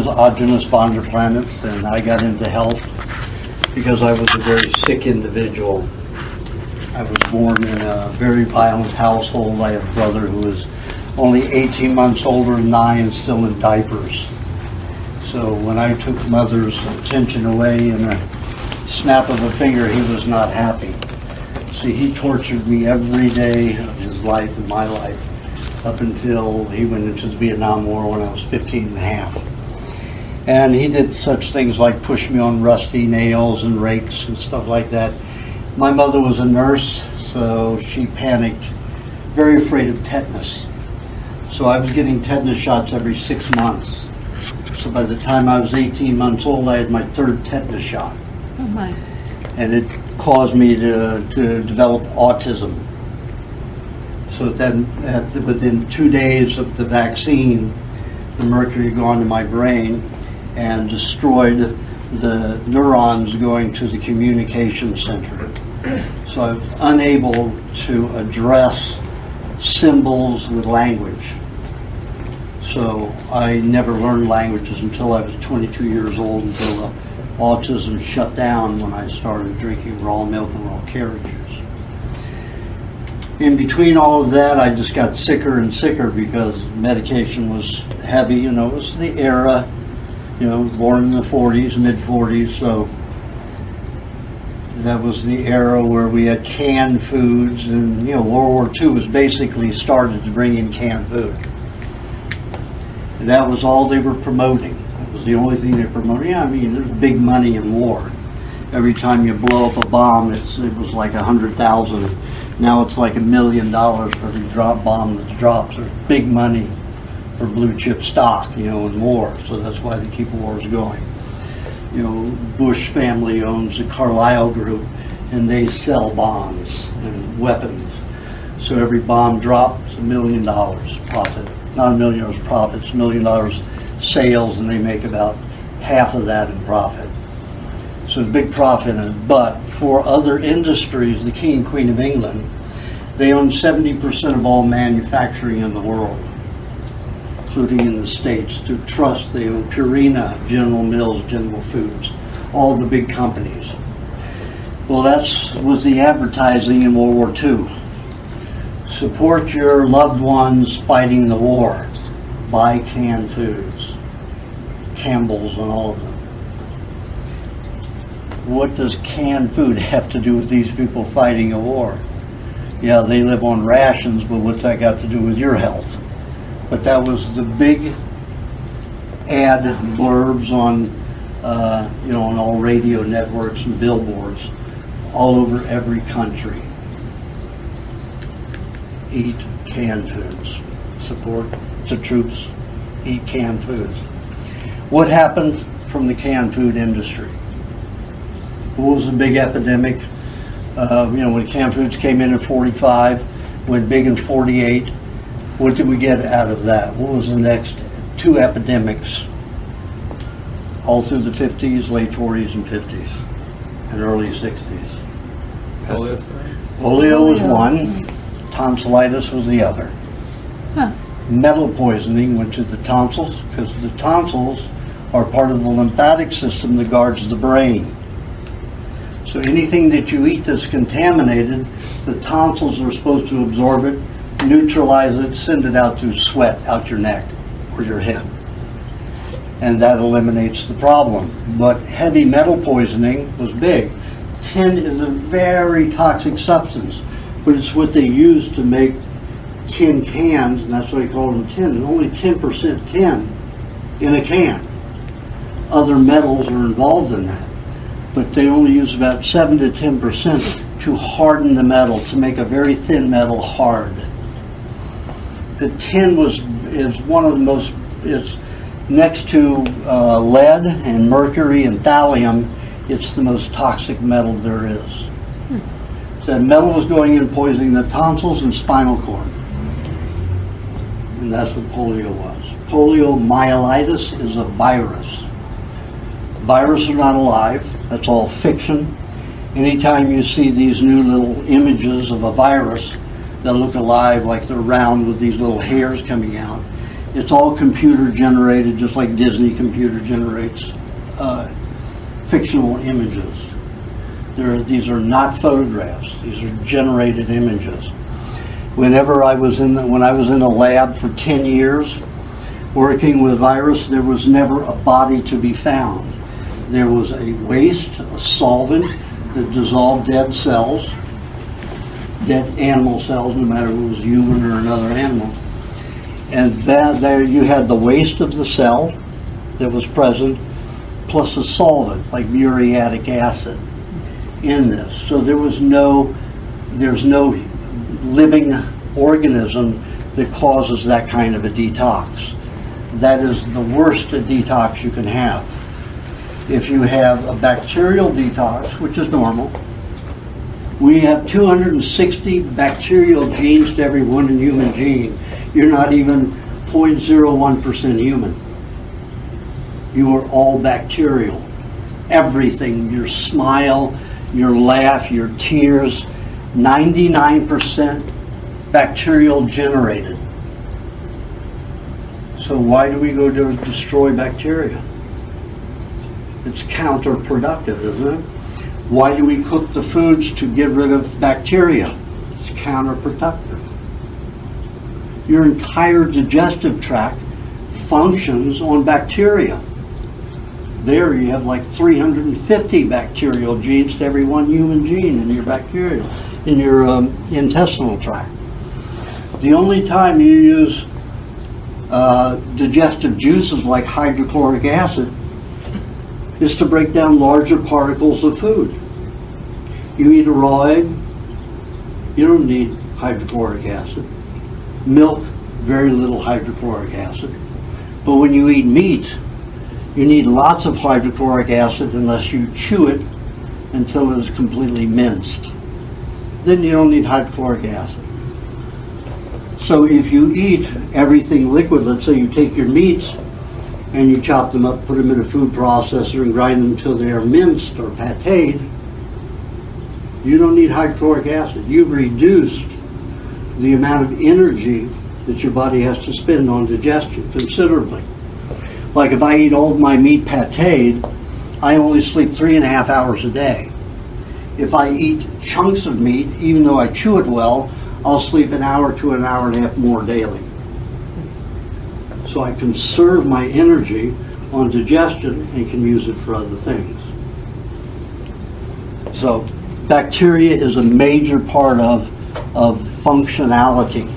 is Aajonus Vonderplanitz, and I got into health because I was a very sick individual. I was born in a very violent household. I had a brother who was only 18 months older than I and still in diapers. So when I took mother's attention away in a snap of a finger, he was not happy. See, he tortured me every day of his life and my life up until he went into the Vietnam War when I was 15 and a half. And he did such things like push me on rusty nails and rakes and stuff like that. My mother was a nurse, so she panicked, very afraid of tetanus. So I was getting tetanus shots every 6 months. So by the time I was 18 months old, I had my third tetanus shot. Oh my. And it caused me to develop autism. So then, within 2 days of the vaccine, the mercury had gone to my brain and destroyed the neurons going to the communication center. So I was unable to address symbols with language. So I never learned languages until I was 22 years old, until the autism shut down when I started drinking raw milk and raw carrot juice. In between all of that, I just got sicker and sicker because medication was heavy. It was the era, born in the 40s, mid-40s, so that was the era where we had canned foods, and World War II was basically started to bring in canned food. And that was all they were promoting. That was the only thing they promoted. There's big money in war. Every time you blow up a bomb, it was like 100,000. Now it's like $1 million for every bomb that drops. There's big money for blue chip stock, in war. So that's why they keep wars going. Bush family owns the Carlyle Group, and they sell bombs and weapons. So every bomb drops, $1 million profit. Not $1 million profits, $1 million sales, and they make about half of that in profit. So a big profit in it. But for other industries, the King and Queen of England, they own 70% of all manufacturing in the world, including in the States. Through trust, they own Purina, General Mills, General Foods, all the big companies. Well, that was the advertising in World War II. Support your loved ones fighting the war. Buy canned foods, Campbell's and all of them. What does canned food have to do with these people fighting a war? Yeah, they live on rations, but what's that got to do with your health? But that was the big ad blurbs on, on all radio networks and billboards all over every country. Eat canned foods. Support the troops. Eat canned foods. What happened from the canned food industry? What was the big epidemic? When canned foods came in 45, went big in 48. What did we get out of that? What was the next two epidemics? All through the 50s, late 40s and 50s, and early 60s. Polio was one. Tonsillitis was the other. Huh. Metal poisoning went to the tonsils, because the tonsils are part of the lymphatic system that guards the brain. So anything that you eat that's contaminated, the tonsils are supposed to absorb it, neutralize it, send it out through sweat out your neck or your head. And that eliminates the problem. But heavy metal poisoning was big. Tin is a very toxic substance, but it's what they use to make tin cans, and that's why they call them tin. And only 10% tin in a can. Other metals are involved in that, but they only use about 7 to 10% to harden the metal, to make a very thin metal hard. The tin is one of the most, it's next to lead and mercury and thallium, it's the most toxic metal there is. That metal was going in, poisoning the tonsils and spinal cord. And that's what polio was. Poliomyelitis is a virus. Viruses are not alive. That's all fiction. Anytime you see these new little images of a virus that look alive, like they're round with these little hairs coming out, It's all computer generated, just like Disney computer generates fictional images. These are not photographs. These are generated images. When I was in a lab for 10 years working with virus, there was never a body to be found. There was a waste, a solvent that dissolved dead cells, dead animal cells, no matter if it was human or another animal. And there you had the waste of the cell that was present, plus a solvent like muriatic acid in this. So there's no living organism that causes that kind of a detox. That is the worst detox you can have. If you have a bacterial detox, which is normal, we have 260 bacterial genes to every one human gene. You're not even 0.01% human. You are all bacterial. Everything, your smile, your laugh, your tears, 99% bacterial generated. So why do we go to destroy bacteria? It's counterproductive, isn't it? Why do we cook the foods to get rid of bacteria? It's counterproductive. Your entire digestive tract functions on bacteria. There you have like 350 bacterial genes to every one human gene in your intestinal tract. The only time you use digestive juices like hydrochloric acid is to break down larger particles of food. You eat a raw egg, you don't need hydrochloric acid. Milk, very little hydrochloric acid. But when you eat meat, you need lots of hydrochloric acid unless you chew it until it is completely minced. Then you don't need hydrochloric acid. So if you eat everything liquid, let's say you take your meats and you chop them up, put them in a food processor and grind them until they are minced or patéed, you don't need hydrochloric acid. You've reduced the amount of energy that your body has to spend on digestion considerably. Like if I eat all my meat patéed, I only sleep 3.5 hours a day. If I eat chunks of meat, even though I chew it well, I'll sleep an hour to an hour and a half more daily. So I conserve my energy on digestion and can use it for other things. So bacteria is a major part of functionality.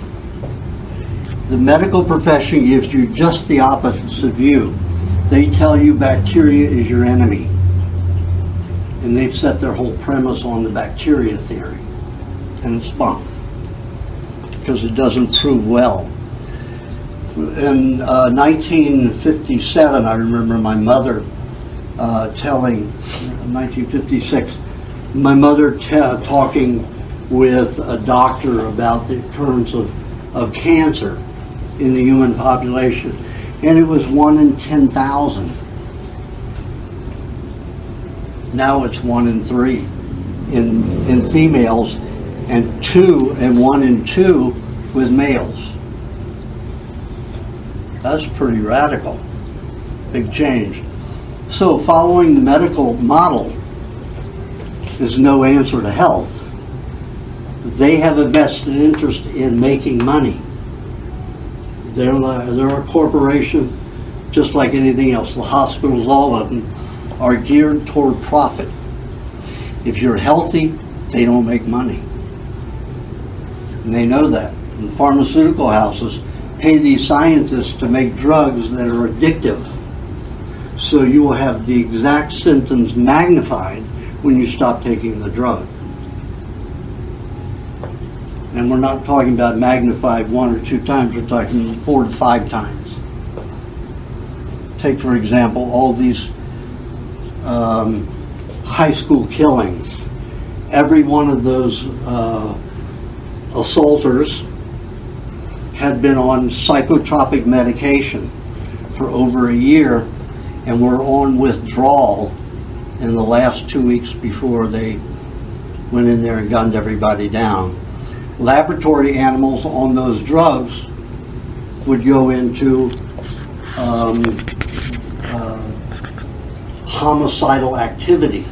The medical profession gives you just the opposite view. They tell you bacteria is your enemy. And they've set their whole premise on the bacteria theory. And it's bunk, because it doesn't prove well. In 1957, I remember my mother telling, 1956, my mother talking with a doctor about the occurrence of cancer in the human population. And it was 1 in 10,000. Now it's 1 in 3 in females, and 1 in 2 with males. That's pretty radical. Big change. So following the medical model is no answer to health. They have a vested interest in making money. They're a corporation just like anything else. The hospitals, all of them, are geared toward profit. If you're healthy, they don't make money. And they know that. And pharmaceutical houses pay these scientists to make drugs that are addictive. So you will have the exact symptoms magnified when you stop taking the drug. And we're not talking about magnified 1 or 2 times, we're talking 4 to 5 times. Take, for example, all these high school killings. Every one of those assaulters had been on psychotropic medication for over a year and were on withdrawal in the last 2 weeks before they went in there and gunned everybody down. Laboratory animals on those drugs would go into homicidal activity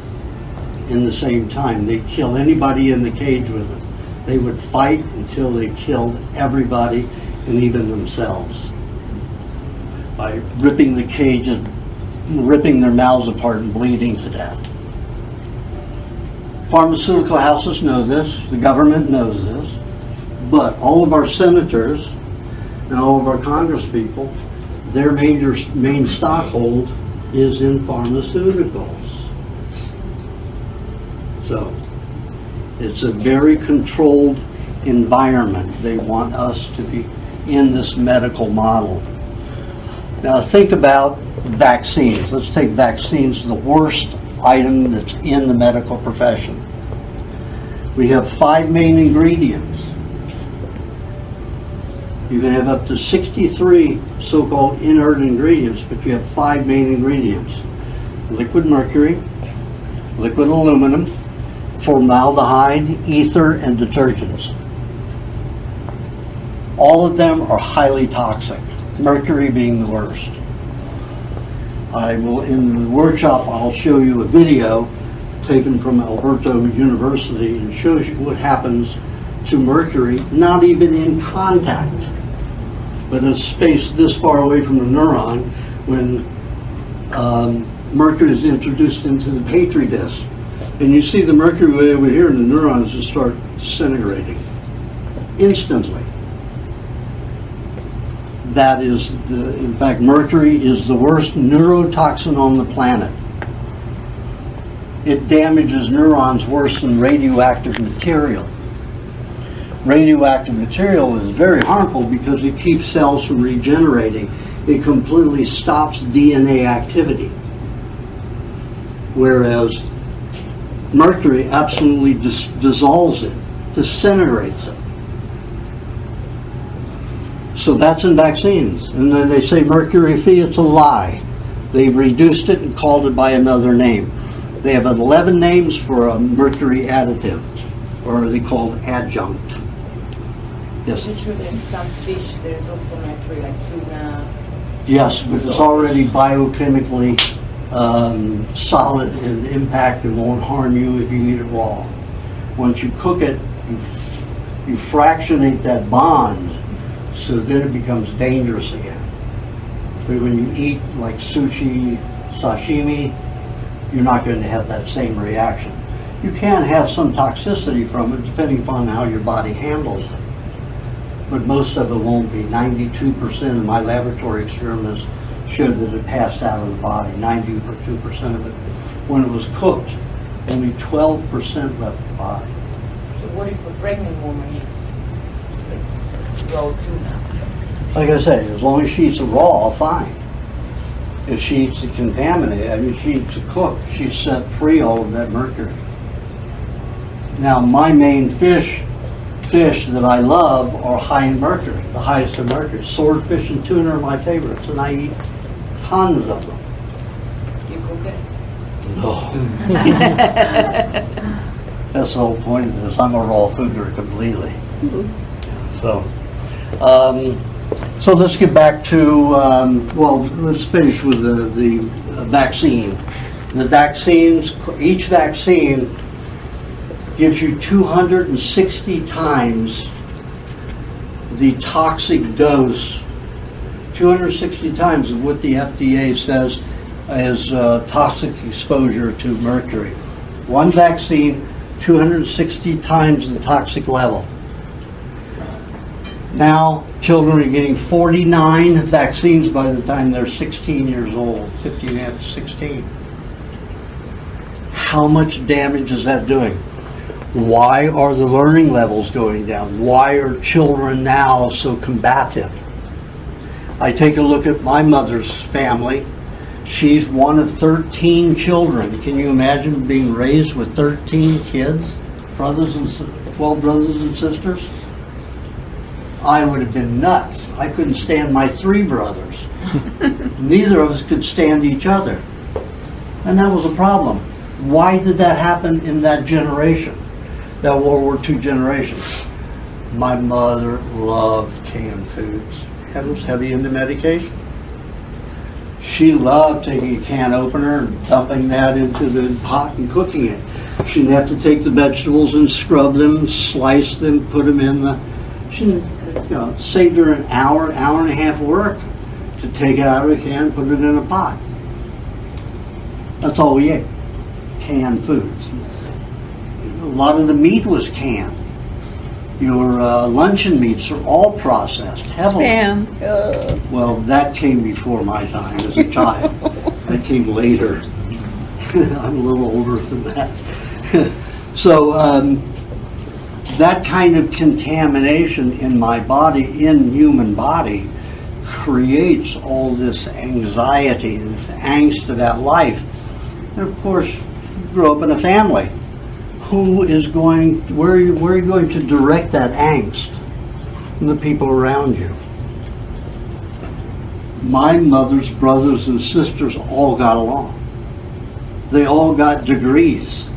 in the same time. They'd kill anybody in the cage with them. They would fight until they killed everybody and even themselves by ripping the cages, ripping their mouths apart and bleeding to death. Pharmaceutical houses know this, the government knows this, but all of our senators and all of our congresspeople, their main stockhold is in pharmaceuticals. So it's a very controlled environment. They want us to be in this medical model. Now think about vaccines. Let's take vaccines, the worst item that's in the medical profession. We have 5 main ingredients. You can have up to 63 so-called inert ingredients, but you have 5 main ingredients. Liquid mercury, liquid aluminum, formaldehyde, ether, and detergents. All of them are highly toxic, mercury being the worst. I will, in the workshop, I'll show you a video taken from Alberto University and shows you what happens to mercury, not even in contact, but a space this far away from the neuron when mercury is introduced into the petri dish. And you see the mercury way over here and the neurons just start disintegrating instantly. That is, in fact, mercury is the worst neurotoxin on the planet. It damages neurons worse than radioactive material. Radioactive material is very harmful because it keeps cells from regenerating. It completely stops DNA activity. Whereas mercury absolutely dissolves it, disintegrates it. So that's in vaccines. And then they say mercury-free, it's a lie. They've reduced it and called it by another name. They have 11 names for a mercury additive, or they call it adjunct. Yes? Is it true that in some fish there's also mercury, like tuna? Yes, but it's already biochemically solid in impact and won't harm you if you eat it raw. Once you cook it, you fractionate that bond, so then it becomes dangerous again. But when you eat like sushi, sashimi, you're not going to have that same reaction. You can have some toxicity from it depending upon how your body handles it. But most of it won't be. 92% of my laboratory experiments showed that it passed out of the body, 92% of it. When it was cooked, only 12% left the body. So what if a pregnant woman eats raw tuna? Like I say, as long as she eats it raw, fine. If she eats it contaminated, I mean, she eats it cooked, she's set free all of that mercury. Now, my main fish that I love are high in mercury, the highest in mercury. Swordfish and tuna are my favorites, and I eat tons of them. You cook it? No. That's the whole point of this. I'm a raw fooder completely. So let's get back to, let's finish with the vaccine. The vaccines, each vaccine gives you 260 times the toxic dose, 260 times of what the FDA says is toxic exposure to mercury. One vaccine, 260 times the toxic level. Now, children are getting 49 vaccines by the time they're 16 years old, 15 and 16. How much damage is that doing? Why are the learning levels going down? Why are children now so combative? I take a look at my mother's family. She's one of 13 children. Can you imagine being raised with 13 kids, 12 brothers and sisters? I would have been nuts. I couldn't stand my 3 brothers. Neither of us could stand each other. And that was a problem. Why did that happen in that generation, that World War II generation? My mother loved canned foods. and was heavy into medication. She loved taking a can opener and dumping that into the pot and cooking it. She didn't have to take the vegetables and scrub them, slice them, put them in the... She saved her an hour and a half work to take it out of the can, put it in a pot. That's all we ate, canned foods. A lot of the meat was canned. Your luncheon meats are all processed heavily. Spam. Well, that came before my time as a child. That came later. I'm a little older than that. So that kind of contamination in my body, in human body, creates all this anxiety, this angst about life. And of course, you grow up in a family. Where are you going to direct that angst? And the people around you. My mother's brothers and sisters all got along. They all got degrees.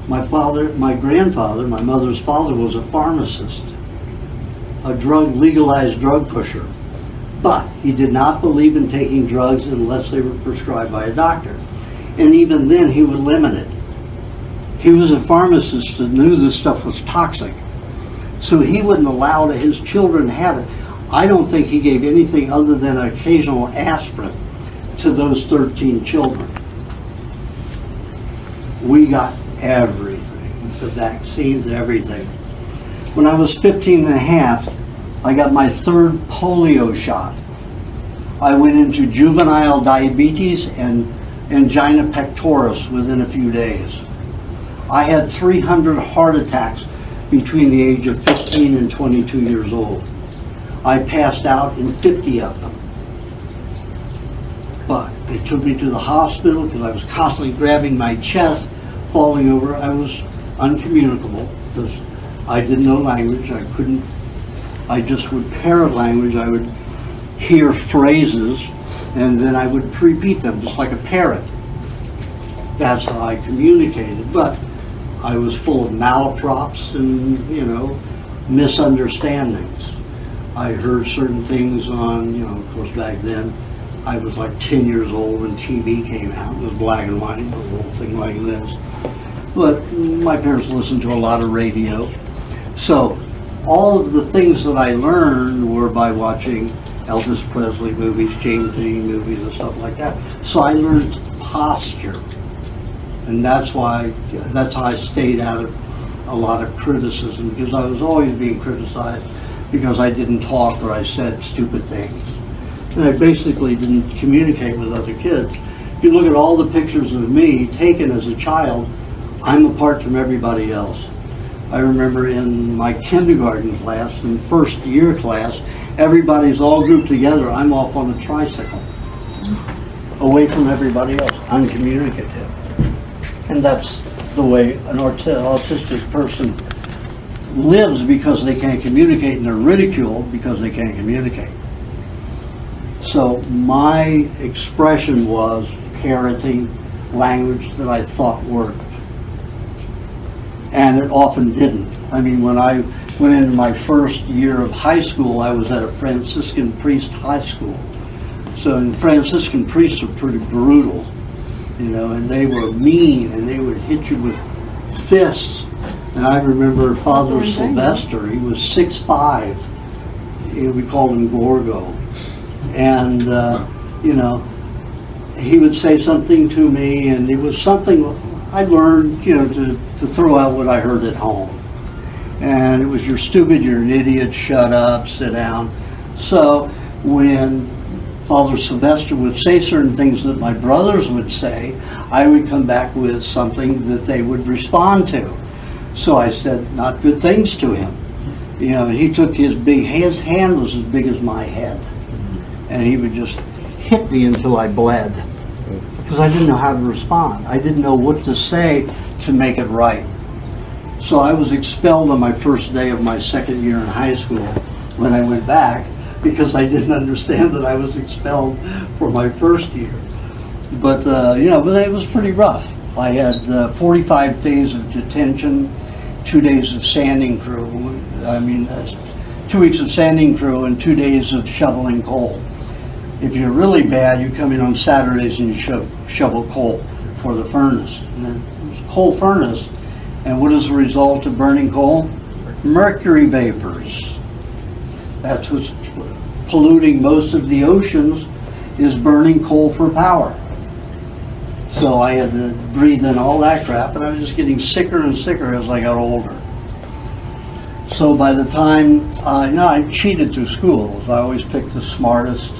My grandfather, my mother's father, was a pharmacist, a legalized drug pusher. But he did not believe in taking drugs unless they were prescribed by a doctor. And even then, he would limit it. He was a pharmacist that knew this stuff was toxic. So he wouldn't allow his children to have it. I don't think he gave anything other than an occasional aspirin to those 13 children. We got everything, the vaccines, everything. When I was 15 and a half, I got my third polio shot. I went into juvenile diabetes and angina pectoris within a few days. I had 300 heart attacks between the age of 15 and 22 years old. I passed out in 50 of them. But they took me to the hospital because I was constantly grabbing my chest, falling over. I was uncommunicable because I didn't know language. I just would parrot language. I would hear phrases and then I would repeat them just like a parrot. That's how I communicated. But I was full of malaprops and, misunderstandings. I heard certain things on, of course back then, I was like 10 years old when TV came out. It was black and white, a little thing like this. But my parents listened to a lot of radio. So all of the things that I learned were by watching Elvis Presley movies, James Dean movies and stuff like that. So I learned posture. And that's how I stayed out of a lot of criticism, because I was always being criticized because I didn't talk or I said stupid things. And I basically didn't communicate with other kids. If you look at all the pictures of me taken as a child, I'm apart from everybody else. I remember in my kindergarten class, in first year class, everybody's all grouped together. I'm off on a tricycle, away from everybody else, uncommunicative. And that's the way an autistic person lives, because they can't communicate, and they're ridiculed because they can't communicate. So my expression was parroting language that I thought worked. And it often didn't. I mean, when I went into my first year of high school, I was at a Franciscan priest high school. So, and Franciscan priests are pretty brutal, and they were mean, and they would hit you with fists. And I remember Father Sylvester, he was 6'5". We called him Gorgo. And, he would say something to me, and it was something I learned, to throw out what I heard at home. And it was, "You're stupid, you're an idiot, shut up, sit down." So when Father Sylvester would say certain things that my brothers would say, I would come back with something that they would respond to. So I said not good things to him. He took his hand was as big as my head. And he would just hit me until I bled. Because I didn't know how to respond. I didn't know what to say to make it right. So I was expelled on my first day of my second year in high school when I went back, because I didn't understand that I was expelled for my first year. But, but it was pretty rough. I had 45 days of detention, 2 days of sanding crew. I mean, that's 2 weeks of sanding crew and 2 days of shoveling coal. If you're really bad, you come in on Saturdays and you shovel coal for the furnace. And then it's a coal furnace, and what is the result of burning coal? Mercury vapors. That's what's polluting most of the oceans, is burning coal for power. So I had to breathe in all that crap, and I was just getting sicker and sicker as I got older. So by the time, I cheated through schools. I always picked the smartest,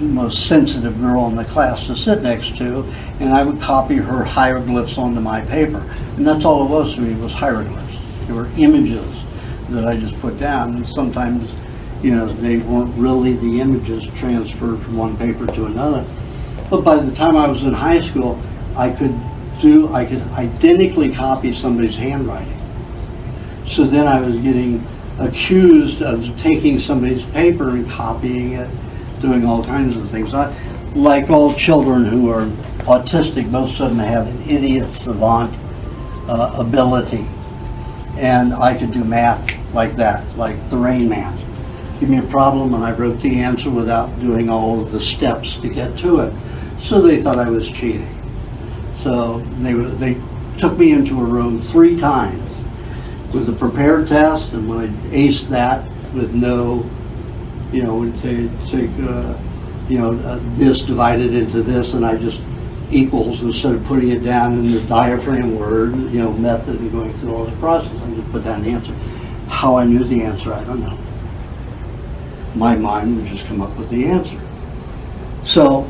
most sensitive girl in the class to sit next to, and I would copy her hieroglyphs onto my paper. And that's all it was to me, was hieroglyphs. They were images that I just put down, and sometimes, they weren't really the images transferred from one paper to another. But by the time I was in high school, I could identically copy somebody's handwriting. So then I was getting accused of taking somebody's paper and copying it, doing all kinds of things. Like all children who are autistic, most of them have an idiot savant ability. And I could do math like that, like the Rain Man. Give me a problem and I wrote the answer without doing all of the steps to get to it. So they thought I was cheating. So they took me into a room 3 times with a prepared test, and when I aced that with no, we'd take this divided into this, and I just equals instead of putting it down in the diaphragm word, method and going through all the process. I just put down the answer. How I knew the answer, I don't know. My mind would just come up with the answer. So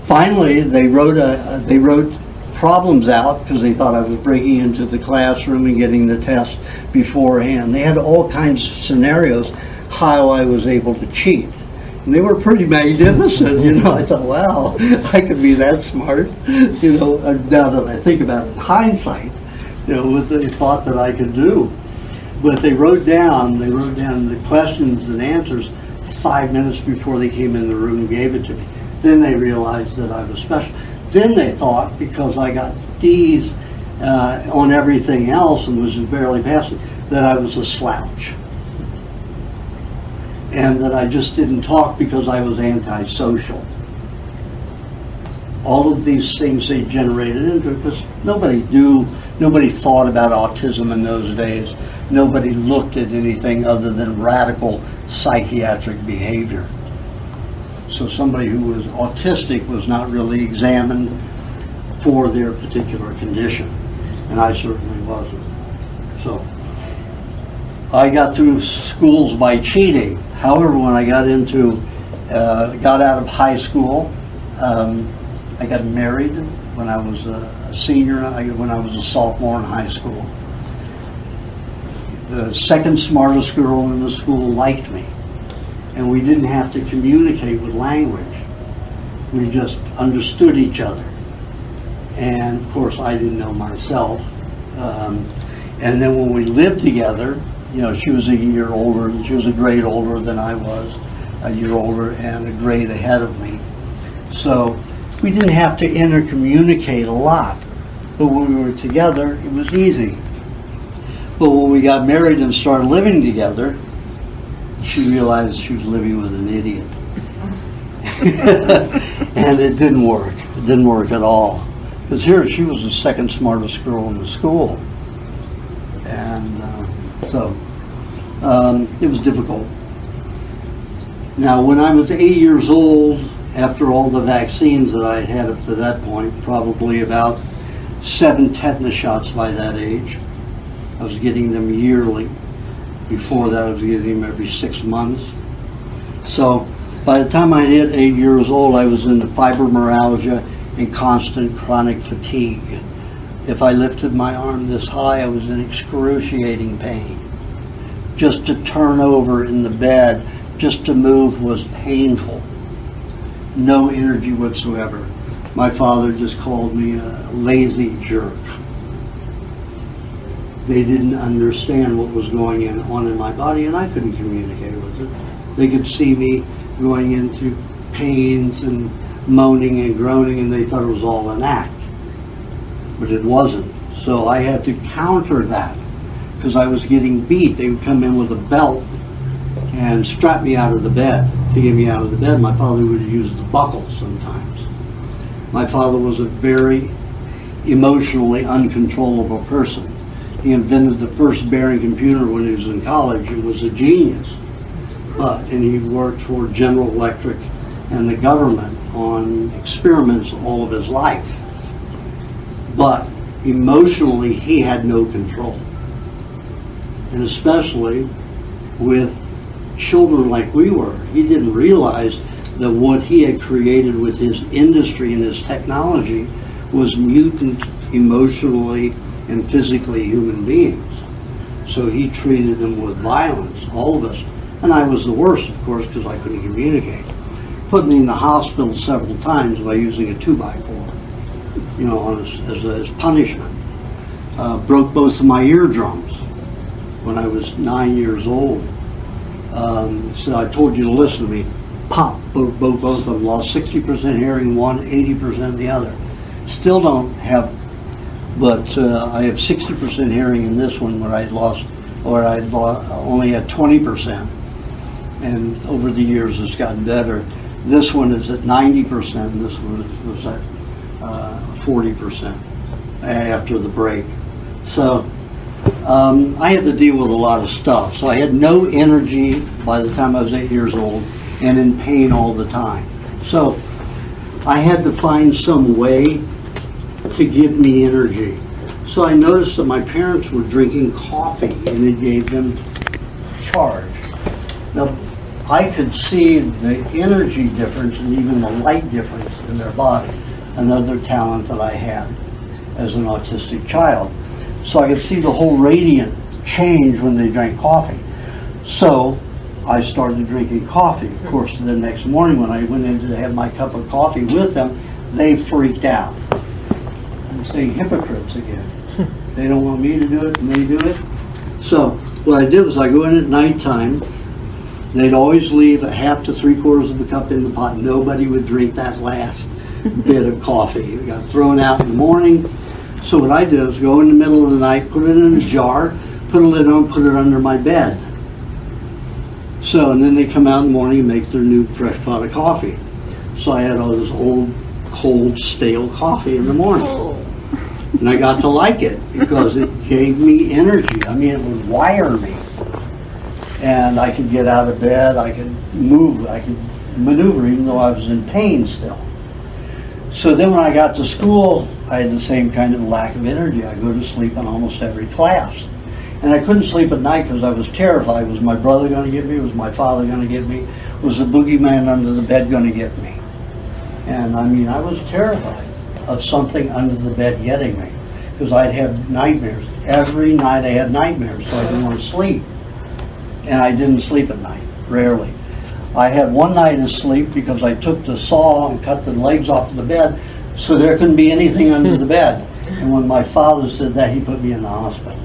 finally, they wrote problems out because they thought I was breaking into the classroom and getting the test beforehand. They had all kinds of scenarios how I was able to cheat. And they were pretty magnificent, I thought, wow, I could be that smart, now that I think about it in hindsight, what they thought that I could do. But they wrote down the questions and answers 5 minutes before they came in the room and gave it to me. Then they realized that I was special. Then they thought, because I got D's on everything else and was just barely passing, that I was a slouch. And that I just didn't talk because I was antisocial. All of these things they generated into it because nobody thought about autism in those days. Nobody looked at anything other than radical psychiatric behavior. So somebody who was autistic was not really examined for their particular condition, and I certainly wasn't. So I got through schools by cheating. However, when I got out of high school, I got married when I was a senior, when I was a sophomore in high school. The second smartest girl in the school liked me, and we didn't have to communicate with language. We just understood each other. And of course, I didn't know myself. And then when we lived together, she was a year older, she was a grade older than I was, a year older and a grade ahead of me. So we didn't have to intercommunicate a lot, but when we were together, it was easy. But when we got married and started living together, she realized she was living with an idiot. And it didn't work. It didn't work at all. Because here she was the second smartest girl in the school. And so it was difficult. Now, when I was 8 years old, after all the vaccines that I had up to that point, probably about 7 tetanus shots by that age, I was getting them yearly. Before that, I was getting them every 6 months. So by the time I hit 8 years old, I was into fibromyalgia and constant chronic fatigue. If I lifted my arm this high, I was in excruciating pain. Just to turn over in the bed, just to move was painful. No energy whatsoever. My father just called me a lazy jerk. They didn't understand what was going on in my body, and I couldn't communicate with it. They could see me going into pains and moaning and groaning, and they thought it was all an act. But it wasn't. So I had to counter that. because I was getting beat. They would come in with a belt and strap me out of the bed to get me out of the bed. My father would use the buckle sometimes. My father was a very emotionally uncontrollable person. He invented the first bearing computer when he was in college and was a genius. And he worked for General Electric and the government on experiments all of his life. But emotionally, he had no control. And especially with children like we were, he didn't realize that what he had created with his industry and his technology was mutant emotionally and physically human beings. So he treated them with violence, all of us. And I was the worst, of course, because I couldn't communicate. Put me in the hospital several times by using a 2x4, you know, as punishment. Broke both of my eardrums when I was 9 years old. So I told you to listen to me. Pop, both of them. Lost 60% hearing one, 80% the other. Still don't have, but I have 60% hearing in this one where I only had 20%. And over the years it's gotten better. This one is at 90%, this one was at 40% after the break. So I had to deal with a lot of stuff. So I had no energy by the time I was 8 years old and in pain all the time. So I had to find some way to give me energy. So I noticed that my parents were drinking coffee and it gave them charge. Now, I could see the energy difference and even the light difference in their body, another talent that I had as an autistic child. So I could see the whole radiant change when they drank coffee. So I started drinking coffee. Of course, the next morning when I went in to have my cup of coffee with them, they freaked out. I'm saying hypocrites again. They don't want me to do it and they do it. So what I did was I go in at nighttime. They'd always leave a half to 3/4 of a cup in the pot. Nobody would drink that last bit of coffee. It got thrown out in the morning. So what I did was go in the middle of the night, put it in a jar, put a lid on, put it under my bed. So, and then they come out in the morning and make their new fresh pot of coffee. So I had all this old, cold, stale coffee in the morning. And I got to like it because it gave me energy. I mean, it would wire me. And I could get out of bed, I could move, I could maneuver even though I was in pain still. So then when I got to school, I had the same kind of lack of energy. I go to sleep in almost every class. And I couldn't sleep at night because I was terrified. Was my brother going to get me? Was my father going to get me? Was the boogeyman under the bed going to get me? And I mean, I was terrified of something under the bed getting me because I'd have nightmares. Every night I had nightmares, so I didn't want to sleep. And I didn't sleep at night, rarely. I had one night of sleep because I took the saw and cut the legs off of the bed so there couldn't be anything under the bed. And when my father said that, he put me in the hospital.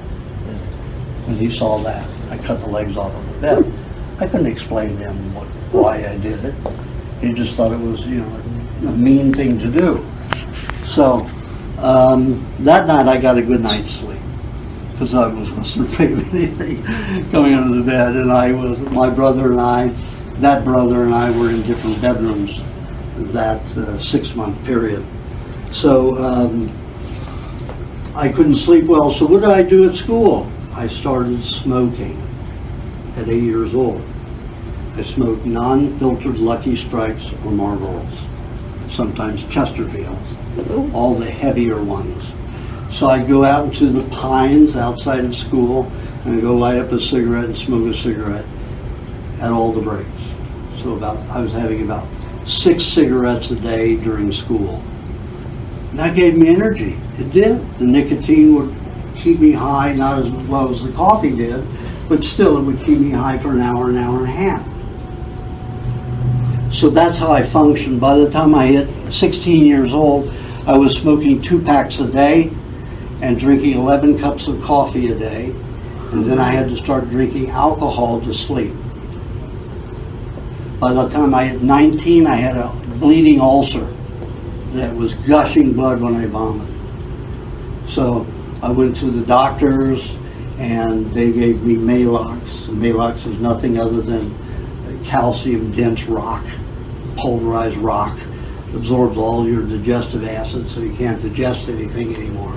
When he saw that, I cut the legs off of the bed. I couldn't explain to him why I did it. He just thought it was, you know, a mean thing to do. So that night I got a good night's sleep because I wasn't afraid of anything coming under the bed. And my brother and I, that brother and I were in different bedrooms that 6-month period. So I couldn't sleep well. So what did I do at school? I started smoking at 8 years old. I smoked non-filtered Lucky Strikes or Marlboros, sometimes Chesterfields, all the heavier ones. So I'd go out into the pines outside of school and I'd go light up a cigarette and smoke a cigarette at all the breaks. So I was having about 6 cigarettes a day during school. And that gave me energy. It did. The nicotine would keep me high, not as well as the coffee did, but still it would keep me high for an hour and a half. So that's how I functioned. By the time I hit 16 years old, I was smoking 2 packs a day and drinking 11 cups of coffee a day. And then I had to start drinking alcohol to sleep. By the time I hit 19, I had a bleeding ulcer that was gushing blood when I vomited. So I went to the doctors, and they gave me Malox. Malox is nothing other than calcium-dense rock, pulverized rock. Absorbs all your digestive acids, so you can't digest anything anymore.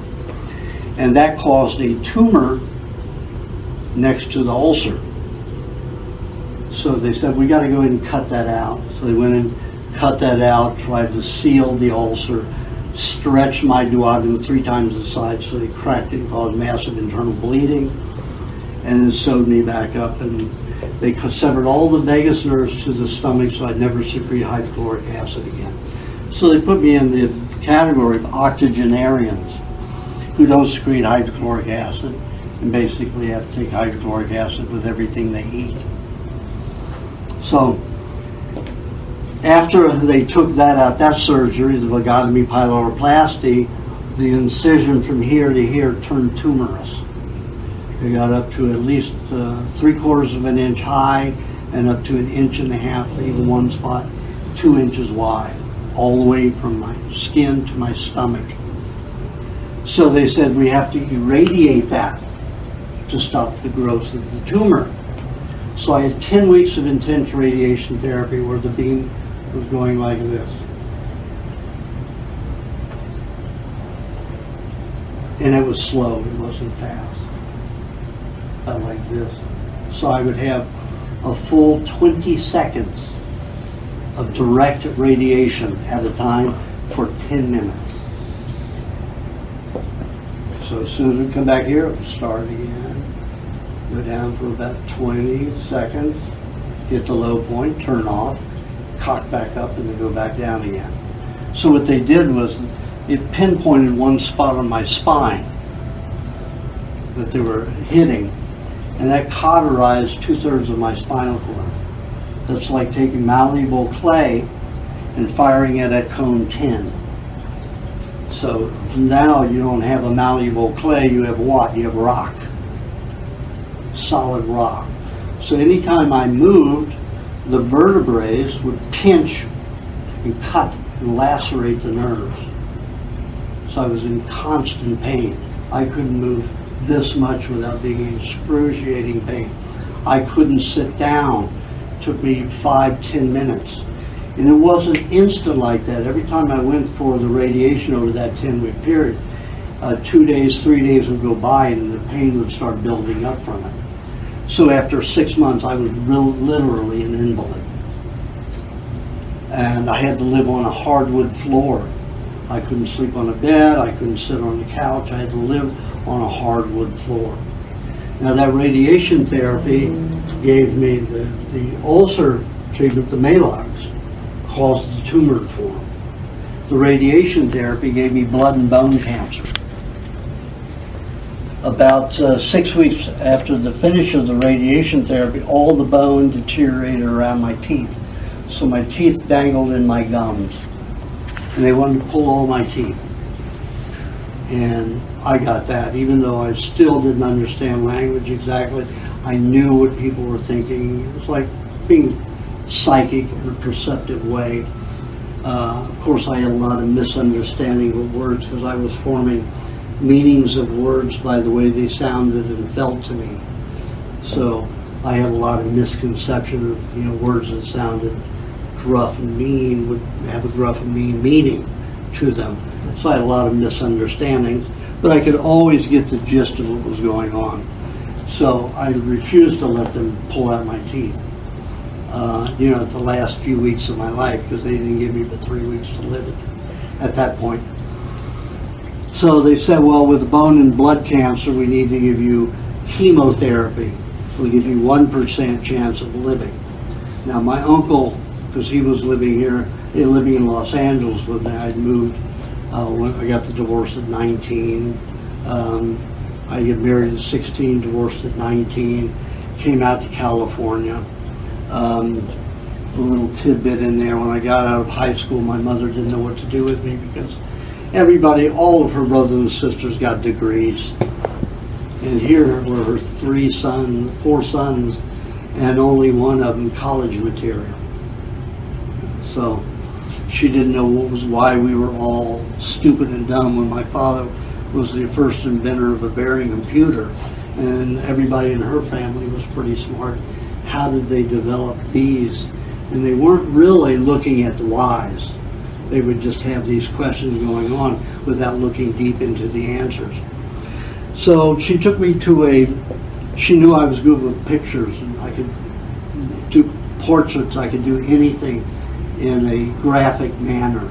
And that caused a tumor next to the ulcer. So they said, we got to go ahead and cut that out. So they went and cut that out, tried to seal the ulcer, stretched my duodenum 3 times the size, so they cracked it and caused massive internal bleeding, and then sewed me back up. And they severed all the vagus nerves to the stomach, so I'd never secrete hydrochloric acid again. So they put me in the category of octogenarians who don't secrete hydrochloric acid and basically have to take hydrochloric acid with everything they eat. So after they took that out, that surgery, the vagotomy pyloroplasty, the incision from here to here turned tumorous. It got up to at least 3/4 of an inch high and up to 1.5 inches, even one spot 2 inches wide, all the way from my skin to my stomach. So they said we have to irradiate that to stop the growth of the tumor. So I had 10 weeks of intense radiation therapy where the beam was going like this. And it was slow, it wasn't fast. Like this. So I would have a full 20 seconds of direct radiation at a time for 10 minutes. So as soon as we come back here, it would start again. Go down for about 20 seconds, hit the low point, turn off, cock back up, and then go back down again. So what they did was it pinpointed one spot on my spine that they were hitting, and that cauterized 2/3 of my spinal cord. That's like taking malleable clay and firing it at cone 10. So now you don't have a malleable clay, you have what? You have rock. Solid rock. So anytime I moved, the vertebrae would pinch and cut and lacerate the nerves. So I was in constant pain. I couldn't move this much without being in excruciating pain. I couldn't sit down. It took me 5-10 minutes. And it wasn't instant like that. Every time I went for the radiation over that 10-week period, 2 days, 3 days would go by and the pain would start building up from it. So after 6 months, I was literally an invalid. And I had to live on a hardwood floor. I couldn't sleep on a bed, I couldn't sit on the couch, I had to live on a hardwood floor. Now that radiation therapy gave me the ulcer treatment, the Malox, caused the tumor to form. The radiation therapy gave me blood and bone cancer. About 6 weeks after the finish of the radiation therapy, all the bone deteriorated around my teeth. So my teeth dangled in my gums. And they wanted to pull all my teeth. And I got that, even though I still didn't understand language exactly. I knew what people were thinking. It was like being psychic in a perceptive way. Of course, I had a lot of misunderstanding of words because I was forming meanings of words by the way they sounded and felt to me. So I had a lot of misconception of words that sounded gruff and mean would have a gruff and mean meaning to them. So I had a lot of misunderstandings, but I could always get the gist of what was going on. So I refused to let them pull out my teeth, at the last few weeks of my life, because they didn't give me but 3 weeks to live at that point. So they said, well, with bone and blood cancer, we need to give you chemotherapy. We'll give you 1% chance of living. Now my uncle, because he was living in Los Angeles with me, I'd moved when I got the divorce at 19. I got married at 16, divorced at 19, came out to California. A little tidbit in there, when I got out of high school, my mother didn't know what to do with me because all of her brothers and sisters got degrees. And here were her 4 sons, and only one of them college material. So she didn't know why we were all stupid and dumb when my father was the first inventor of a Bering computer, and everybody in her family was pretty smart. How did they develop these? And they weren't really looking at the whys. They would just have these questions going on without looking deep into the answers. So she took me to she knew I was good with pictures, and I could do portraits, I could do anything in a graphic manner,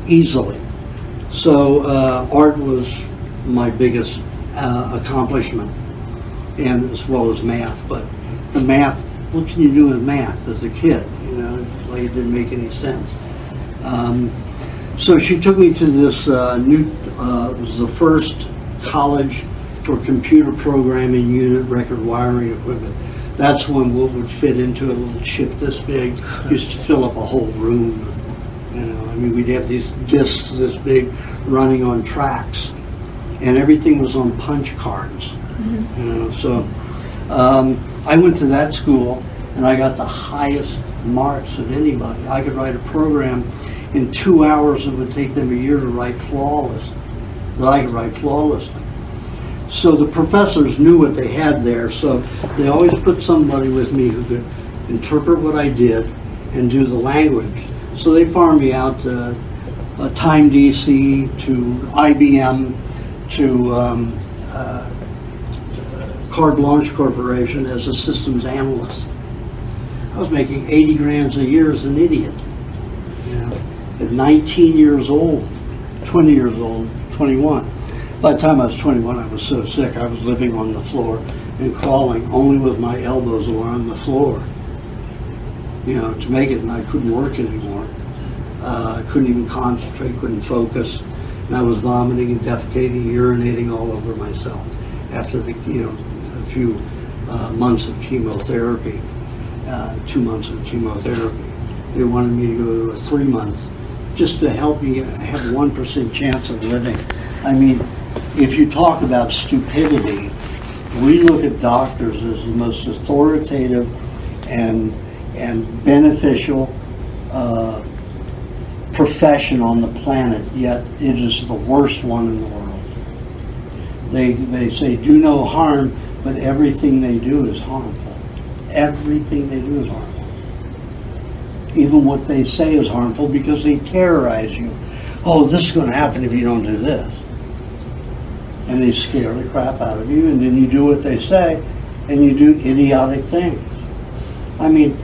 easily. So art was my biggest accomplishment, and as well as math. But the math, what can you do with math as a kid? You know, it's like it didn't make any sense. So she took me to this it was the first college for computer programming unit record wiring equipment. That's when what would fit into a little chip this big used to fill up a whole room. You know, I mean, we'd have these discs this big running on tracks, and everything was on punch cards. You know, so I went to that school, and I got the highest marks of anybody. I could write a program in 2 hours. It would take them a year to write flawless, but I could write flawlessly. So the professors knew what they had there, so they always put somebody with me who could interpret what I did and do the language. So they farmed me out to Time DC, to IBM, to Carte Blanche Corporation as a systems analyst. I was making 80 grand a year as an idiot. You know, at 19 years old, 20 years old, 21. By the time I was 21, I was so sick, I was living on the floor and crawling only with my elbows on the floor, you know, to make it, and I couldn't work anymore. I couldn't even concentrate, couldn't focus, and I was vomiting and defecating, urinating all over myself after the, you know, a few months of chemotherapy, 2 months of chemotherapy. They wanted me to go to a 3-month just to help me have 1% chance of living. I mean, if you talk about stupidity, we look at doctors as the most authoritative and beneficial profession on the planet, yet it is the worst one in the world. They say do no harm, but everything they do is harmful. Everything they do is harmful. Even what they say is harmful because they terrorize you. Oh, this is going to happen if you don't do this. And they scare the crap out of you, and then you do what they say, and you do idiotic things. I mean,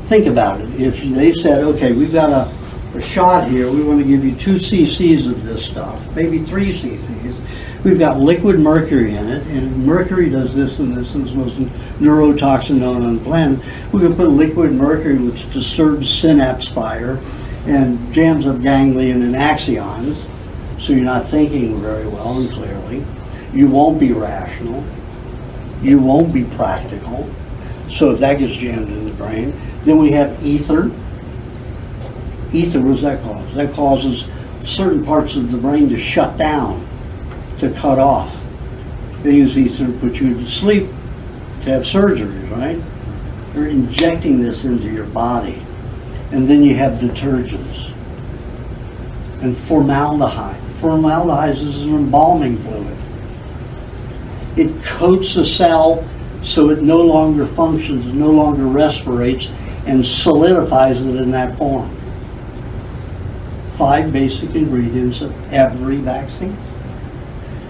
think about it. If they said, okay, we've got a shot here, we want to give you 2 cc's of this stuff, maybe 3 cc's. We've got liquid mercury in it, and mercury does this and this, and it's the most neurotoxin known on the planet. We can put liquid mercury, which disturbs synapse fire and jams up ganglion and axons, so you're not thinking very well and clearly. You won't be rational. You won't be practical. So if that gets jammed in the brain, then we have ether. Ether, what does that cause? That causes certain parts of the brain to shut down, to cut off. They use ether to put you to sleep, to have surgeries, right? They're injecting this into your body. And then you have detergents. And formaldehyde. Formaldehyde is an embalming fluid. It coats the cell so it no longer functions, no longer respirates, and solidifies it in that form. 5 basic ingredients of every vaccine.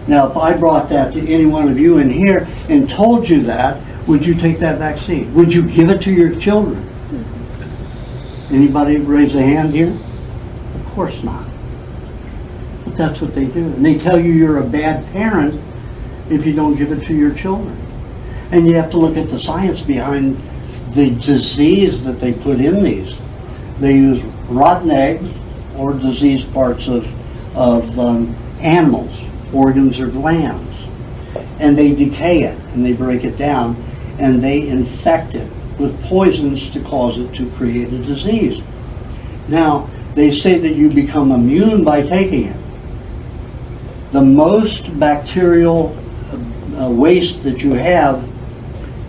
Now, if I brought that to any one of you in here and told you that, would you take that vaccine? Would you give it to your children? Anybody raise a hand here? Of course not. But that's what they do. And they tell you you're a bad parent if you don't give it to your children. And you have to look at the science behind the disease that they put in these. They use rotten eggs or diseased parts of animals, organs or glands, and they decay it and they break it down and they infect it with poisons to cause it to create a disease. Now, they say that you become immune by taking it. The most bacterial waste that you have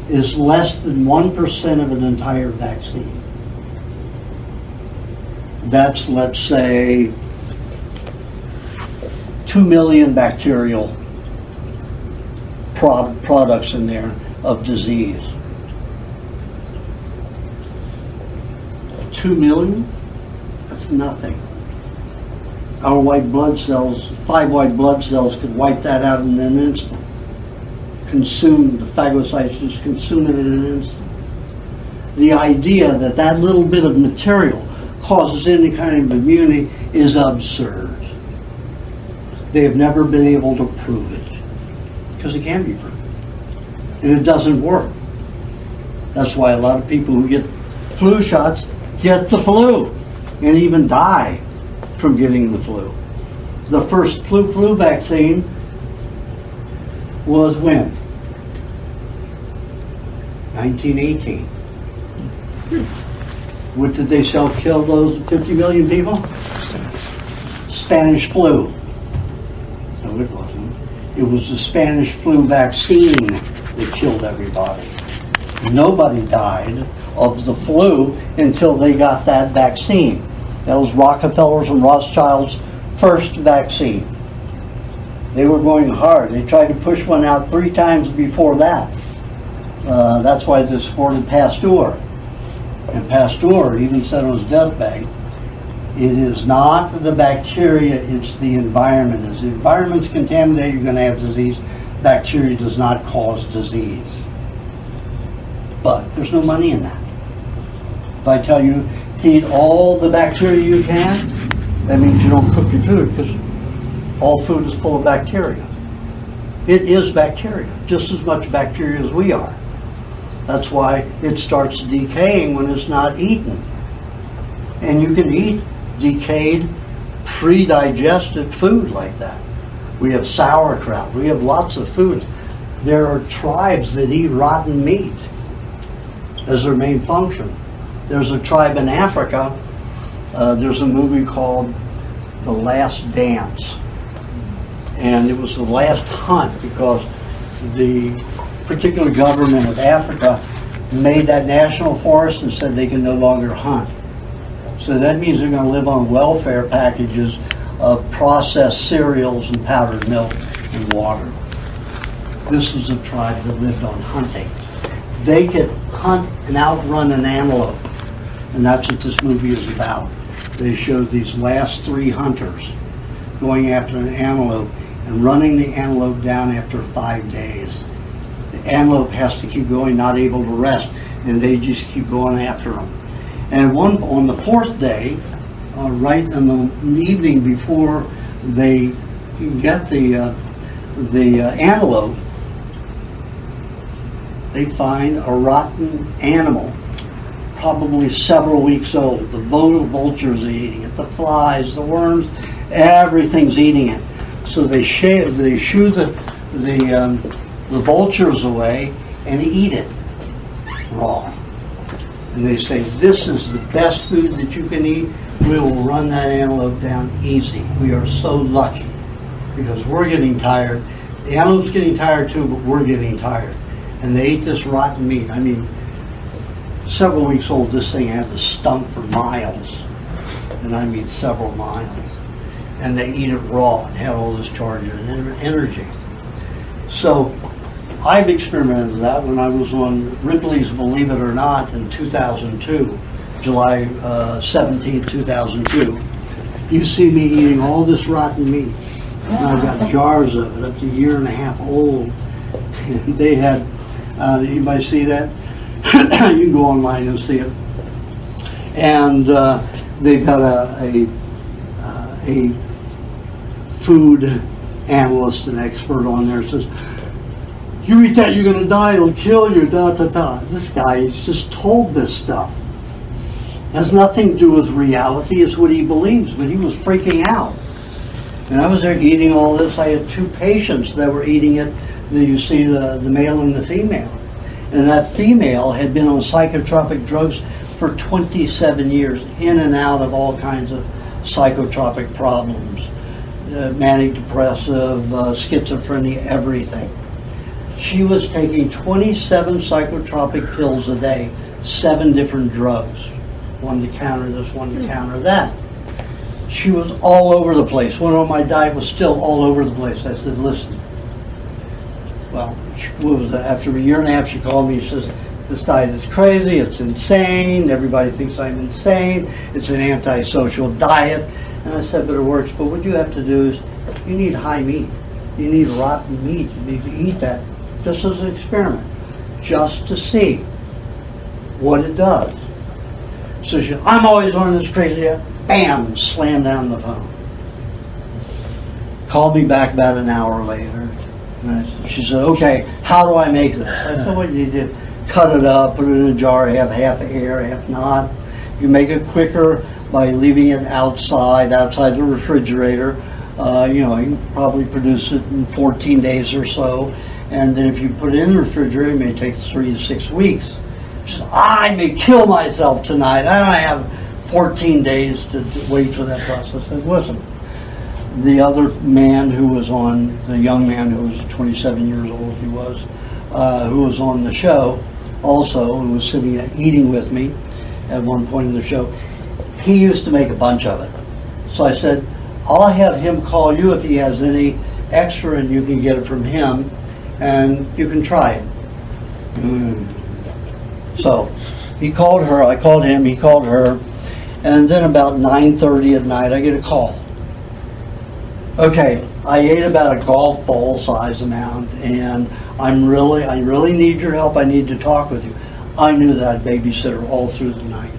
is less than 1% of an entire vaccine. That's, let's say, 2 million bacterial products in there of disease. 2 million? That's nothing. Our white blood cells, 5 white blood cells could wipe that out in an instant. Consume, the phagocytes just consume it in an instant. The idea that that little bit of material causes any kind of immunity is absurd. They have never been able to prove it because it can't be proven. And it doesn't work. That's why a lot of people who get flu shots get the flu and even die from getting the flu. The first flu vaccine was when? 1918. What did they sell kill those 50 million people? Spanish flu. No, it wasn't. It was the Spanish flu vaccine that killed everybody. Nobody died of the flu until they got that vaccine. That was Rockefeller's and Rothschild's first vaccine. They were going hard. They tried to push one out 3 times before that. That's why they supported Pasteur. And Pasteur even said on his deathbed, it is not the bacteria, it's the environment. As the environment's contaminated, you're going to have disease. Bacteria does not cause disease. But there's no money in that. If I tell you to eat all the bacteria you can, that means you don't cook your food, because all food is full of bacteria. It is bacteria, just as much bacteria as we are. That's why it starts decaying when it's not eaten. And you can eat decayed, pre-digested food like that. We have sauerkraut. We have lots of food. There are tribes that eat rotten meat as their main function. There's a tribe in Africa. There's a movie called The Last Dance. And it was the last hunt because the particular government of Africa made that national forest and said they can no longer hunt. So that means they're going to live on welfare packages of processed cereals and powdered milk and water. This was a tribe that lived on hunting. They could hunt and outrun an antelope. And that's what this movie is about. They showed these last 3 hunters going after an antelope and running the antelope down after 5 days. The antelope has to keep going, not able to rest, and they just keep going after them. And on the 4th day, right in the evening before they get the antelope, they find a rotten animal, probably several weeks old. The vultures are eating it, the flies, the worms, everything's eating it. So they shoo the vultures away and eat it raw. And they say, this is the best food that you can eat. We will run that antelope down easy. We are so lucky because we're getting tired. The antelope's getting tired too, but we're getting tired. And they eat this rotten meat. I mean, several weeks old, this thing had to stump for miles. And I mean several miles. And they eat it raw and have all this charge and energy. So I've experimented with that when I was on Ripley's Believe It or Not in 2002, July 17, 2002. You see me eating all this rotten meat. And I've got jars of it up to 1.5 years old. And they had, anybody see that? You can go online and see it. And they've got a food analyst and expert on there says, you eat that, you're going to die, it'll kill you, da da da. This guy is just told this stuff. It has nothing to do with reality, it's what he believes, but he was freaking out. And I was there eating all this. I had 2 patients that were eating it. You see the male and the female. And that female had been on psychotropic drugs for 27 years, in and out of all kinds of psychotropic problems. Manic depressive, schizophrenia, everything. She was taking 27 psychotropic pills a day, 7 different drugs. One to counter this, one to counter that. She was all over the place. When on my diet was still all over the place. I said, listen, Well, what was that? After a year and a half, she called me. She says, "This diet is crazy. It's insane. Everybody thinks I'm insane. It's an antisocial diet." And I said, "But it works. But what you have to do is, you need high meat. You need rotten meat. You need to eat that just as an experiment, just to see what it does." So she, "I'm always on this crazy diet." Bam! Slammed down the phone. Called me back about an hour later. She said, "Okay, how do I make this?" I said, "Well, you need to cut it up, put it in a jar, have half air, half not. You make it quicker by leaving it outside the refrigerator. You can probably produce it in 14 days or so. And then if you put it in the refrigerator, it may take 3 to 6 weeks." She said, "I may kill myself tonight. I don't have 14 days to wait for that process." I said, "Listen, the other man who was on, the young man who was 27 years old, who was on the show also, who was sitting eating with me at one point in the show, he used to make a bunch of it. So I said, I'll have him call you if he has any extra and you can get it from him and you can try it." So he called her, I called him, he called her, and then about 9:30 at night I get a call. "Okay, I ate about a golf ball size amount and I really need your help. I need to talk with you." I knew that I'd babysit her all through the night.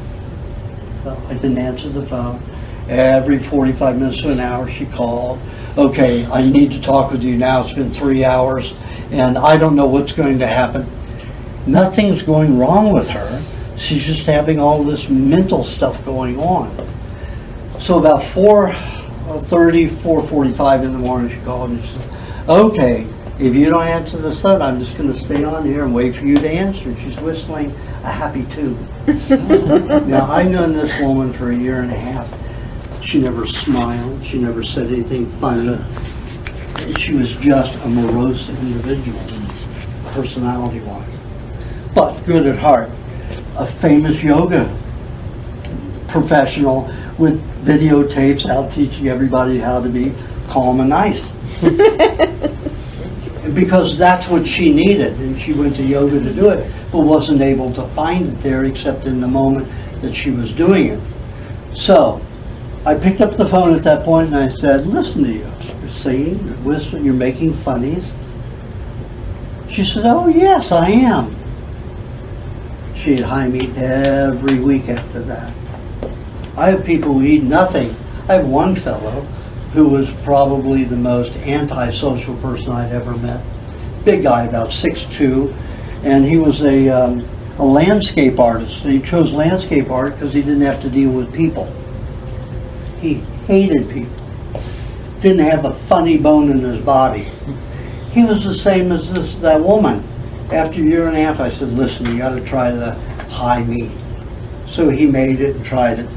So I didn't answer the phone. Every 45 minutes to an hour she called. "Okay, I need to talk with you now. It's been 3 hours and I don't know what's going to happen." Nothing's going wrong with her. She's just having all this mental stuff going on. So about 4:45 in the morning, she called and she said, "Okay, if you don't answer this phone, I'm just going to stay on here and wait for you to answer." She's whistling a happy tune. Now, I've known this woman for a year and a half. She never smiled. She never said anything funny. She was just a morose individual, personality-wise. But good at heart. A famous yoga professional with videotapes out teaching everybody how to be calm and nice. Because that's what she needed, and she went to yoga to do it, but wasn't able to find it there except in the moment that she was doing it. So I picked up the phone at that point and I said, "Listen to you. You're singing, you're whistling, you're making funnies." She said, "Oh yes, I am." She ate high meat every week after that. I have people who eat nothing. I have one fellow who was probably the most antisocial person I'd ever met. Big guy, about 6'2", and he was a landscape artist. And he chose landscape art because he didn't have to deal with people. He hated people. Didn't have a funny bone in his body. He was the same as that woman. After a year and a half, I said, "Listen, you got to try the high meat." So he made it and tried it.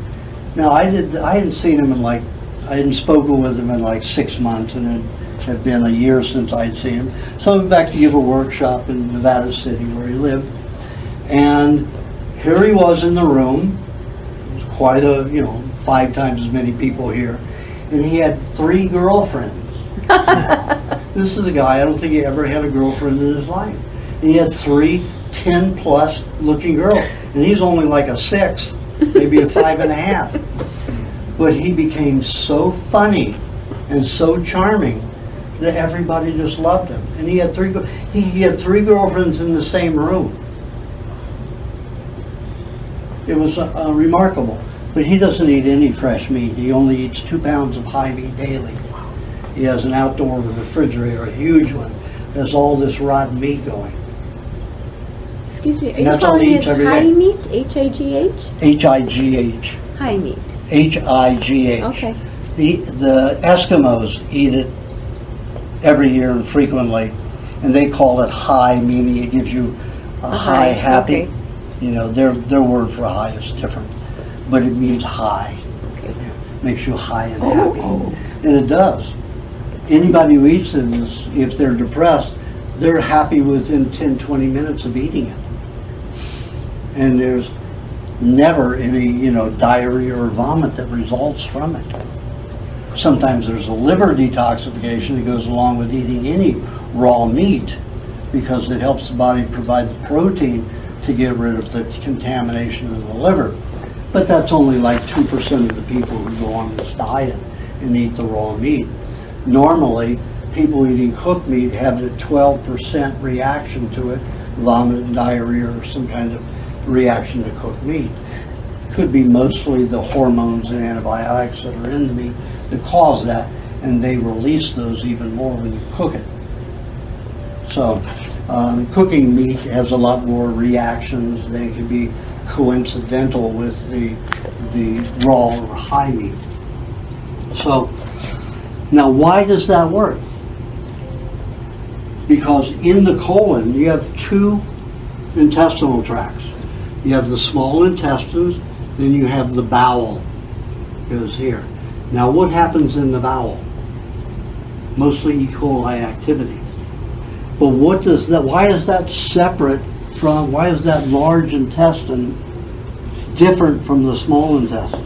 Now I hadn't seen him I hadn't spoken with him in like 6 months, and it had been a year since I'd seen him. So I went back to give a workshop in Nevada City where he lived, and here he was in the room. It was quite 5 times as many people here, and he had 3 girlfriends. Now, this is a guy, I don't think he ever had a girlfriend in his life. And he had 3 10-plus looking girls, and he's only like a 6, maybe a 5.5. But he became so funny and so charming that everybody just loved him. And he had 3 girlfriends in the same room. It was remarkable. But he doesn't eat any fresh meat. He only eats 2 pounds of high meat daily. He has an outdoor refrigerator, a huge one. There's all this rotten meat going. Excuse me, are you calling it high meat? H-I-G-H? H-I-G-H. High meat. H-I-G-H. Okay. The Eskimos eat it every year and frequently, and they call it high, meaning it gives you a high, happy. Okay. Their word for high is different, but it means high. Okay. Makes you high and happy. And it does. Anybody who eats it, if they're depressed, they're happy within 10, 20 minutes of eating it. And there's never any, diarrhea or vomit that results from it. Sometimes there's a liver detoxification that goes along with eating any raw meat, because it helps the body provide the protein to get rid of the contamination in the liver. But that's only like 2% of the people who go on this diet and eat the raw meat. Normally, people eating cooked meat have a 12% reaction to it, vomit, diarrhea, or some kind of reaction to cooked meat. Could be mostly the hormones and antibiotics that are in the meat that cause that, and they release those even more when you cook it. So cooking meat has a lot more reactions than can be coincidental with the raw or high meat. So now why does that work? Because in the colon you have two intestinal tracts. You have the small intestines, then you have the bowel, goes here. Now what happens in the bowel? Mostly E. coli activity. But what does that, why is that separate from, why is that large intestine different from the small intestine?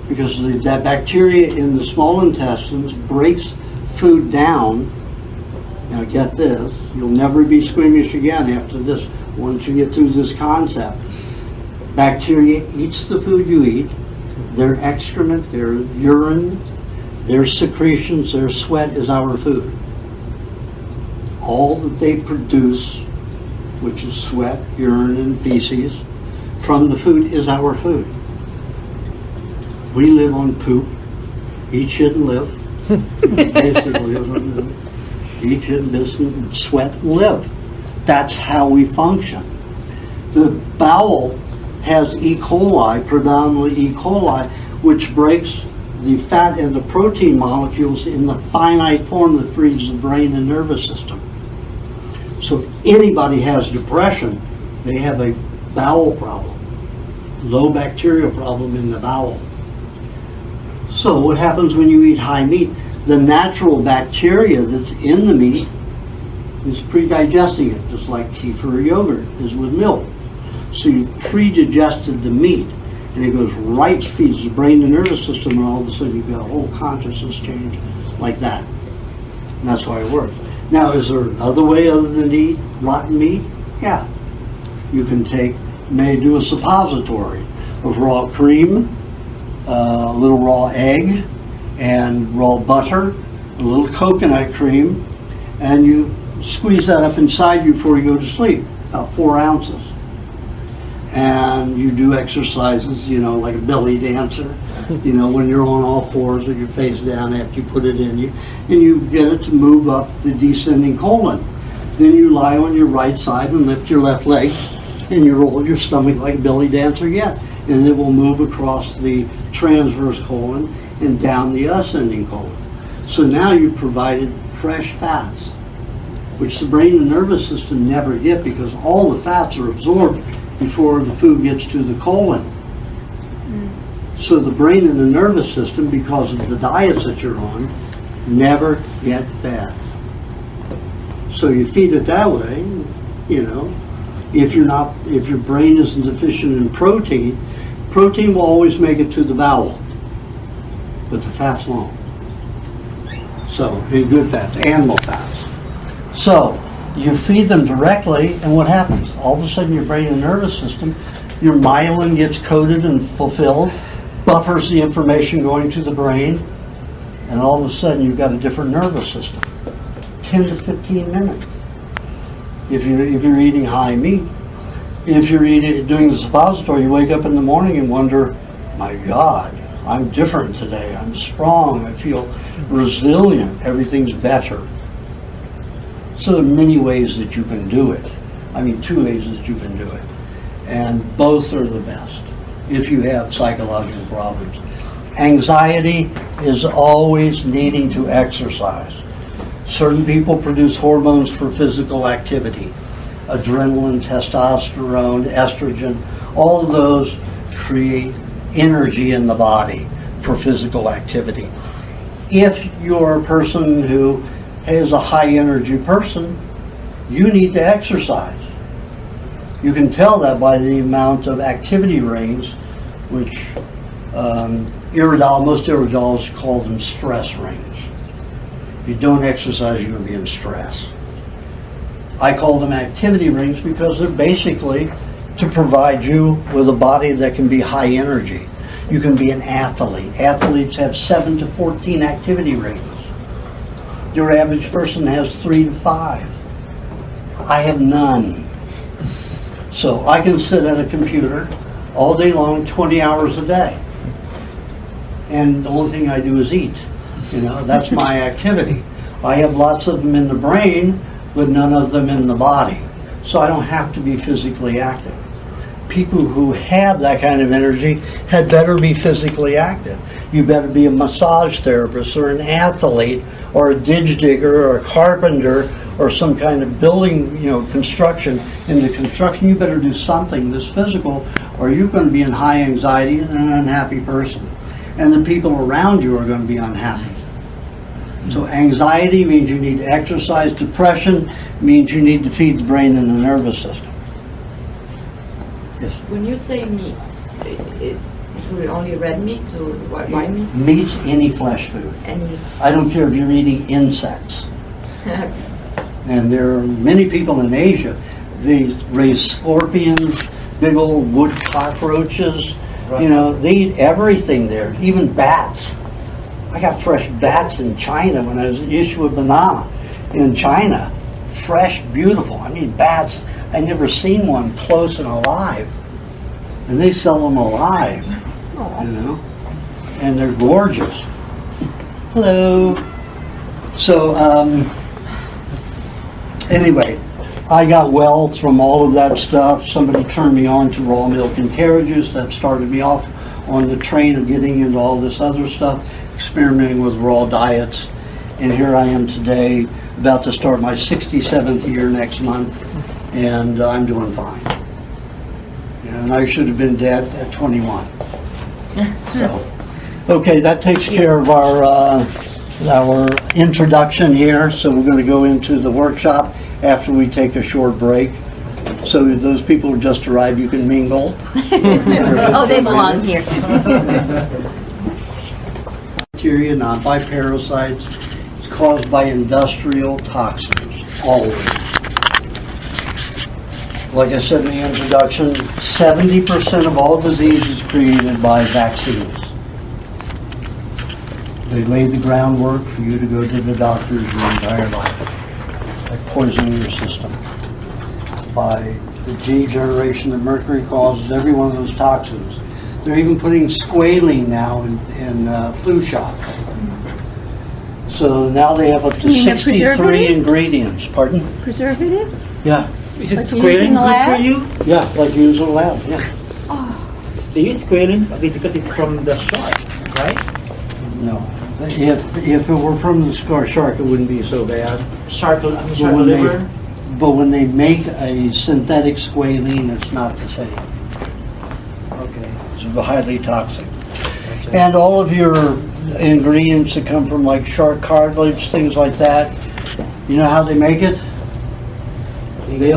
Because that bacteria in the small intestines breaks food down. Now get this, you'll never be squeamish again after this, once you get through this concept. Bacteria eats the food you eat, their excrement, their urine, their secretions, their sweat is our food. All that they produce, which is sweat, urine, and feces, from the food is our food. We live on poop. Eat, shit, and live. Basically, is what it is. Eat, shit, and business, sweat, and live. That's how we function. The bowel has E. coli, predominantly E. coli, which breaks the fat and the protein molecules in the finite form that feeds the brain and nervous system. So if anybody has depression, they have a bowel problem, low bacterial problem in the bowel. So what happens when you eat high meat? The natural bacteria that's in the meat is pre-digesting it, just like kefir or yogurt is with milk. So you've pre-digested the meat, and it goes right, feeds the brain and nervous system, and all of a sudden you've got a whole consciousness change like that. And that's why it works. Now, is there another way other than to eat rotten meat? Yeah. You can do a suppository of raw cream, a little raw egg, and raw butter, a little coconut cream, and you squeeze that up inside you before you go to sleep, about 4 ounces. And you do exercises, like a belly dancer, when you're on all fours with your face down after you put it in you, and you get it to move up the descending colon. Then you lie on your right side and lift your left leg, and you roll your stomach like a belly dancer again, and it will move across the transverse colon and down the ascending colon. So now you've provided fresh fats, which the brain and nervous system never get because all the fats are absorbed before the food gets to the colon. So the brain and the nervous system, because of the diets that you're on, never get fat. So you feed it that way, if your brain isn't deficient in protein will always make it to the bowel, but the fats won't. So, in good fats, animal fats. So, you feed them directly, and what happens? All of a sudden, your brain and nervous system, your myelin gets coated and fulfilled, buffers the information going to the brain, and all of a sudden, you've got a different nervous system. 10 to 15 minutes. If you're eating high meat, if you're doing the suppository, you wake up in the morning and wonder, my God, I'm different today. I'm strong. I feel resilient. Everything's better. So there are many ways that you can do it. 2 ways that you can do it. And both are the best if you have psychological problems. Anxiety is always needing to exercise. Certain people produce hormones for physical activity. Adrenaline, testosterone, estrogen, all of those create energy in the body for physical activity. If you're a person who is a high energy person, you need to exercise. You can tell that by the amount of activity rings, which most iridologists call them stress rings. If you don't exercise, you're going to be in stress. I call them activity rings because they're basically to provide you with a body that can be high energy. You can be an athlete. Athletes have 7 to 14 activity rings. Your average person has 3 to 5. I have none. So I can sit at a computer all day long, 20 hours a day. And the only thing I do is eat. You know, that's my activity. I have lots of them in the brain, but none of them in the body. So I don't have to be physically active. People who have that kind of energy had better be physically active. You better be a massage therapist or an athlete or a ditch digger or a carpenter or some kind of building, construction. In the construction, you better do something that's physical or you're going to be in high anxiety and an unhappy person. And the people around you are going to be unhappy. So anxiety means you need to exercise. Depression means you need to feed the brain and the nervous system. Yes. When you say meat, it's only red meat or white meat? Meat's any flesh food. Any? I don't care if you're eating insects. And there are many people in Asia, they raise scorpions, big old wood cockroaches. Right. They eat everything there, even bats. I got fresh bats in China when I was at Yishua Banana in China. Fresh, beautiful. I mean, bats. I never seen one close and alive. And they sell them alive, and they're gorgeous. Hello. So, anyway, I got well from all of that stuff. Somebody turned me on to raw milk and carrot juice. That started me off on the train of getting into all this other stuff, experimenting with raw diets. And here I am today, about to start my 67th year next month, and I'm doing fine. And I should have been dead at 21. So, okay, that takes care of our introduction here. So we're going to go into the workshop after we take a short break. So those people who just arrived, you can mingle. Oh, they belong here. Bacteria, not by parasites. It's caused by industrial toxins, always. Like I said in the introduction, 70% of all disease is created by vaccines. They lay the groundwork for you to go to the doctors your entire life by poisoning your system. By the G generation that mercury causes, every one of those toxins. They're even putting squalene now in flu shots. So now they have up to 63 ingredients. Pardon? Preservative? Yeah. Is it Like squalene good for you? Yeah, like using a lab, yeah. They use squalene because it's from the shark, right? No. If it were from the shark, it wouldn't be so bad. Shark But liver? But when they make a synthetic squalene, it's not the same. Okay. It's highly toxic. Gotcha. And all of your ingredients that come from like shark cartilage, things like that, you know how they make it?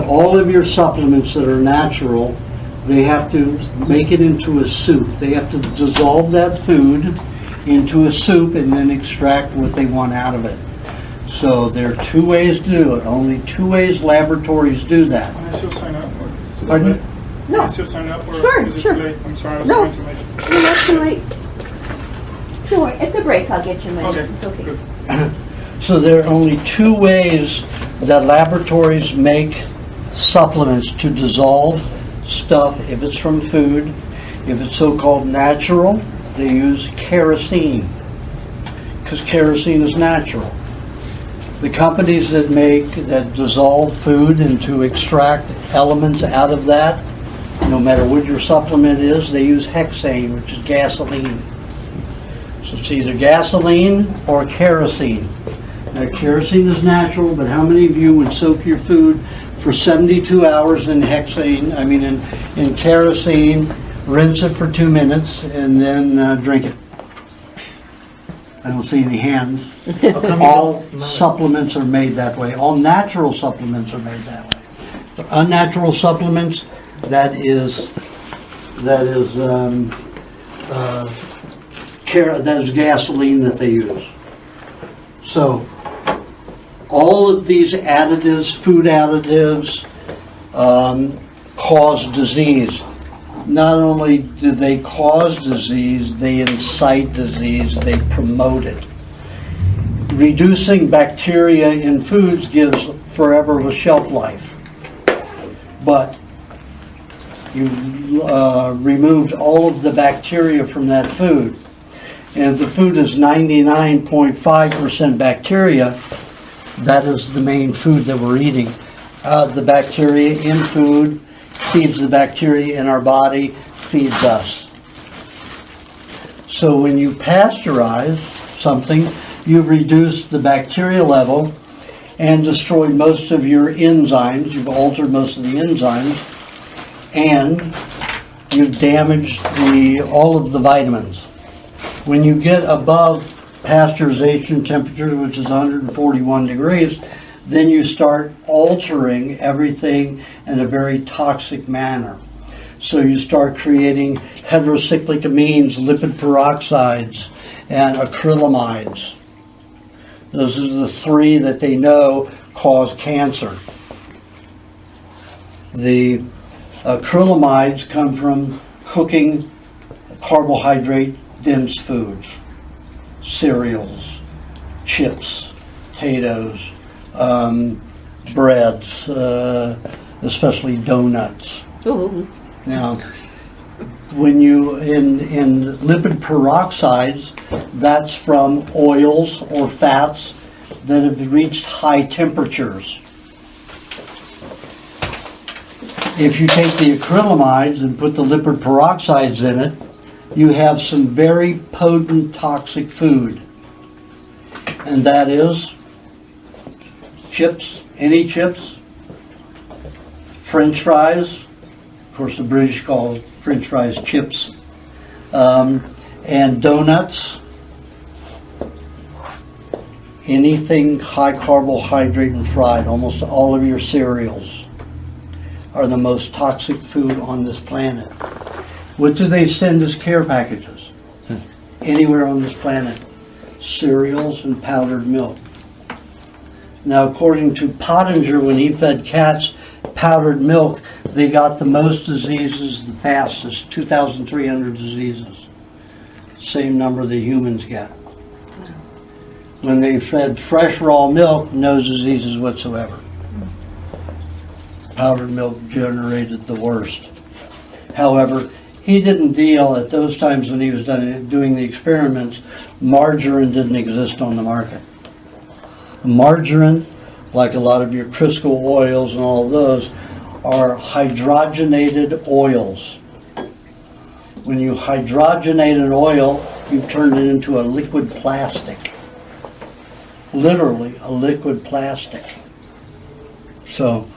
All of your supplements that are natural, they have to make it into a soup. They have to dissolve that food into a soup and then extract what they want out of it. So there are 2 ways to do it. Only 2 ways laboratories do that. Can I still sign up? Pardon? Can I still sign up? Or Sure, is it sure. too late? I'm sorry, I was No. trying to make it. You're not too late. Don't worry, at the break I'll get you money. Okay, It's okay. good. So there are only 2 ways that laboratories make supplements to dissolve stuff. If it's from food, if it's so-called natural, they use kerosene because kerosene is natural. The companies that dissolve food and to extract elements out of that, no matter what your supplement is, they use hexane, which is gasoline. So it's either gasoline or kerosene. Now, kerosene is natural, but how many of you would soak your food for 72 hours in in kerosene, rinse it for 2 minutes, and then drink it? I don't see any hands. All supplements are made that way. All natural supplements are made that way. For unnatural supplements, that is gasoline that they use. So, All of these additives, food additives, cause disease. Not only do they cause disease, they incite disease, they promote it. Reducing bacteria in foods gives forever shelf life. But you've removed all of the bacteria from that food. And if the food is 99.5% bacteria, that is the main food that we're eating. The bacteria in food feeds the bacteria in our body, feeds us. So when you pasteurize something, you've reduced the bacteria level and destroyed most of your enzymes. You've altered most of the enzymes, and you've damaged all of the vitamins. When you get above pasteurization temperature, which is 141 degrees, then you start altering everything in a very toxic manner. So you start creating heterocyclic amines, lipid peroxides, and acrylamides. Those are the three that they know cause cancer. The acrylamides come from cooking carbohydrate-dense foods, cereals, chips, potatoes, breads, especially donuts. Oh. Now, when you in lipid peroxides, that's from oils or fats that have reached high temperatures. If you take the acrylamides and put the lipid peroxides in it, you have some very potent toxic food. And that is chips, any chips, French fries, of course the British call French fries chips, and donuts, anything high carbohydrate and fried. Almost all of your cereals are the most toxic food on this planet. What do they send as care packages? Anywhere on this planet. Cereals and powdered milk. Now, according to Pottinger, when he fed cats powdered milk, they got the most diseases the fastest, 2,300 diseases. Same number that humans get. When they fed fresh raw milk, no diseases whatsoever. Powdered milk generated the worst. However, he didn't deal at those times when he was doing the experiments. Margarine didn't exist on the market. Margarine, like a lot of your Crisco oils and all those, are hydrogenated oils. When you hydrogenate an oil, you've turned it into a liquid plastic. Literally, a liquid plastic. So,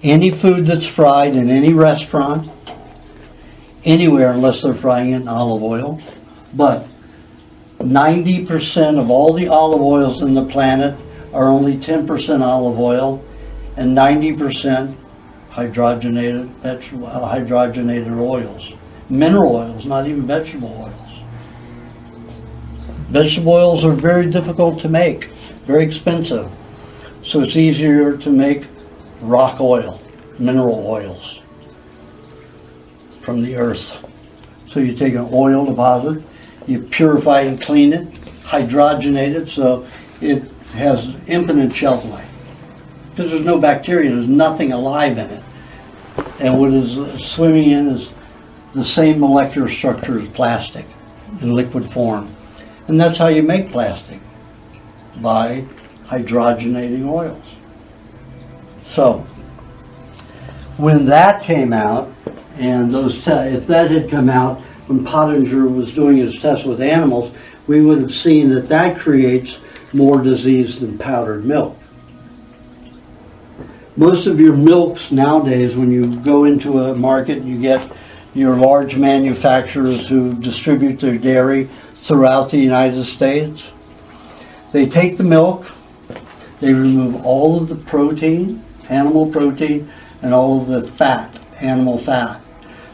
any food that's fried in any restaurant, anywhere unless they're frying it in olive oil, but 90% of all the olive oils in the planet are only 10% olive oil and 90% hydrogenated oils. Mineral oils, not even vegetable oils. Vegetable oils are very difficult to make, very expensive. So it's easier to make rock oil, mineral oils from the earth. So you take an oil deposit, you purify and clean it, hydrogenate it so it has infinite shelf life. Because there's no bacteria, there's nothing alive in it. And what is swimming in is the same molecular structure as plastic in liquid form. And that's how you make plastic, by hydrogenating oils. So, when that came out, and if that had come out when Pottinger was doing his tests with animals, we would have seen that that creates more disease than powdered milk. Most of your milks nowadays, when you go into a market, you get your large manufacturers who distribute their dairy throughout the United States. They take the milk, they remove all of the protein, animal protein, and all of the fat, animal fat.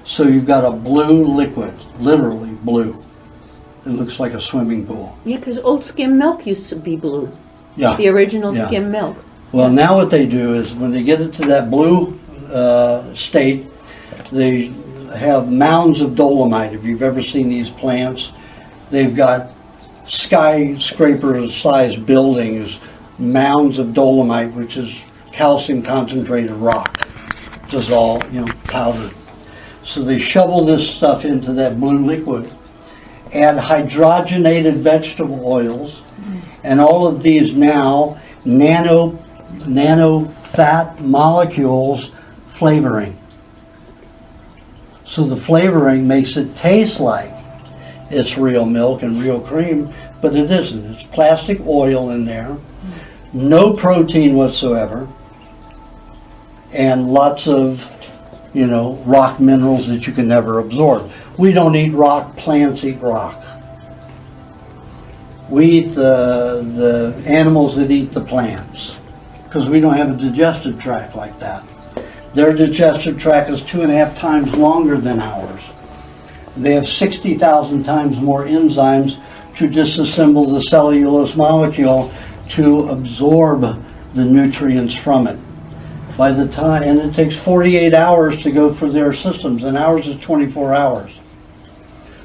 So you've got a blue liquid, literally blue. It looks like a swimming pool. Yeah, because old skim milk used to be blue. Yeah. The original Yeah. skim milk. Well, now what they do is when they get it to that blue state, they have mounds of dolomite. If you've ever seen these plants, they've got skyscraper-sized buildings, mounds of dolomite, which is calcium-concentrated rock, dissolved, powdered. So they shovel this stuff into that blue liquid, add hydrogenated vegetable oils, and all of these now nano fat molecules flavoring. So the flavoring makes it taste like it's real milk and real cream, but it isn't. It's plastic oil in there, no protein whatsoever, and lots of, rock minerals that you can never absorb. We don't eat rock, plants eat rock. We eat the animals that eat the plants, because we don't have a digestive tract like that. Their digestive tract is 2.5 times longer than ours. They have 60,000 times more enzymes to disassemble the cellulose molecule to absorb the nutrients from it. And it takes 48 hours to go through their systems, and ours is 24 hours.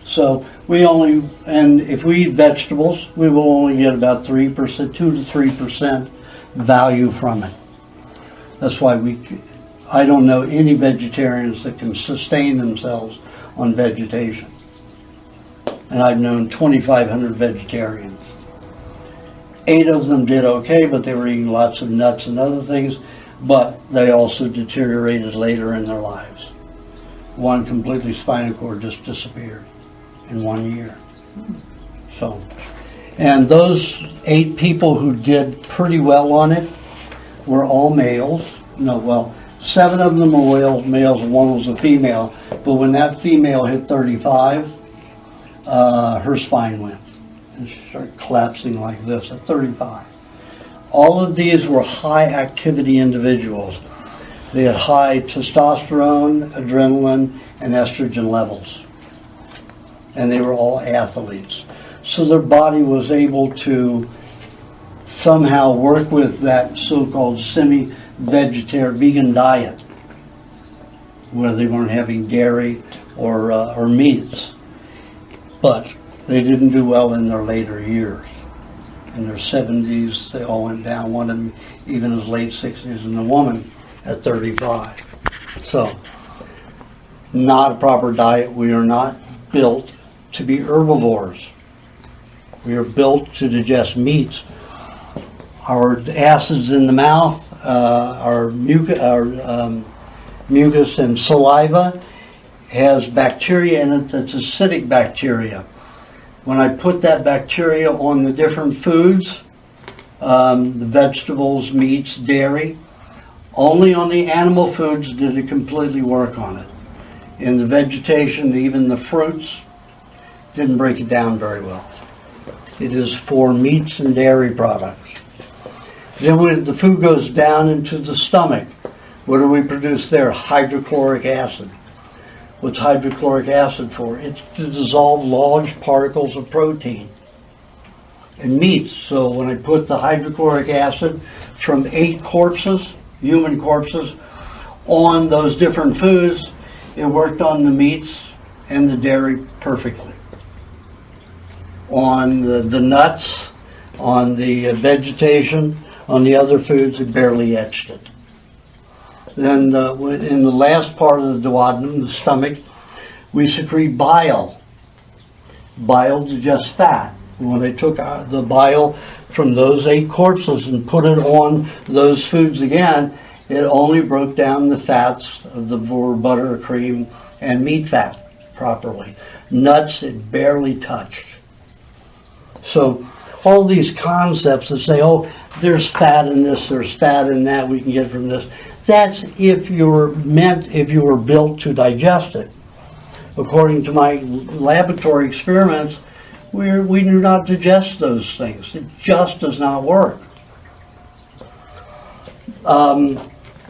So and if we eat vegetables, we will only get about 3%, 2 to 3% value from it. That's why I don't know any vegetarians that can sustain themselves on vegetation. And I've known 2,500 vegetarians. 8 of them did okay, but they were eating lots of nuts and other things, but they also deteriorated later in their lives. One completely spinal cord just disappeared in 1 year. So, and those 8 people who did pretty well on it were all males. 7 of them were males and 1 was a female. But when that female hit 35, her spine went. And she started collapsing like this at 35. All of these were high activity individuals. They had high testosterone, adrenaline, and estrogen levels. And they were all athletes. So their body was able to somehow work with that so-called semi-vegetarian vegan diet, where they weren't having dairy or meats. But they didn't do well in their later years. In their 70s, they all went down, one of them even as late 60s, and the woman at 35. So, not a proper diet. We are not built to be herbivores. We are built to digest meats. Our acids in the mouth, our mucus and saliva has bacteria in it that's acidic bacteria. When I put that bacteria on the different foods, the vegetables, meats, dairy, only on the animal foods did it completely work on it. In the vegetation, even the fruits, didn't break it down very well. It is for meats and dairy products. Then when the food goes down into the stomach, what do we produce there? Hydrochloric acid. What's hydrochloric acid for? It's to dissolve large particles of protein in meats. So when I put the hydrochloric acid from 8 corpses, human corpses, on those different foods, it worked on the meats and the dairy perfectly. On the nuts, on the vegetation, on the other foods, it barely etched it. Then in the last part of the duodenum, the stomach, we secrete bile. Bile digests fat. When they took the bile from those 8 corpses and put it on those foods again, it only broke down the fats of the butter, cream, and meat fat properly. Nuts, it barely touched. So all these concepts that say, oh, there's fat in this, there's fat in that, we can get from this. That's if you were built to digest it. According to my laboratory experiments, we do not digest those things. It just does not work. And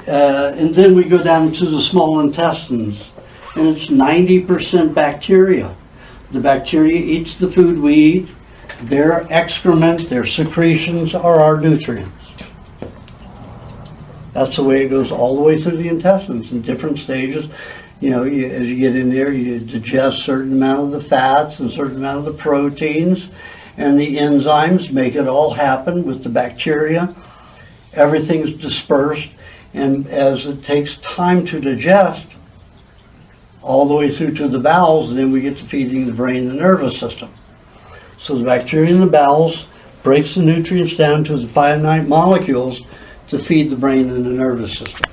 then we go down to the small intestines, and it's 90% bacteria. The bacteria eats the food we eat. Their excrement, their secretions are our nutrients. That's the way it goes all the way through the intestines in different stages. You know, as you get in there, you digest certain amount of the fats and certain amount of the proteins, and the enzymes make it all happen with the bacteria. Everything's dispersed, and as it takes time to digest, all the way through to the bowels, then we get to feeding the brain and the nervous system. So the bacteria in the bowels breaks the nutrients down to the finite molecules to feed the brain and the nervous system.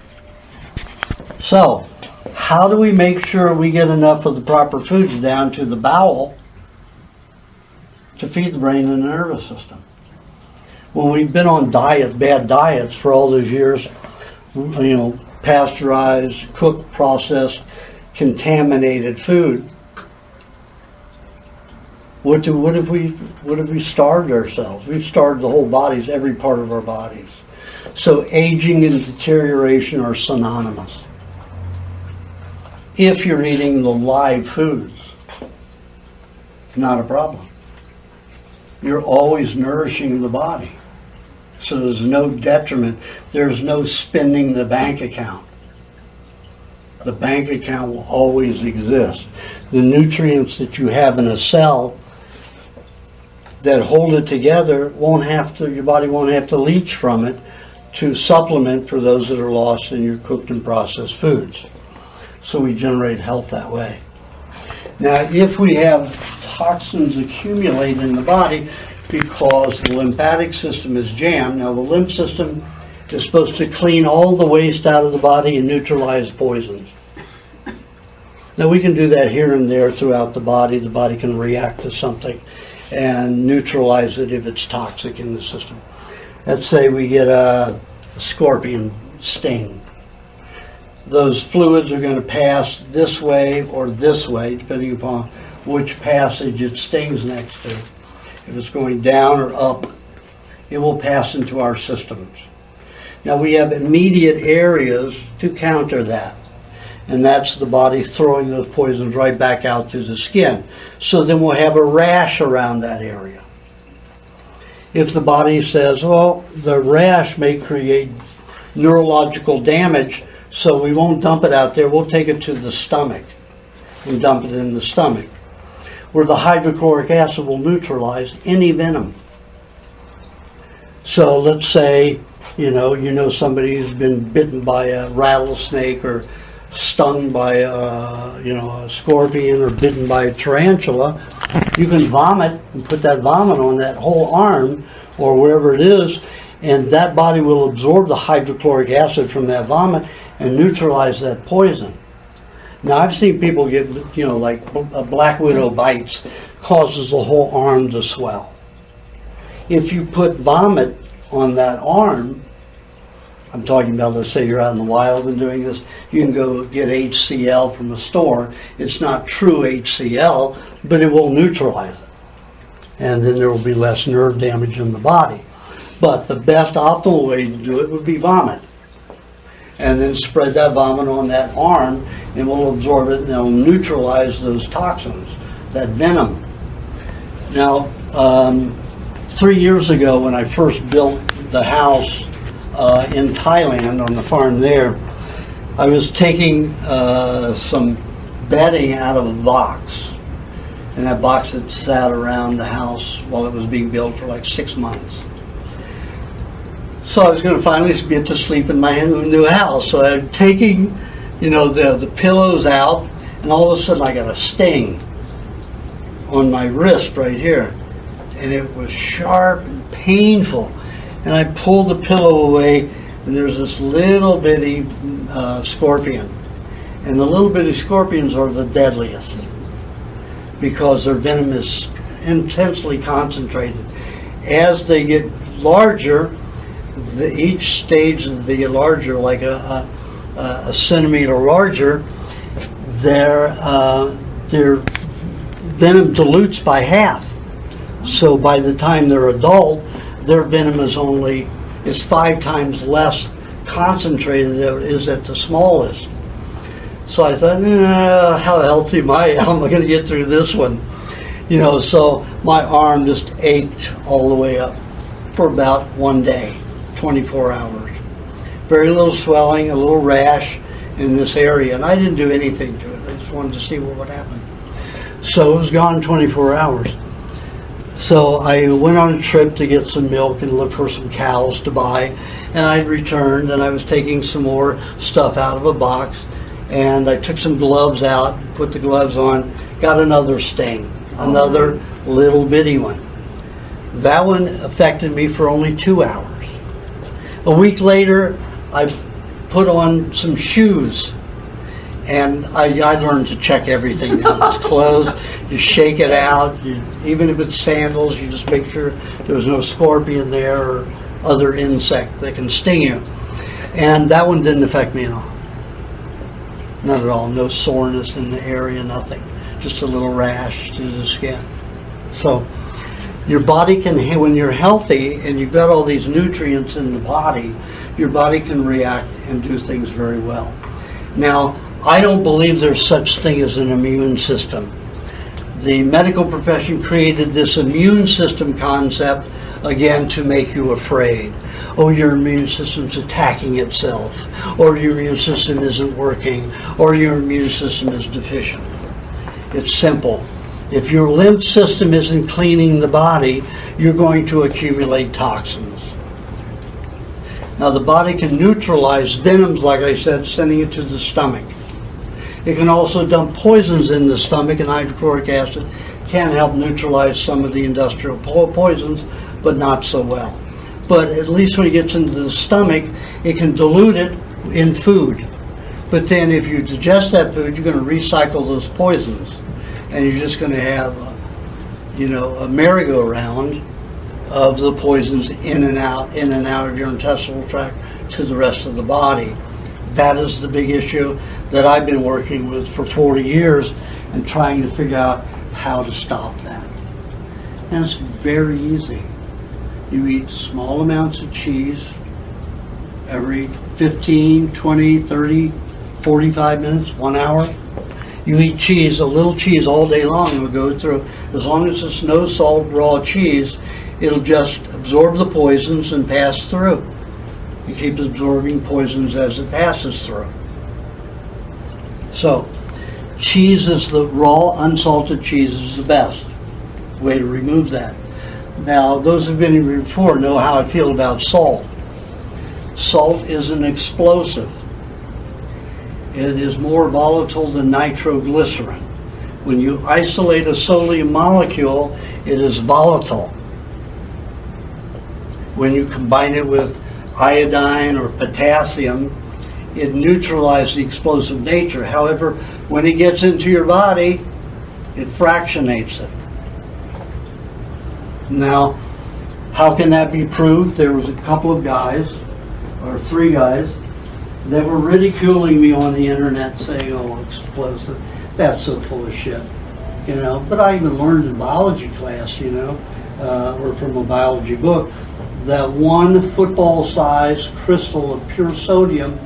So, how do we make sure we get enough of the proper foods down to the bowel to feed the brain and the nervous system? When we've been on bad diets for all those years, you know, pasteurized, cooked, processed, contaminated food, what have we starved ourselves? We've starved the whole bodies, every part of our bodies. So aging and deterioration are synonymous. If you're eating the live foods, not a problem. You're always nourishing the body. So there's no detriment. There's no spending the bank account. The bank account will always exist. The nutrients that you have in a cell that hold it together your body won't have to leach from it to supplement for those that are lost in your cooked and processed foods. So we generate health that way. Now, if we have toxins accumulate in the body because the lymphatic system is jammed, now the lymph system is supposed to clean all the waste out of the body and neutralize poisons. Now we can do that here and there throughout the body. The body can react to something and neutralize it if it's toxic in the system. Let's say we get a scorpion sting. Those fluids are going to pass this way or this way, depending upon which passage it stings next to. If it's going down or up, it will pass into our systems. Now we have immediate areas to counter that. And that's the body throwing those poisons right back out through the skin. So then we'll have a rash around that area. If the body says, well, the rash may create neurological damage, so we won't dump it out there, we'll take it to the stomach and dump it in the stomach, where the hydrochloric acid will neutralize any venom. So let's say, you know somebody who's been bitten by a rattlesnake or stung by a scorpion or bitten by a tarantula. You can vomit and put that vomit on that whole arm or wherever it is, and that body will absorb the hydrochloric acid from that vomit and neutralize that poison. Now I've seen people get, like a black widow bites, causes the whole arm to swell. If you put vomit on that arm, I'm talking about, let's say you're out in the wild and doing this, you can go get HCl from a store. It's not true HCl, but it will neutralize it. And then there will be less nerve damage in the body. But the best optimal way to do it would be vomit. And then spread that vomit on that arm, and we'll absorb it, and it'll neutralize those toxins, that venom. Now, 3 years ago when I first built the house in Thailand on the farm there, I was taking some bedding out of a box. And that box had sat around the house while it was being built for like 6 months. So I was going to finally get to sleep in my new house. So I'm taking, the pillows out, and all of a sudden I got a sting on my wrist right here. And it was sharp and painful. And I pulled the pillow away, and there's this little bitty scorpion. And the little bitty scorpions are the deadliest because their venom is intensely concentrated. As they get larger, each stage of the larger, like a centimeter larger, their venom dilutes by half. So by the time they're adult, their venom is 5 times less concentrated than it is at the smallest. So I thought, how healthy am I? How am I going to get through this one? You know, so my arm just ached all the way up for about one day, 24 hours. Very little swelling, a little rash in this area, and I didn't do anything to it. I just wanted to see what would happen. So it was gone 24 hours. So I went on a trip to get some milk and look for some cows to buy, and I returned, and I was taking some more stuff out of a box, and I took some gloves out, put the gloves on, got another sting, another little bitty one. That one affected me for only 2 hours. A week later, I put on some shoes, and I learned to check everything. If it's closed, you shake it out. Even if it's sandals, you just make sure there's no scorpion there or other insect that can sting you. And that one didn't affect me at all. Not at all. No soreness in the area, nothing. Just a little rash to the skin. So your body can, when you're healthy and you've got all these nutrients in the body, your body can react and do things very well. Now, I don't believe there's such thing as an immune system. The medical profession created this immune system concept, again, to make you afraid. Oh, your immune system's attacking itself, or your immune system isn't working, or your immune system is deficient. It's simple. If your lymph system isn't cleaning the body, you're going to accumulate toxins. Now, the body can neutralize venoms, like I said, sending it to the stomach. It can also dump poisons in the stomach, and hydrochloric acid can help neutralize some of the industrial poisons, but not so well. But at least when it gets into the stomach, it can dilute it in food. But then if you digest that food, you're going to recycle those poisons. And you're just going to have, a merry-go-round of the poisons in and out of your intestinal tract to the rest of the body. That is the big issue that I've been working with for 40 years and trying to figure out how to stop that. And it's very easy. You eat small amounts of cheese every 15, 20, 30, 45 minutes, 1 hour. You eat cheese, a little cheese all day long, it'll go through. As long as it's no salt, raw cheese, it'll just absorb the poisons and pass through. It keeps absorbing poisons as it passes through. So, cheese is the raw, unsalted cheese is the best way to remove that. Now, those who've been here before know how I feel about salt. Salt is an explosive. It is more volatile than nitroglycerin. When you isolate a sodium molecule, it is volatile. When you combine it with iodine or potassium, it neutralizes the explosive nature. However, when it gets into your body, it fractionates it. Now, how can that be proved? There was a couple of guys, or 3 guys, that were ridiculing me on the internet saying, oh, explosive, that's so full of shit. But I even learned in biology class, or from a biology book, that 1 football-sized crystal of pure sodium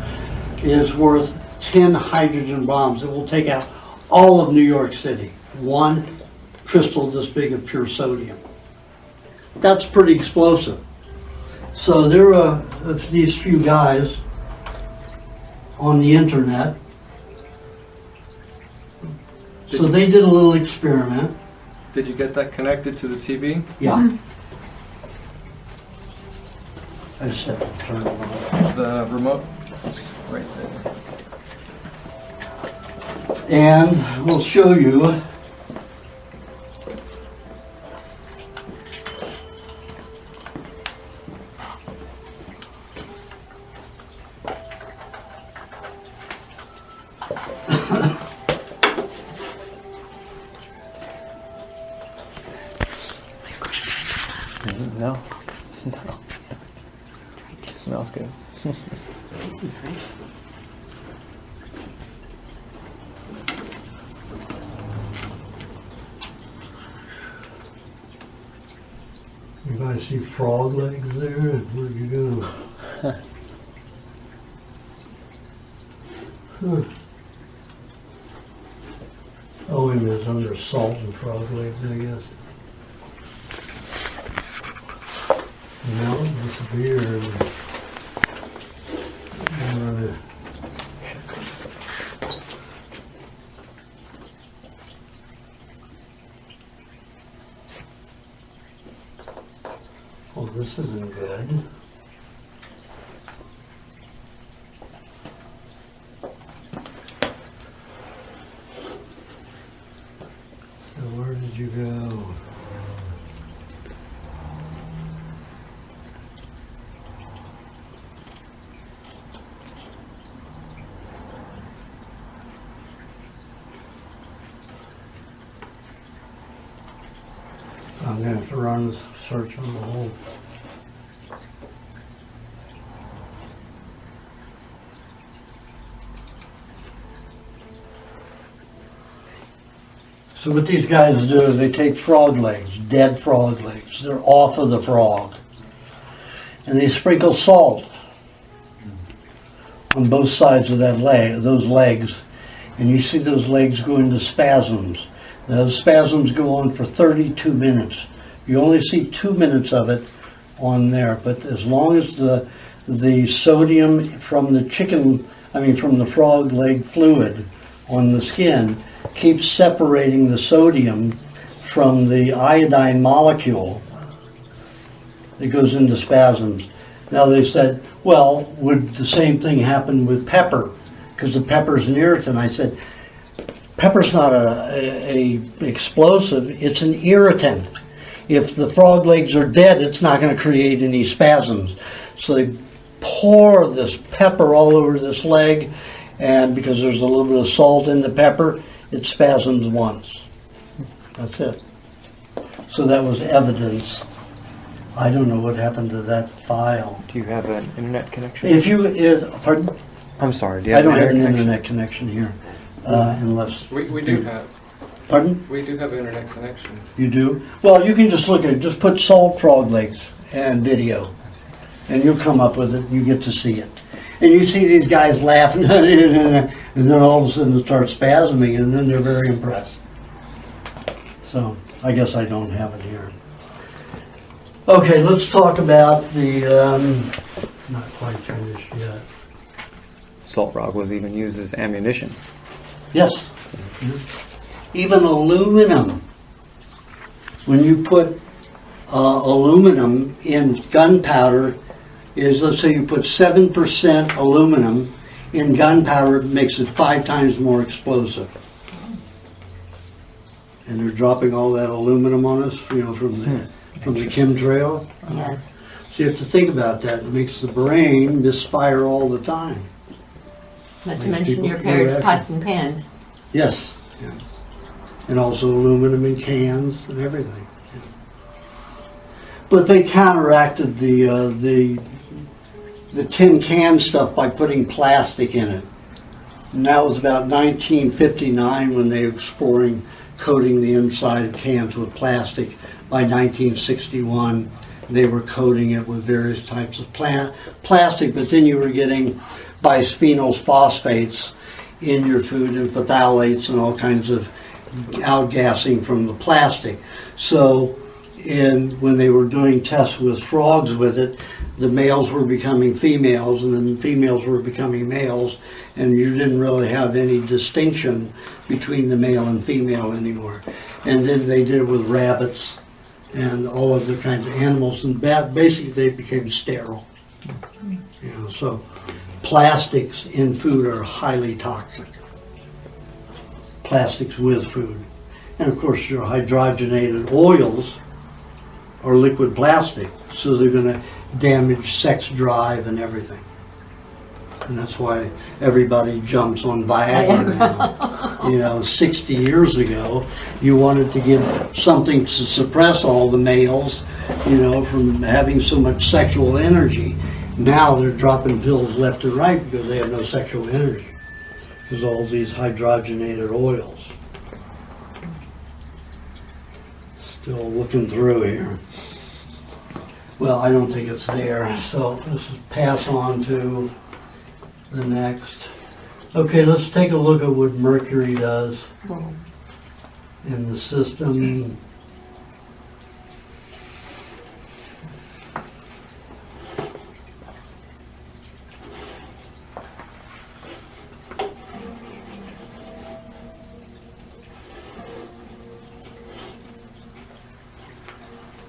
is worth 10 hydrogen bombs. It will take out all of New York City. 1 crystal this big of pure sodium. That's pretty explosive. So there were these few guys on the internet. So they did a little experiment. Did you get that connected to the TV? Yeah. I just have to turn it on. The remote? It's right there. And we'll show you No. No. It smells good. You guys see frog legs there? Where'd you go? Huh. Oh, and it's under salt and frog legs, I guess. Now it disappeared. Oh, this isn't good. So where did you go? I'm gonna have to run this search on the whole. So what these guys do is they take frog legs, dead frog legs. They're off of the frog. And they sprinkle salt on both sides of that leg, those legs. And you see those legs go into spasms. Those spasms go on for 32 minutes. You only see 2 minutes of it on there, but as long as the sodium from the from the frog leg fluid on the skin keeps separating the sodium from the iodine molecule, it goes into spasms. Now they said, well, would the same thing happen with pepper? Because the pepper's an irritant. I said, pepper's not a explosive, it's an irritant. If the frog legs are dead, it's not going to create any spasms. So they pour this pepper all over this leg, and because there's a little bit of salt in the pepper, it spasms once. That's it. So that was evidence. I don't know what happened to that file. Do you have an internet connection? If you, pardon? I'm sorry. Do you I have don't have an connection? internet connection here, unless. We do have. Pardon? We do have an internet connection. You do? Well, you can just look at it. Just put salt frog legs and video, and you'll come up with it. You get to see it. And you see these guys laughing, and then all of a sudden it starts spasming, and then they're very impressed. So, I guess I don't have it here. Okay, let's talk about the, not quite finished yet. Salt rock was even used as ammunition. Yes. Even aluminum. When you put aluminum in gunpowder, let's say you put 7% aluminum in gunpowder, it makes it 5 times more explosive. And they're dropping all that aluminum on us, from the chemtrail. Yes. So you have to think about that. It makes the brain misfire all the time. Not to Make mention people your parents' react. pots and pans. Yes. Yeah. And also aluminum in cans and everything. Yeah. But they counteracted the tin can stuff by putting plastic in it. And that was about 1959 when they were exploring coating the inside of cans with plastic. By 1961, they were coating it with various types of plastic, but then you were getting bisphenols, phosphates in your food, and phthalates and all kinds of outgassing from the plastic. So when they were doing tests with frogs with it, the males were becoming females and then females were becoming males, and you didn't really have any distinction between the male and female anymore. And then they did it with rabbits and all other kinds of animals, and basically they became sterile. So plastics in food are highly toxic. Plastics with food. And of course your hydrogenated oils are liquid plastic, so they're going to damage sex drive and everything. And that's why everybody jumps on Viagra now. 60 years ago, you wanted to give something to suppress all the males, from having so much sexual energy. Now they're dropping pills left and right because they have no sexual energy. There's all these hydrogenated oils. Still looking through here. Well, I don't think it's there, so let's just pass on to the next. Okay, let's take a look at what mercury does. in the system.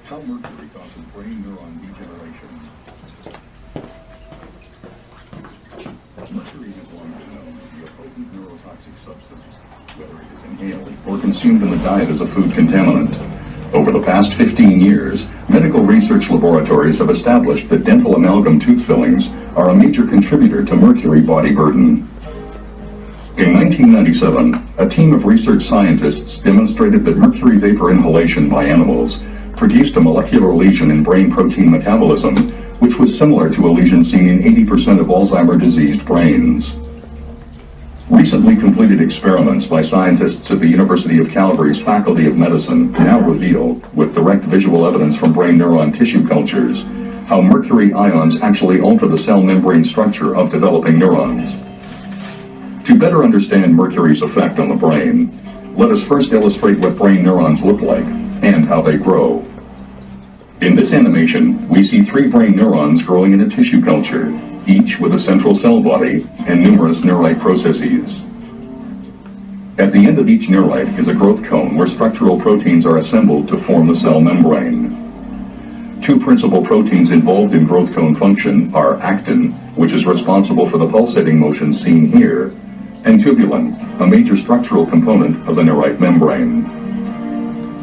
How mercury causes brain neuron degeneration. Mercury has long been known to be a potent neurotoxic substance, whether it is inhaled or consumed in the diet as a food contaminant. Over the past 15 years, medical research laboratories have established that dental amalgam tooth fillings are a major contributor to mercury body burden. In 1997, a team of research scientists demonstrated that mercury vapor inhalation by animals produced a molecular lesion in brain protein metabolism, which was similar to a lesion seen in 80% of Alzheimer's diseased brains. Recently completed experiments by scientists at the University of Calgary's Faculty of Medicine now reveal, with direct visual evidence from brain neuron tissue cultures, how mercury ions actually alter the cell membrane structure of developing neurons. To better understand mercury's effect on the brain, let us first illustrate what brain neurons look like and how they grow. In this animation, we see 3 brain neurons growing in a tissue culture, each with a central cell body and numerous neurite processes. At the end of each neurite is a growth cone where structural proteins are assembled to form the cell membrane. 2 principal proteins involved in growth cone function are actin, which is responsible for the pulsating motion seen here, and tubulin, a major structural component of the neurite membrane.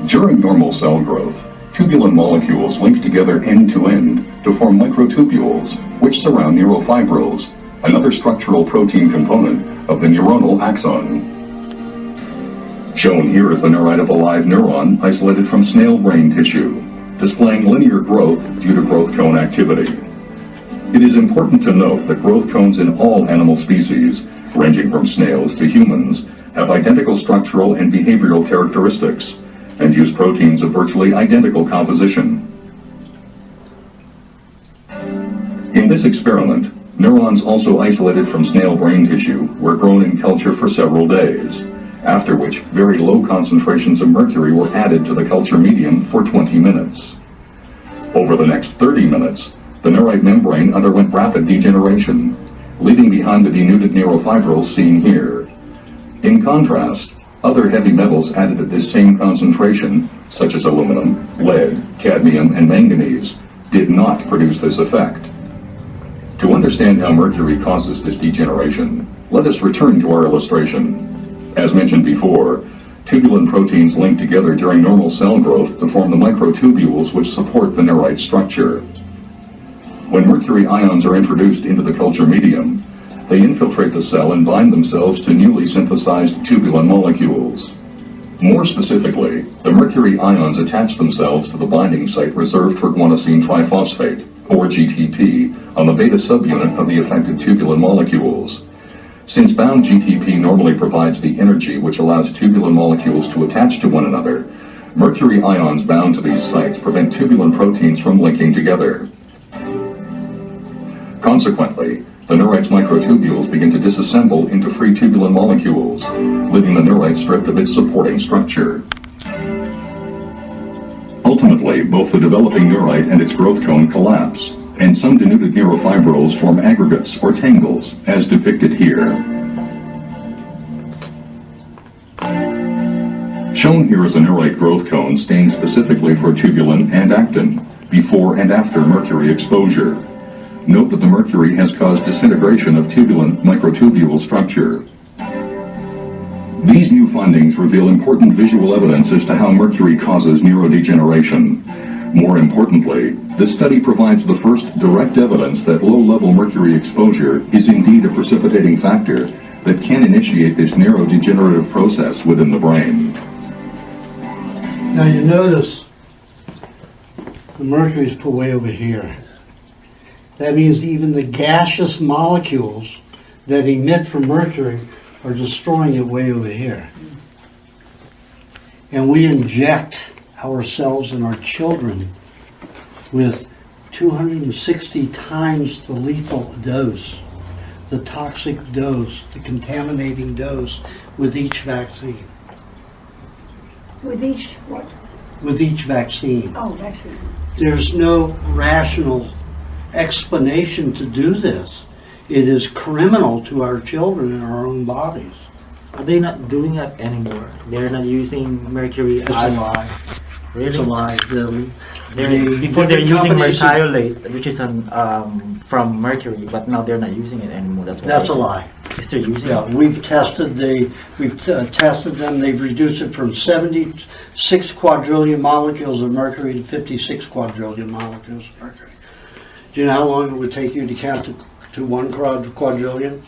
During normal cell growth, tubulin molecules link together end-to-end to form microtubules, which surround neurofibrils, another structural protein component of the neuronal axon. Shown here is the neurite of a live neuron isolated from snail brain tissue, displaying linear growth due to growth cone activity. It is important to note that growth cones in all animal species, ranging from snails to humans, have identical structural and behavioral characteristics, and use proteins of virtually identical composition. In this experiment, neurons also isolated from snail brain tissue were grown in culture for several days, after which very low concentrations of mercury were added to the culture medium for 20 minutes. Over the next 30 minutes, the neurite membrane underwent rapid degeneration, leaving behind the denuded neurofibrils seen here. In contrast, other heavy metals added at this same concentration, such as aluminum, lead, cadmium, and manganese, did not produce this effect. To understand how mercury causes this degeneration, let us return to our illustration. As mentioned before, tubulin proteins link together during normal cell growth to form the microtubules which support the neurite structure. When mercury ions are introduced into the culture medium, they infiltrate the cell and bind themselves to newly synthesized tubulin molecules. More specifically, the mercury ions attach themselves to the binding site reserved for guanosine triphosphate, or GTP, on the beta subunit of the affected tubulin molecules. Since bound GTP normally provides the energy which allows tubulin molecules to attach to one another, mercury ions bound to these sites prevent tubulin proteins from linking together. Consequently, the neurite's microtubules begin to disassemble into free tubulin molecules, leaving the neurite stripped of its supporting structure. Ultimately, both the developing neurite and its growth cone collapse, and some denuded neurofibrils form aggregates or tangles, as depicted here. Shown here is a neurite growth cone stained specifically for tubulin and actin, before and after mercury exposure. Note that the mercury has caused disintegration of tubulin microtubule structure. These new findings reveal important visual evidence as to how mercury causes neurodegeneration. More importantly, this study provides the first direct evidence that low-level mercury exposure is indeed a precipitating factor that can initiate this neurodegenerative process within the brain. Now you notice the mercury is put way over here. That means even the gaseous molecules that emit from mercury are destroying it way over here. And we inject ourselves and our children with 260 times the lethal dose, the toxic dose, the contaminating dose with each vaccine. With each what? with each vaccine. Oh, vaccine. There's no rational explanation to do this. It is criminal to our children in our own bodies. Are they not doing that anymore? They're not using mercury It's a as lie. really. It's a lie, Billy. Before they're different using combination- mertiolate, which is from mercury, but now they're not using it anymore. That's what That's they a say. lie. Yes, they're using Yeah, it. we've tested them. They've reduced it from 76 quadrillion molecules of mercury to 56 quadrillion molecules of mercury. Do you know how long it would take you to count to one quadrillion?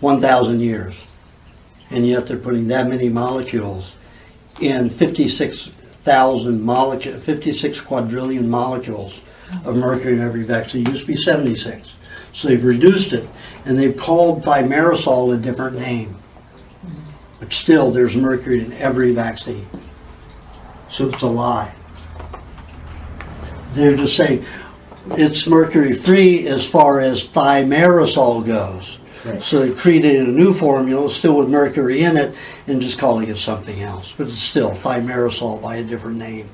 1,000 years. And yet they're putting that many molecules in 56 quadrillion molecules of mercury in every vaccine. It used to be 76. So they've reduced it, and they've called thimerosal a different name. But still, there's mercury in every vaccine. So it's a lie. They're just saying it's mercury-free as far as thimerosal goes. Right. So they created a new formula, still with mercury in it, and just calling it something else. But it's still thimerosal by a different name.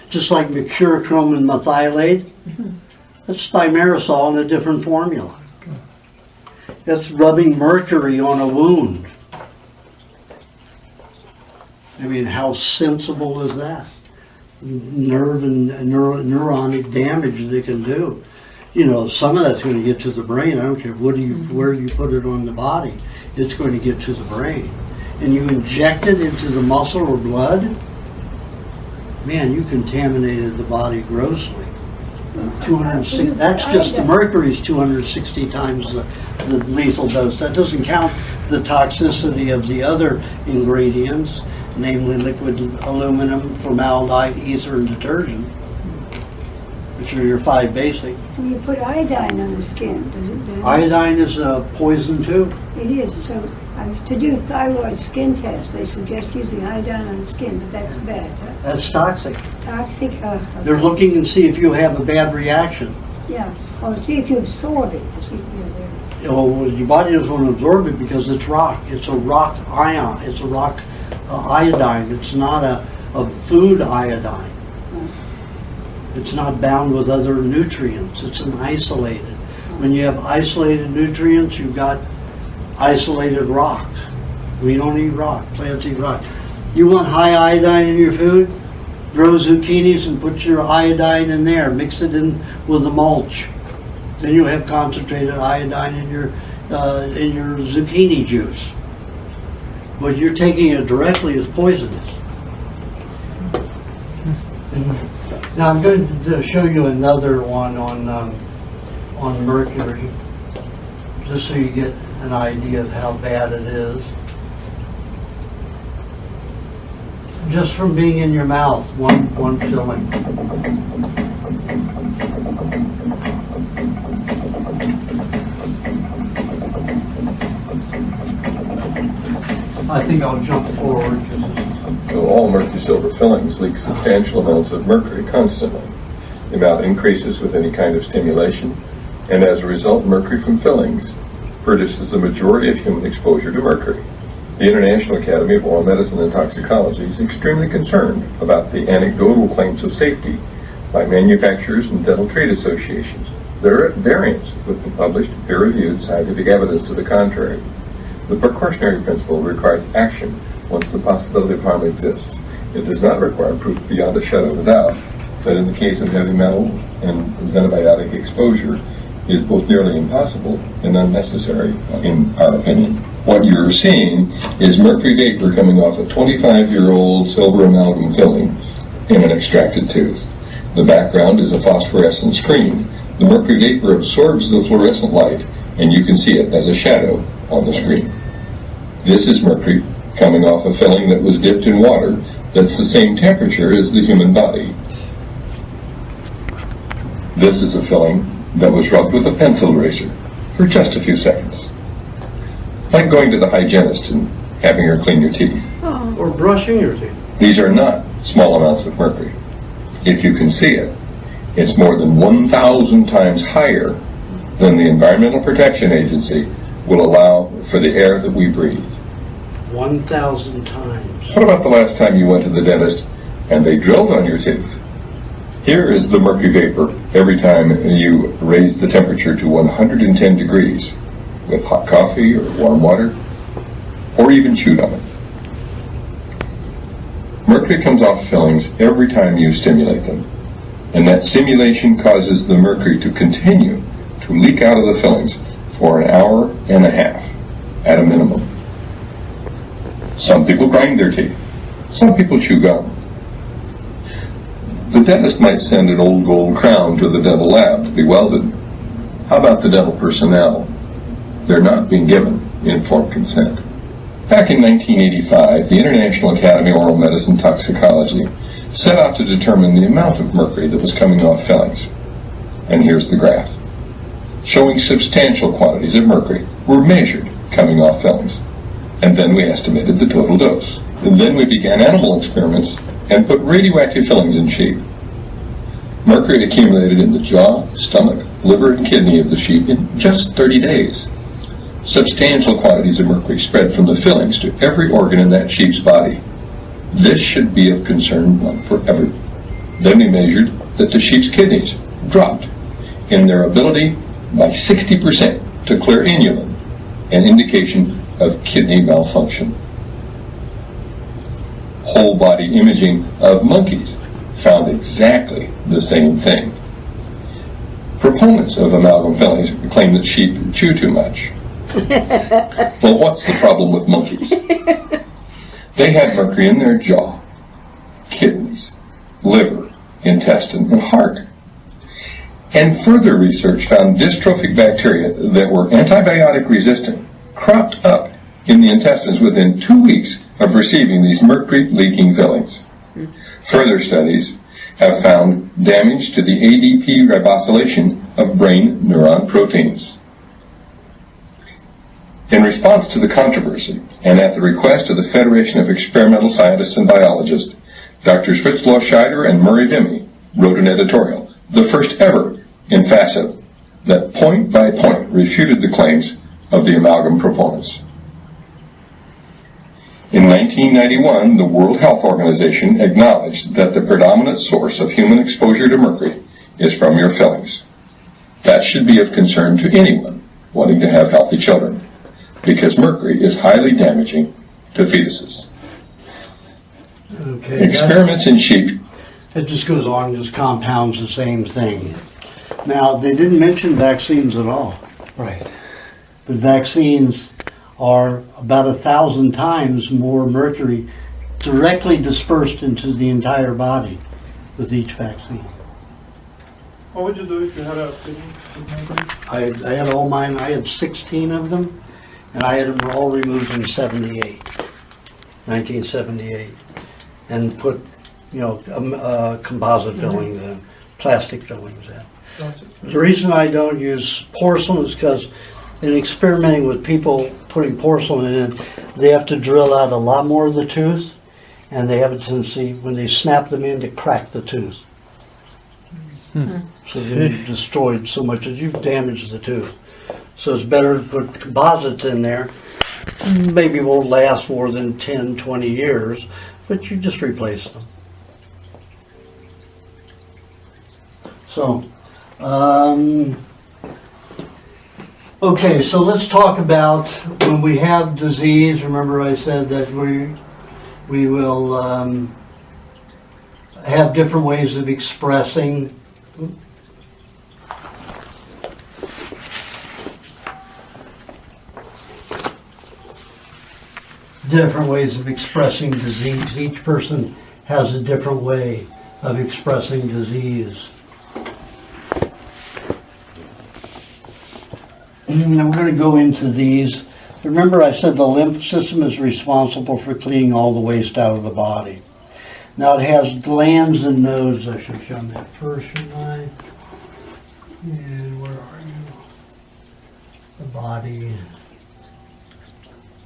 Just like mercurochrome and methylate, that's thimerosal in a different formula. That's rubbing mercury on a wound. I mean, how sensible is that? Nerve and neuronic damage they can do. You know, some of that's going to get to the brain. I don't care where you put it on the body. It's going to get to the brain. And you inject it into the muscle or blood, man, you contaminated the body grossly. 260. That's just the mercury's 260 times the lethal dose. That doesn't count the toxicity of the other ingredients, namely liquid aluminum, formaldehyde, ether, and detergent, which are your 5 basic. When you put iodine on the skin, does it do that? Iodine is a poison too. It is. So to do thyroid skin tests, they suggest using iodine on the skin, but that's bad. Huh? That's toxic. Toxic. They're looking and see if you have a bad reaction. Yeah. Or see if you absorb it. To see if you're Well, your body doesn't want to absorb it because it's rock. It's a rock ion. It's a rock iodine. It's not a food iodine. It's not bound with other nutrients. It's an isolated. When you have isolated nutrients, you've got isolated rock. We don't eat rock. Plants eat rock. You want high iodine in your food? Grow zucchinis and put your iodine in there. Mix it in with the mulch. Then you'll have concentrated iodine in your zucchini juice. But you're taking it directly as poisonous. Now I'm going to show you another one on mercury, just so you get an idea of how bad it is. Just from being in your mouth, one filling. I think I'll jump forward. So all mercury silver fillings leak substantial amounts of mercury constantly. The amount increases with any kind of stimulation, and as a result, mercury from fillings produces the majority of human exposure to mercury. The International Academy of Oral Medicine and Toxicology is extremely concerned about the anecdotal claims of safety by manufacturers and dental trade associations. There are variants with the published peer-reviewed scientific evidence to the contrary. The precautionary principle requires action once the possibility of harm exists. It does not require proof beyond a shadow of a doubt that in the case of heavy metal and xenobiotic exposure is both nearly impossible and unnecessary, in our opinion. What you're seeing is mercury vapor coming off a 25-year-old silver amalgam filling in an extracted tooth. The background is a phosphorescent screen. The mercury vapor absorbs the fluorescent light, and you can see it as a shadow on the screen. This is mercury coming off a filling that was dipped in water that's the same temperature as the human body. This is a filling that was rubbed with a pencil eraser for just a few seconds. Like going to the hygienist and having her clean your teeth. Or brushing your teeth. These are not small amounts of mercury. If you can see it, it's more than 1,000 times higher than the Environmental Protection Agency will allow for the air that we breathe. 1,000 times. What about the last time you went to the dentist and they drilled on your teeth? Here is the mercury vapor every time you raise the temperature to 110 degrees with hot coffee or warm water, or even chewed on it. Mercury comes off fillings every time you stimulate them, and that stimulation causes the mercury to continue to leak out of the fillings for an hour and a half at a minimum. Some people grind their teeth. Some people chew gum. The dentist might send an old gold crown to the dental lab to be welded. How about the dental personnel? They're not being given informed consent. Back in 1985, the International Academy of Oral Medicine Toxicology set out to determine the amount of mercury that was coming off fillings. And here's the graph, showing substantial quantities of mercury were measured coming off fillings. And then we estimated the total dose. And then we began animal experiments and put radioactive fillings in sheep. Mercury accumulated in the jaw, stomach, liver, and kidney of the sheep in just 30 days. Substantial quantities of mercury spread from the fillings to every organ in that sheep's body. This should be of concern forever. Then we measured that the sheep's kidneys dropped in their ability by 60% to clear inulin, an indication of kidney malfunction. Whole body imaging of monkeys found exactly the same thing. Proponents of amalgam fillings claim that sheep chew too much. Well, what's the problem with monkeys? They had mercury in their jaw, kidneys, liver, intestine, and heart. And further research found dystrophic bacteria that were antibiotic resistant cropped up in the intestines within 2 weeks of receiving these mercury-leaking fillings. Further studies have found damage to the ADP ribosylation of brain neuron proteins. In response to the controversy, and at the request of the Federation of Experimental Scientists and Biologists, Drs. Fritz Scheider and Murray Vimy wrote an editorial, the first ever in FACET, that point by point refuted the claims of the amalgam proponents. In 1991, the World Health Organization acknowledged that the predominant source of human exposure to mercury is from your fillings. That should be of concern to anyone wanting to have healthy children, because mercury is highly damaging to fetuses. Okay. Experiments in sheep. It just goes on, just compounds the same thing. Now, they didn't mention vaccines at all. Right. But vaccines are about 1,000 times more mercury directly dispersed into the entire body with each vaccine. What would you do if you had a kidney with mercury? I had all mine, I had 16 of them, and I had them all removed in 1978, and put, composite fillings in, plastic fillings in. The reason I don't use porcelain is because in experimenting with people putting porcelain in, they have to drill out a lot more of the tooth, and they have a tendency, when they snap them in, to crack the tooth. So then you've destroyed so much that you've damaged the tooth. So it's better to put composites in there. Maybe won't last more than 10, 20 years, but you just replace them. So, okay, so let's talk about when we have disease. Remember I said that we will have different ways of expressing disease. Each person has a different way of expressing disease. And we're going to go into these. Remember I said the lymph system is responsible for cleaning all the waste out of the body. Now it has glands and nodes. I should have shown that first, shouldn't I? And where are you? The body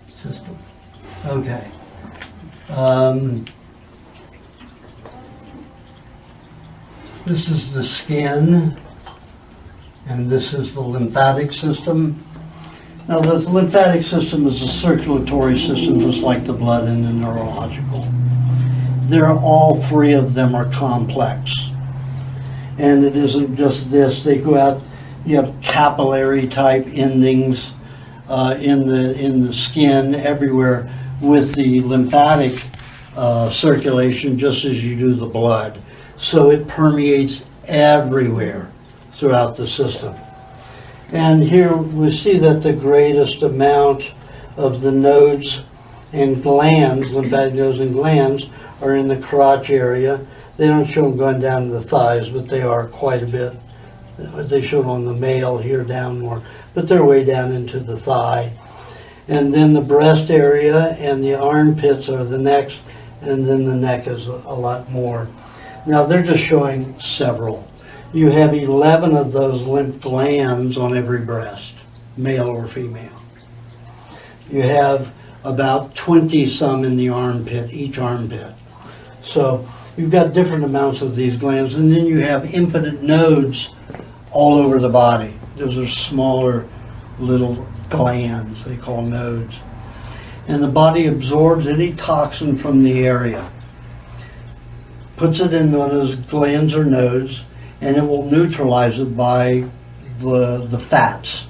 system. Okay. This is the skin, and this is the lymphatic system. Now, the lymphatic system is a circulatory system, just like the blood and the neurological. All three of them are complex. And it isn't just this. They go out, you have capillary type endings in the skin everywhere with the lymphatic circulation, just as you do the blood. So it permeates everywhere throughout the system. And here we see that the greatest amount of the nodes and glands, lymphatic nodes and glands, are in the crotch area. They don't show them going down to the thighs, but they are quite a bit. They show it on the male here down more, but they're way down into the thigh. And then the breast area and the armpits are the next, and then the neck is a lot more. Now they're just showing several. You have 11 of those lymph glands on every breast, male or female. You have about 20 some in the armpit, each armpit. So you've got different amounts of these glands, and then you have infinite nodes all over the body. Those are smaller little glands, they call nodes. And the body absorbs any toxin from the area, puts it in one of those glands or nodes, and it will neutralize it by the fats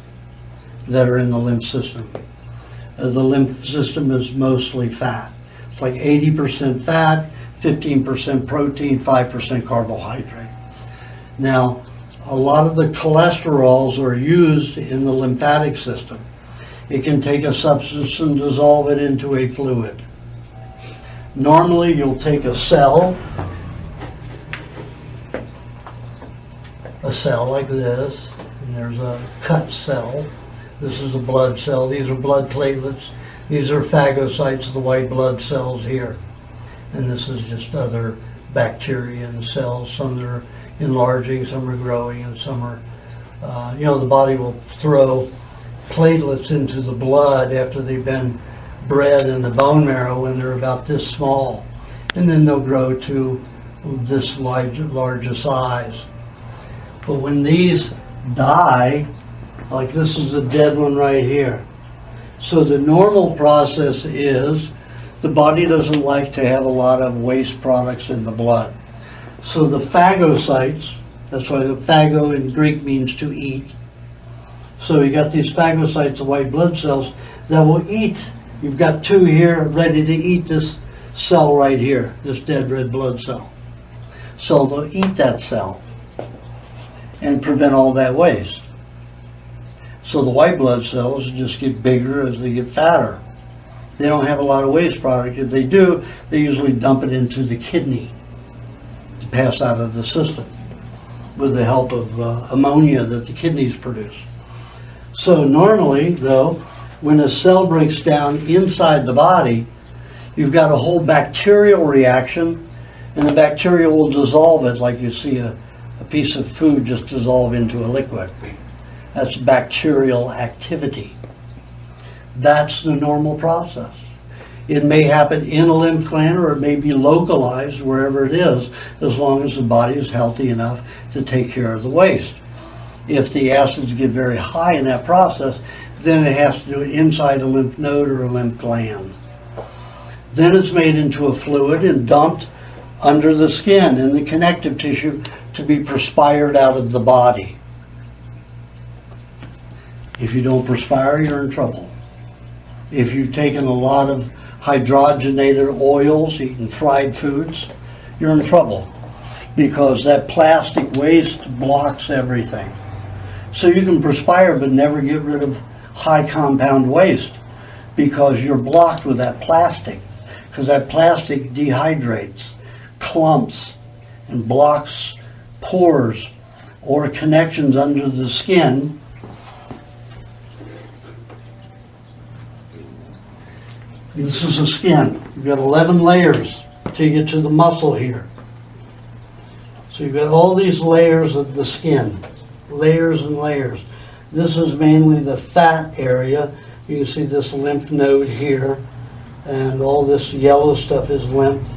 that are in the lymph system. The lymph system is mostly fat. It's like 80% fat, 15% protein, 5% carbohydrate. Now, a lot of the cholesterols are used in the lymphatic system. It can take a substance and dissolve it into a fluid. Normally, you'll take a cell like this, and there's a cut cell. This is a blood cell. These are blood platelets. These are phagocytes, the white blood cells here. And this is just other bacteria and cells. Some that are enlarging, some are growing, and some are, the body will throw platelets into the blood after they've been bred in the bone marrow when they're about this small. And then they'll grow to this larger size. But when these die, like this is a dead one right here. So the normal process is the body doesn't like to have a lot of waste products in the blood. So the phagocytes, that's why the phago in Greek means to eat. So you got these phagocytes, the white blood cells, that will eat. You've got two here ready to eat this cell right here, this dead red blood cell. So they'll eat that cell and prevent all that waste. So the white blood cells just get bigger as they get fatter. They don't have a lot of waste product. If they do, they usually dump it into the kidney to pass out of the system with the help of ammonia that the kidneys produce. So normally, though, when a cell breaks down inside the body, you've got a whole bacterial reaction, and the bacteria will dissolve it like you see a piece of food just dissolve into a liquid. That's bacterial activity. That's the normal process. It may happen in a lymph gland or it may be localized wherever it is, as long as the body is healthy enough to take care of the waste. If the acids get very high in that process, then it has to do it inside a lymph node or a lymph gland. Then it's made into a fluid and dumped under the skin in the connective tissue to be perspired out of the body. If you don't perspire, you're in trouble. If you've taken a lot of hydrogenated oils, eaten fried foods, you're in trouble because that plastic waste blocks everything. So you can perspire but never get rid of high compound waste because you're blocked with that plastic, because that plastic dehydrates, clumps, and blocks pores or connections under the skin. This is the skin. You've got 11 layers till you get to the muscle here. So you've got all these layers of the skin, layers and layers. This is mainly the fat area. You can see this lymph node here, and all this yellow stuff is lymph.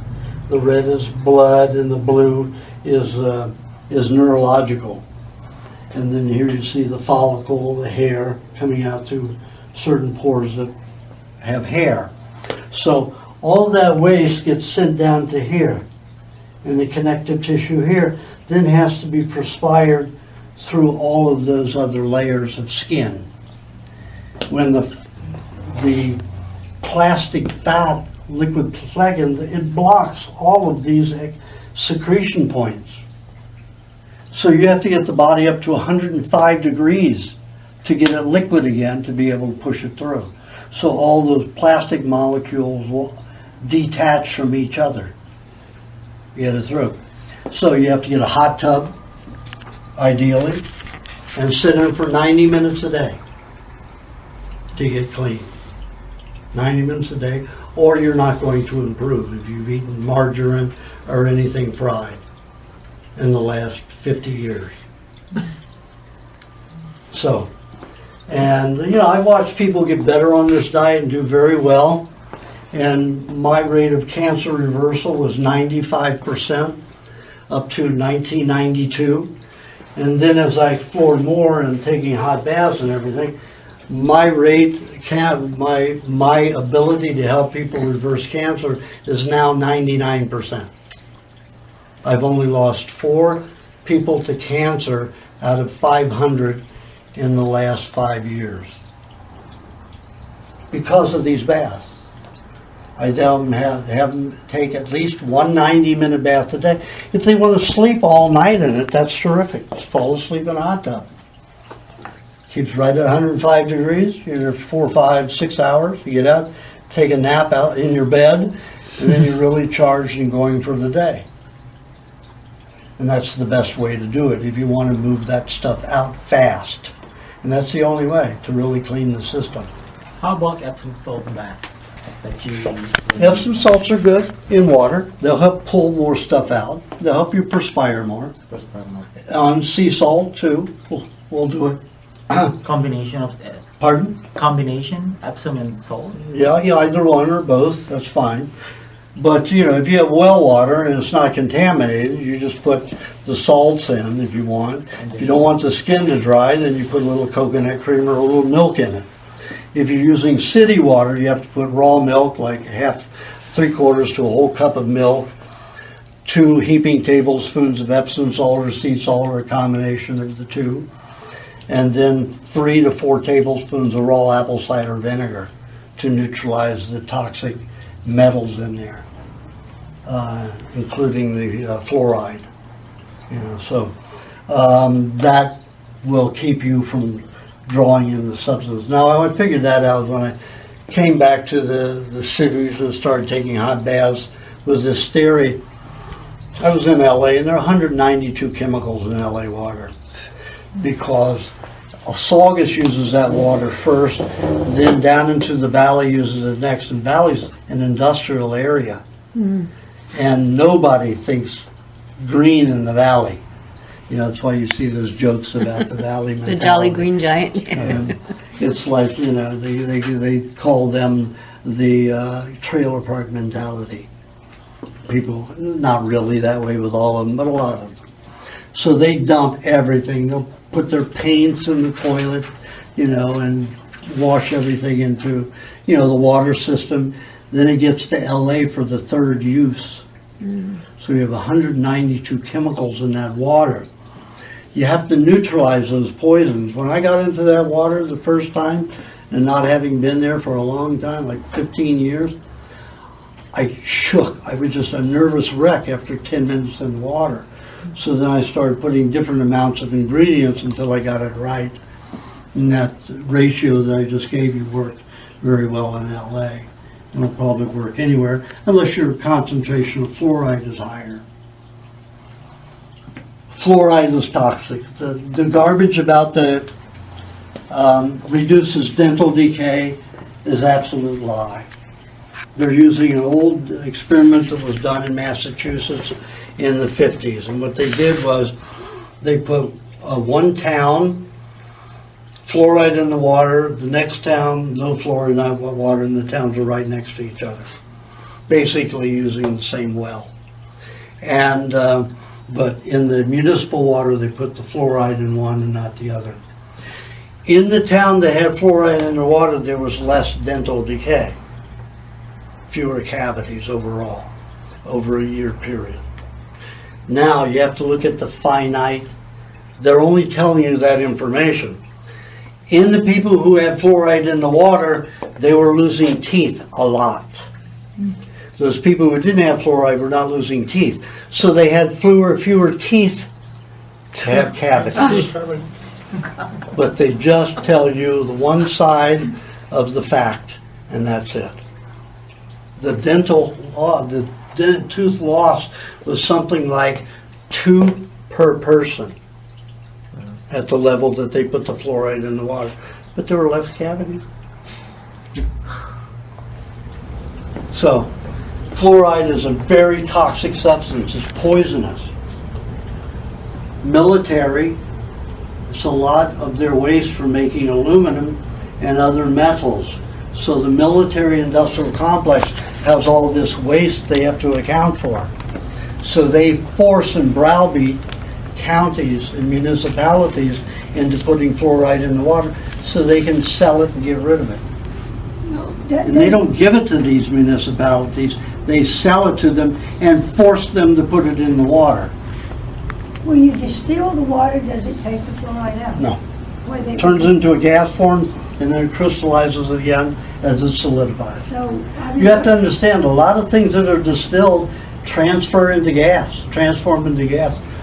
The red is blood, and the blue is neurological. And then here you see the follicle, the hair coming out to certain pores that have hair. So all that waste gets sent down to here, and the connective tissue here then has to be perspired through all of those other layers of skin. When the plastic fat liquid plaquenil, it blocks all of these secretion points. So you have to get the body up to 105 degrees to get it liquid again to be able to push it through. So all those plastic molecules will detach from each other, get it through. So you have to get a hot tub, ideally, and sit in for 90 minutes a day to get clean. 90 minutes a day, or you're not going to improve if you've eaten margarine or anything fried in the last 50 years. So, and you know, I watch people get better on this diet and do very well. And my rate of cancer reversal was 95% up to 1992. And then as I explored more and taking hot baths and everything, my rate, my ability to help people reverse cancer is now 99%. I've only lost 4 people to cancer out of 500 in the last 5 years because of these baths. I tell them have them take at least one 90-minute bath a day. If they want to sleep all night in it, that's terrific. Just fall asleep in a hot tub. Keeps right at 105 degrees. You're there 4, 5, 6 hours. You get out, take a nap out in your bed, and then you're really charged and going for the day. And that's the best way to do it if you want to move that stuff out fast. And that's the only way to really clean the system. How about Epsom salt bath that you use? Epsom salts are good in water. They'll help pull more stuff out. They'll help you perspire more. On sea salt too. We'll do it. Combination of Pardon? Combination Epsom and salt. Yeah, either one or both. That's fine. But you know, if you have well water and it's not contaminated, you just put the salts in if you want. If you don't want the skin to dry, then you put a little coconut cream or a little milk in it. If you're using city water, you have to put raw milk, like 3/4 to a whole cup of milk, 2 heaping tablespoons of Epsom salt or sea salt or a combination of the two, and then 3 to 4 tablespoons of raw apple cider vinegar to neutralize the toxic metals in there, including the fluoride. You know, so that will keep you from drawing in the substance. Now, I figured that out when I came back to the cities and started taking hot baths with this theory. I was in LA, and there are 192 chemicals in LA water because Saugus uses that water first, then down into the valley uses it next. And valley's an industrial area, and nobody thinks green in the valley. You know, that's why you see those jokes about the valley mentality. The Jolly Green Giant. It's like, you know, they call them the trailer park mentality. People, not really that way with all of them, but a lot of them. So they dump everything. They'll put their paints in the toilet, you know, and wash everything into, you know, the water system. Then it gets to LA for the third use. So you have 192 chemicals in that water. You have to neutralize those poisons. When I got into that water the first time, and not having been there for a long time, like 15 years, I shook. I was just a nervous wreck after 10 minutes in the water. So then I started putting different amounts of ingredients until I got it right. And that ratio that I just gave you worked very well in LA. It'll probably work anywhere, unless your concentration of fluoride is higher. Fluoride is toxic. The garbage about the reduces dental decay is absolute lie. They're using an old experiment that was done in Massachusetts in the 50s. And what they did was they put one town, fluoride in the water, the next town, no fluoride in the water, and the towns are right next to each other. Basically using the same well. And but in the municipal water, they put the fluoride in one and not the other. In the town that had fluoride in the water, there was less dental decay, fewer cavities overall, over a year period. Now you have to look at the finite. They're only telling you that information. In the people who had fluoride in the water, they were losing teeth a lot. Those people who didn't have fluoride were not losing teeth. So they had fewer teeth to have cavities. But they just tell you the one side of the fact, and that's it. The tooth loss was something like 2 per person at the level that they put the fluoride in the water. But there were less cavities. So, fluoride is a very toxic substance. It's poisonous. Military, it's a lot of their waste for making aluminum and other metals. So the military-industrial complex has all this waste they have to account for. So they force and browbeat counties and municipalities into putting fluoride in the water so they can sell it and get rid of it. And they don't give it to these municipalities. They sell it to them and force them to put it in the water. When you distill the water, does it take the fluoride out? No. It turns into a gas form and then it crystallizes again as it solidifies. So You have to understand, a lot of things that are distilled transform into gas.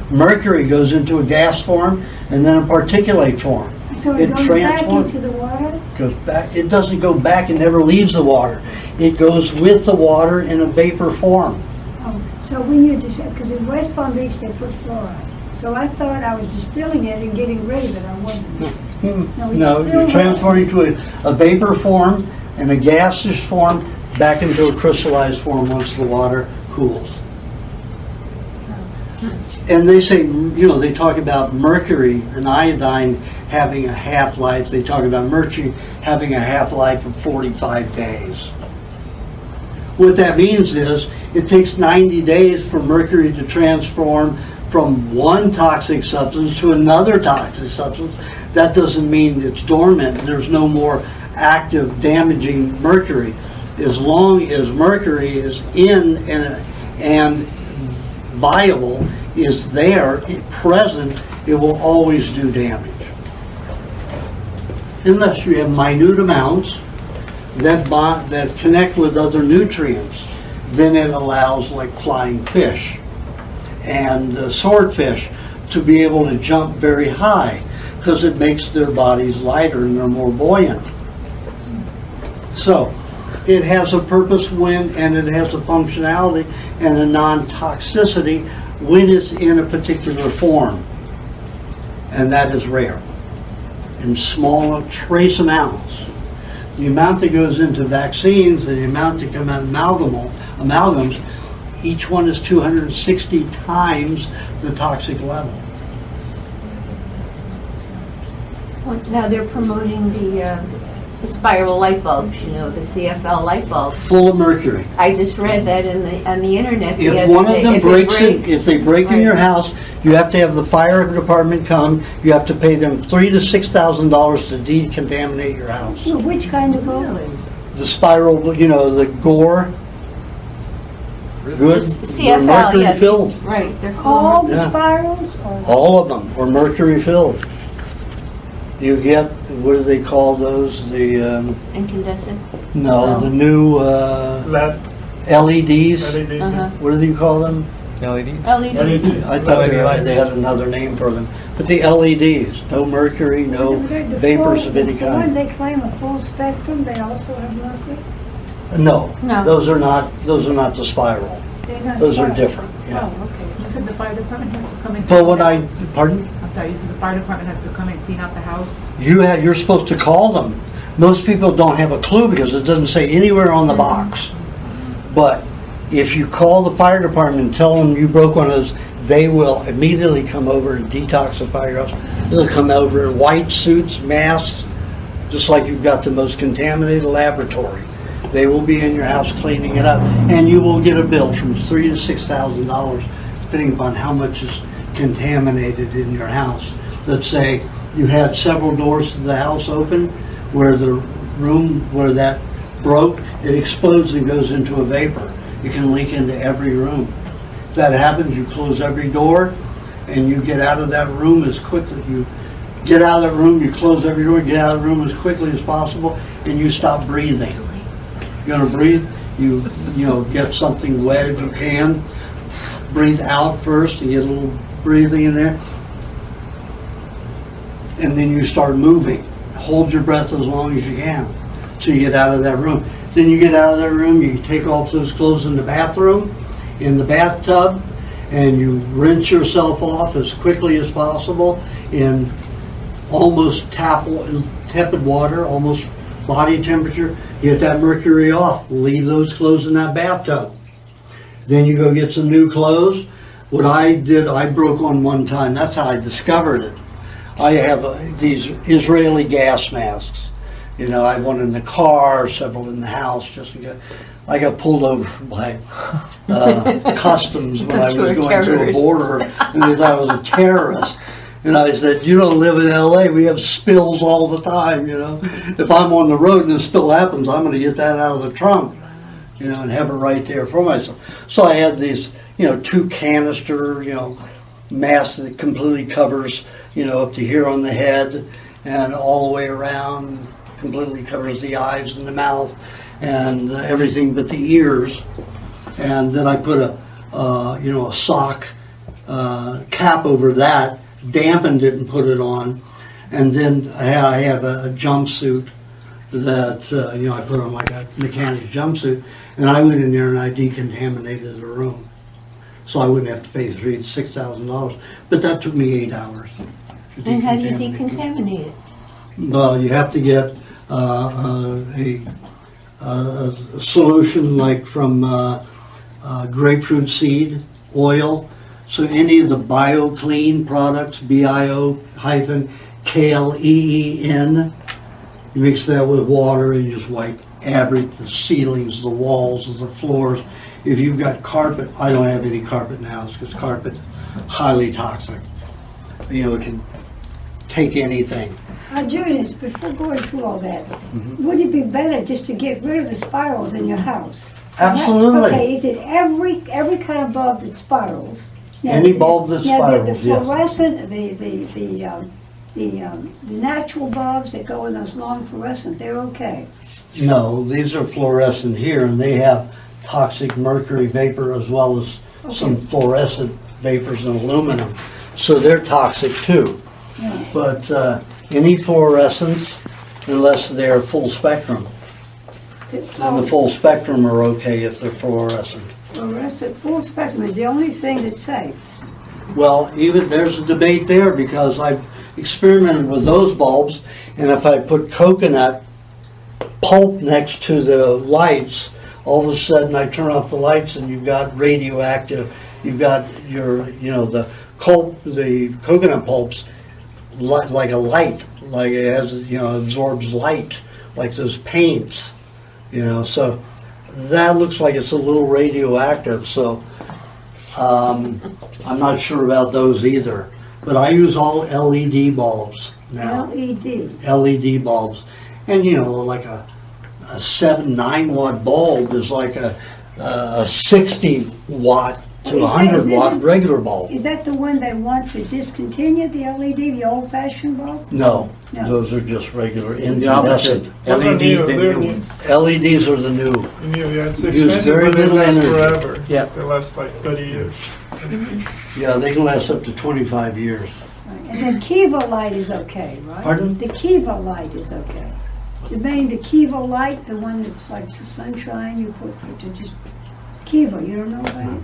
Mercury goes into a gas form and then a particulate form. So it goes back into the water? Goes back. It doesn't go back, it never leaves the water. It goes with the water in a vapor form. Oh, so when you because in West Palm Beach they put fluoride. So I thought I was distilling it and getting rid of it. I wasn't. No, you're transferring to a vapor form and a gaseous form back into a crystallized form once the water cools. And they say, they talk about mercury and iodine having a half-life. They talk about mercury having a half-life of 45 days. What that means is it takes 90 days for mercury to transform from one toxic substance to another toxic substance. That doesn't mean it's dormant. There's no more active damaging mercury. As long as mercury is in and viable, is there, present, it will always do damage. Unless you have minute amounts that connect with other nutrients, then it allows like flying fish and swordfish to be able to jump very high because it makes their bodies lighter and they're more buoyant. So it has a purpose and it has a functionality and a non-toxicity when it's in a particular form. And that is rare. In small, trace amounts. The amount that goes into vaccines and the amount that come out amalgams, each one is 260 times the toxic level. Well, now they're promoting the spiral light bulbs, the CFL light bulbs. Full of mercury. I just read that on the internet. If one of them if they break in your house, you have to have the fire department come. You have to pay them $3,000 to $6,000 to decontaminate your house. So which kind of bulb? The spiral, the gore. Good. CFL, mercury yes. filled. Right. They're All the Yeah. spirals? Or All of them were mercury filled. You get, what do they call those? The incandescent. no, the new LED. LEDs. LED. Uh-huh. What do you call them? LEDs? LEDs. I thought LED lights. they had another name for them. But the LEDs, no mercury, no the vapors of any The ones kind. they claim a full spectrum, they also have mercury? No, No. those are not the spiral. They're not Those are spirals. different. Yeah. Oh, okay. You said the fire department has to come and... But pardon? I'm sorry, you said the fire department has to come and clean out the house? You're supposed to call them. Most people don't have a clue because it doesn't say anywhere on the box. But if you call the fire department and tell them you broke one of those, they will immediately come over and detoxify your house. They'll come over in white suits, masks, just like you've got the most contaminated laboratory. They will be in your house cleaning it up, and you will get a bill from $3,000 to $6,000, depending upon how much is contaminated in your house. Let's say you had several doors to the house open, where the room where that broke, it explodes and goes into a vapor. It can leak into every room. If that happens, you close every door and you get out of that room as quickly. You get out of that room, you close every door, get out of the room as quickly as possible, and you stop breathing. You're gonna breathe, you know, get something wet if you can. Breathe out first and get a little breathing in there. And then you start moving. Hold your breath as long as you can till you get out of that room. Then you get out of that room, you take off those clothes in the bathroom, in the bathtub, and you rinse yourself off as quickly as possible in almost tepid water, almost body temperature. Get that mercury off. Leave those clothes in that bathtub. Then you go get some new clothes. What I did, I broke on one time. That's how I discovered it. I have these Israeli gas masks. You know, I had one in the car, several in the house, just to get. I got pulled over by customs when I was going to a border, and they thought I was a terrorist. And I said, "You don't live in L.A. We have spills all the time. You know, if I'm on the road and a spill happens, I'm going to get that out of the trunk, you know, and have it right there for myself." So I had these, you know, 2 canister, you know, mask that completely covers, you know, up to here on the head and all the way around, completely covers the eyes and the mouth and everything but the ears. And then I put a, you know, a sock cap over that, dampened it and put it on. And then I have a jumpsuit that, you know, I put on like a mechanic jumpsuit. And I went in there and I decontaminated the room. So I wouldn't have to pay $6,000. But that took me 8 hours. And how do you decontaminate it? Well, you have to get a solution like from grapefruit seed oil. So any of the BioClean products, bio-KLEEN, you mix that with water and you just wipe the ceilings, the walls, the floors. If you've got carpet, I don't have any carpet in the house because carpet is highly toxic. You know, it can take anything. Aajonus, before going through all that, would it be better just to get rid of the spirals in your house? Absolutely. Okay, is it every kind of bulb that spirals? Now, Any bulb that spirals, the yes. fluorescent, the natural bulbs that go in those long fluorescent, they're okay. No, these are fluorescent here, and they have toxic mercury vapor as well as some fluorescent vapors and aluminum. So they're toxic too. Yeah. But any fluorescents, unless they're full spectrum, and the full spectrum are okay if they're fluorescent. Fluorescent full spectrum is the only thing that's safe. Well, even there's a debate there because I've experimented with those bulbs, and if I put coconut pulp next to the lights, all of a sudden I turn off the lights and you've got radioactive, you've got your, you know, the coconut pulps like a light, like it has, you know, absorbs light, like those paints, you know, so that looks like it's a little radioactive, so I'm not sure about those either. But I use all LED bulbs now. LED bulbs. And you know, like a 9 watt bulb is like a 60 watt to 100 watt regular bulb. Is that the one they want to discontinue, the LED, the old fashioned bulb? No, No. those are just regular It's the opposite. incandescent. LEDs, the They're new new. ones. LEDs are the new. Yeah, it's Use expensive, very but they little last energy. forever. Yeah. They last like 30 years. Yeah, they can last up to 25 years. Right. And then Kiva light is okay, right? Pardon? The Kiva light is okay. The Kiva light, the one that's like the sunshine you put to just Kiva, you don't know about it?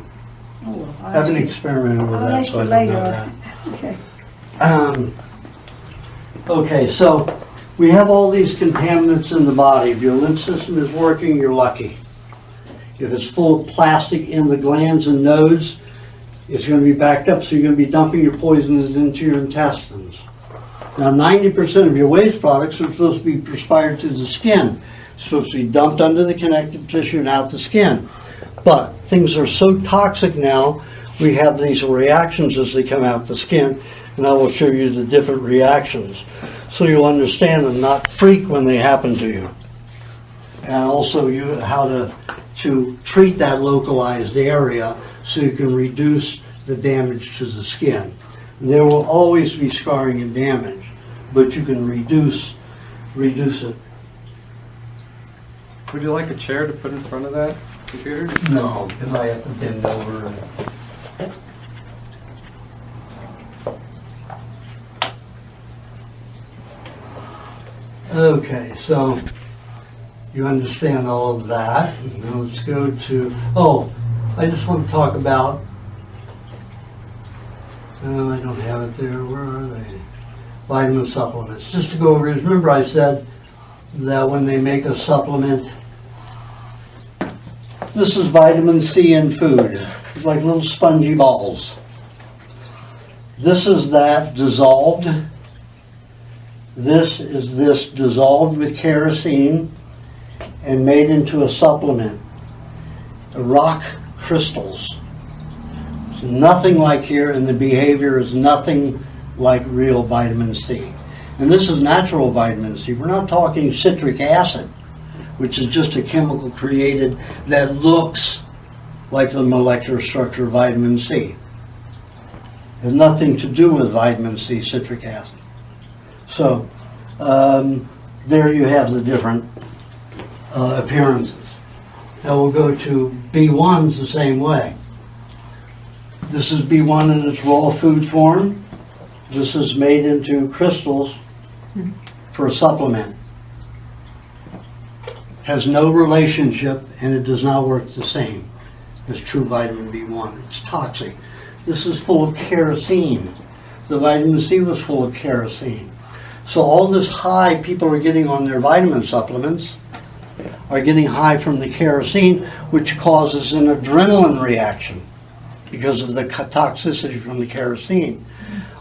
Oh, well, I haven't experimented with I'll that, ask so I you don't later. know that. Okay. Okay, so we have all these contaminants in the body. If your lymph system is working, you're lucky. If it's full of plastic in the glands and nodes, it's going to be backed up, so you're going to be dumping your poisons into your intestines. Now, 90% of your waste products are supposed to be perspired through the skin. It's supposed to be dumped under the connective tissue and out the skin. But things are so toxic now, we have these reactions as they come out the skin, and I will show you the different reactions so you'll understand and not freak when they happen to you. And also how to treat that localized area so you can reduce the damage to the skin. And there will always be scarring and damage, but you can reduce it. Would you like a chair to put in front of that computer? No, because I have to bend over. Okay, so you understand all of that. Now let's go to, I just want to talk about, I don't have it there, where are they? Vitamin supplements. Just to go over, remember I said that when they make a supplement, this is vitamin C in food. It's like little spongy balls. This is that dissolved. This is this dissolved with kerosene and made into a supplement. The rock crystals. It's nothing like here, and the behavior is nothing like real vitamin C. And this is natural vitamin C. We're not talking citric acid, which is just a chemical created that looks like the molecular structure of vitamin C. It has nothing to do with vitamin C, citric acid. So, there you have the different appearances. Now we'll go to B1s the same way. This is B1 in its raw food form. This is made into crystals for a supplement. Has no relationship, and it does not work the same as true vitamin B1. It's toxic. This is full of kerosene. The vitamin C was full of kerosene. So all this high people are getting on their vitamin supplements are getting high from the kerosene, which causes an adrenaline reaction because of the toxicity from the kerosene.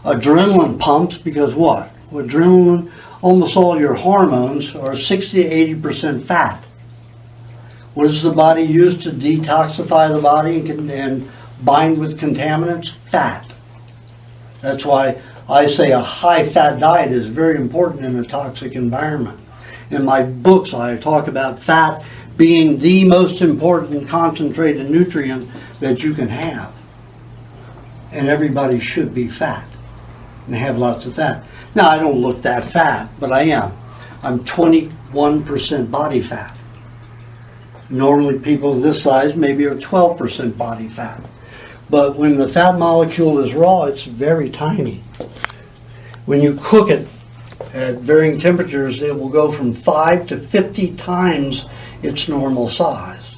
Adrenaline pumps because what? Adrenaline, almost all your hormones are 60 to 80% fat. What does the body use to detoxify the body and bind with contaminants? Fat. That's why I say a high-fat diet is very important in a toxic environment. In my books, I talk about fat being the most important concentrated nutrient that you can have. And everybody should be fat and have lots of fat. Now, I don't look that fat, but I am. I'm 21% body fat. Normally, people this size maybe are 12% body fat. But when the fat molecule is raw, it's very tiny. When you cook it at varying temperatures, it will go from 5 to 50 times its normal size.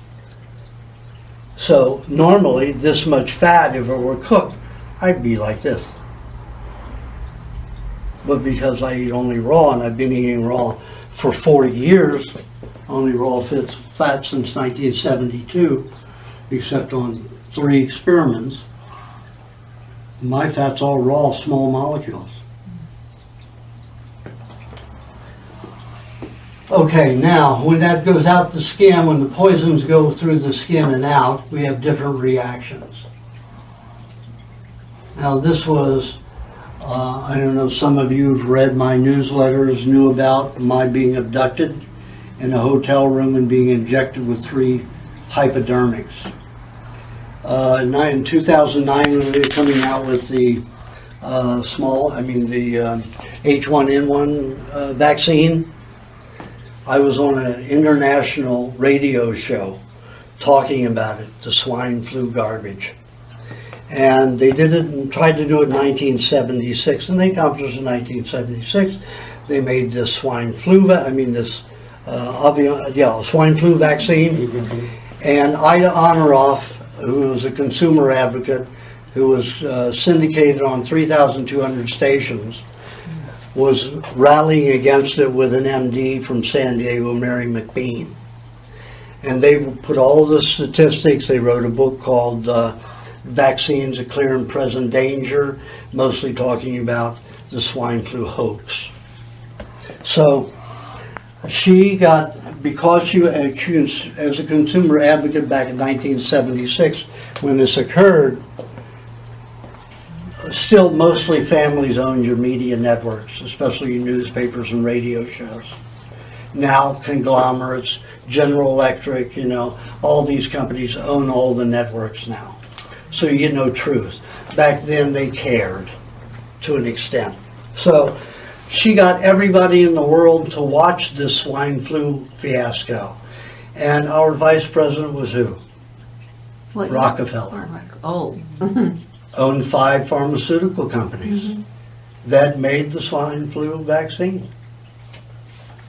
So normally, this much fat, if it were cooked, I'd be like this. But because I eat only raw, and I've been eating raw for 40 years, only raw fat since 1972, except on 3 experiments, my fat's all raw, small molecules. Okay, now, when that goes out the skin, when the poisons go through the skin and out, we have different reactions. Now, this was, I don't know, some of you have read my newsletters, knew about my being abducted in a hotel room and being injected with 3 hypodermics. In 2009, when we were coming out with the H1N1 vaccine, I was on an international radio show talking about it, the swine flu garbage. And they did it and tried to do it in 1976, and they accomplished it in 1976. They made this swine flu, swine flu vaccine. And Ida Honoroff, who was a consumer advocate, who was syndicated on 3,200 stations, was rallying against it with an MD from San Diego, Mary McBean. And they put all the statistics. They wrote a book called Vaccines, A Clear and Present Danger, mostly talking about the swine flu hoax. So she got, because she, as a consumer advocate back in 1976, when this occurred, still mostly families owned your media networks, especially your newspapers and radio shows. Now conglomerates, General Electric, all these companies own all the networks now. So you get no truth. Back then they cared to an extent. So she got everybody in the world to watch this swine flu fiasco. And our vice president was who? What? Rockefeller. Oh. Owned 5 pharmaceutical companies that made the swine flu vaccine.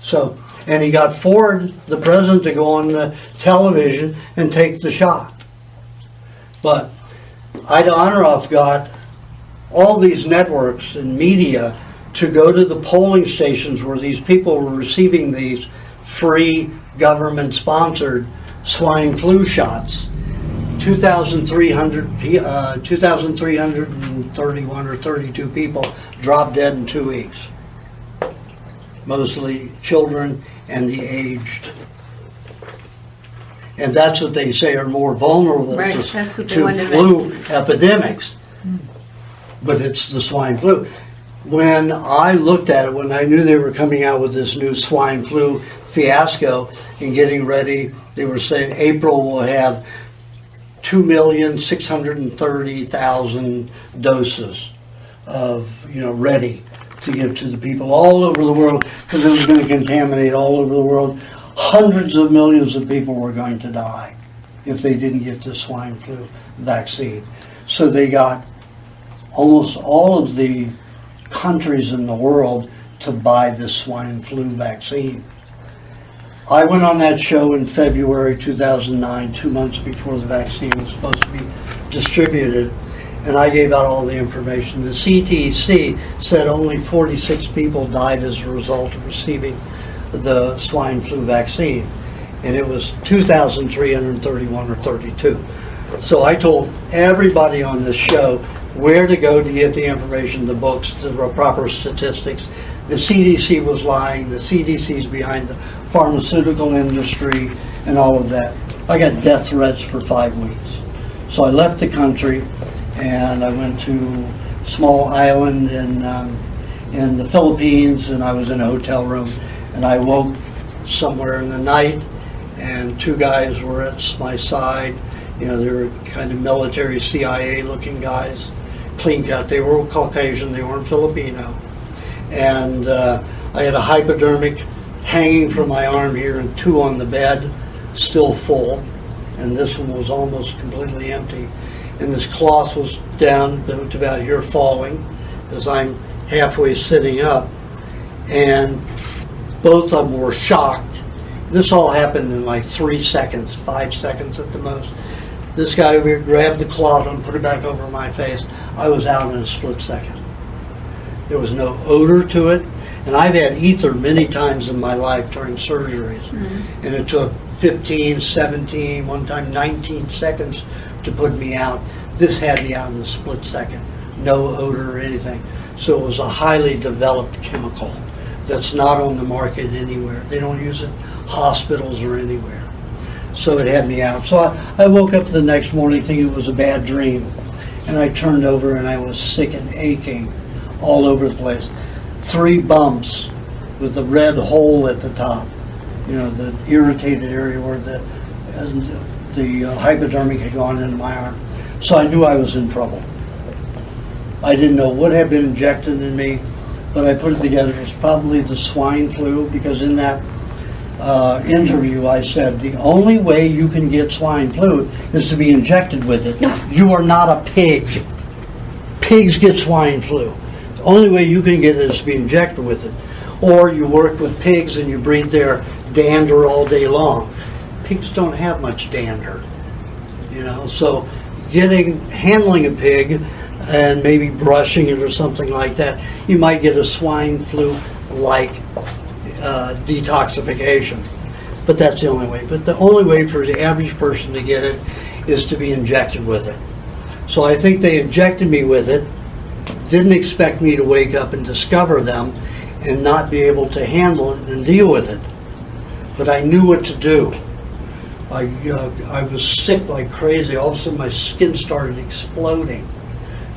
So, and he got Ford, the president, to go on the television and take the shot. But Ida Honoroff got all these networks and media to go to the polling stations where these people were receiving these free government-sponsored swine flu shots. 2,331 or 32 people dropped dead in 2 weeks. Mostly children and the aged. And that's what they say are more vulnerable Right, that's what they to wanted to flu epidemics. But it's the swine flu. When I looked at it, when I knew they were coming out with this new swine flu fiasco and getting ready, they were saying April will have 2,630,000 doses of, ready to give to the people all over the world because it was going to contaminate all over the world. Hundreds of millions of people were going to die if they didn't get the swine flu vaccine. So they got almost all of the countries in the world to buy this swine flu vaccine. I went on that show in February 2009, 2 months before the vaccine was supposed to be distributed, and I gave out all the information. The CDC said only 46 people died as a result of receiving the swine flu vaccine, and it was 2,331 or 32. So I told everybody on this show where to go to get the information, the books, the proper statistics. The CDC was lying. The CDC's behind the pharmaceutical industry and all of that. I got death threats for 5 weeks. So I left the country and I went to a small island in the Philippines, and I was in a hotel room, and I woke somewhere in the night and 2 guys were at my side. They were kind of military CIA looking guys, clean cut. They were Caucasian, they weren't Filipino. And I had a hypodermic hanging from my arm here and 2 on the bed, still full. And this one was almost completely empty. And this cloth was down to about here falling as I'm halfway sitting up. And both of them were shocked. This all happened in like 3 seconds, 5 seconds at the most. This guy over here grabbed the cloth and put it back over my face. I was out in a split second. There was no odor to it. And I've had ether many times in my life during surgeries. And it took 15, 17, one time 19 seconds to put me out. This had me out in a split second. No odor or anything. So it was a highly developed chemical that's not on the market anywhere. They don't use it in hospitals or anywhere. So it had me out. So I woke up the next morning thinking it was a bad dream. And I turned over and I was sick and aching all over the place. 3 bumps with a red hole at the top. The irritated area where the hypodermic had gone into my arm. So I knew I was in trouble. I didn't know what had been injected in me, but I put it together. It was probably the swine flu, because in that interview I said the only way you can get swine flu is to be injected with it. You are not a pig. Pigs get swine flu. The only way you can get it is to be injected with it. Or you work with pigs and you breathe their dander all day long. Pigs don't have much dander, so handling a pig and maybe brushing it or something like that, you might get a swine flu-like detoxification. But that's the only way. But the only way for the average person to get it is to be injected with it. So I think they injected me with it, didn't expect me to wake up and discover them and not be able to handle it and deal with it. But I knew what to do. I was sick like crazy. All of a sudden my skin started exploding.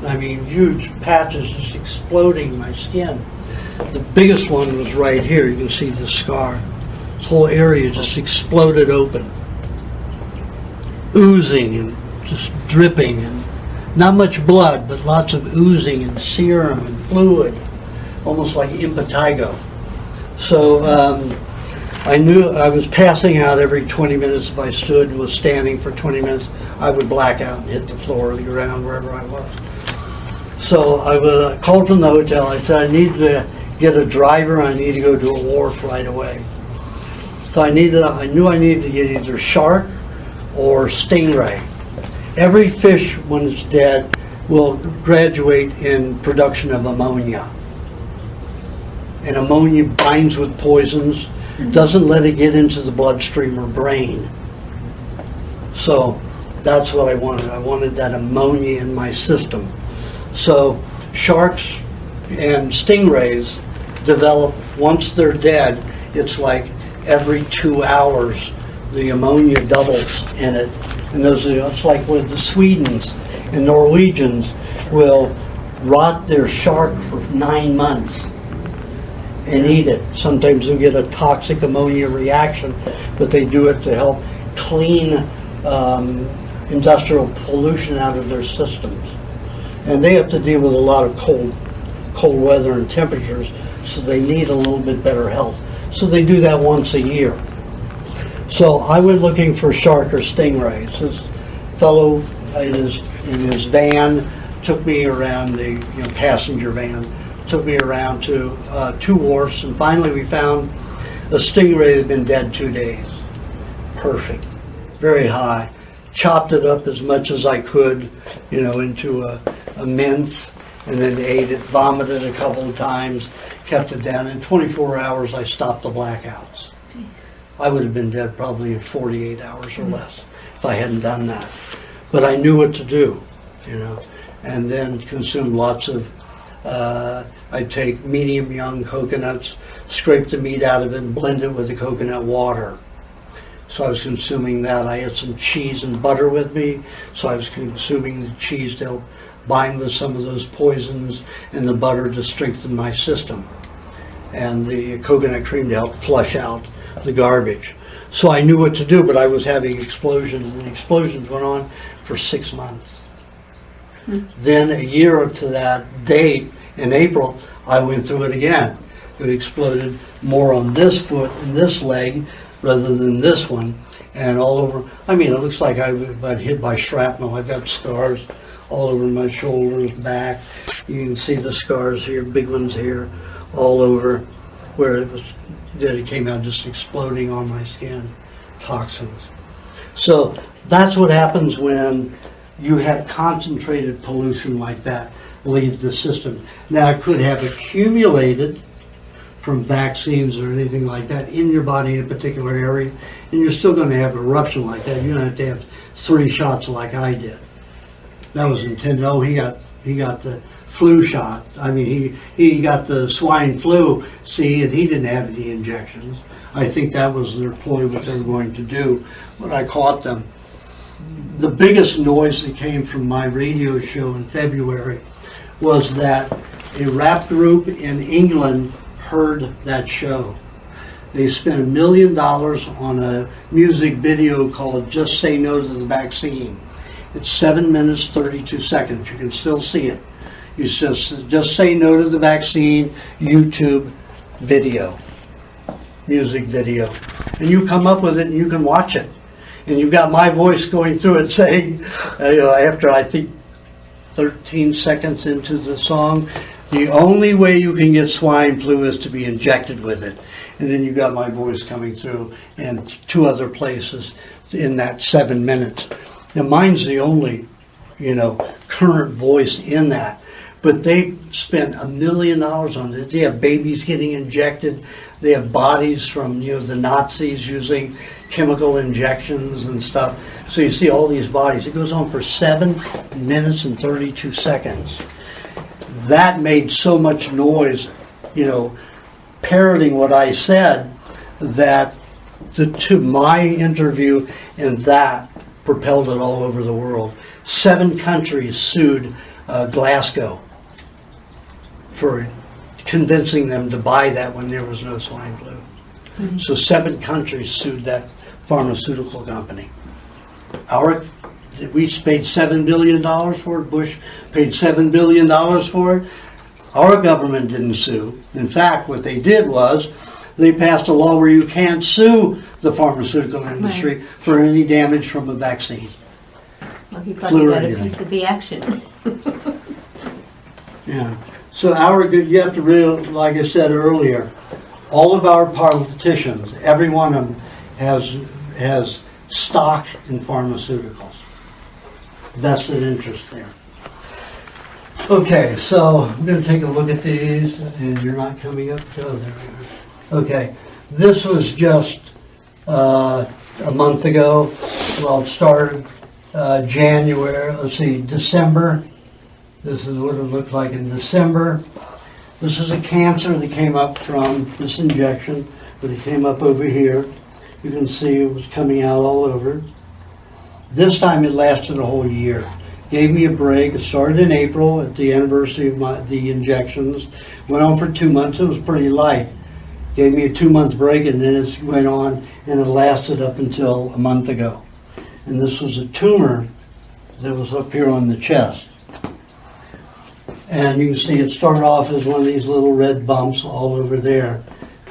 I mean, huge patches just exploding my skin. The biggest one was right here. You can see the scar. This whole area just exploded open, oozing and just dripping, and not much blood, but lots of oozing and serum and fluid, almost like impetigo. So I knew I was passing out every 20 minutes. If I stood and was standing for 20 minutes, I would black out and hit the floor or the ground, wherever I was. So I called from the hotel. I said, I need to get a driver. I need to go to a wharf right away. So I knew I needed to get either shark or stingray. Every fish, when it's dead, will graduate in production of ammonia. And ammonia binds with poisons, doesn't let it get into the bloodstream or brain. So that's what I wanted. I wanted that ammonia in my system. So sharks and stingrays develop, once they're dead, it's like every 2 hours the ammonia doubles in it. And it's like with the Swedens and Norwegians will rot their shark for 9 months and eat it. Sometimes they'll get a toxic ammonia reaction, but they do it to help clean industrial pollution out of their systems. And they have to deal with a lot of cold weather and temperatures, so they need a little bit better health. So they do that once a year. So I went looking for shark or stingrays. This fellow in his van took me around, the passenger van, took me around to 2 wharfs, and finally we found a stingray that had been dead 2 days. Perfect, very high. Chopped it up as much as I could, into a mince, and then ate it, vomited a couple of times, kept it down. In 24 hours, I stopped the blackouts. I would have been dead probably in 48 hours or less if I hadn't done that. But I knew what to do, and then consumed lots of, I'd take medium young coconuts, scrape the meat out of it, and blend it with the coconut water. So I was consuming that. I had some cheese and butter with me, so I was consuming the cheese to help bind with some of those poisons, and the butter to strengthen my system, and the coconut cream to help flush out the garbage. So I knew what to do, but I was having explosions, and the explosions went on for 6 months. Then a year up to that date, in April, I went through it again. It exploded more on this foot and this leg rather than this one, and all over. I mean, it looks like I've been hit by shrapnel. I've got scars all over my shoulders, back. You can see the scars here, big ones here, all over, where it came out just exploding on my skin, toxins. So that's what happens when you have concentrated pollution like that leave the system. Now, it could have accumulated from vaccines or anything like that in your body in a particular area, and you're still going to have an eruption like that. You don't have to have 3 shots like I did. That was intended. Oh, he got the flu shot. I mean, he got the swine flu, see, and he didn't have any injections. I think that was their ploy, what they were going to do, but I caught them. The biggest noise that came from my radio show in February was that a rap group in England heard that show. They spent $1 million on a music video called Just Say No to the Vaccine. It's 7 minutes, 32 seconds. You can still see it. You just say no to the vaccine, YouTube video, music video. And you come up with it and you can watch it. And you've got my voice going through it saying, after I think 13 seconds into the song, the only way you can get swine flu is to be injected with it. And then you got my voice coming through and 2 other places in that 7 minutes. Now mine's the only, current voice in that. But they spent $1 million on it. They have babies getting injected. They have bodies from, the Nazis using chemical injections and stuff. So you see all these bodies. It goes on for 7 minutes and 32 seconds. That made so much noise, parroting what I said, that to my interview and that propelled it all over the world. 7 countries sued Glasgow for convincing them to buy that when there was no swine flu. So 7 countries sued that pharmaceutical company. We paid $7 billion for it. Bush paid $7 billion for it. Our government didn't sue. In fact, what they did was they passed a law where you can't sue the pharmaceutical industry for any damage from a vaccine. Well, he probably got a piece of the action. Yeah. So you have to realize, like I said earlier, all of our politicians, every one of them has stock in pharmaceuticals. Vested interest there. Okay, so I'm going to take a look at these, and you're not coming up. Oh, there we are. Okay, this was just a month ago. Well, it started January. Let's see, December. This is what it looked like in December. This is a cancer that came up from this injection, but it came up over here. You can see it was coming out all over. This time it lasted a whole year. Gave me a break. It started in April at the anniversary of the injections. Went on for 2 months. It was pretty light. Gave me a 2-month break, and then it went on, and it lasted up until a month ago. And this was a tumor that was up here on the chest. And you can see it started off as one of these little red bumps all over there.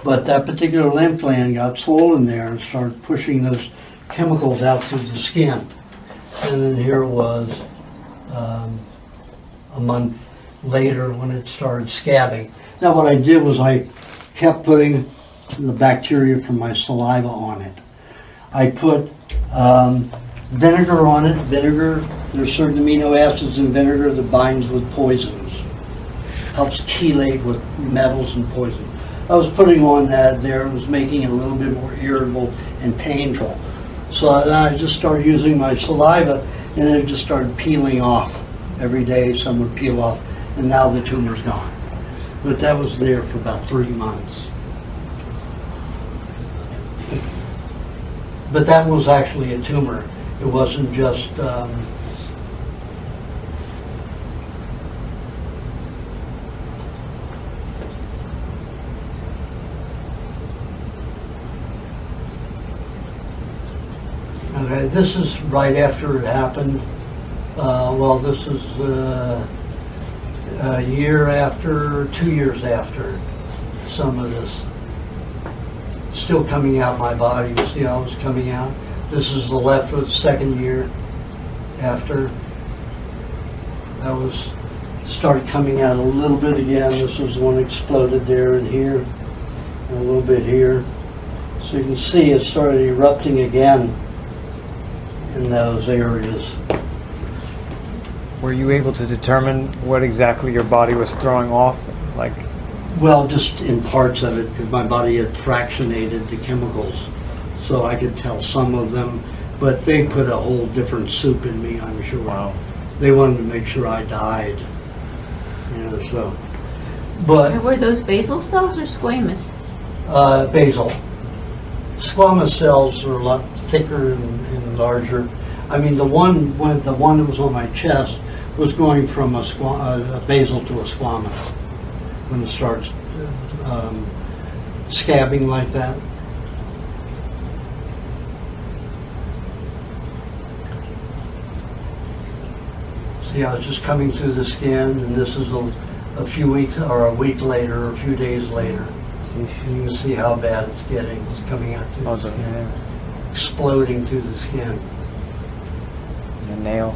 But that particular lymph gland got swollen there and started pushing those chemicals out through the skin. And then here it was a month later when it started scabbing. Now what I did was I kept putting the bacteria from my saliva on it. I put vinegar on it. Vinegar, there's certain amino acids in vinegar that binds with poisons. Helps chelate with metals and poison. I was putting on that there. It was making it a little bit more irritable and painful. So I just started using my saliva, and it just started peeling off. Every day some would peel off, and now the tumor's gone. But that was there for about 3 months. But that was actually a tumor. It wasn't just okay, this is right after it happened. Well, this is a year after, 2 years after some of this. Still coming out my body. You see how it's coming out? This is the left foot, 2nd year after. That was started coming out a little bit again. This was the one exploded there and here, and a little bit here. So you can see it started erupting again in those areas. Were you able to determine what exactly your body was throwing off? Like, well, just in parts of it, because my body had fractionated the chemicals, so I could tell some of them. But they put a whole different soup in me, I'm sure. wow. They wanted to make sure I died, you know. So, but Were those basal cells or squamous? basal. Squamous cells are a lot thicker and larger. I mean, the one that was on my chest was going from a basal to a squamous when it starts scabbing like that. See how it's just coming through the skin, and this is a few weeks or a week later, or a few days later. You can see how bad it's getting. It's coming out through the skin, exploding through the skin. Your nail.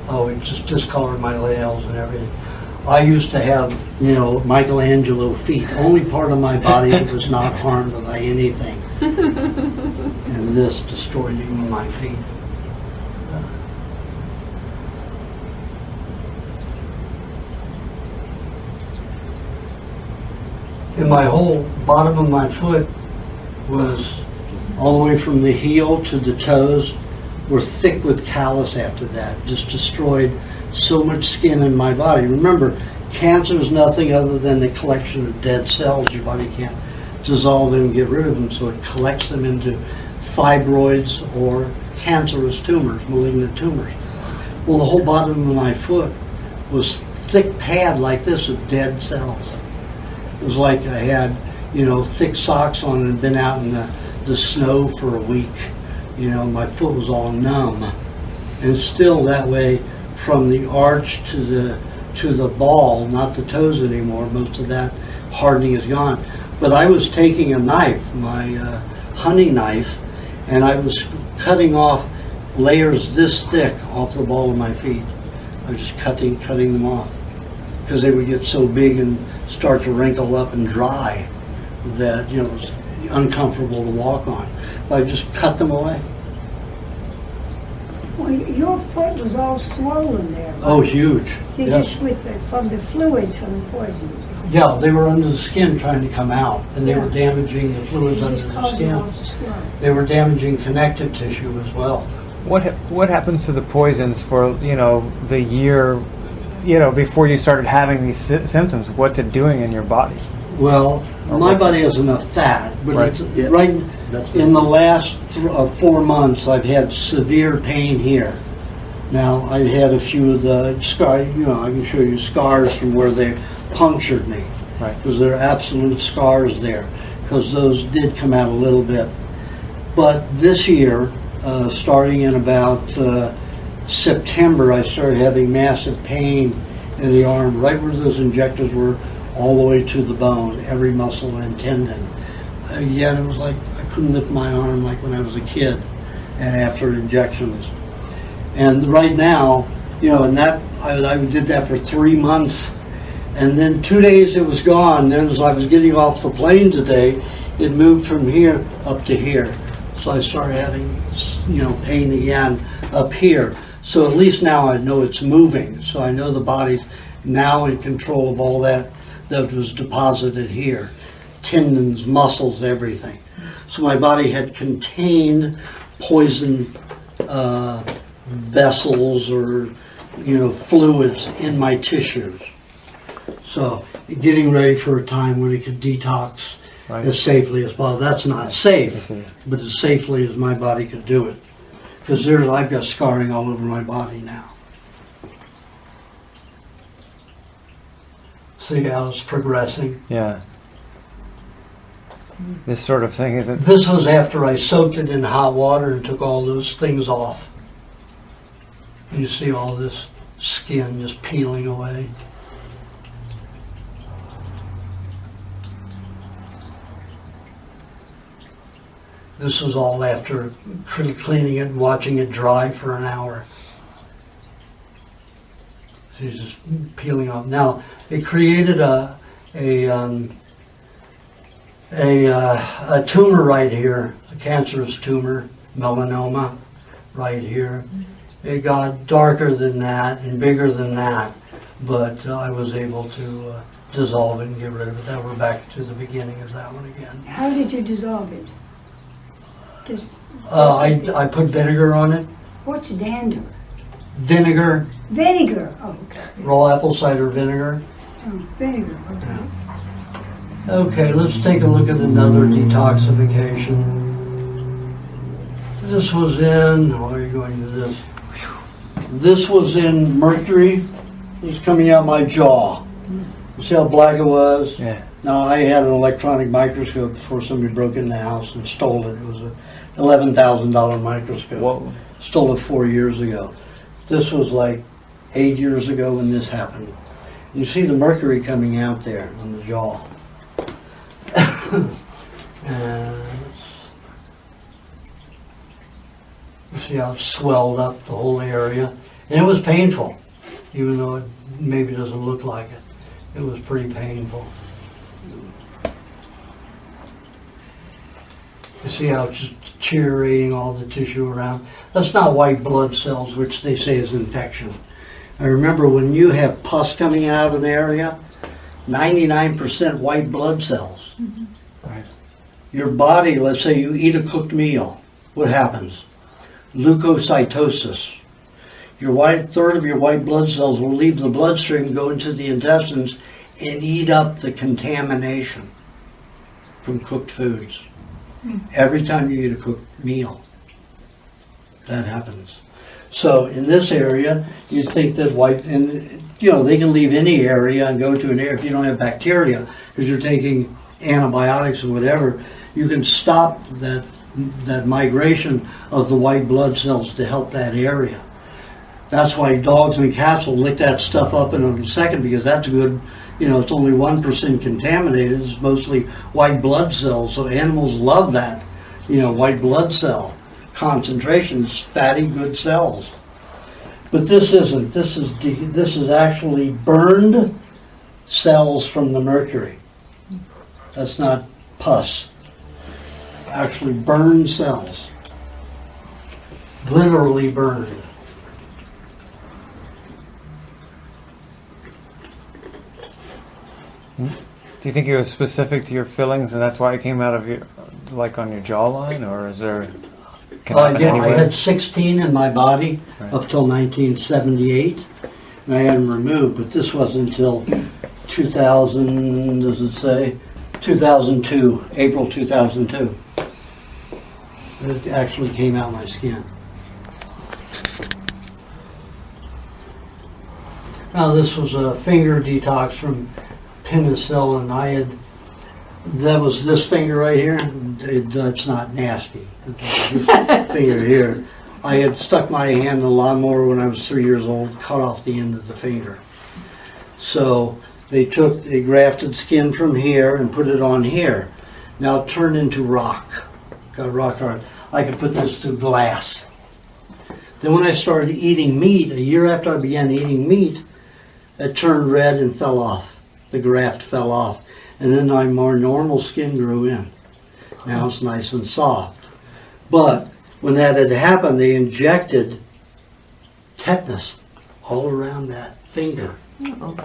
Oh, it just discolored my nails and everything. I used to have, you know, Michelangelo feet. The only part of my body that was not harmed by anything. And this destroyed even my feet. And my whole bottom of my foot was all the way from the heel to the toes were thick with callus after that. Just destroyed so much skin in my body. Remember, cancer is nothing other than a collection of dead cells. Your body can't dissolve them and get rid of them, so it collects them into fibroids or cancerous tumors, malignant tumors. Well, the whole bottom of my foot was thick pad like this of dead cells. It was like I had, thick socks on and been out in the snow for a week. My foot was all numb. And still that way from the arch to the ball, not the toes anymore. Most of that hardening is gone. But I was taking a knife, my hunting knife, and I was cutting off layers this thick off the ball of my feet. I was just cutting them off because they would get so big and start to wrinkle up and dry that it was uncomfortable to walk on. But I just cut them away. Well, your foot was all swollen there. Oh, huge. You Yes. just from the fluids from the poison. Yeah, they were under the skin trying to come out, and they Yeah. were damaging the fluids It under just the caused it skin. all to swell. They were damaging connective tissue as well. What happens to the poisons for the year before you started having these symptoms? What's it doing in your body? Well, Or my what's body has enough fat, but Right. it's, Yeah. right That's in the last 4 months, I've had severe pain here. Now, I've had a few of the scars, I can show you scars from where they punctured me. Right. Because there are absolute scars there, because those did come out a little bit. But this year, starting in about September, I started having massive pain in the arm, right where those injectors were, all the way to the bone, every muscle and tendon. Yet it was like I couldn't lift my arm like when I was a kid and after injections. And right now, and that I did that for 3 months. And then 2 days it was gone. Then as I was getting off the plane today, it moved from here up to here. So I started having, pain again up here. So at least now I know it's moving. So I know the body's now in control of all that was deposited here. Tendons, muscles, everything. So my body had contained poison vessels or, fluids in my tissues. So getting ready for a time when it could detox Right. as safely as possible. That's not I safe, see. but as safely as my body could do it. Because I've got scarring all over my body now. See how it's progressing? Yeah. This sort of thing isn't. This was after I soaked it in hot water and took all those things off. You see all this skin just peeling away. This was all after cleaning it and watching it dry for an hour. So it's just peeling off. Now, it created a tumor right here, a cancerous tumor, melanoma right here. It got darker than that and bigger than that, but I was able to dissolve it and get rid of it. Now we're back to the beginning of that one again. How did you dissolve it? I put vinegar on it. What's dander? Vinegar, Vinegar. Oh, okay. raw apple cider vinegar. Oh, vinegar. Okay. Okay, let's take a look at another detoxification. This was in, why are you going to this? This was in mercury. It was coming out my jaw. You see how black it was? Yeah. Now, I had an electronic microscope before somebody broke in the house and stole it. It was a $11,000 microscope. Whoa. Stole it 4 years ago. This was like 8 years ago when this happened. You see the mercury coming out there on the jaw. And you see how it swelled up the whole area. And it was painful, even though it maybe doesn't look like it. It was pretty painful. You see how it's just deteriorating all the tissue around. That's not white blood cells, which they say is infection. I remember when you have pus coming out of an area, 99% white blood cells. Mm-hmm. Right. Your body, let's say you eat a cooked meal, what happens? Leukocytosis. Your third of your white blood cells will leave the bloodstream, go into the intestines, and eat up the contamination from cooked foods. Every time you eat a cooked meal, that happens. So in this area, you'd think that white, and you know, they can leave any area and go to an area if you don't have bacteria, because you're taking antibiotics or whatever, you can stop that migration of the white blood cells to help that area. That's why dogs and cats will lick that stuff up in a second, because that's good. You know, it's only 1% contaminated. It's mostly white blood cells, so animals love that. You know, white blood cell concentration is fatty, good cells. But this isn't. This is actually burned cells from the mercury. That's not pus. Actually burned cells. Literally burned. Do you think it was specific to your fillings, and that's why it came out of your, like on your jawline, or is there? Can it happen Yeah, I anywhere? had 16 in my body Right. up till 1978, and I had them removed. But this wasn't until 2000. Does it say 2002? April 2002. It actually came out my skin. Now this was a finger detox from penicillin. That was this finger right here. That's not nasty. This finger here. I had stuck my hand in a lawnmower when I was 3 years old, cut off the end of the finger. So they grafted skin from here and put it on here. Now it turned into rock. Got rock hard. I could put this to glass. Then when I started eating meat, a year after I began eating meat, it turned red and fell off. The graft fell off. And then my more normal skin grew in. Now it's nice and soft. But when that had happened, they injected tetanus all around that finger. Uh-oh.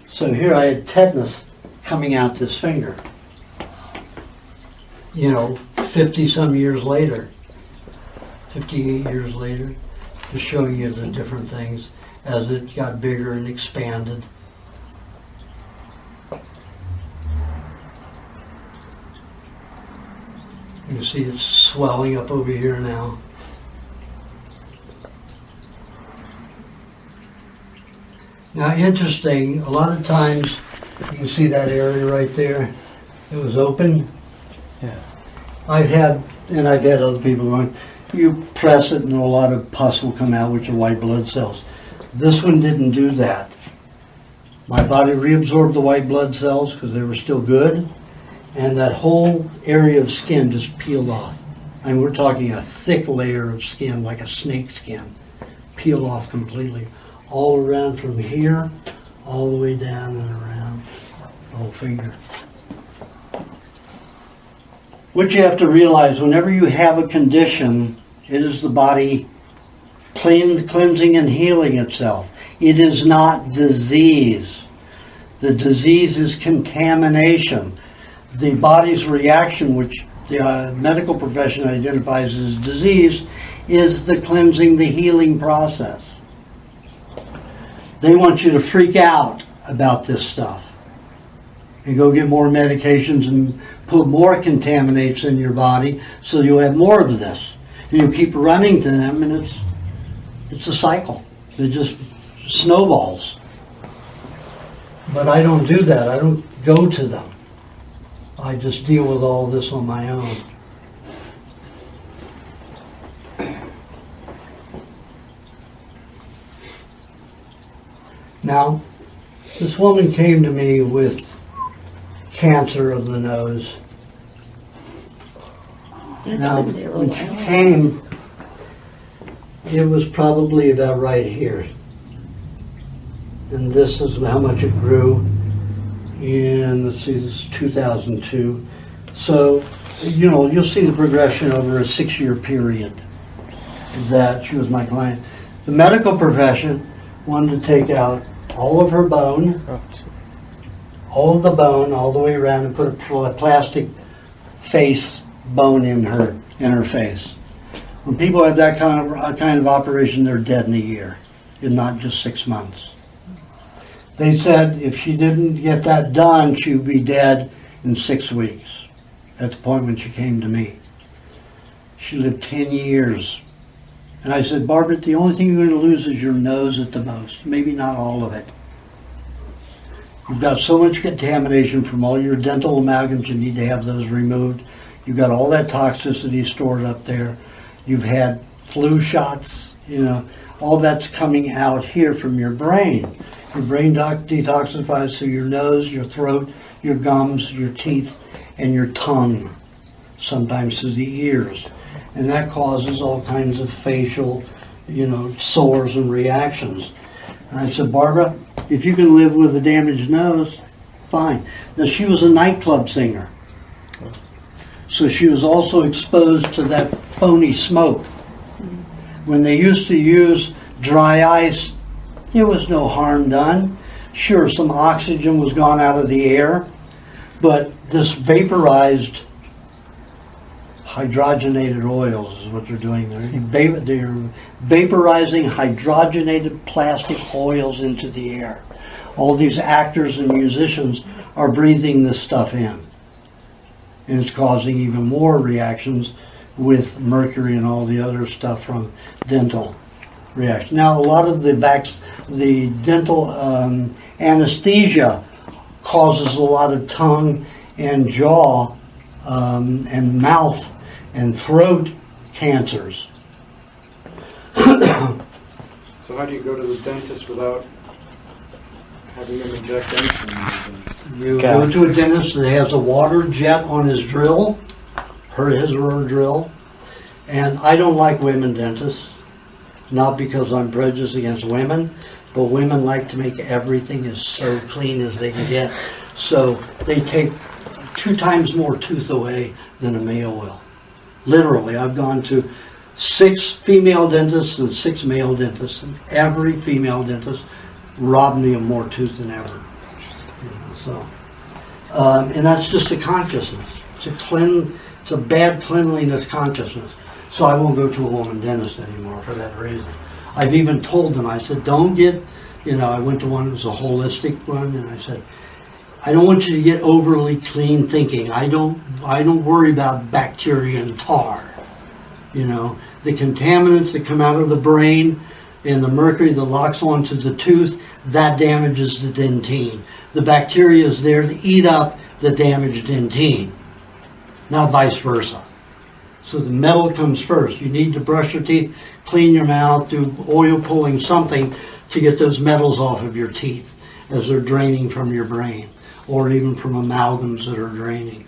So here I had tetanus coming out this finger. You know, 50 some years later, 58 years later, to show you the different things as it got bigger and expanded. You can see it's swelling up over here now. Now, interesting, a lot of times, you can see that area right there, it was open. Yeah. I've had other people going, you press it and a lot of pus will come out, which are white blood cells. This one didn't do that. My body reabsorbed the white blood cells because they were still good, and that whole area of skin just peeled off. I mean, we're talking a thick layer of skin, like a snake skin, peeled off completely, all around from here, all the way down and around the whole finger. What you have to realize, whenever you have a condition, it is the body cleansing and healing itself. It is not disease. The disease is contamination. The body's reaction, which the medical profession identifies as disease, is the cleansing, the healing process. They want you to freak out about this stuff and go get more medications and put more contaminants in your body so you'll have more of this. And you keep running to them, and it's a cycle. It just snowballs. But I don't do that. I don't go to them. I just deal with all this on my own. Now, this woman came to me with cancer of the nose. Now, when she came, it was probably about right here. And this is how much it grew in, let's see, this is 2002. So, you know, you'll see the progression over a 6-year period that she was my client. The medical profession wanted to take out all of her bone, all of the bone, all the way around, and put a plastic face bone in her face. When people have that kind of operation, they're dead in a year, if not just 6 months. They said if she didn't get that done, she would be dead in 6 weeks. At the point when she came to me. She lived 10 years And I said, Barbara, the only thing you're going to lose is your nose at the most, maybe not all of it. You've got so much contamination from all your dental amalgams, you need to have those removed. You've got all that toxicity stored up there. You've had flu shots, all that's coming out here from your brain. Your brain detoxifies through your nose, your throat, your gums, your teeth, and your tongue, sometimes through the ears. And that causes all kinds of facial, sores and reactions. And I said, Barbara, if you can live with a damaged nose, fine. Now, she was a nightclub singer. So she was also exposed to that phony smoke. When they used to use dry ice, there was no harm done. Sure, some oxygen was gone out of the air, but this vaporized hydrogenated oils is what they're doing there. They're vaporizing hydrogenated plastic oils into the air. All these actors and musicians are breathing this stuff in. And it's causing even more reactions with mercury and all the other stuff from dental reaction. Now, a lot of the dental anesthesia causes a lot of tongue and jaw and mouth and throat cancers. So how do you go to the dentist without having them inject anything? You go to a dentist that has a water jet on his drill, his or her drill, and I don't like women dentists, not because I'm prejudiced against women, but women like to make everything as so clean as they can get. So they take 2 times more tooth away than a male will. Literally, I've gone to 6 female dentists and 6 male dentists, and every female dentist robbed me of more tooth than ever. And that's just a consciousness. It's a bad cleanliness consciousness. So I won't go to a woman dentist anymore for that reason. I've even told them, I said, don't get, I went to one that was a holistic one, and I said, I don't want you to get overly clean thinking. I don't worry about bacteria and tar. The contaminants that come out of the brain and the mercury that locks onto the tooth, that damages the dentine. The bacteria is there to eat up the damaged dentine, not vice versa. So the metal comes first. You need to brush your teeth, clean your mouth, do oil pulling, something to get those metals off of your teeth as they're draining from your brain, or even from amalgams that are draining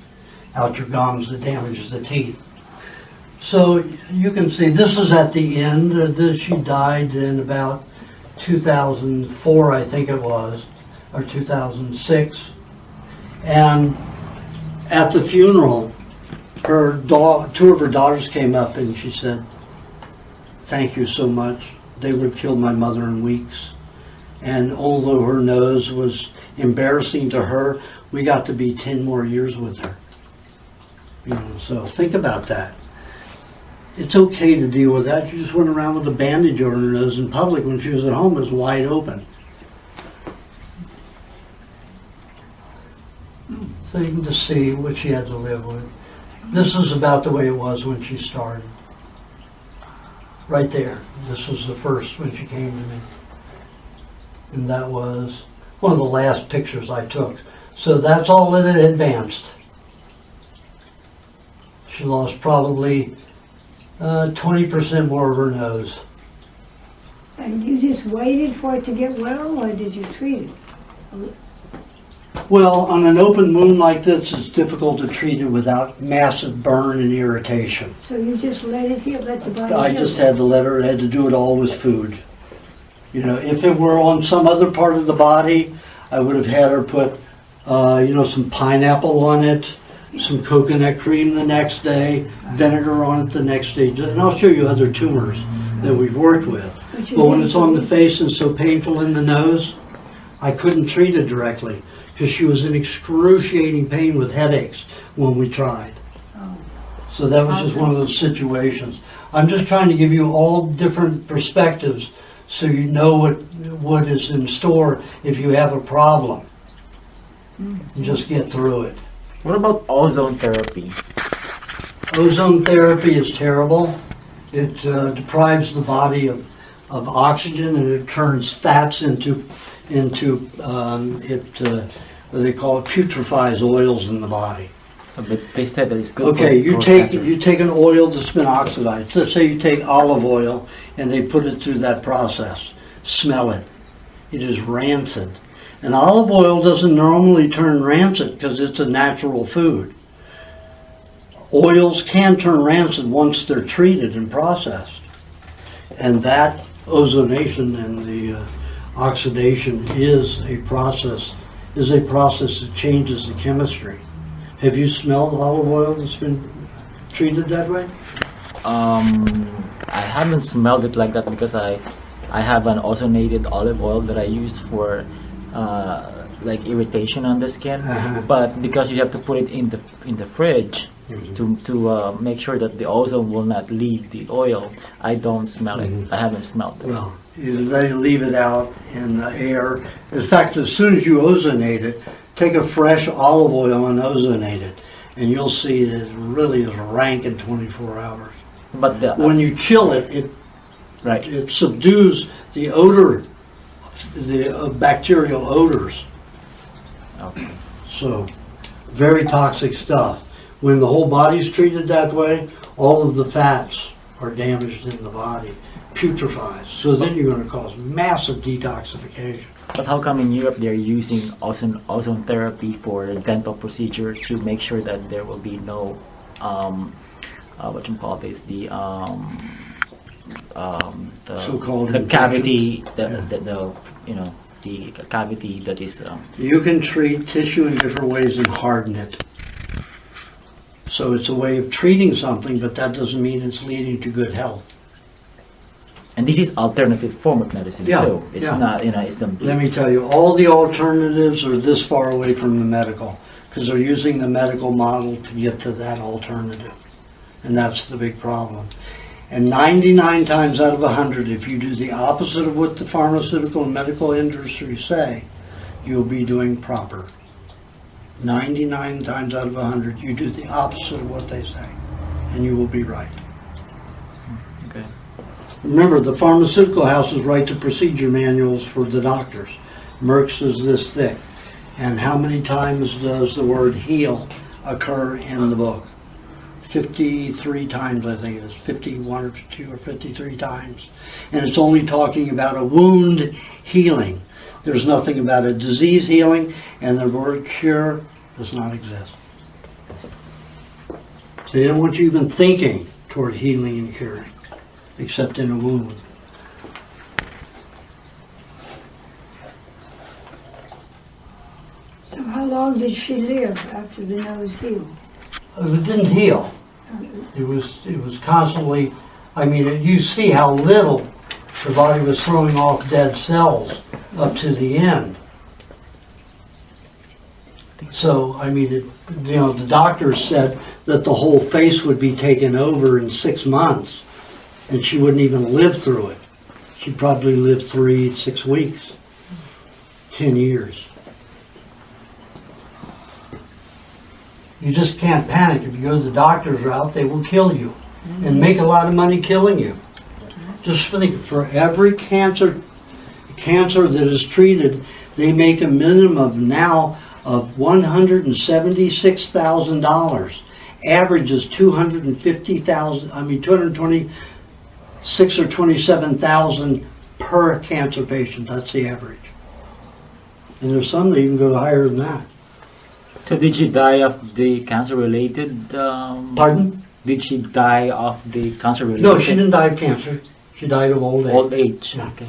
out your gums that damages the teeth. So you can see this is at the end. She died in about 2004, I think it was, or 2006. And at the funeral, 2 of her daughters came up and she said, thank you so much. They would have killed my mother in weeks. And although her nose was embarrassing to her, we got to be 10 more years with her. So think about that. It's okay to deal with that. She just went around with a bandage over her nose in public when she was at home. It was wide open. So you can just see what she had to live with. This is about the way it was when she started. Right there. This was the first when she came to me. And that was one of the last pictures I took. So that's all that had advanced. She lost probably 20% more of her nose. And you just waited for it to get well, or did you treat it? Well, on an open wound like this, it's difficult to treat it without massive burn and irritation. So you just let it heal, let the body I heal? just had to let her, had to do it all with food. If it were on some other part of the body, I would have had her put, some pineapple on it, some coconut cream the next day, vinegar on it the next day. And I'll show you other tumors that we've worked with. But when it's on the face and so painful in the nose, I couldn't treat it directly because she was in excruciating pain with headaches when we tried. So that was just one of those situations. I'm just trying to give you all different perspectives so you know what is in store if you have a problem. You just get through it. What about ozone therapy? Ozone therapy is terrible. It deprives the body of oxygen, and it turns fats into what they call it, putrefies oils in the body. But they said that it's good Okay, for you cancer. take an oil that's been oxidized. Let's say you take olive oil and they put it through that process. Smell it. It is rancid. And olive oil doesn't normally turn rancid because it's a natural food. Oils can turn rancid once they're treated and processed. And that ozonation and the oxidation is a process that changes the chemistry. Have you smelled olive oil that's been treated that way? I haven't smelled it like that because I have an ozonated olive oil that I use for like irritation on the skin. Uh-huh. But because you have to put it in the fridge to make sure that the ozone will not leave the oil, I don't smell it. I haven't smelled it. Well, they leave it out in the air. In fact, as soon as you ozonate it, take a fresh olive oil and ozonate it, and you'll see that it really is rank in 24 hours. But When you chill it, right. it subdues the odor, the bacterial odors. Okay. So, very toxic stuff. When the whole body's treated that way, all of the fats are damaged in the body, putrefies. So then you're going to cause massive detoxification. But how come in Europe they're using ozone therapy for dental procedures to make sure that there will be no what you call this, the So-called the cavity infections. the cavity that is You can treat tissue in different ways and harden it. So it's a way of treating something, but that doesn't mean it's leading to good health. and this is alternative form of medicine Yeah, too. It's yeah. not it's the Let me tell you, all the alternatives are this far away from the medical because they're using the medical model to get to that alternative. And that's the big problem. And 99 times out of 100, if you do the opposite of what the pharmaceutical and medical industry say, you'll be doing proper. 99 times out of 100, you do the opposite of what they say, and you will be right. okay. Remember, the pharmaceutical houses write the procedure manuals for the doctors. Merck's is this thick. And how many times does the word heal occur in the book? 53 times, I think it is. 51 or 52 or 53 times. And it's only talking about a wound healing. There's nothing about a disease healing, and the word cure does not exist. So they don't want you even thinking toward healing and curing, except in a wound. So how long did she live after the nose healed? It didn't heal. It was constantly, I mean, you see how little the body was throwing off dead cells up to the end. So, I mean, the doctors said that the whole face would be taken over in 6 months, and she wouldn't even live through it. She'd probably live 6 weeks, 10 years. You just can't panic. If you go the doctor's route, they will kill you and make a lot of money killing you. Just think, for every cancer that is treated, they make a minimum now of $176,000. Average is $226 or $27,000 per cancer patient. That's the average. And there's some that even go higher than that. So did she die of the cancer-related? Pardon? Did she die of the cancer-related? No, she didn't die of cancer. She died of old age. Old age. Yeah. Okay.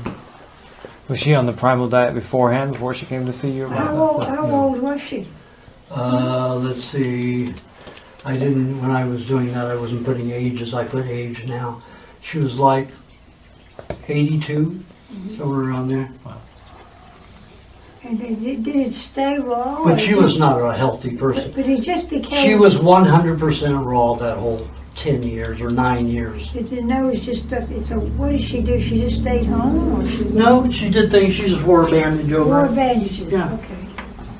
Was she on the primal diet beforehand, before she came to see you? About How old was she? Let's see. When I was doing that, I wasn't putting ages. I put age now. She was like 82, somewhere around there. And did it stay raw? But or she was not a healthy person. But it just became... She was 100% raw that whole 10 years or 9 years. The nose just stuck. So what did she do? She just stayed home, or she No, she did things. She just wore a bandage over wore it. bandages? Yeah. Okay.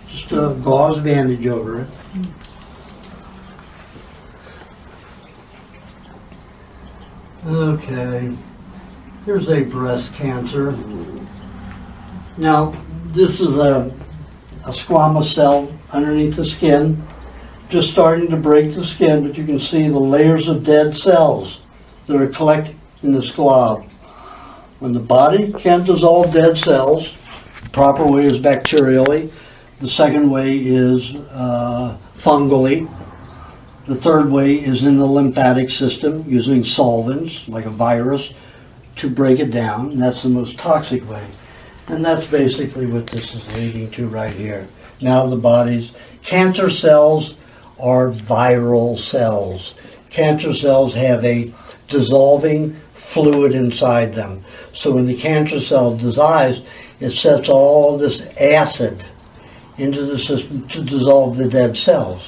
Just a gauze bandage over it. Okay, here's a breast cancer. Now, this is a squamous cell underneath the skin, just starting to break the skin, but you can see the layers of dead cells that are collected in the squab. When the body can't dissolve dead cells, the proper way is bacterially, the second way is fungally, the third way is in the lymphatic system using solvents like a virus to break it down, and that's the most toxic way. And that's basically what this is leading to right here. Now the body's cancer cells are viral cells. Cancer cells have a dissolving fluid inside them. So when the cancer cell dies, it sets all this acid into the system to dissolve the dead cells.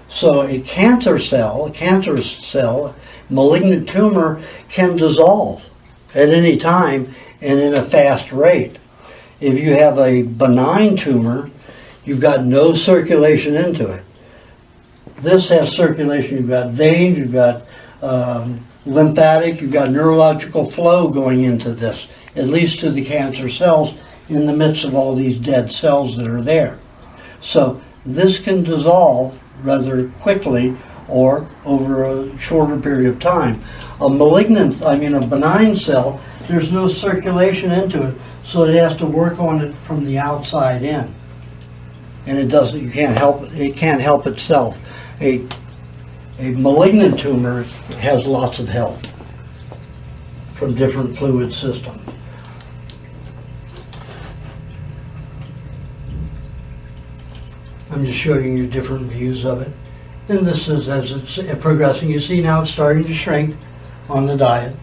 So a cancerous cell, malignant tumor can dissolve at any time and in a fast rate. If you have a benign tumor, you've got no circulation into it. This has circulation. You've got veins, you've got lymphatic, you've got neurological flow going into this, at least to the cancer cells in the midst of all these dead cells that are there. So this can dissolve rather quickly or over a shorter period of time. A benign cell, there's no circulation into it, so it has to work on it from the outside in. And it can't help itself. A malignant tumor has lots of help from different fluid systems. I'm just showing you different views of it. And this is as it's progressing. You see now it's starting to shrink on the diet.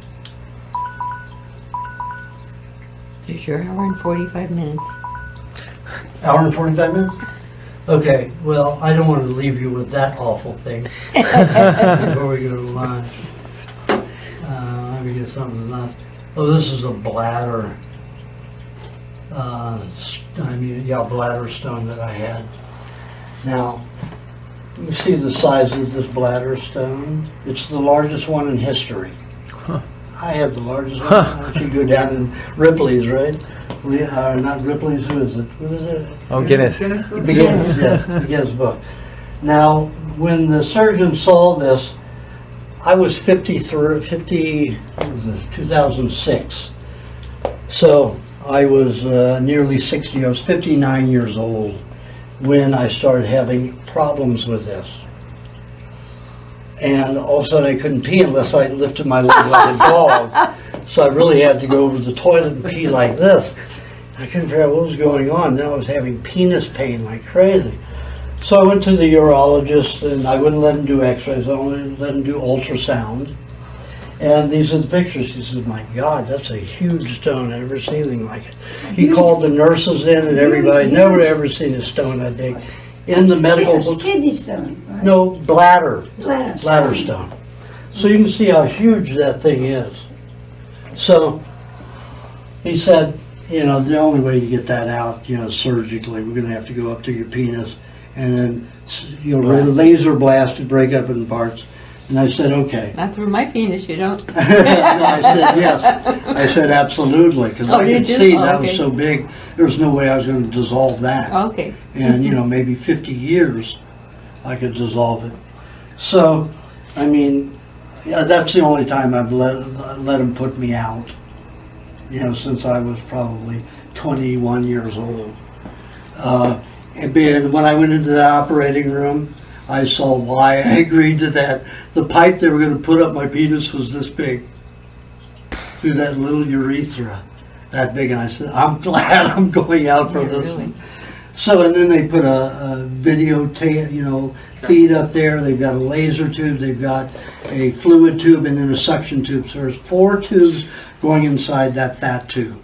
There's your hour and 45 minutes. Hour and 45 minutes? Okay, well, I don't want to leave you with that awful thing before we go to lunch. Let me get something to lunch. Oh, this is a bladder. Bladder stone that I had. Now, you see the size of this bladder stone? It's the largest one in history. Huh. I had the largest one. Why don't you go down in Ripley's, right? We are not Ripley's. Who is it? What is it? Oh, Guinness. Guinness, yes, the Guinness book. Now, when the surgeon saw this, I was 2006. So I was nearly 60. I was 59 years old when I started having problems with this. And all of a sudden I couldn't pee unless I lifted my leg like a dog. So I really had to go over to the toilet and pee like this. I couldn't figure out what was going on. Then I was having penis pain like crazy. So I went to the urologist, and I wouldn't let him do x-rays. I only let him do ultrasound. And these are the pictures. He says, my God, that's a huge stone. I've never seen anything like it. He called the nurses in and everybody. Never ever seen a stone that big. In the medical books. Kidney stone, right? No, bladder. Bladder stone. So you can see how huge that thing is. So he said, the only way to get that out, surgically, we're going to have to go up to your penis and then, laser blast to break up in parts. And I said, okay. Not through my penis, you don't. No, I said, yes. I said, absolutely, because I could see that was so big, there was no way I was going to dissolve that. Okay. And, maybe 50 years I could dissolve it. So, that's the only time I've let him put me out, since I was probably 21 years old. And when I went into the operating room, I saw why I agreed to that. The pipe they were going to put up my penis was this big, through that little urethra, that big. And I said, I'm glad I'm going out for this one. So, and then they put a video feed up there. They've got a laser tube, they've got a fluid tube, and then a suction tube. So there's 4 tubes going inside that fat tube.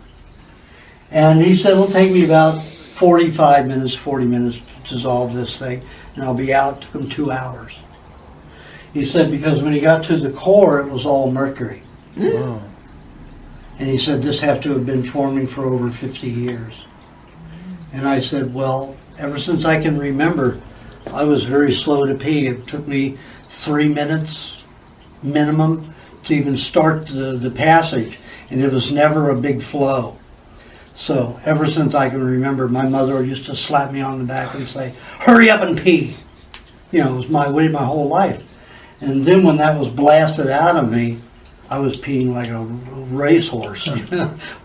And he said, it'll take me about 40 minutes to dissolve this thing, and I'll be out. It took him 2 hours. He said because when he got to the core, it was all mercury. Oh. And he said this had to have been forming for over 50 years. And I said, well, ever since I can remember, I was very slow to pee. It took me 3 minutes minimum to even start the passage, and it was never a big flow. So ever since I can remember, my mother used to slap me on the back and say, "Hurry up and pee." You know, it was my way my whole life. And then when that was blasted out of me, I was peeing like a racehorse.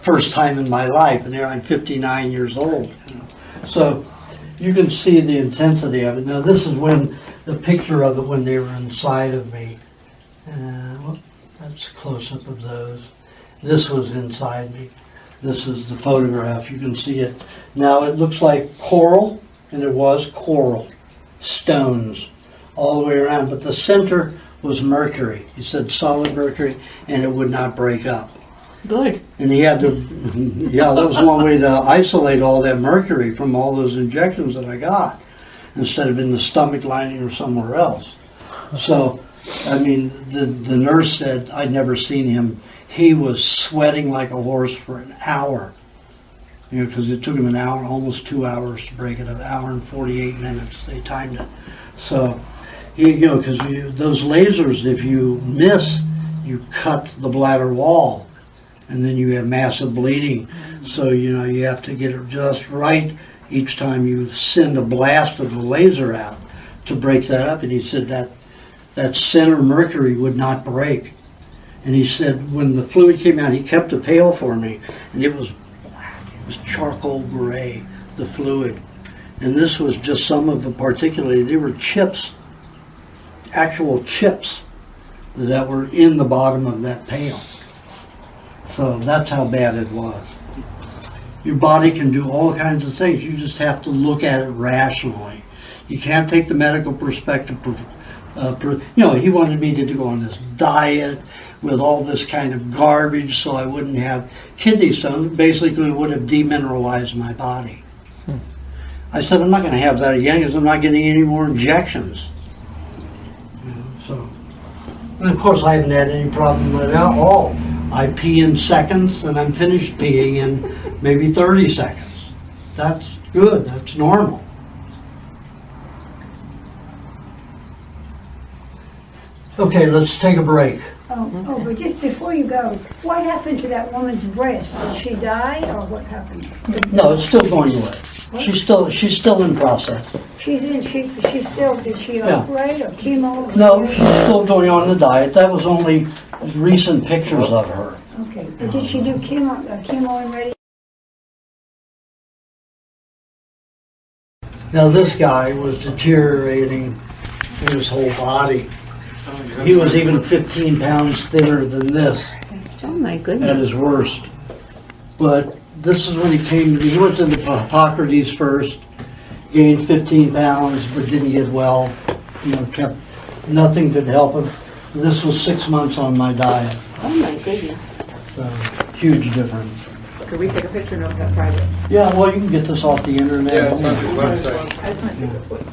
First time in my life, and there I'm 59 years old. You know. So you can see the intensity of it. Now this is when the picture of it when they were inside of me. Well, that's a close-up of those. This was inside me. This is the photograph. You can see it. Now it looks like coral, and it was coral. Stones all the way around, but the center was mercury. He said solid mercury, and it would not break up. Good. And he had to, yeah, that was one way to isolate all that mercury from all those injections that I got, instead of in the stomach lining or somewhere else. So, I mean, the nurse said, I'd never seen him. He was sweating like a horse for an hour. You know, because it took him an hour, almost 2 hours to break it, an hour and 48 minutes. They timed it. So, you know, because those lasers, if you miss, you cut the bladder wall, and then you have massive bleeding. So, you know, you have to get it just right each time you send a blast of the laser out to break that up. And he said that center mercury would not break. And he said when the fluid came out, he kept a pail for me, and it was black. It was charcoal gray, the fluid. And this was just some of it, particularly, they were chips, actual chips that were in the bottom of that pail. So that's how bad it was. Your body can do all kinds of things. You just have to look at it rationally. You can't take the medical perspective. You know, he wanted me to go on this diet with all this kind of garbage so I wouldn't have kidney stones. Basically, it would have demineralized my body. I said, I'm not going to have that again because I'm not getting any more injections. You know, so, and of course, I haven't had any problem with that at all. I pee in seconds, and I'm finished peeing in maybe 30 seconds. That's good. That's normal. Okay, let's take a break. Oh, but just before you go, what happened to that woman's breast? Did she die, or what happened? No, it's still going away. She's still in process. She's still, did she operate or chemo? No, she's still going on the diet. That was only recent pictures of her. Okay, but did she do chemo and radiation? Now this guy was deteriorating in his whole body. He was even 15 pounds thinner than this Oh my at goodness. his worst. But this is when he came to me. He went to the Hippocrates first, gained 15 pounds, but didn't get well. You know, nothing could help him. This was 6 months on my diet. Oh my goodness. So, huge difference. Could we take a picture? No, is that private? Yeah, well, you can get this off the internet. Yeah, it's on his website. I just want to take a quick.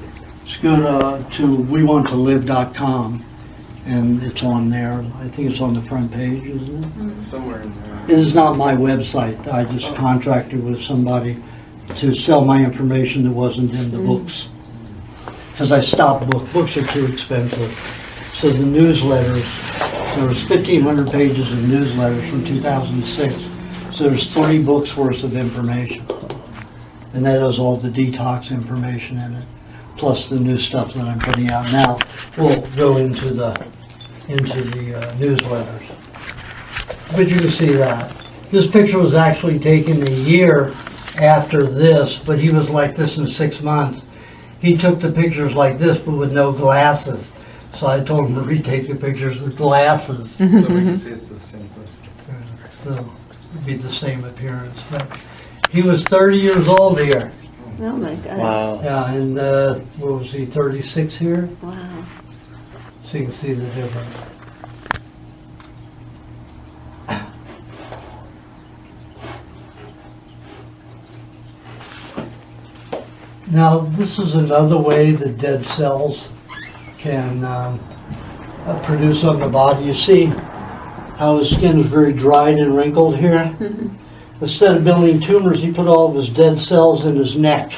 Just go to wewanttolive.com, and it's on there. I think it's on the front page, isn't it? Somewhere in there. It is not my website. I just contracted with somebody to sell my information that wasn't in the books. Because I stopped books are too expensive. So the newsletters, there was 1,500 pages of newsletters from 2006. So there's 30 books worth of information. And that has all the detox information in it, plus the new stuff that I'm putting out now. We'll go into the newsletters. But you can see that. This picture was actually taken a year after this, but he was like this in 6 months. He took the pictures like this, but with no glasses. So I told him to retake the pictures with glasses. So we can see it's the same person. So it'd be the same appearance. But he was 30 years old here. Oh my God. Wow. Yeah, and what was he, 36 here? Wow. So you can see the difference. Now, this is another way that dead cells can produce on the body. You see how his skin is very dried and wrinkled here? Instead of building tumors, he put all of his dead cells in his neck.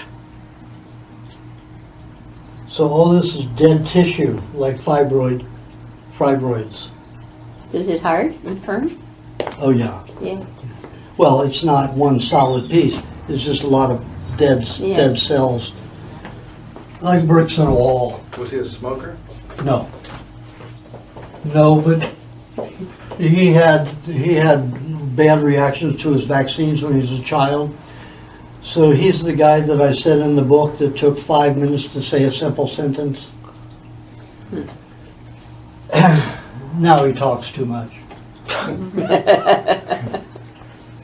So all this is dead tissue, like fibroids. Is it hard and firm? Oh, yeah. Yeah. Well, it's not one solid piece. It's just a lot of dead cells. Like bricks on a wall. Was he a smoker? No. No, but he had bad reactions to his vaccines when he was a child. So he's the guy that I said in the book that took 5 minutes to say a simple sentence. Now he talks too much.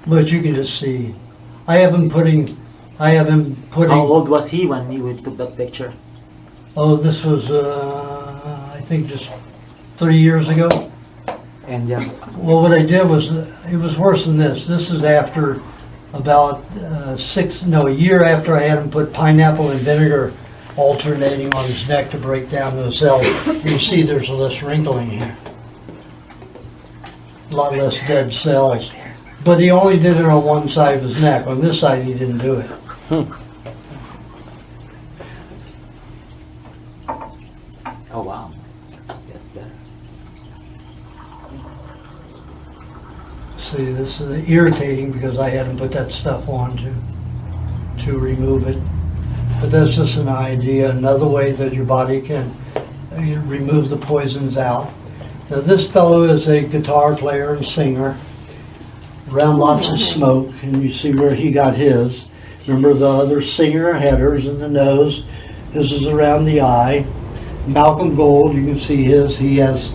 But you can just see. I have him putting. How old was he when you would put that picture? Oh, this was, I think, just 3 years ago. And yeah. Well, what I did was, it was worse than this. This is after about a year after I had him put pineapple and vinegar alternating on his neck to break down those cells. You see there's less wrinkling here. A lot less dead cells. But he only did it on one side of his neck. On this side, he didn't do it. Oh wow. That's better. See, this is irritating because I had him put that stuff on to remove it. But that's just an idea, another way that your body can remove the poisons out. Now, this fellow is a guitar player and singer, around lots of smoke, and you see where he got his. Remember, the other singer had hers in the nose. His is around the eye. Malcolm Gold, you can see his. He has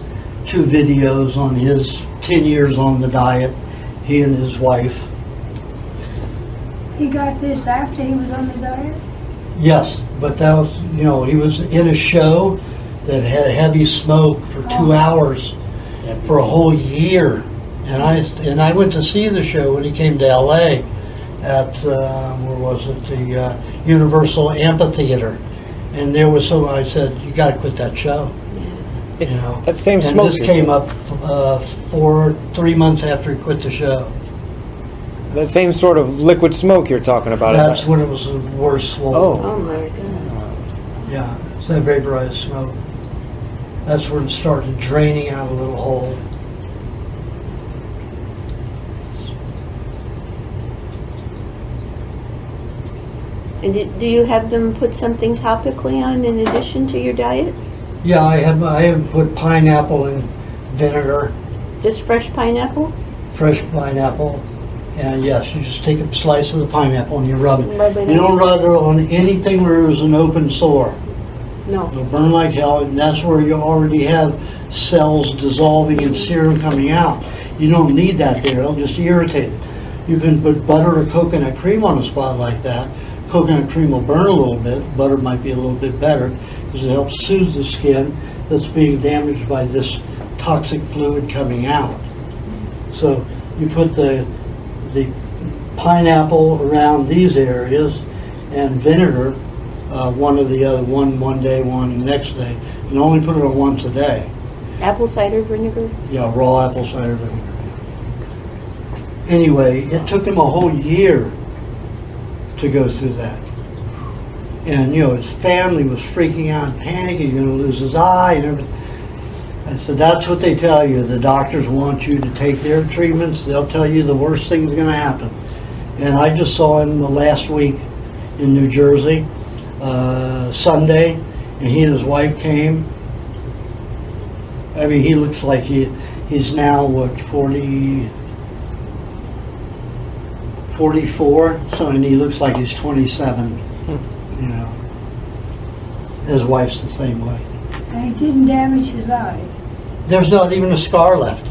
2 videos on his 10 years on the diet, he and his wife. He got this after he was on the diet? Yes, but that was, he was in a show that had heavy smoke for 2 hours for a whole year. And I went to see the show when he came to LA at, where was it, the Universal Amphitheater. And there was I said, you got to quit that show. It's that same and smoke. this came up 3 months after he quit the show. That same sort of liquid smoke you're talking about. That's when it was the worst swollen. Oh my God. Yeah, it's that vaporized smoke. That's when it started draining out a little hole. And do you have them put something topically on in addition to your diet? Yeah, I have put pineapple and vinegar, Just fresh pineapple? fresh pineapple, and yes, you just take a slice of the pineapple and you rub it. Rub it You in. don't rub it on anything where there's an open sore. No. It'll burn like hell, and that's where you already have cells dissolving and serum coming out. You don't need that there, it'll just irritate it. You can put butter or coconut cream on a spot like that. Coconut cream will burn a little bit, butter might be a little bit better, because it helps soothe the skin that's being damaged by this toxic fluid coming out. So you put the pineapple around these areas and vinegar, one or the other, one day, one the next day, and only put it on once a day. Apple cider vinegar? Yeah, raw apple cider vinegar. Anyway, it took him a whole year to go through that. And, his family was freaking out and panicking, he's going to lose his eye and everything. I said, that's what they tell you. The doctors want you to take their treatments. They'll tell you the worst thing's going to happen. And I just saw him the last week in New Jersey, Sunday, and he and his wife came. I mean, he looks like he's now, 44, so, and he looks like he's 27, His wife's the same way. And it didn't damage his eye. There's not even a scar left.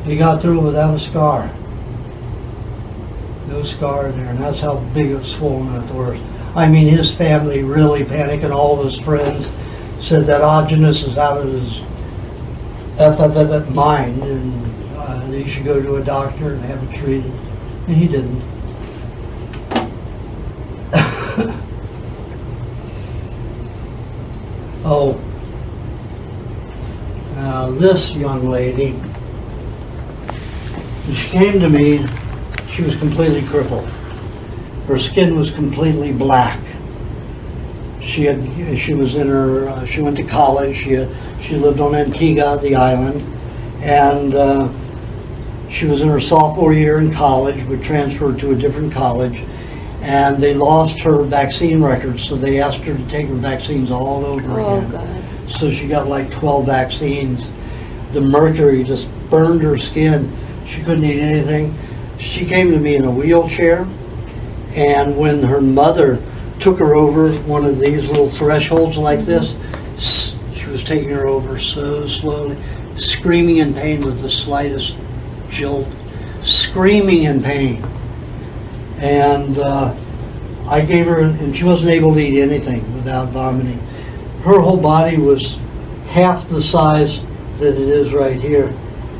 He got through it without a scar. No scar there, and that's how big it was swollen at the worst. I mean, his family really panicked, and all of his friends said that Aajonus is out of his mind, and he should go to a doctor and have it treated. And he didn't. Oh, now this young lady, when she came to me, she was completely crippled. Her skin was completely black. She went to college. She lived on Antigua, the island, and she was in her sophomore year in college, but transferred to a different college, and they lost her vaccine records, so they asked her to take her vaccines all over Oh, again. God. So she got like 12 vaccines. The mercury just burned her skin. She couldn't eat anything. She came to me in a wheelchair, and when her mother took her over one of these little thresholds like this, she was taking her over so slowly, screaming in pain with the slightest jolt, screaming in pain. And I gave her, and she wasn't able to eat anything without vomiting. Her whole body was half the size that it is right here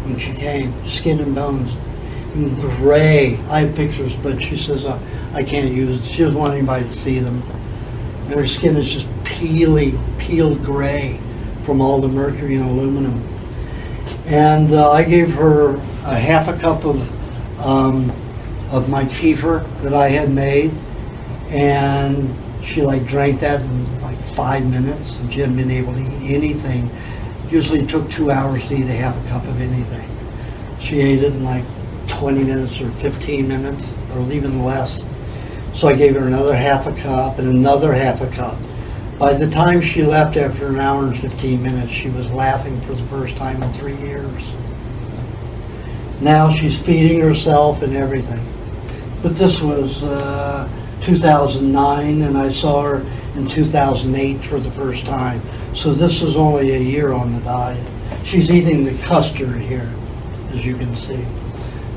when she came, skin and bones, and gray. I have pictures, but she says I can't use it. She doesn't want anybody to see them. And her skin is just peeled gray from all the mercury and aluminum. And I gave her a half a cup of my kefir that I had made, and she like drank that in like 5 minutes, and she hadn't been able to eat anything. Usually it took 2 hours to eat a half a cup of anything. She ate it in like 20 minutes or 15 minutes, or even less. So I gave her another half a cup and another half a cup. By the time she left after an hour and 15 minutes, she was laughing for the first time in 3 years. Now she's feeding herself and everything. But this was 2009, and I saw her in 2008 for the first time. So this is only a year on the diet. She's eating the custard here, as you can see.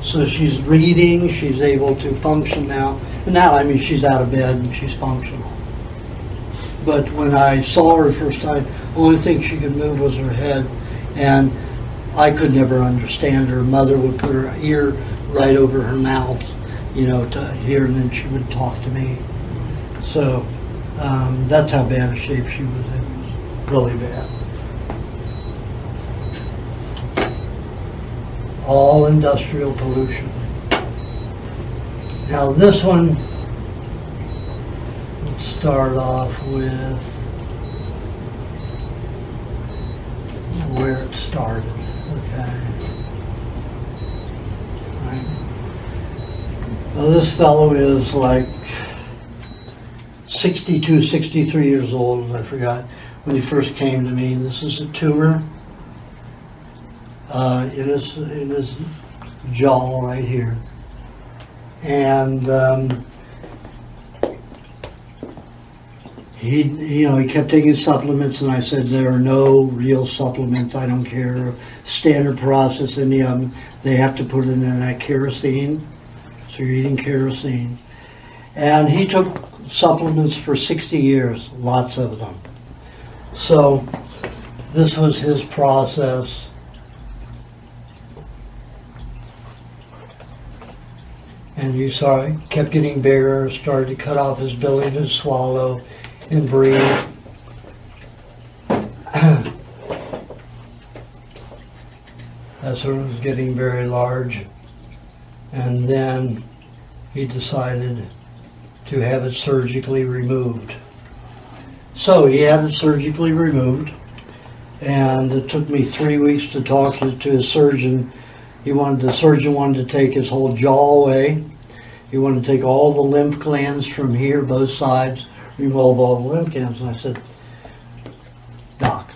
So she's reading, she's able to function now. And now, I mean, she's out of bed and she's functional. But when I saw her the first time, the only thing she could move was her head. And I could never understand her. Mother would put her ear right over her mouth, you know, to hear, and then she would talk to me. So that's how bad a shape she was in. It was really bad. All industrial pollution. Now this one, let's start off with where it started. Okay. Right. Now this fellow is like 62, 63 years old, I forgot when he first came to me. This is a tumor in his jaw right here. And he kept taking supplements, and I said, there are no real supplements. I don't care. Standard process, any of them, they have to put it in that kerosene. So you're eating kerosene. And he took supplements for 60 years, lots of them. So this was his process. And you saw it kept getting bigger, started to cut off his ability to swallow and breathe. That's when it was getting very large. And then he decided to have it surgically removed. So he had it surgically removed, and it took me 3 weeks to talk to his surgeon. The surgeon wanted to take his whole jaw away. He wanted to take all the lymph glands from here, both sides, remove all the lymph glands. And I said, Doc,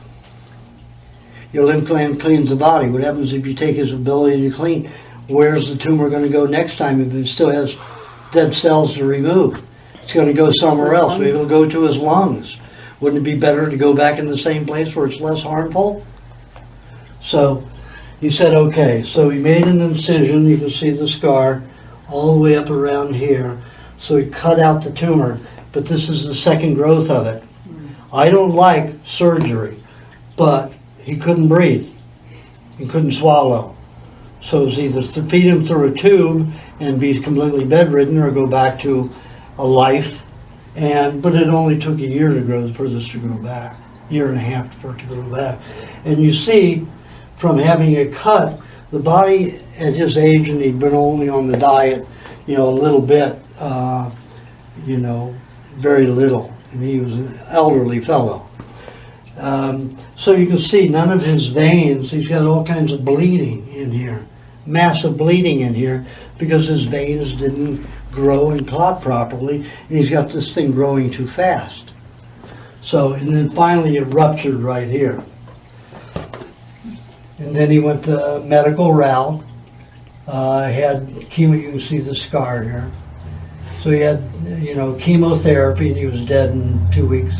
your lymph gland cleans the body. What happens if you take his ability to clean? Where's the tumor going to go next time if it still has dead cells to remove? It's going to go somewhere else. Maybe it'll go to his lungs. Wouldn't it be better to go back in the same place where it's less harmful? So he said, okay. So he made an incision. You can see the scar all the way up around here. So he cut out the tumor, but this is the second growth of it. I don't like surgery, but he couldn't breathe. He couldn't swallow. So it was either to feed him through a tube and be completely bedridden, or go back to a life. But it only took a year for this to grow back, year and a half for it to grow back. And you see, from having it cut, the body at his age, and he'd been only on the diet, a little bit, very little. and he was an elderly fellow. So you can see none of his veins, he's got all kinds of bleeding in here, massive bleeding in here, because his veins didn't grow and clot properly, and he's got this thing growing too fast. So, and then finally it ruptured right here. And then he went to medical route, had chemo, you can see the scar here. So he had, chemotherapy, and he was dead in 2 weeks.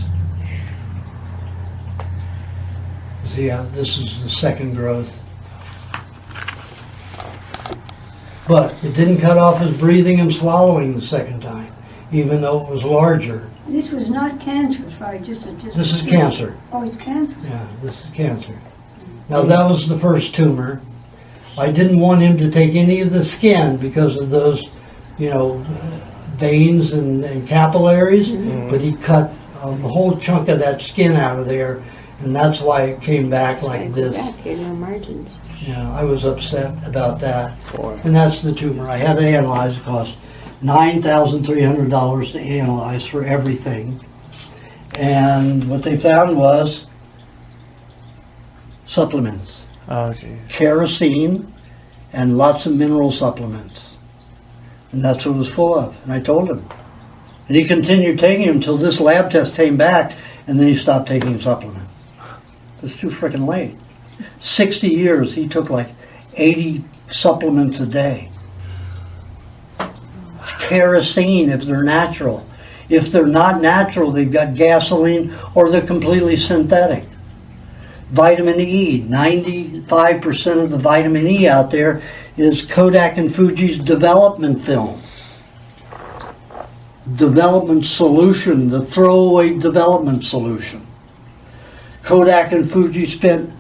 So yeah, this is the second growth. But it didn't cut off his breathing and swallowing the second time, even though it was larger. This was not cancer, right? This is cancer. Oh, it's cancer. Yeah, this is cancer. Now that was the first tumor. I didn't want him to take any of the skin because of those, veins and capillaries, but he cut a whole chunk of that skin out of there, and that's why it came back like this. Back here, no margins. Yeah, I was upset about that. And that's the tumor. I had to analyze. It cost $9,300 to analyze for everything. And what they found was supplements. Oh, geez. Kerosene and lots of mineral supplements. And that's what it was full of. And I told him. And he continued taking them until this lab test came back, and then he stopped taking supplements. It's too freaking late. 60 years, he took like 80 supplements a day. Kerosene, if they're natural. If they're not natural, they've got gasoline or they're completely synthetic. Vitamin E, 95% of the vitamin E out there is Kodak and Fuji's development film. Development solution, the throwaway development solution. Kodak and Fuji spent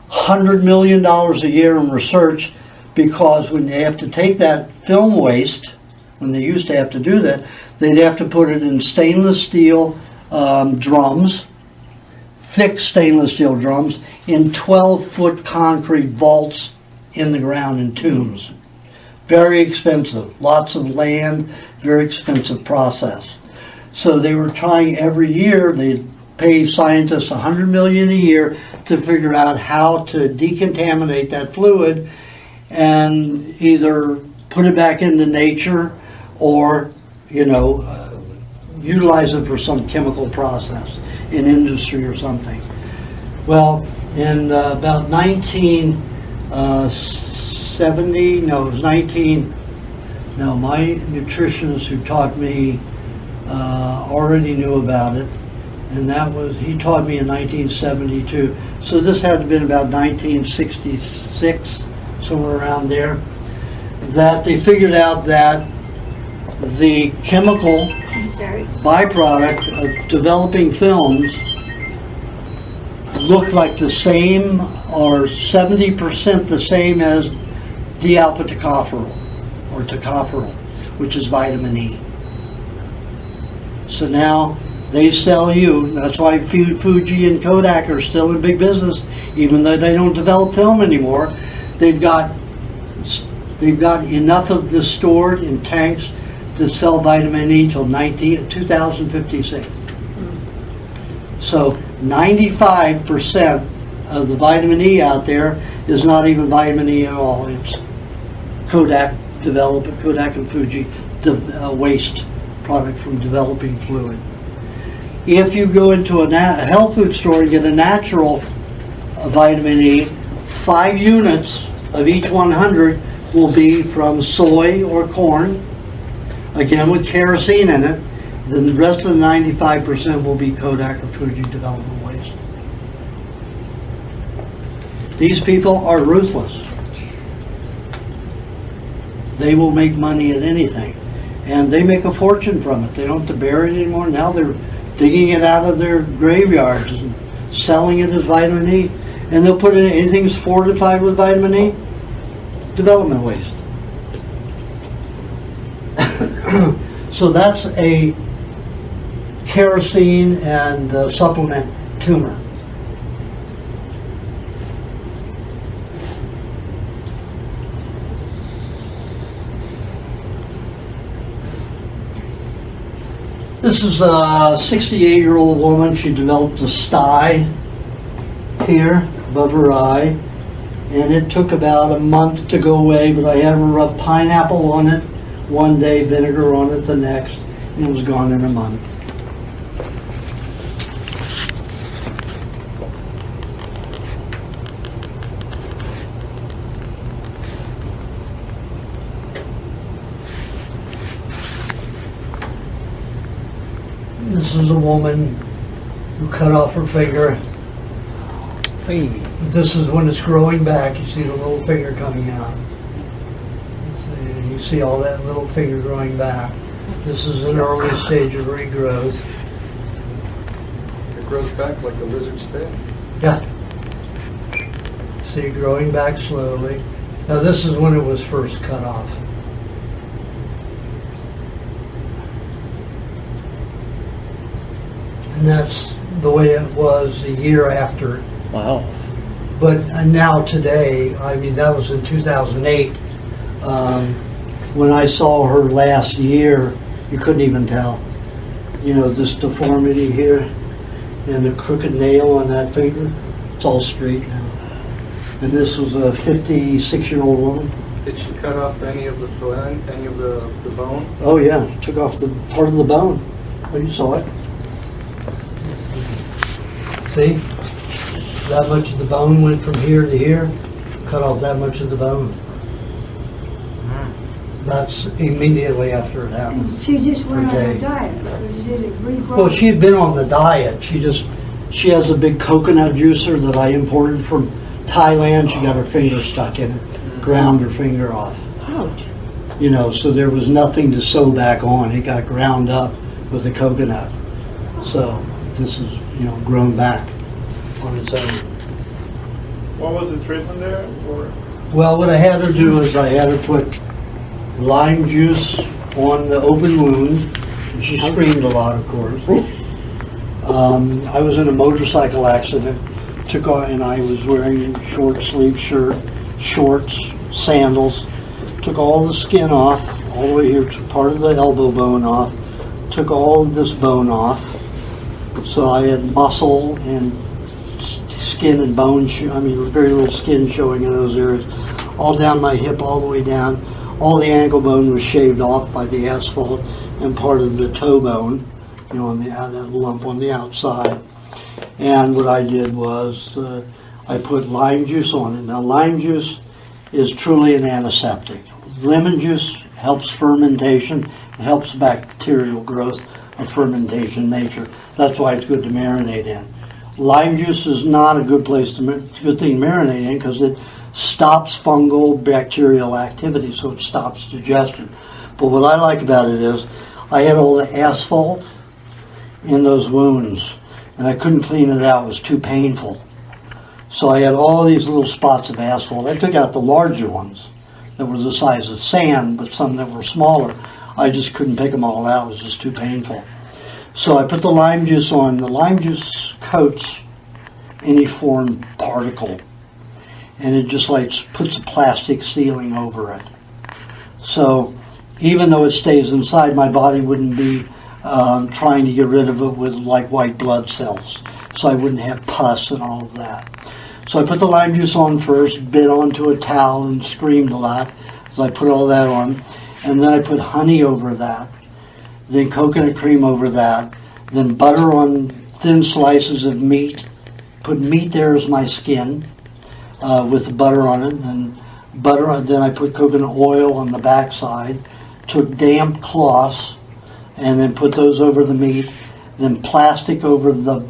$100 million a year in research because when they have to take that film waste, when they used to have to do that, they'd have to put it in stainless steel drums, thick stainless steel drums, in 12-foot concrete vaults in the ground in tombs. Very expensive, lots of land, very expensive process. So they were trying every year, they'd pay scientists $100 million a year to figure out how to decontaminate that fluid and either put it back into nature or, utilize it for some chemical process in industry or something. Well, in about 1970, my nutritionist who taught me already knew about it, and he taught me in 1972. So this had to have been about 1966, somewhere around there, that they figured out that the chemical byproduct of developing films looked like the same or 70% the same as D-alpha tocopherol or tocopherol, which is vitamin E. So now they sell you, that's why Fuji and Kodak are still in big business, even though they don't develop film anymore. They've got enough of this stored in tanks to sell vitamin E till 2056. So 95% of the vitamin E out there is not even vitamin E at all. It's Kodak and Fuji waste product from developing fluid. If you go into a health food store and get a natural vitamin E, 5 units of each 100 will be from soy or corn, again with kerosene in it. Then the rest of the 95% will be Kodak or Fuji development waste. These people are ruthless. They will make money at anything. And they make a fortune from it. They don't have to bury it anymore. Now they're digging it out of their graveyards and selling it as vitamin E. And they'll put in anything that's fortified with vitamin E, development waste. So that's a kerosene and supplement tumor. This is a 68-year-old woman. She developed a sty here above her eye, and it took about a month to go away, but I had her rub pineapple on it one day, vinegar on it the next, and it was gone in a month. This is a woman who cut off her finger. Hey. This is when it's growing back. You see the little finger coming out. You see all that little finger growing back. This is an early stage of regrowth. It grows back like a lizard's tail. Yeah. See it growing back slowly. Now this is when it was first cut off. And that's the way it was a year after. Wow. But now today, I mean, that was in 2008. When I saw her last year, you couldn't even tell. You know, this deformity here and the crooked nail on that finger, it's all straight now. And this was a 56-year-old woman. Did she cut off any of the filament, any of the bone? Oh yeah, took off the part of the bone. Oh, you saw it. See? That much of the bone went from here to here. Cut off that much of the bone. That's immediately after it happened. She just went on Okay. a diet. Did it regrow? Well, she had been on the diet. She has a big coconut juicer that I imported from Thailand. She got her finger stuck in it, ground her finger off. Ouch. You know, so there was nothing to sew back on. It got ground up with the coconut. So this is, you know, grown back on its own. What was the treatment there? Or Well, what I had her do is I had her put lime juice on the open wound. And she screamed a lot, of course. I was in a motorcycle accident. Took off, and I was wearing short sleeve shirt, shorts, sandals. Took all the skin off, all the way here to part of the elbow bone off. Took all of this bone off. So I had muscle and skin and bone, very little skin showing in those areas. All down my hip, all the way down. All the ankle bone was shaved off by the asphalt, and part of the toe bone, you know, on that lump on the outside. And what I did was I put lime juice on it. Now lime juice is truly an antiseptic. Lemon juice helps fermentation. It helps bacterial growth of fermentation nature. That's why it's good to marinate in. Lime juice is not a good thing to marinate in because it stops fungal bacterial activity, so it stops digestion. But what I like about it is I had all the asphalt in those wounds, and I couldn't clean it out. It was too painful. So I had all these little spots of asphalt. I took out the larger ones that were the size of sand, but some that were smaller. I just couldn't pick them all out. It was just too painful. So I put the lime juice on. The lime juice coats any foreign particle, and it just like puts a plastic sealing over it. So even though it stays inside, my body wouldn't be trying to get rid of it with like white blood cells. So I wouldn't have pus and all of that. So I put the lime juice on first, bit onto a towel and screamed a lot. So I put all that on. And then I put honey over that. Then coconut cream over that. Then butter on thin slices of meat. Put meat there as my skin with the butter on it. And then I put coconut oil on the backside. Took damp cloths and then put those over the meat. Then plastic over the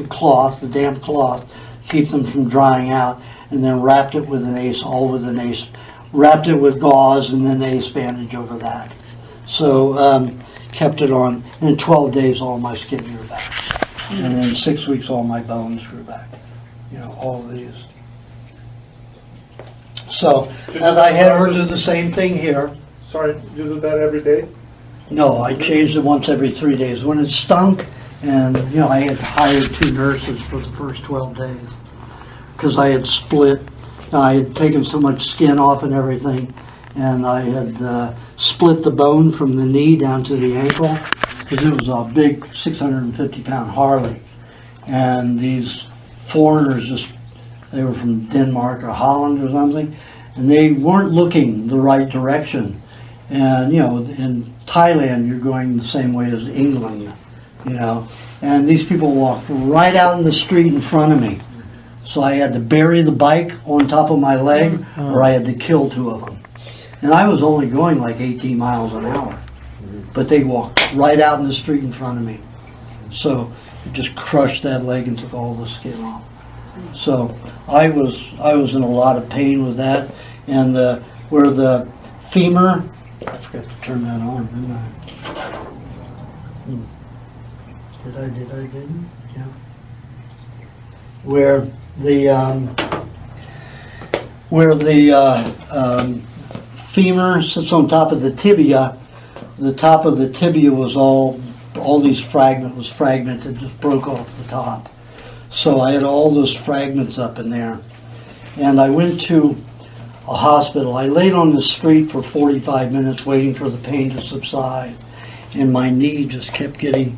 cloth, the damp cloth, keep them from drying out. And then wrapped it with an ace, wrapped it with gauze and then the ace bandage over that. So kept it on. In 12 days, all my skin grew back. And in 6 weeks, all my bones grew back. You know, all of these. So, as I had her do the same thing here. sorry, you do that every day? No, I changed it once every 3 days. When it stunk, and you know, I had hired 2 nurses for the first 12 days because I had split. I had taken so much skin off and everything, and I had split the bone from the knee down to the ankle, because it was a big 650-pound Harley. And these foreigners they were from Denmark or Holland or something, and they weren't looking the right direction. And, in Thailand, you're going the same way as England, And these people walked right out in the street in front of me. So I had to bury the bike on top of my leg, or I had to kill two of them. And I was only going like 18 miles an hour. But they walked right out in the street in front of me. So it just crushed that leg and took all the skin off. So I was in a lot of pain with that. And where the femur, I forgot to turn that on, didn't I? Did I? Yeah. Where the femur sits on top of the tibia, the top of the tibia was all these fragmented, just broke off the top. So I had all those fragments up in there. And I went to a hospital. I laid on the street for 45 minutes waiting for the pain to subside. And my knee just kept getting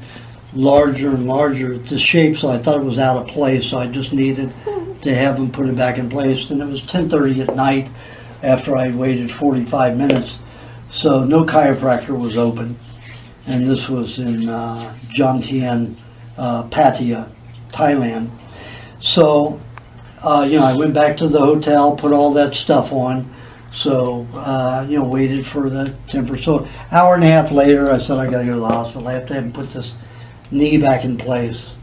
larger and larger at the shape, so I thought it was out of place, so I just needed to have them put it back in place. And it was 10:30 at night after I waited 45 minutes, so no chiropractor was open. And this was in Jomtien, Pattaya, Thailand. So, I went back to the hotel, put all that stuff on, so, waited for the temperature. So, hour and a half later, I said, I got to go to the hospital. I have to have him put this knee back in place.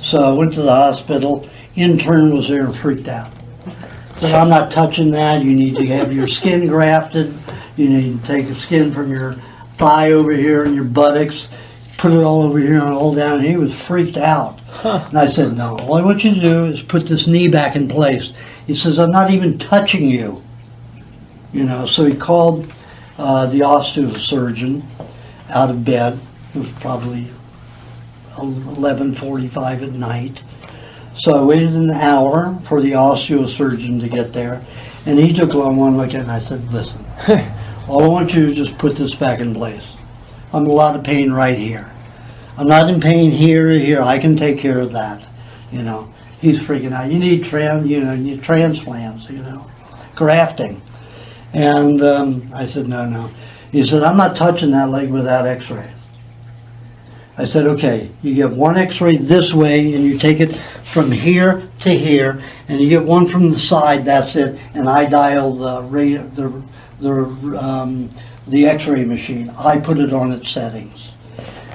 So I went to the hospital. Intern was there and freaked out. Said, I'm not touching that. You need to have your skin grafted. You need to take the skin from your thigh over here and your buttocks, put it all over here and all down. And he was freaked out. And I said, no, all I want you to do is put this knee back in place. He says, I'm not even touching you. So he called the osteosurgeon out of bed. It was probably 11:45 at night. So I waited an hour for the osteosurgeon to get there, and he took one look at it, and I said, listen, all I want you to do is just put this back in place. I'm in a lot of pain right here. I'm not in pain here or here. I can take care of that. He's freaking out. You need transplants, grafting. And I said, no. He said, I'm not touching that leg without x-ray. I said, okay, you get one x-ray this way, and you take it from here to here, and you get one from the side, that's it, and I dial the x-ray machine. I put it on its settings.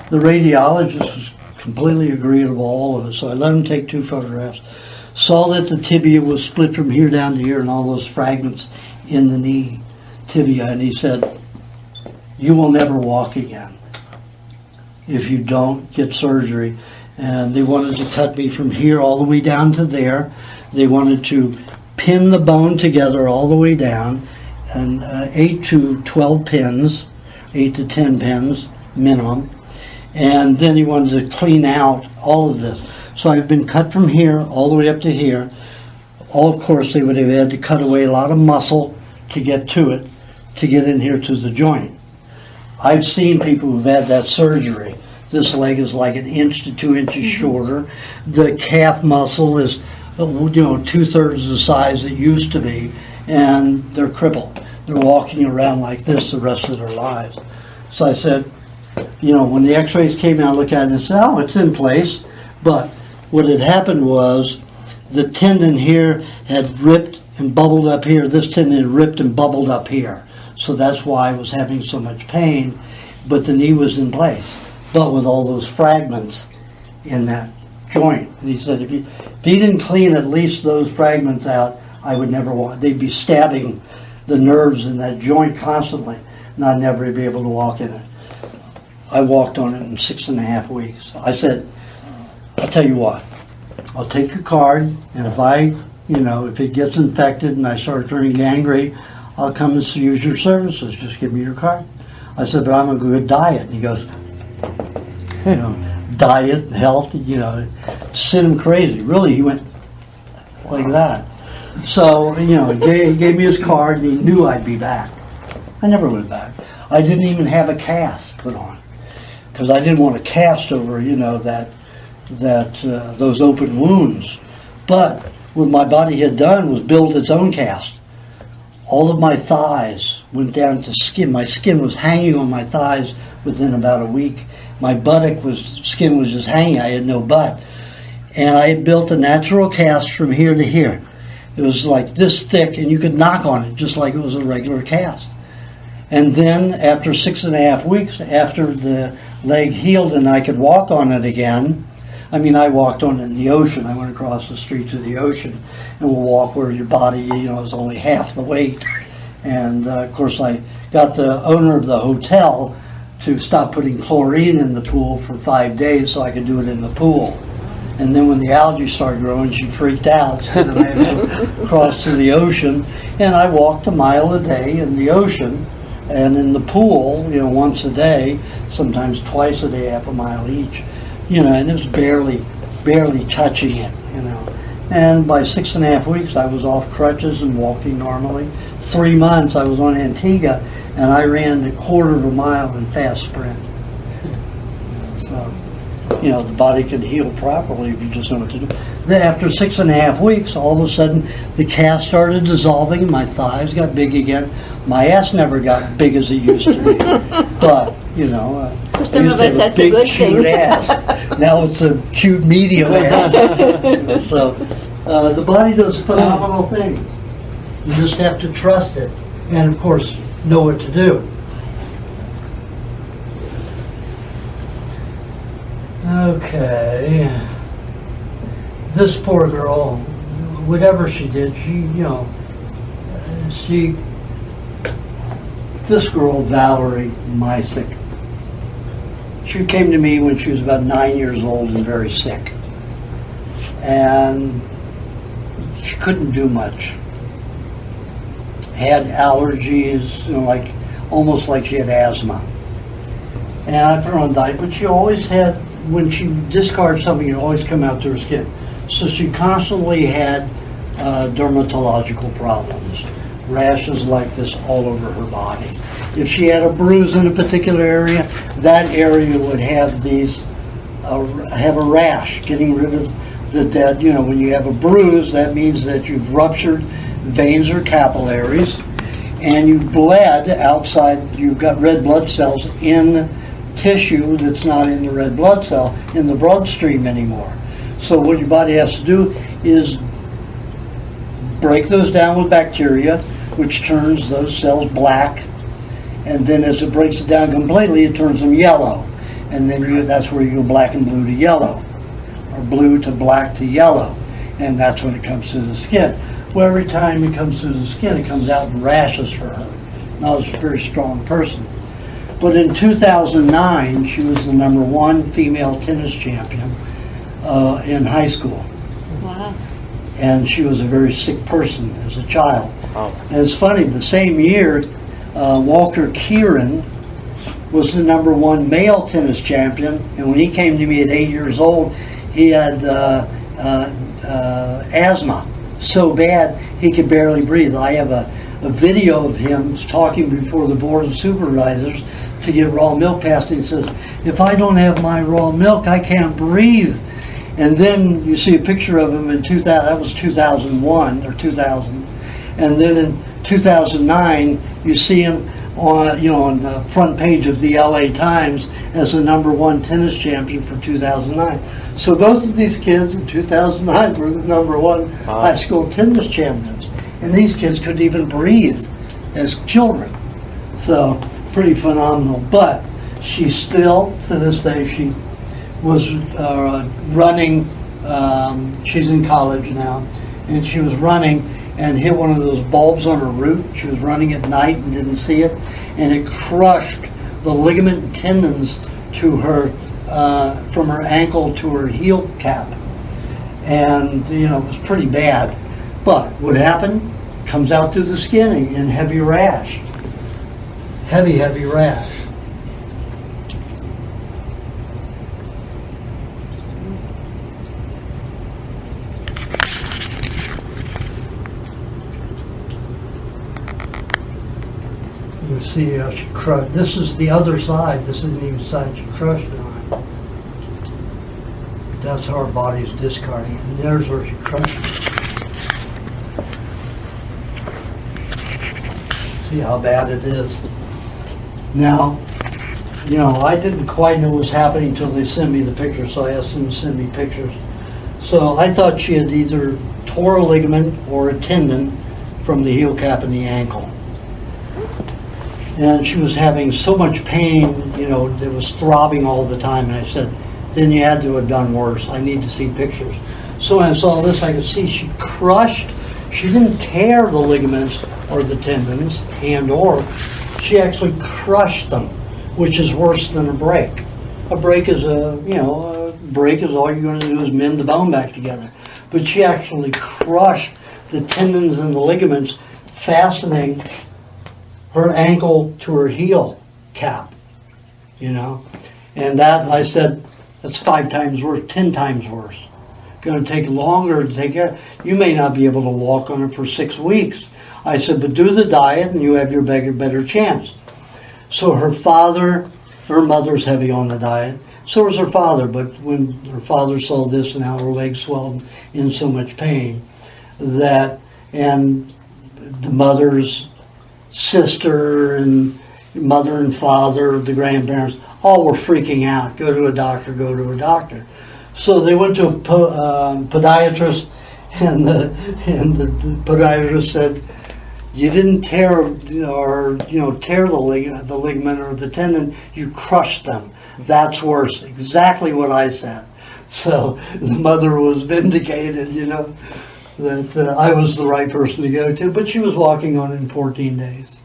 The radiologist was completely agreeable, all of it, so I let him take 2 photographs. Saw that the tibia was split from here down to here, and all those fragments in the knee tibia, and he said, you will never walk again if you don't get surgery. And they wanted to cut me from here all the way down to there. They wanted to pin the bone together all the way down, and 8 to 12 pins, 8 to 10 pins minimum. And then he wanted to clean out all of this. So I've been cut from here all the way up to here. Of course, they would have had to cut away a lot of muscle to get to it, to get in here to the joint. I've seen people who've had that surgery. This leg is like 1 inch to 2 inches shorter. The calf muscle is, 2/3 the size it used to be, and they're crippled. They're walking around like this the rest of their lives. So I said, when the x-rays came out, I looked at it and said, oh, it's in place. But what had happened was the tendon here had ripped and bubbled up here. This tendon had ripped and bubbled up here. So that's why I was having so much pain, but the knee was in place, but with all those fragments in that joint. And he said, if he didn't clean at least those fragments out, I would never walk. They'd be stabbing the nerves in that joint constantly, and I'd never be able to walk in it. I walked on it in 6.5 weeks. I said, I'll tell you what, I'll take your card, and if it gets infected and I start turning gangrene, I'll come and use your services. Just give me your card. I said, but I'm a good diet. And he goes, diet, health, sent him crazy. Really, he went like that. So, he gave me his card, and he knew I'd be back. I never went back. I didn't even have a cast put on, because I didn't want to cast over, those open wounds. But what my body had done was build its own cast. All of my thighs went down to skin. My skin was hanging on my thighs within about a week. My skin was just hanging. I had no butt. And I had built a natural cast from here to here. It was like this thick, and you could knock on it just like it was a regular cast. And then after 6.5 weeks, after the leg healed and I could walk on it again, I walked on it in the ocean. I went across the street to the ocean, and we'll walk where your body, is only half the weight. And of course, I got the owner of the hotel to stop putting chlorine in the pool for 5 days so I could do it in the pool. And then when the algae started growing, she freaked out. So then I had to cross to the ocean, and I walked a mile a day in the ocean and in the pool, once a day, sometimes twice a day, half a mile each, and it was barely touching it, And by 6.5 weeks, I was off crutches and walking normally. 3 months, I was on Antigua, and I ran a quarter of a mile in fast sprint. So, the body can heal properly if you just know what to do. Then after 6.5 weeks, all of a sudden, the cast started dissolving, my thighs got big again. My ass never got big as it used to be. But, for some of us, that's a big, good cute thing. ass. Now it's a cute medium ass. So, the body does phenomenal things. You just have to trust it. And, of course, know what to do. Okay. This poor girl, whatever she did, this girl, Valerie Mysick, she came to me when she was about 9 years old and very sick. And she couldn't do much. Had allergies, almost like she had asthma. And I put her on diet, but she always had, when she discards something, it always come out to her skin. So she constantly had dermatological problems, rashes like this all over her body. If she had a bruise in a particular area, that area would have have a rash, getting rid of the dead. When you have a bruise, that means that you've ruptured veins or capillaries, and you've bled outside. You've got red blood cells in tissue that's not in the red blood cell in the bloodstream anymore. So what your body has to do is break those down with bacteria, which turns those cells black, and then as it breaks it down completely, it turns them yellow, and then that's where you go black and blue to yellow, or blue to black to yellow, and that's when it comes through the skin. Well, every time it comes through the skin, it comes out in rashes for her. Not a very strong person. But in 2009, she was the #1 female tennis champion in high school. Wow. And she was a very sick person as a child. Oh. And it's funny, the same year, Walker Kieran was the #1 male tennis champion. And when he came to me at 8 years old, he had asthma so bad he could barely breathe. I have a video of him talking before the board of supervisors to get raw milk passed. He says, "If I don't have my raw milk, I can't breathe." And then you see a picture of him in 2000. That was 2001 or 2000. And then in 2009, you see him on the front page of the LA Times as the #1 tennis champion for 2009. So both of these kids in 2009 were the #1 high school tennis champions. And these kids couldn't even breathe as children. So pretty phenomenal. But she still, to this day, she was running, she's in college now, and she was running and hit one of those bulbs on her root. She was running at night and didn't see it, and it crushed the ligament and tendons to her, from her ankle to her heel cap. And, it was pretty bad. But what happened? Comes out through the skin in heavy rash. Heavy rash. See how she crushed. This is the other side. This isn't even the side she crushed it on. That's how her body's discarding it. And there's where she crushed it. See how bad it is. Now, you know, I didn't quite know what was happening until they sent me the pictures, so I asked them to send me pictures. So I thought she had either tore a ligament or a tendon from the heel cap in the ankle. And she was having so much pain, you know, it was throbbing all the time. And I said, then you had to have done worse. I need to see pictures. So when I saw this, I could see she crushed. She didn't tear the ligaments or the tendons, or she actually crushed them, which is worse than a break. A break is a break is all you're going to do is mend the bone back together. But she actually crushed the tendons and the ligaments, fastening her ankle to her heel cap, you know. And that, I said, that's 5 times worse, 10 times worse. Going to take longer to take care. You may not be able to walk on it for 6 weeks. I said, but do the diet and you have your better chance. So her mother's heavy on the diet. So was her father, but when her father saw this and how her legs swelled in so much pain, and the mother's sister and mother and father, the grandparents, all were freaking out. Go to a doctor, go to a doctor. So they went to a podiatrist, and the podiatrist said, you didn't tear the ligament or the tendon, you crushed them. That's worse. Exactly what I said. So the mother was vindicated, you know, that I was the right person to go to. But she was walking on it in 14 days.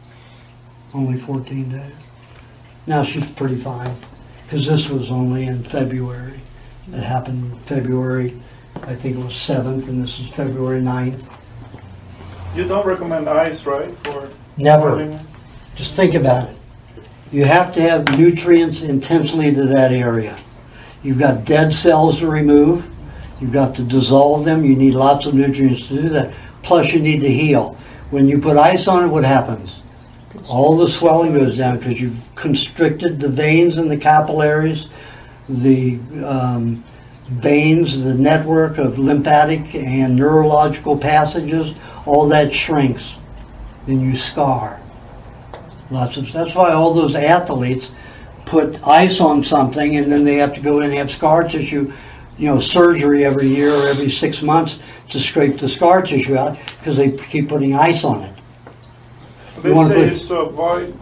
Only 14 days. Now she's pretty fine, because this was only in February. It happened in February, I think it was 7th, and this is February 9th. You don't recommend ice, right? Never. Just think about it. You have to have nutrients intensely to that area. You've got dead cells to remove. You've got to dissolve them. You need lots of nutrients to do that. Plus you need to heal. When you put ice on it, what happens? All the swelling goes down because you've constricted the veins and the capillaries, the veins, the network of lymphatic and neurological passages, all that shrinks. Then you scar. That's why all those athletes put ice on something and then they have to go in and have scar tissue, you know, surgery every year or every 6 months to scrape the scar tissue out because they keep putting ice on it. They say it's to avoid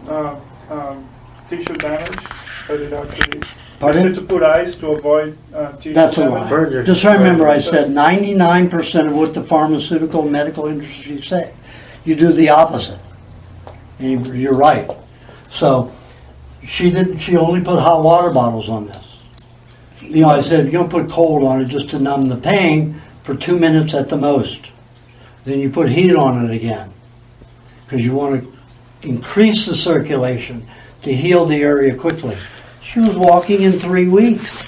tissue damage, but it actually... Pardon? They say to put ice to avoid tissue That's a damage. lie. Just remember I said 99% of what the pharmaceutical and medical industry say. You do the opposite. And you're right. So she only put hot water bottles on this. You know, I said, you're going to put cold on it just to numb the pain for 2 minutes at the most. Then you put heat on it again. Because you want to increase the circulation to heal the area quickly. She was walking in 3 weeks.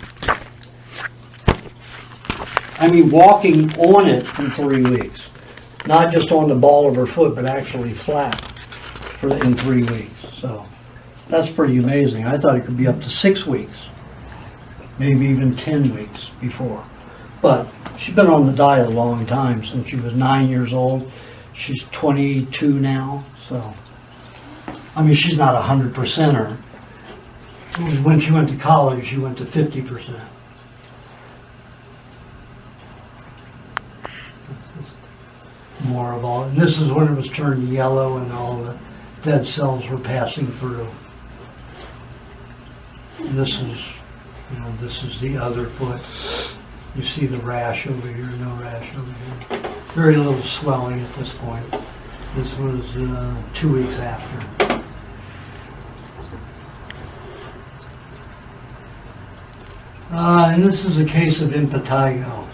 I mean, walking on it in 3 weeks. Not just on the ball of her foot, but actually flat in 3 weeks. So that's pretty amazing. I thought it could be up to 6 weeks. Maybe even 10 weeks before. But she's been on the diet a long time, since she was 9 years old. She's 22 now, so. I mean, she's not 100%er. When she went to college, she went to 50%. That's just more of all. And this is when it was turned yellow and all the dead cells were passing through. This is the other foot. You see the rash over here, no rash over here. Very little swelling at this point. This was 2 weeks after. And this is a case of impetigo.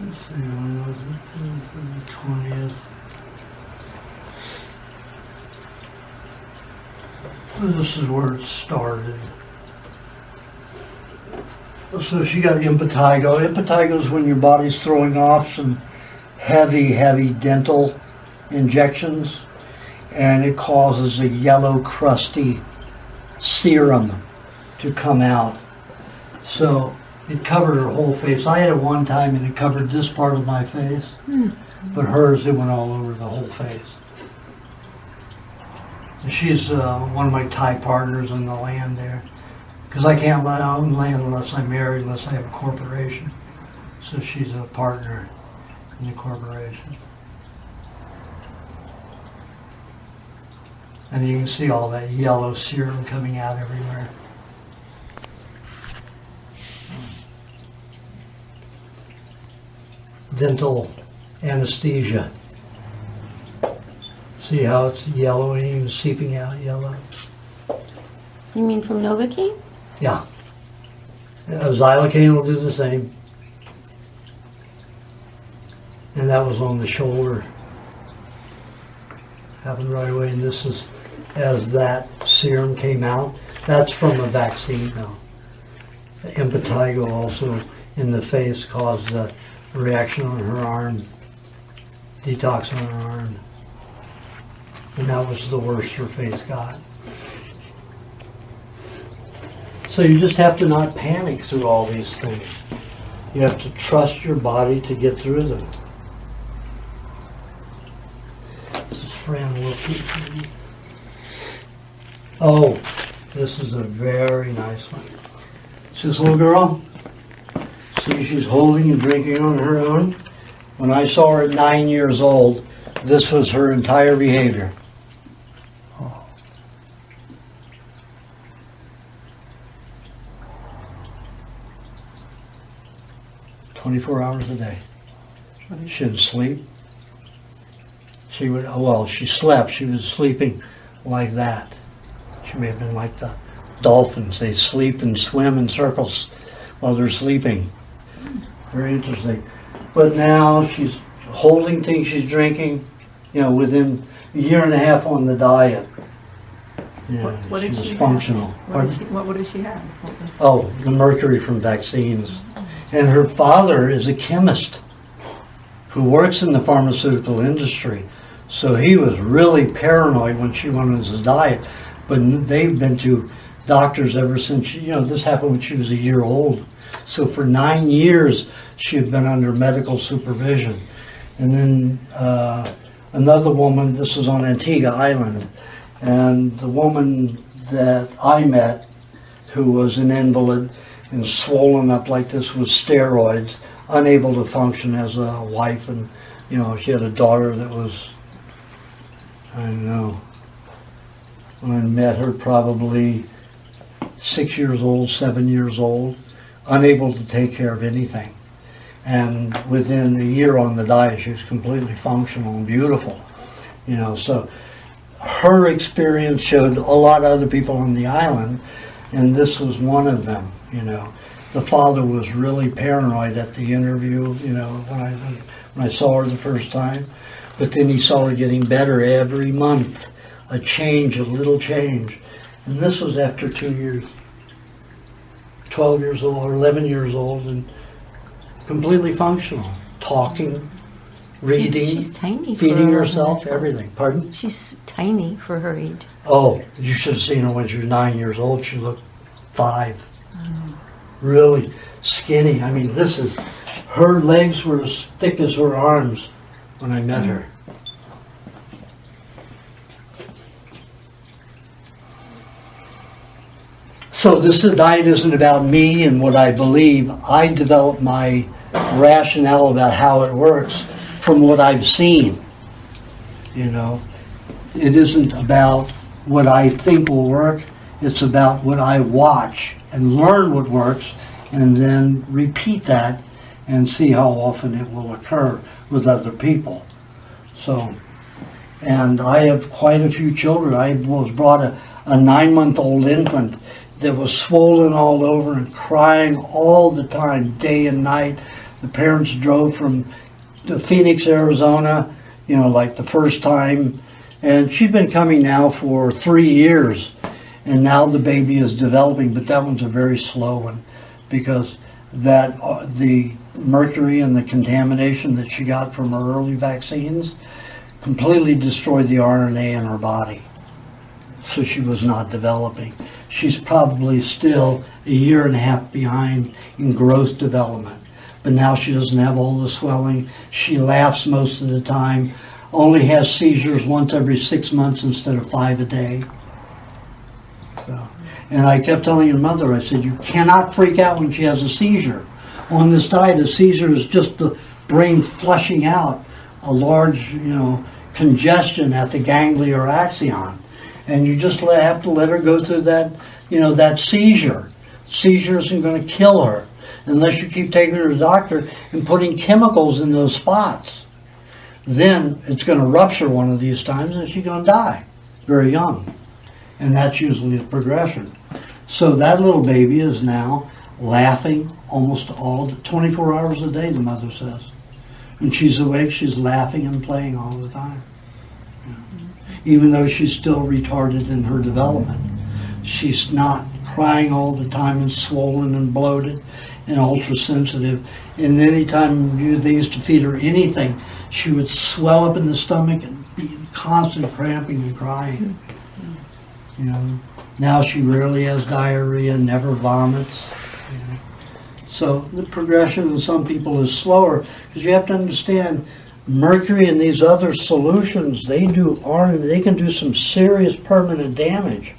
Let's see, when was it? The 20th. So this is where it started. So she got impetigo. Impetigo is when your body's throwing off some heavy dental injections, and it causes a yellow, crusty serum to come out. So it covered her whole face. I had it one time and it covered this part of my face, but hers, it went all over the whole face. And she's one of my Thai partners in the land there, because I can't own land unless I'm married, unless I have a corporation. So she's a partner in the corporation. And you can see all that yellow serum coming out everywhere. Dental anesthesia. See how it's yellow and even seeping out yellow? You mean from Novocaine? Yeah. Xylocaine will do the same. And that was on the shoulder. Happened right away, and this is as that serum came out. That's from a vaccine now. Impetigo also in the face caused a reaction on her arm, detox on her arm. And that was the worst her face got. So you just have to not panic through all these things. You have to trust your body to get through them. This is Fran Wilkie. Oh, this is a very nice one. See this little girl? See, she's holding and drinking on her own. When I saw her at 9 years old, this was her entire behavior. 24 hours a day. She didn't sleep. She would, well, she slept. She was sleeping like that. She may have been like the dolphins. They sleep and swim in circles while they're sleeping. Very interesting. But now she's holding things, she's drinking, you know, within a year and a half on the diet. Yeah, What did she was she functional. have? What did she have? Oh, the mercury from vaccines. And her father is a chemist who works in the pharmaceutical industry. So he was really paranoid when she went on his diet. But they've been to doctors ever since, you know, this happened when she was a year old. So for 9 years, she had been under medical supervision. And then another woman, this was on Antigua Island, and the woman that I met, who was an invalid and swollen up like this with steroids, unable to function as a wife, and you know, she had a daughter that was, I don't know, when I met her, probably 6 years old, 7 years old, unable to take care of anything. And within a year on the diet, she was completely functional and beautiful. You know, so her experience showed a lot of other people on the island, and this was one of them, you know. The father was really paranoid at the interview, you know, when I saw her the first time. But then he saw her getting better every month, a change, a little change. And this was after 2 years, 12 years old or 11 years old, and completely functional, talking, reading, She's tiny for feeding her herself, age. everything. Pardon? She's tiny for her age. Oh, you should have seen her when she was 9 years old. She looked 5. Really skinny. I mean, this is, her legs were as thick as her arms when I met her. So this diet isn't about me and what I believe. I developed my rationale about how it works from what I've seen. You know, it isn't about what I think will work. It's about what I watch and learn what works, and then repeat that and see how often it will occur with other people. So, and I have quite a few children. I was brought a 9-month-old infant that was swollen all over and crying all the time, day and night. The parents drove from Phoenix, Arizona, you know, like the first time. And she's been coming now for 3 years. And now the baby is developing, but that one's a very slow one, because that the mercury and the contamination that she got from her early vaccines completely destroyed the RNA in her body. So she was not developing. She's probably still a year and a half behind in growth development. But now she doesn't have all the swelling. She laughs most of the time. Only has seizures once every 6 months instead of 5 a day. So, and I kept telling her mother, I said, you cannot freak out when she has a seizure. On this diet, a seizure is just the brain flushing out a large, congestion at the ganglia or axon. And you just have to let her go through that, that seizure. Seizure isn't going to kill her unless you keep taking her to the doctor and putting chemicals in those spots. Then it's going to rupture one of these times and she's going to die very young. And that's usually the progression. So that little baby is now laughing almost 24 hours a day, the mother says. When she's awake, she's laughing and playing all the time. Even though she's still retarded in her development. She's not crying all the time and swollen and bloated and ultra sensitive. And anytime they used to feed her anything, she would swell up in the stomach and be in constant cramping and crying. Now she rarely has diarrhea, never vomits. So the progression in some people is slower because you have to understand mercury and these other solutions, they can do some serious permanent damage.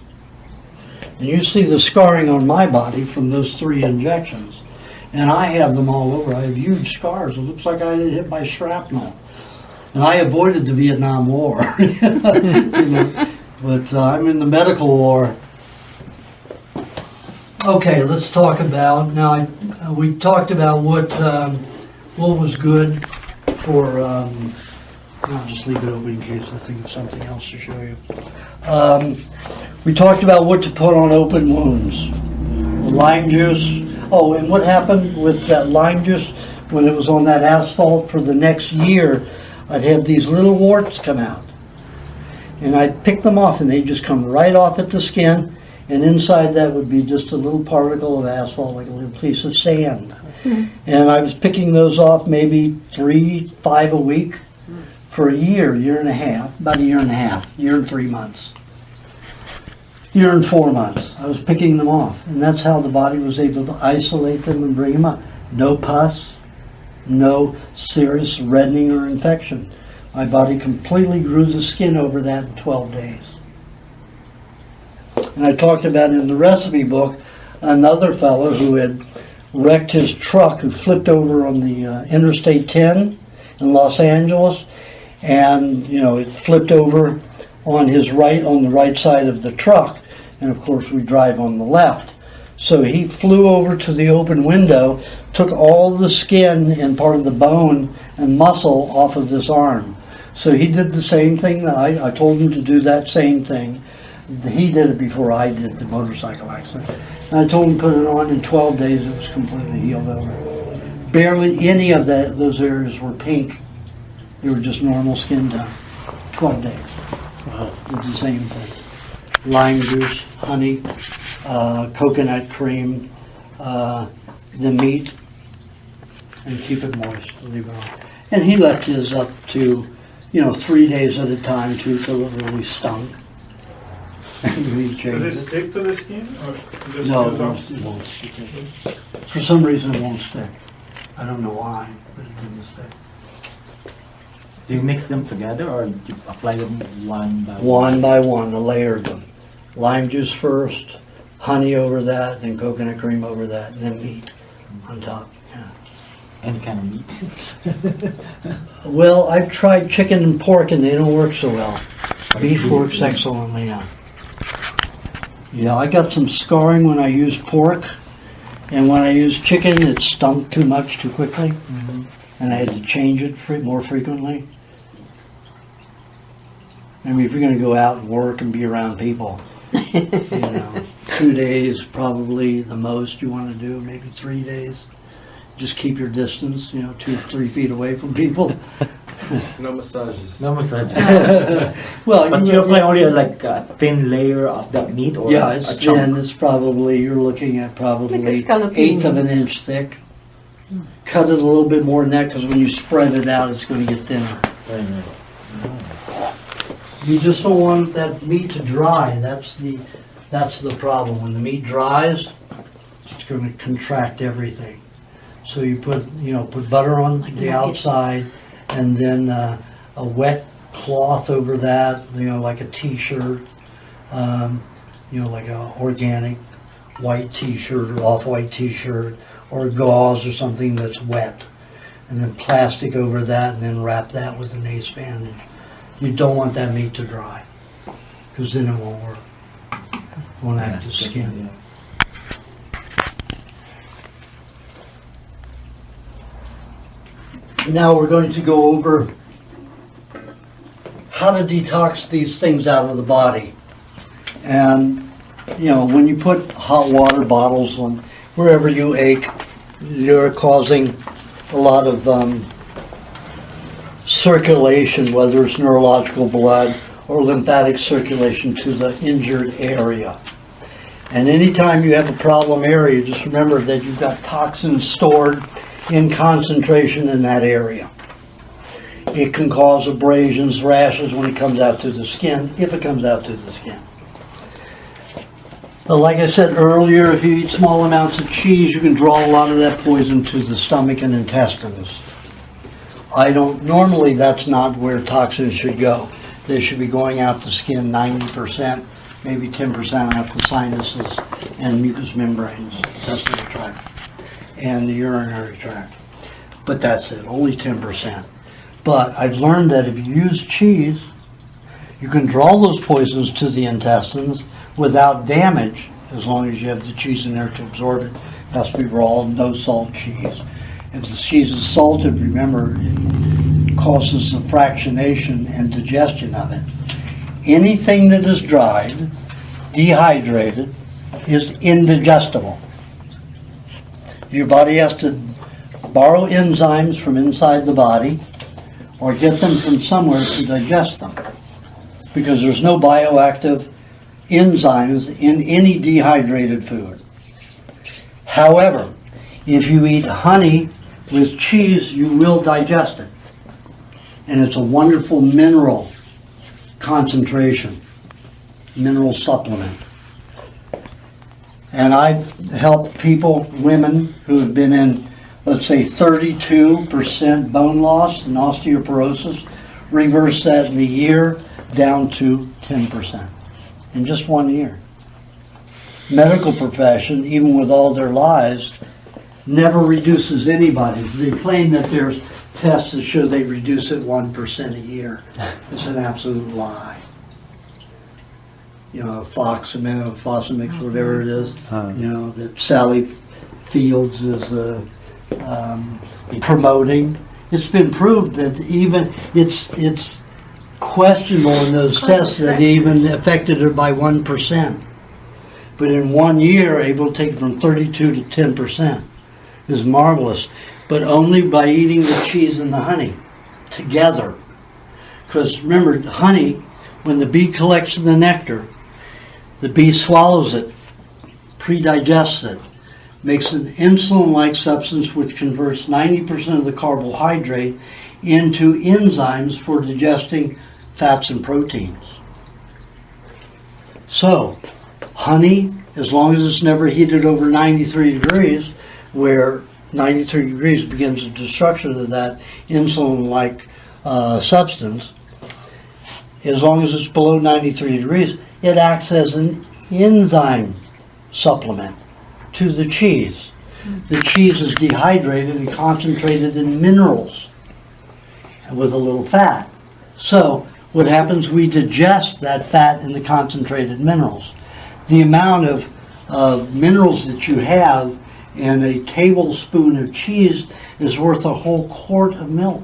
And you see the scarring on my body from those 3 injections. And I have them all over. I have huge scars. It looks like I got hit by shrapnel. And I avoided the Vietnam War. But I'm in the medical war. Okay, let's talk about, now we talked about what was good for, I'll just leave it open in case I think of something else to show you. We talked about what to put on open wounds. Lime juice. Oh, and what happened with that lime juice when it was on that asphalt for the next year, I'd have these little warts come out. And I'd pick them off and they'd just come right off at the skin. And inside that would be just a little particle of asphalt, like a little piece of sand. And I was picking those off maybe 3-5 a week for a year and a half, about a year and a half, year and 3 months. Year and 4 months. I was picking them off. And that's how the body was able to isolate them and bring them up. No pus, no serious reddening or infection. My body completely grew the skin over that in 12 days. And I talked about in the recipe book another fellow who had wrecked his truck, who flipped over on the Interstate 10 in Los Angeles, and it flipped over on the right side of the truck, and of course we drive on the left. So he flew over to the open window, took all the skin and part of the bone and muscle off of this arm. So he did the same thing. I told him to do that same thing. He did it before I did the motorcycle accident. And I told him to put it on. In 12 days it was completely healed over. Barely any of those areas were pink. They were just normal skin tone. 12 days. Did the same thing. Lime juice, honey, coconut cream, the meat, and keep it moist. Leave it on. And he left his up to 3 days at a time too, till it really stunk. Does it stick to the skin? Or just No, it won't stick. For some reason it won't stick. I don't know why, but it didn't stick. Do you mix them together or do you apply them one by one? One by one, I layered them. Lime juice first, honey over that, then coconut cream over that, and then meat on top. Yeah. Any kind of meat? Well, I've tried chicken and pork and they don't work so well. Beef works excellently now. Yeah, I got some scarring when I used pork, and when I used chicken, it stunk too much too quickly, and I had to change it more frequently. I mean, if you're going to go out and work and be around people, 2 days probably the most you want to do, maybe 3 days. Just keep your distance, 2-3 feet away from people. No massages. No massages. Well, but you apply only like a thin layer of that meat, or yeah, a it's chunk? thin. It's probably, you're looking at probably Like a scallopini. 1/8 of an inch thick. Cut it a little bit more than that because when you spread it out, it's going to get thinner. Right. You just don't want that meat to dry. That's the problem. When the meat dries, it's going to contract everything. So you put butter on the outside, and then a wet cloth over that, like a T-shirt, like a organic white T-shirt or off-white T-shirt, or gauze or something that's wet, and then plastic over that, and then wrap that with an ace bandage. You don't want that meat to dry, because then it won't work. It won't act as skin. Now we're going to go over how to detox these things out of the body. And, when you put hot water bottles on wherever you ache, you're causing a lot of circulation, whether it's neurological blood or lymphatic circulation to the injured area. And anytime you have a problem area, just remember that you've got toxins stored in concentration in that area. It can cause abrasions, rashes when it comes out to the skin, if it comes out to the skin. But like I said earlier, if you eat small amounts of cheese, you can draw a lot of that poison to the stomach and intestines. Normally that's not where toxins should go. They should be going out the skin 90%, maybe 10% out the sinuses and mucous membranes, intestinal tract, and the urinary tract. But that's it, only 10%. But I've learned that if you use cheese, you can draw those poisons to the intestines without damage, as long as you have the cheese in there to absorb it. It has to be raw, no salt cheese. If the cheese is salted, remember, it causes the fractionation and digestion of it. Anything that is dried, dehydrated, is indigestible. Your body has to borrow enzymes from inside the body or get them from somewhere to digest them, because there's no bioactive enzymes in any dehydrated food. However, if you eat honey with cheese, you will digest it. And it's a wonderful mineral concentration, mineral supplement. And I've helped people, women who have been in, let's say, 32% bone loss and osteoporosis, reverse that in a year down to 10% in just 1 year. Medical profession, even with all their lies, never reduces anybody. They claim that there's tests that show they reduce it 1% a year. It's an absolute lie. Fosmix, whatever it is, that Sally Fields is promoting. It's been proved that even it's questionable in those tests that even affected her by 1%. But in 1 year, able to take it from 32 to 10% is marvelous. But only by eating the cheese and the honey together. Because remember, honey, when the bee collects the nectar, the bee swallows it, pre-digests it, makes an insulin-like substance which converts 90% of the carbohydrate into enzymes for digesting fats and proteins. So, honey, as long as it's never heated over 93 degrees, where 93 degrees begins the destruction of that insulin-like substance, as long as it's below 93 degrees, it acts as an enzyme supplement to the cheese. The cheese is dehydrated and concentrated in minerals and with a little fat. So what happens, we digest that fat and the concentrated minerals. The amount of minerals that you have in a tablespoon of cheese is worth a whole quart of milk.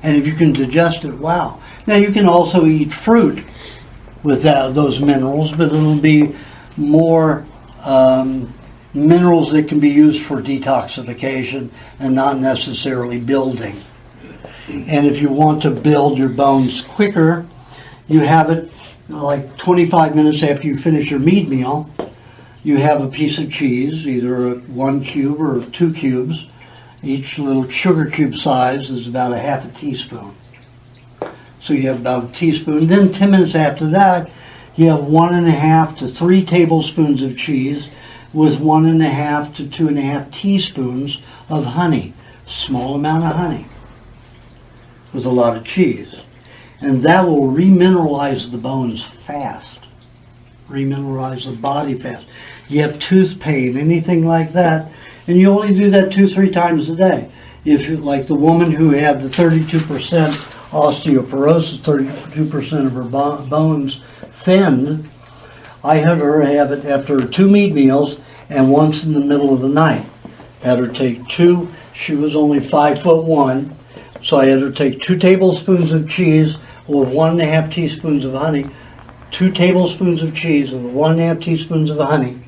And if you can digest it, wow. Now you can also eat fruit with those minerals, but it'll be more minerals that can be used for detoxification and not necessarily building. And if you want to build your bones quicker, you have it like 25 minutes after you finish your meat meal. You have a piece of cheese, either 1 cube or 2 cubes. Each little sugar cube size is about a half a teaspoon. So you have about a teaspoon. Then 10 minutes after that, you have 1.5 to 3 tablespoons of cheese with 1.5 to 2.5 teaspoons of honey. Small amount of honey with a lot of cheese. And that will remineralize the bones fast. Remineralize the body fast. You have tooth pain, anything like that, and you only do that 2-3 times a day. If you like the woman who had the 32% osteoporosis, 32% of her bones thinned, I had her have it after 2 meat meals and once in the middle of the night. Had her take 2, she was only 5'1", so I had her take 2 tablespoons of cheese with 1.5 teaspoons of honey, 2 tablespoons of cheese with 1.5 teaspoons of honey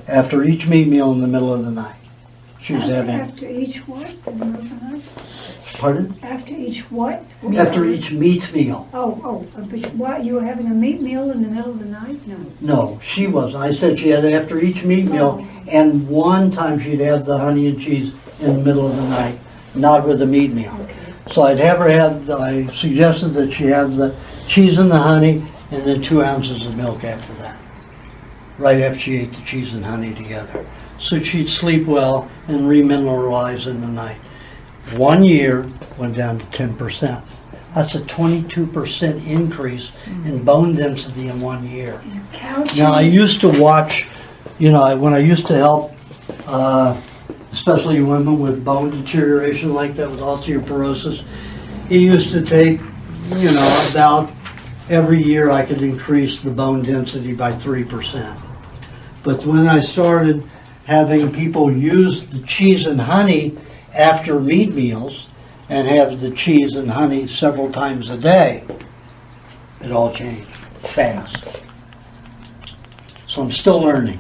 after each meat meal in the middle of the night. She was having... After each what? In the middle of the night? Pardon? After each what? After each meat meal. But what, you were having a meat meal in the middle of the night? No. No, she wasn't. I said she had it after each meat meal, and one time she'd have the honey and cheese in the middle of the night, not with a meat meal. Okay. So I'd have her have, I suggested that she have the cheese and the honey, and then 2 ounces of milk after that, right after she ate the cheese and honey together. So she'd sleep well and remineralize in the night. 1 year went down to 10%. That's a 22% increase in bone density in 1 year. Now I used to watch, when I used to help, especially women with bone deterioration like that with osteoporosis, it used to take, about every year I could increase the bone density by 3%. But when I started having people use the cheese and honey after meat meals and have the cheese and honey several times a day, it all changed fast. So I'm still learning.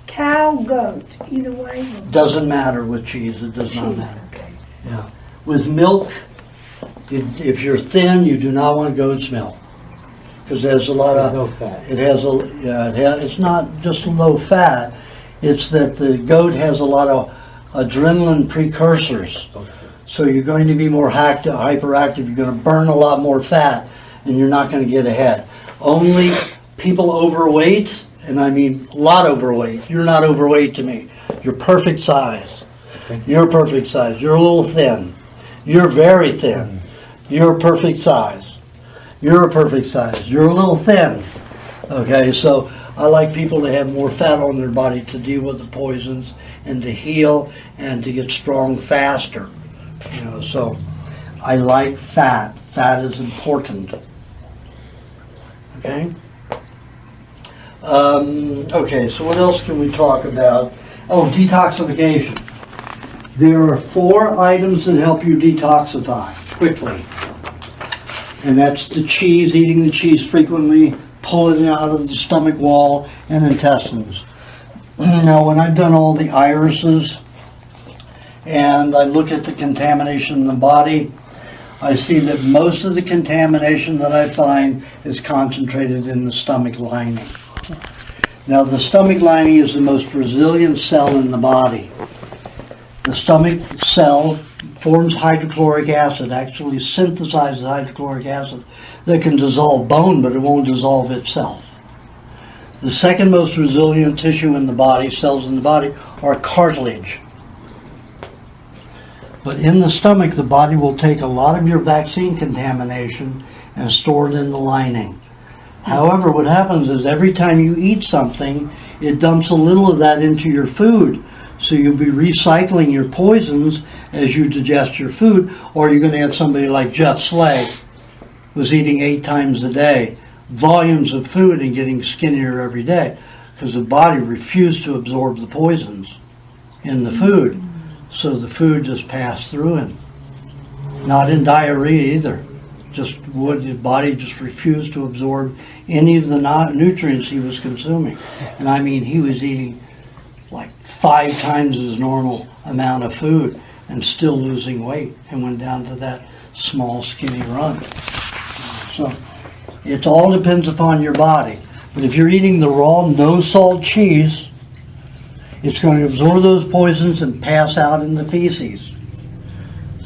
Cow, goat, either way? Doesn't matter with cheese, it does not matter. Okay. Yeah. With milk, if you're thin, you do not want goat's milk. Because there's a lot of... No fat. It's not just low fat, it's that the goat has a lot of adrenaline precursors. So you're going to be more hyperactive, you're going to burn a lot more fat, and you're not going to get ahead. Only people overweight, and I mean a lot overweight, you're not overweight to me. You're perfect size. You're perfect size. You're a little thin. You're very thin. You're perfect size. You're a perfect size. You're a little thin. Okay, so I like people to have more fat on their body to deal with the poisons and to heal and to get strong faster. So I like fat. Fat is important. Okay? Okay, so what else can we talk about? Oh, detoxification. There are 4 items that help you detoxify quickly. And that's the cheese, eating the cheese frequently, pulling it out of the stomach wall and intestines. Now, when I've done all the irises and I look at the contamination in the body, I see that most of the contamination that I find is concentrated in the stomach lining. Now, the stomach lining is the most resilient cell in the body. The stomach cell forms hydrochloric acid, actually synthesizes hydrochloric acid that can dissolve bone, but it won't dissolve itself. The second most resilient tissue in the body, cells in the body, are cartilage. But in the stomach, the body will take a lot of your vaccine contamination and store it in the lining. However, what happens is every time you eat something, it dumps a little of that into your food. So you'll be recycling your poisons as you digest your food, or you're going to have somebody like Jeff Slay, who's eating 8 times a day, volumes of food and getting skinnier every day, because the body refused to absorb the poisons in the food. So the food just passed through him. Not in diarrhea either. The body just refused to absorb any of the nutrients he was consuming. And I mean, he was eating like 5 times his normal amount of food and still losing weight, and went down to that small skinny run. So it all depends upon your body. But if you're eating the raw no salt cheese, it's going to absorb those poisons and pass out in the feces.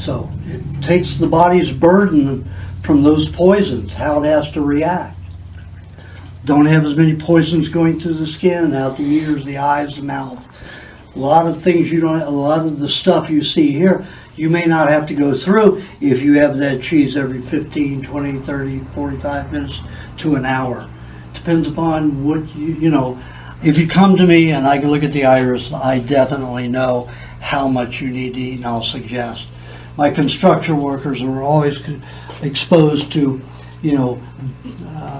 So it takes the body's burden from those poisons, how it has to react. Don't have as many poisons going through the skin, out the ears, the eyes, the mouth. A lot of things a lot of the stuff you see here, you may not have to go through if you have that cheese every 15, 20, 30, 45 minutes to an hour. Depends upon what you know. If you come to me and I can look at the iris, I definitely know how much you need to eat, and I'll suggest. My construction workers are always exposed to,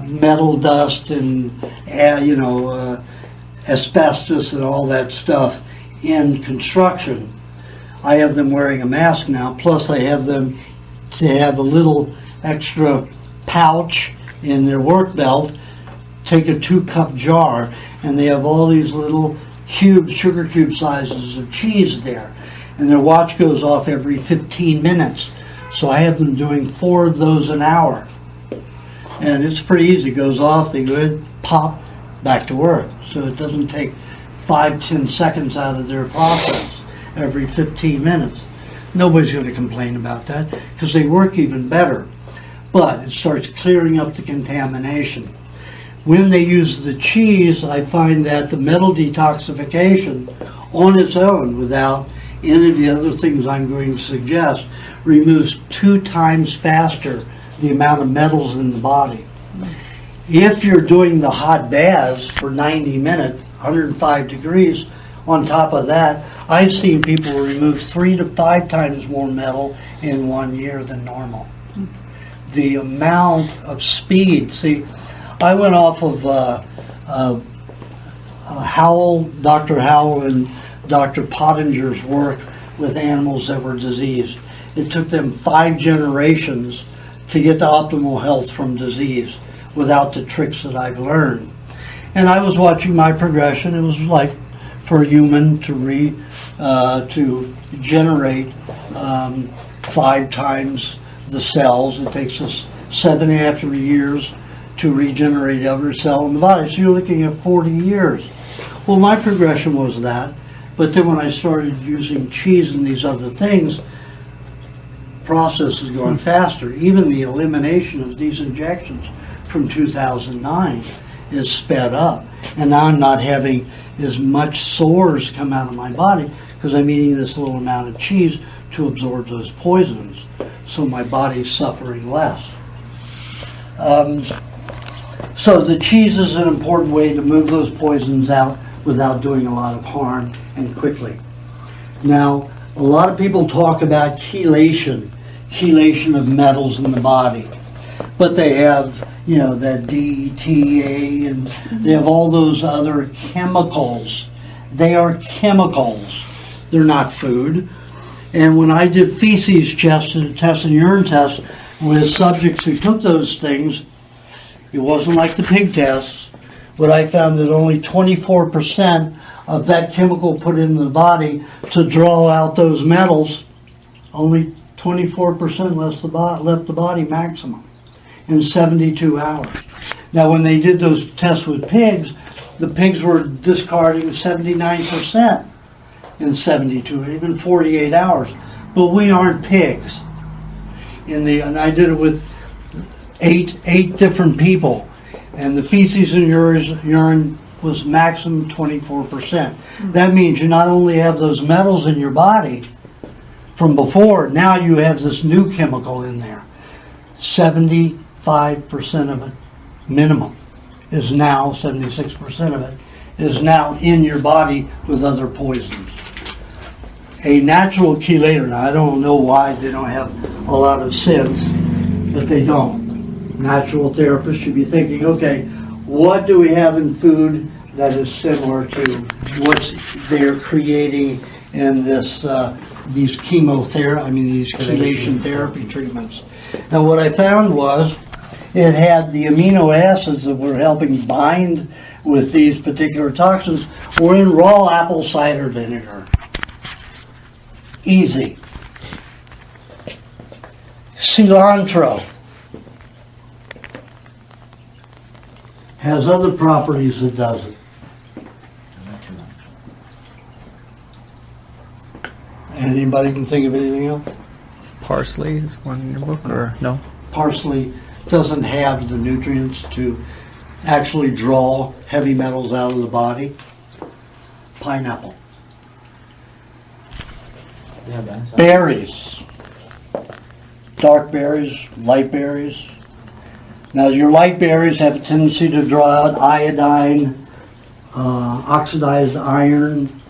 metal dust and, asbestos and all that stuff in construction. I have them wearing a mask now, plus I have them to have a little extra pouch in their work belt, take a 2-cup jar, and they have all these little sugar cube sizes of cheese there. And their watch goes off every 15 minutes. So I have them doing 4 of those an hour. And it's pretty easy. It goes off, they go in, pop, back to work. So it doesn't take 5-10 seconds out of their process every 15 minutes. Nobody's going to complain about that because they work even better. But it starts clearing up the contamination. When they use the cheese, I find that the metal detoxification on its own, without any of the other things I'm going to suggest, removes 2 times faster the amount of metals in the body. If you're doing the hot baths for 90 minutes, 105 degrees, on top of that, I've seen people remove 3 to 5 times more metal in 1 year than normal. The amount of speed, see, I went off of Dr. Howell and Dr. Pottinger's work with animals that were diseased. It took them 5 generations to get the optimal health from disease without the tricks that I've learned. And I was watching my progression. It was like for a human to generate 5 times the cells. It takes us 7.5 years to regenerate every cell in the body. So you're looking at 40 years. Well, my progression was that. But then when I started using cheese and these other things, process is going faster. Even the elimination of these injections from 2009 is sped up. And now I'm not having as much sores come out of my body because I'm eating this little amount of cheese to absorb those poisons. So my body's suffering less. So the cheese is an important way to move those poisons out without doing a lot of harm and quickly. Now, a lot of people talk about chelation of metals in the body. But they have, that DETA and they have all those other chemicals. They are chemicals. They're not food. And when I did feces tests and urine tests with subjects who took those things, it wasn't like the pig tests, but I found that only 24% of that chemical put into the body to draw out those metals, only 24% left the body maximum in 72 hours. Now when they did those tests with pigs, the pigs were discarding 79% in 72, even 48 hours. But we aren't pigs. And I did it with eight different people, and the feces and urine was maximum 24%. That means you not only have those metals in your body from before, now you have this new chemical in there. 75% of it, minimum, is now, 76% of it, is now in your body with other poisons. A natural chelator, now I don't know why they don't have a lot of sense, but they don't. Natural therapists should be thinking, okay, what do we have in food that is similar to what they're creating in this these chelation therapy treatments. Now what I found was it had the amino acids that were helping bind with these particular toxins were in raw apple cider vinegar. Easy. Cilantro has other properties that doesn't. Anybody can think of anything else? parsley is one in your book, or no? Parsley doesn't have the nutrients to actually draw heavy metals out of the body. Pineapple. Yeah, that's Berries. Dark berries, light berries. Now your light berries have a tendency to draw out iodine, oxidized iron,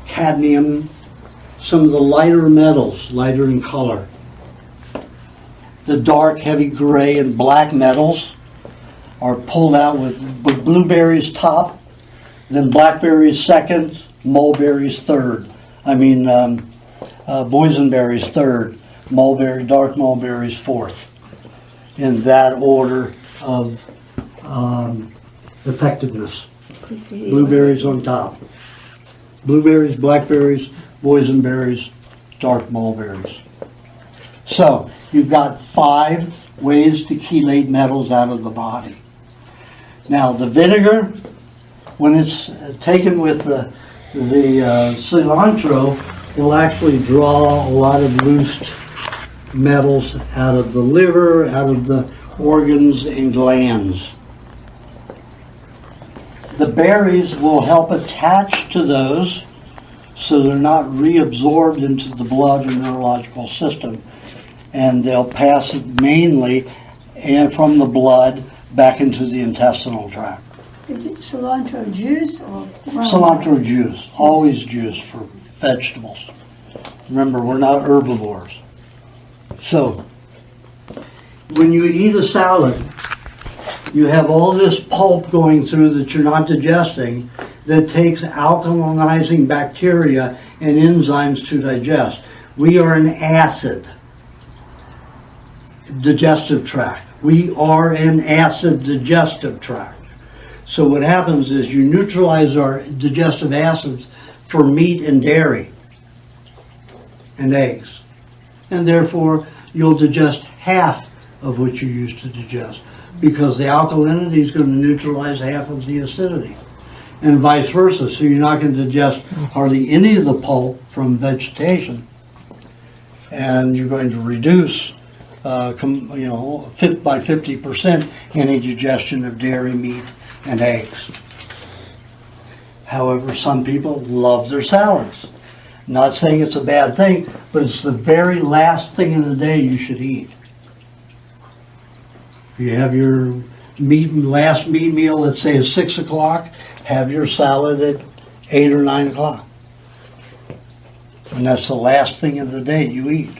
cadmium, some of the lighter metals, lighter in color. The dark, heavy gray and black metals are pulled out with blueberries top, then blackberries second, mulberries third. Boysenberries third, dark mulberries fourth. In that order of effectiveness. Blueberries on top. Blueberries, blackberries, boysenberries, dark mulberries. So, you've got 5 ways to chelate metals out of the body. Now, the vinegar, when it's taken with the cilantro, will actually draw a lot of loose metals out of the liver, out of the organs and glands. The berries will help attach to those so they're not reabsorbed into the blood and neurological system, and they'll pass it mainly from the blood back into the intestinal tract. Is it cilantro juice or Cilantro juice, always juice for vegetables. Remember, we're not herbivores. So, when you eat a salad, you have all this pulp going through that you're not digesting that takes alkalinizing bacteria and enzymes to digest. We are an acid digestive tract. We are an acid digestive tract. So what happens is you neutralize our digestive acids for meat and dairy and eggs. And therefore, you'll digest half of what you used to digest because the alkalinity is going to neutralize half of the acidity. And vice versa. So you're not going to digest hardly any of the pulp from vegetation. And you're going to reduce by 50% any digestion of dairy, meat, and eggs. However, some people love their salads. Not saying it's a bad thing, but it's the very last thing in the day you should eat. If you have your last meat meal, let's say at 6 o'clock, have your salad at 8 or 9 o'clock. And that's the last thing of the day you eat.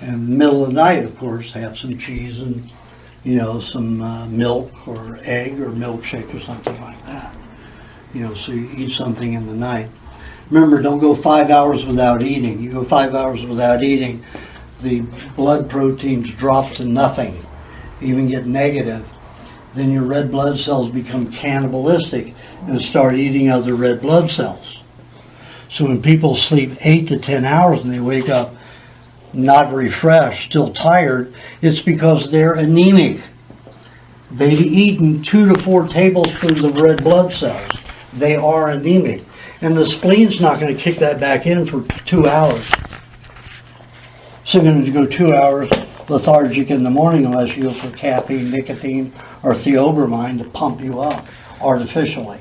And in the middle of the night, of course, have some cheese and, some milk or egg or milkshake or something like that. So you eat something in the night. Remember, don't go 5 hours without eating. You go 5 hours without eating, the blood proteins drop to nothing, even get negative. Then your red blood cells become cannibalistic and start eating other red blood cells. So when people sleep 8 to 10 hours and they wake up not refreshed, still tired, it's because they're anemic. They've eaten 2 to 4 tablespoons of red blood cells. They are anemic. And the spleen's not going to kick that back in for 2 hours. So you're going to go 2 hours lethargic in the morning unless you go for caffeine, nicotine, or theobromine to pump you up artificially.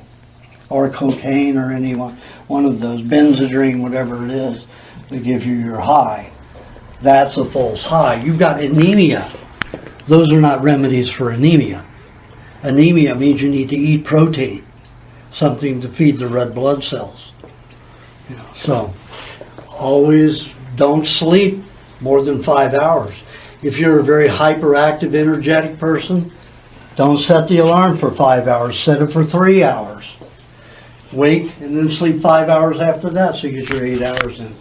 Or cocaine or any one of those, Benzedrine, whatever it is, to give you your high. That's a false high. You've got anemia. Those are not remedies for anemia. Anemia means you need to eat protein, something to feed the red blood cells. So, always don't sleep more than 5 hours. If you're a very hyperactive, energetic person, don't set the alarm for 5 hours. Set it for 3 hours. Wake and then sleep 5 hours after that so you get your 8 hours in.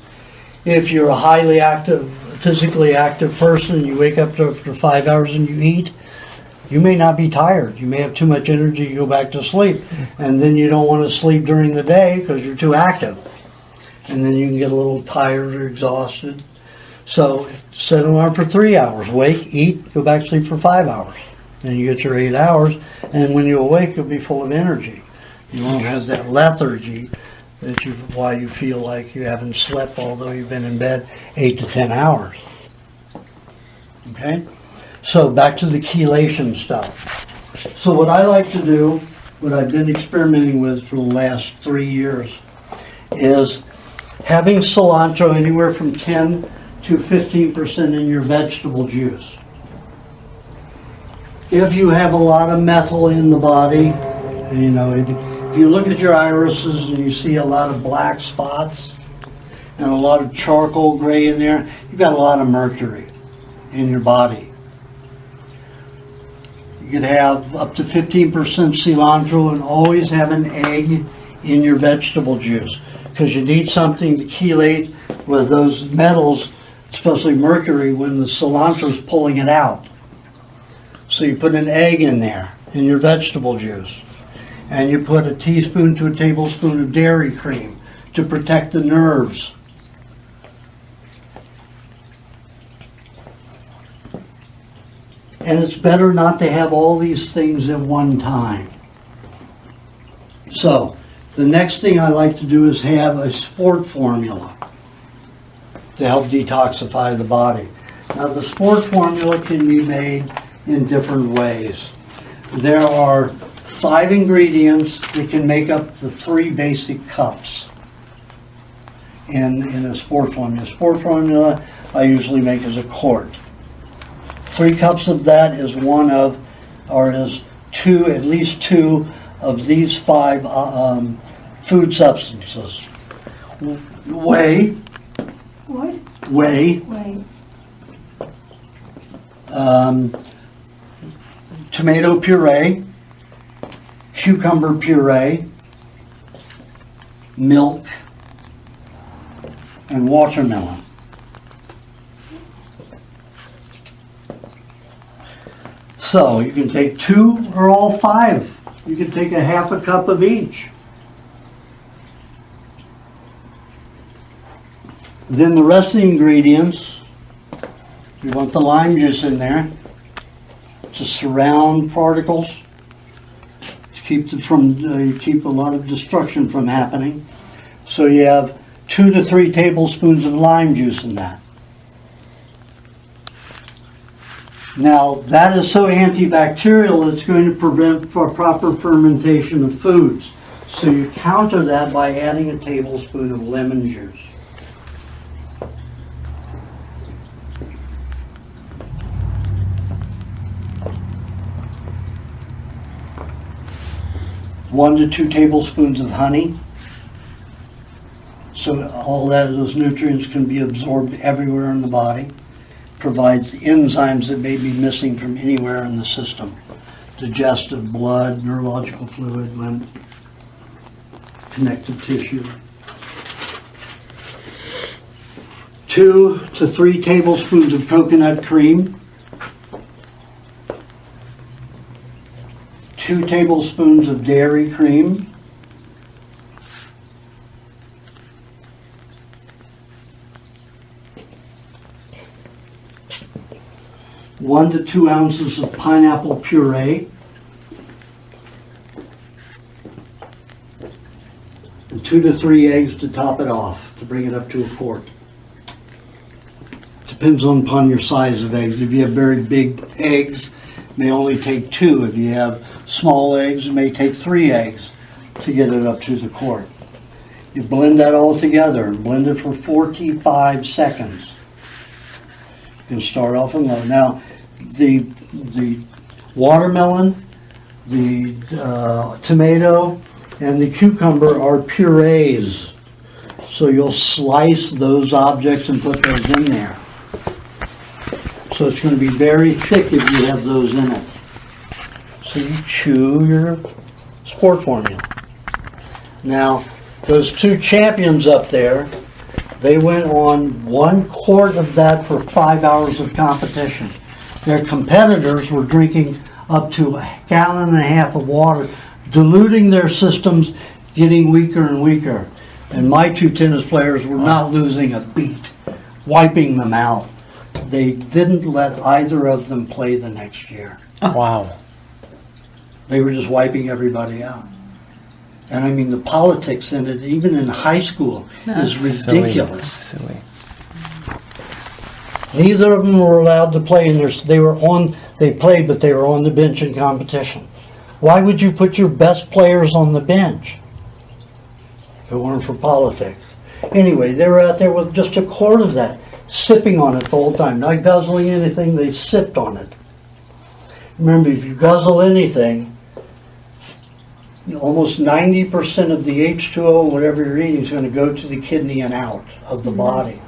If you're a highly active, physically active person and you wake up after 5 hours and you eat, you may not be tired. You may have too much energy, you go back to sleep. And then you don't want to sleep during the day because you're too active. And then you can get a little tired or exhausted. So set an alarm for 3 hours. Wake, eat, go back to sleep for 5 hours. Then you get your 8 hours. And when you awake, you'll be full of energy. You won't have that lethargy why you feel like you haven't slept although you've been in bed 8 to 10 hours. Okay? So back to the chelation stuff. So what I like to do, what I've been experimenting with for the last 3 years, is having cilantro anywhere from 10 to 15% in your vegetable juice. If you have a lot of metal in the body, you know, if you look at your irises and you see a lot of black spots and a lot of charcoal gray in there, you've got a lot of mercury in your body. You could have up to 15% cilantro and always have an egg in your vegetable juice because you need something to chelate with those metals, especially mercury, when the cilantro is pulling it out. So you put an egg in there in your vegetable juice. And you put a teaspoon to a tablespoon of dairy cream to protect the nerves. And it's better not to have all these things at one time. So, the next thing I like to do is have a sport formula to help detoxify the body. Now, the sport formula can be made in different ways. There are 5 ingredients that can make up the 3 basic cups in a sport formula. Sport formula I usually make as a quart. 3 cups of that is at least 2 of these 5 food substances. Whey. What? Whey. Wait. Tomato puree. Cucumber puree, milk, and watermelon. So you can take 2 or all 5. You can take a half a cup of each. Then the rest of the ingredients, you want the lime juice in there to surround particles. Keep a lot of destruction from happening. So you have 2 to 3 tablespoons of lime juice in that. Now that is so antibacterial it's going to prevent proper fermentation of foods. So you counter that by adding a tablespoon of lemon juice. One to 2 tablespoons of honey. So all those nutrients can be absorbed everywhere in the body. Provides the enzymes that may be missing from anywhere in the system. Digestive, blood, neurological fluid, lymph, connective tissue. 2 to 3 tablespoons of coconut cream. 2 tablespoons of dairy cream. 1 to 2 ounces of pineapple puree. And 2 to 3 eggs to top it off, to bring it up to a quart. Depends upon your size of eggs. If you have very big eggs, it may only take 2. If you have small eggs, it may take 3 eggs to get it up to the quart. You blend that all together and blend it for 45 seconds. You can start off and low. Now, the watermelon, the tomato, and the cucumber are purees. So you'll slice those objects and put those in there. So it's going to be very thick if you have those in it. So you chew your sport formula. Now, those 2 champions up there, they went on 1 quart of that for 5 hours of competition. Their competitors were drinking up to 1.5 gallons of water, diluting their systems, getting weaker and weaker. And my 2 tennis players were not losing a beat, wiping them out. They didn't let either of them play the next year. Wow. They were just wiping everybody out. And I mean, the politics in it, even in high school, is ridiculous. Silly. Neither of them were allowed to play, and they played, but they were on the bench in competition. Why would you put your best players on the bench if it weren't for politics? Anyway, they were out there with just a quart of that, sipping on it the whole time, not guzzling anything, they sipped on it. Remember, if you guzzle anything, almost 90% of the H2O, whatever you're eating, is going to go to the kidney and out of the body.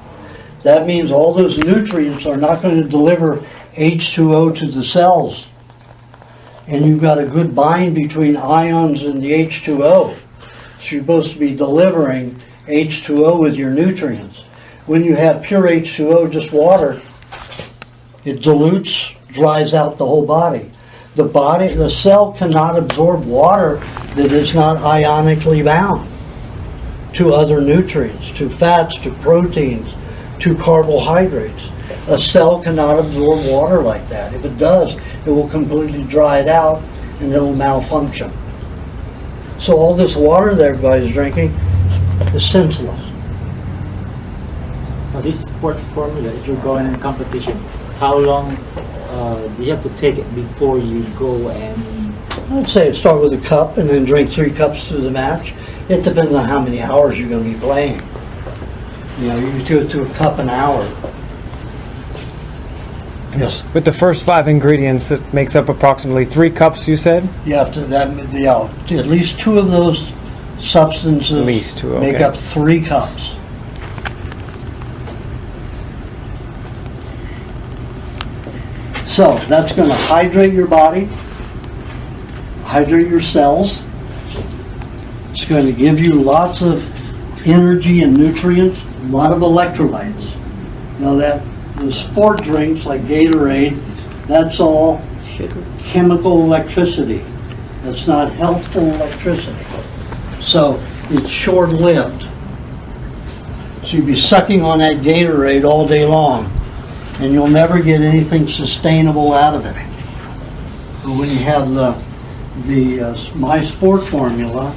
That means all those nutrients are not going to deliver H2O to the cells. And you've got a good bind between ions and the H2O. So you're supposed to be delivering H2O with your nutrients. When you have pure H2O, just water, it dilutes, dries out the whole body. The cell cannot absorb water that is not ionically bound to other nutrients, to fats, to proteins, to carbohydrates. A cell cannot absorb water like that. If it does, it will completely dry it out and it'll malfunction. So all this water that everybody's drinking is senseless. Now this sport formula, if you're going in competition, how long do you have to take it before you go and... I'd say start with a cup and then drink 3 cups through the match. It depends on how many hours you're going to be playing. You know, you do it to a cup an hour. Yes. With the first 5 ingredients, that makes up approximately 3 cups, you said? You have to, at least 2 of those substances At least 2, okay. make up 3 cups. So that's going to hydrate your body, hydrate your cells. It's going to give you lots of energy and nutrients, a lot of electrolytes. Now that the sport drinks like Gatorade, that's all chemical electricity. That's not healthful electricity. So it's short-lived. So you'd be sucking on that Gatorade all day long, and you'll never get anything sustainable out of it. But when you have the My Sport formula,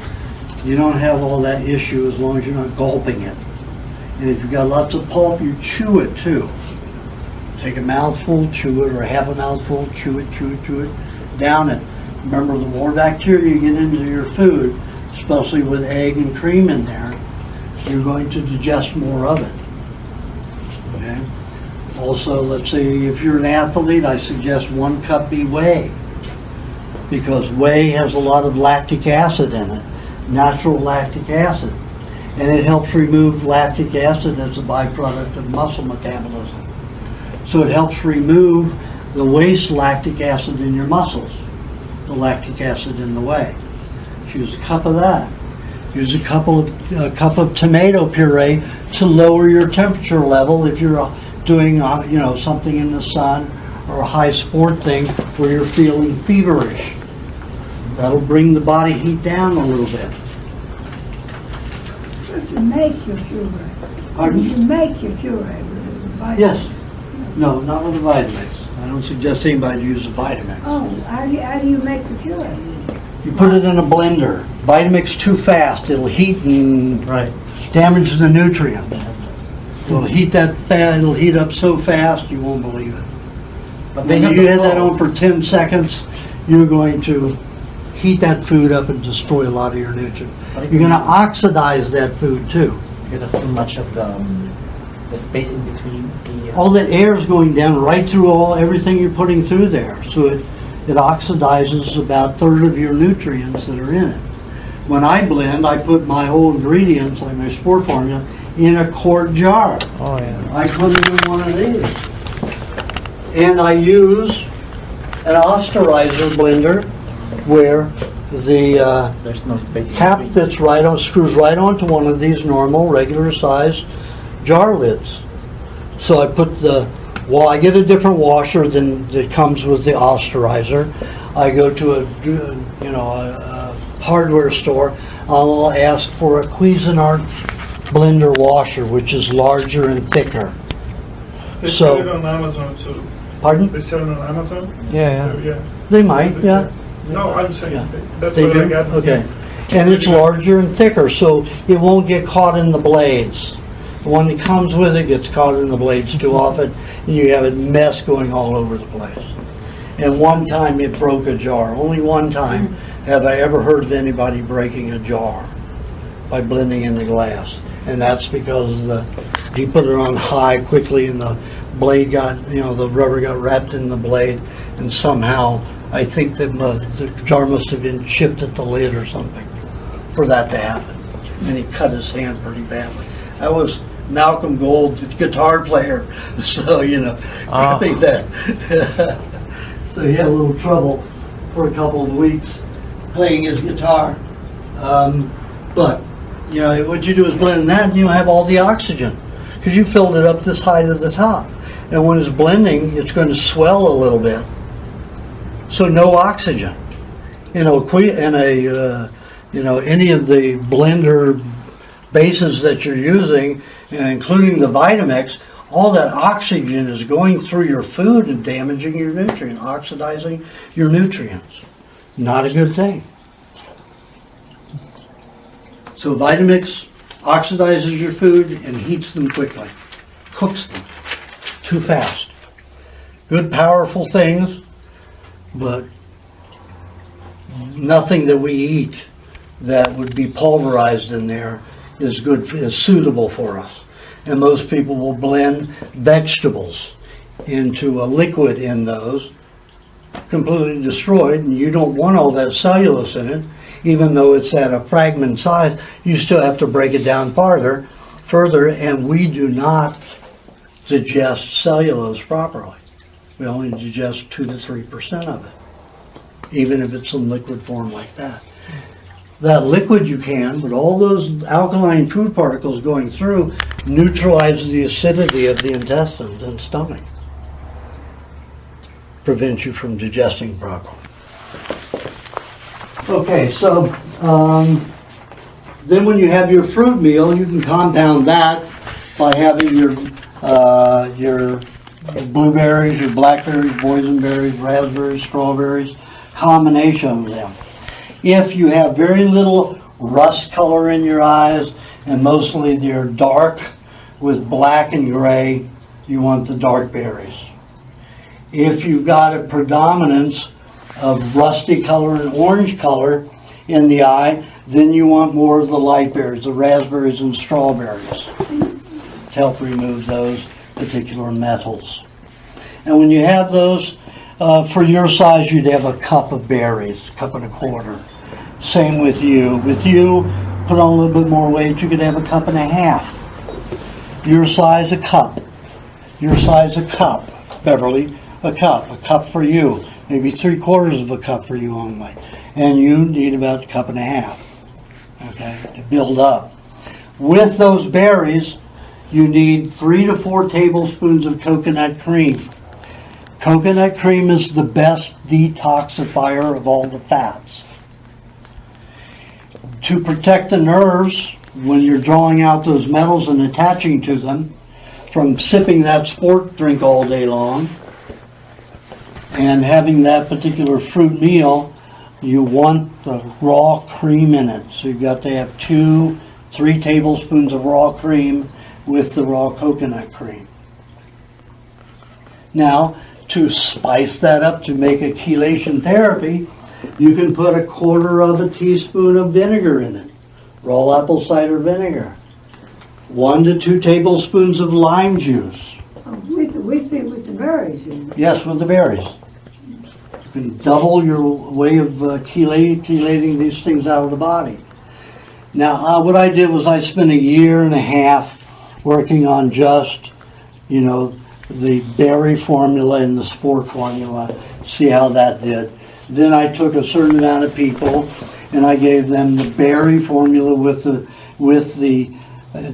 you don't have all that issue as long as you're not gulping it. And if you've got lots of pulp, you chew it too. Take a mouthful, chew it, or half a mouthful, chew it, down it. Remember, the more bacteria you get into your food, especially with egg and cream in there, you're going to digest more of it. Okay? Also, let's say if you're an athlete, I suggest 1 cup be whey, because whey has a lot of lactic acid in it, natural lactic acid, and it helps remove lactic acid as a byproduct of muscle metabolism. So it helps remove the waste lactic acid in your muscles, the lactic acid in the whey. Use a cup of that. Use a cup of tomato puree to lower your temperature level if you're doing something in the sun or a high sport thing where you're feeling feverish. That'll bring the body heat down a little bit. To make your puree. Pardon? To make your puree with the vitamins. Yes. No, not with the Vitamix. I don't suggest anybody use a Vitamix. Oh, how do you make the puree? You put it in a blender. Vitamix too fast. It'll heat and damage the nutrients. It'll heat it'll heat up so fast you won't believe it. But When you had that on for 10 seconds, you're going to heat that food up and destroy a lot of your nutrients. You're going to oxidize that food too. Because of too much of the space in between the... All the air is going down right through everything you're putting through there. So it oxidizes about 1/3 of your nutrients that are in it. When I blend, I put my whole ingredients, like my sport formula, in a quart jar. Oh, yeah. I put it in one of these. And I use an osterizer blender where the There's no space in cap between. fits screws right onto one of these normal, regular size jar lids. So I put I get a different washer than that comes with the osterizer. I go to a hardware store. I'll ask for a Cuisinart blender washer, which is larger and thicker. They sell it on Amazon too. Pardon? They sell it on Amazon? Yeah. Yeah. They might, yeah. No, I'm saying Yeah. that's They what I do? got. Okay. And it's larger and thicker, so it won't get caught in the blades. The one that comes with it gets caught in the blades too often, and you have a mess going all over the place. And one time it broke a jar. Only one time have I ever heard of anybody breaking a jar by blending in the glass. And that's because he put it on high quickly, and the blade got, the rubber got wrapped in the blade, and somehow I think that the jar must have been chipped at the lid or something for that to happen. And he cut his hand pretty badly. That was Malcolm Gold, the guitar player, so I think that. So he had a little trouble for a couple of weeks playing his guitar. But what you do is blend that, and you have all the oxygen because you filled it up this high to the top. And when it's blending, it's going to swell a little bit. So no oxygen. Any of the blender bases that you're using, including the Vitamix, all that oxygen is going through your food and damaging your nutrient, oxidizing your nutrients. Not a good thing. So Vitamix oxidizes your food and heats them quickly, cooks them too fast. Good, powerful things, but nothing that we eat that would be pulverized in there is suitable for us. And most people will blend vegetables into a liquid in those, completely destroyed, and you don't want all that cellulose in it. Even though it's at a fragment size, you still have to break it down further, and we do not digest cellulose properly. We only digest 2 to 3% of it, even if it's in liquid form like that. That liquid you can, but all those alkaline food particles going through neutralize the acidity of the intestines and stomach. Prevents you from digesting properly. Okay, so then when you have your fruit meal, you can compound that by having your blueberries, your blackberries, boysenberries, raspberries, strawberries, combination of them. If you have very little rust color in your eyes, and mostly they're dark with black and gray, you want the dark berries. If you've got a predominance of rusty color and orange color in the eye, then you want more of the light berries, the raspberries and strawberries, to help remove those particular metals. And when you have those, for your size, you'd have a cup of berries, a cup and a quarter. Same with you. With you, put on a little bit more weight, you could have a cup and a half. Your size, a cup. Your size, a cup. Beverly, a cup for you. Maybe 3/4 of a cup for you only. And you need about a cup and a half, okay, to build up. With those berries, you need 3 to 4 tablespoons of coconut cream. Coconut cream is the best detoxifier of all the fats. To protect the nerves, when you're drawing out those metals and attaching to them, from sipping that sport drink all day long, and having that particular fruit meal, you want the raw cream in it. So you've got to have 2-3 tablespoons of raw cream with the raw coconut cream. Now, to spice that up to make a chelation therapy, you can put 1/4 teaspoon of vinegar in it, raw apple cider vinegar. 1 to 2 tablespoons of lime juice. With the berries in it. Yes, with the berries. You can double your way of chelating these things out of the body. Now, what I did was I spent 1.5 years working on just, the berry formula and the sport formula, see how that did. Then I took a certain amount of people and I gave them the berry formula with the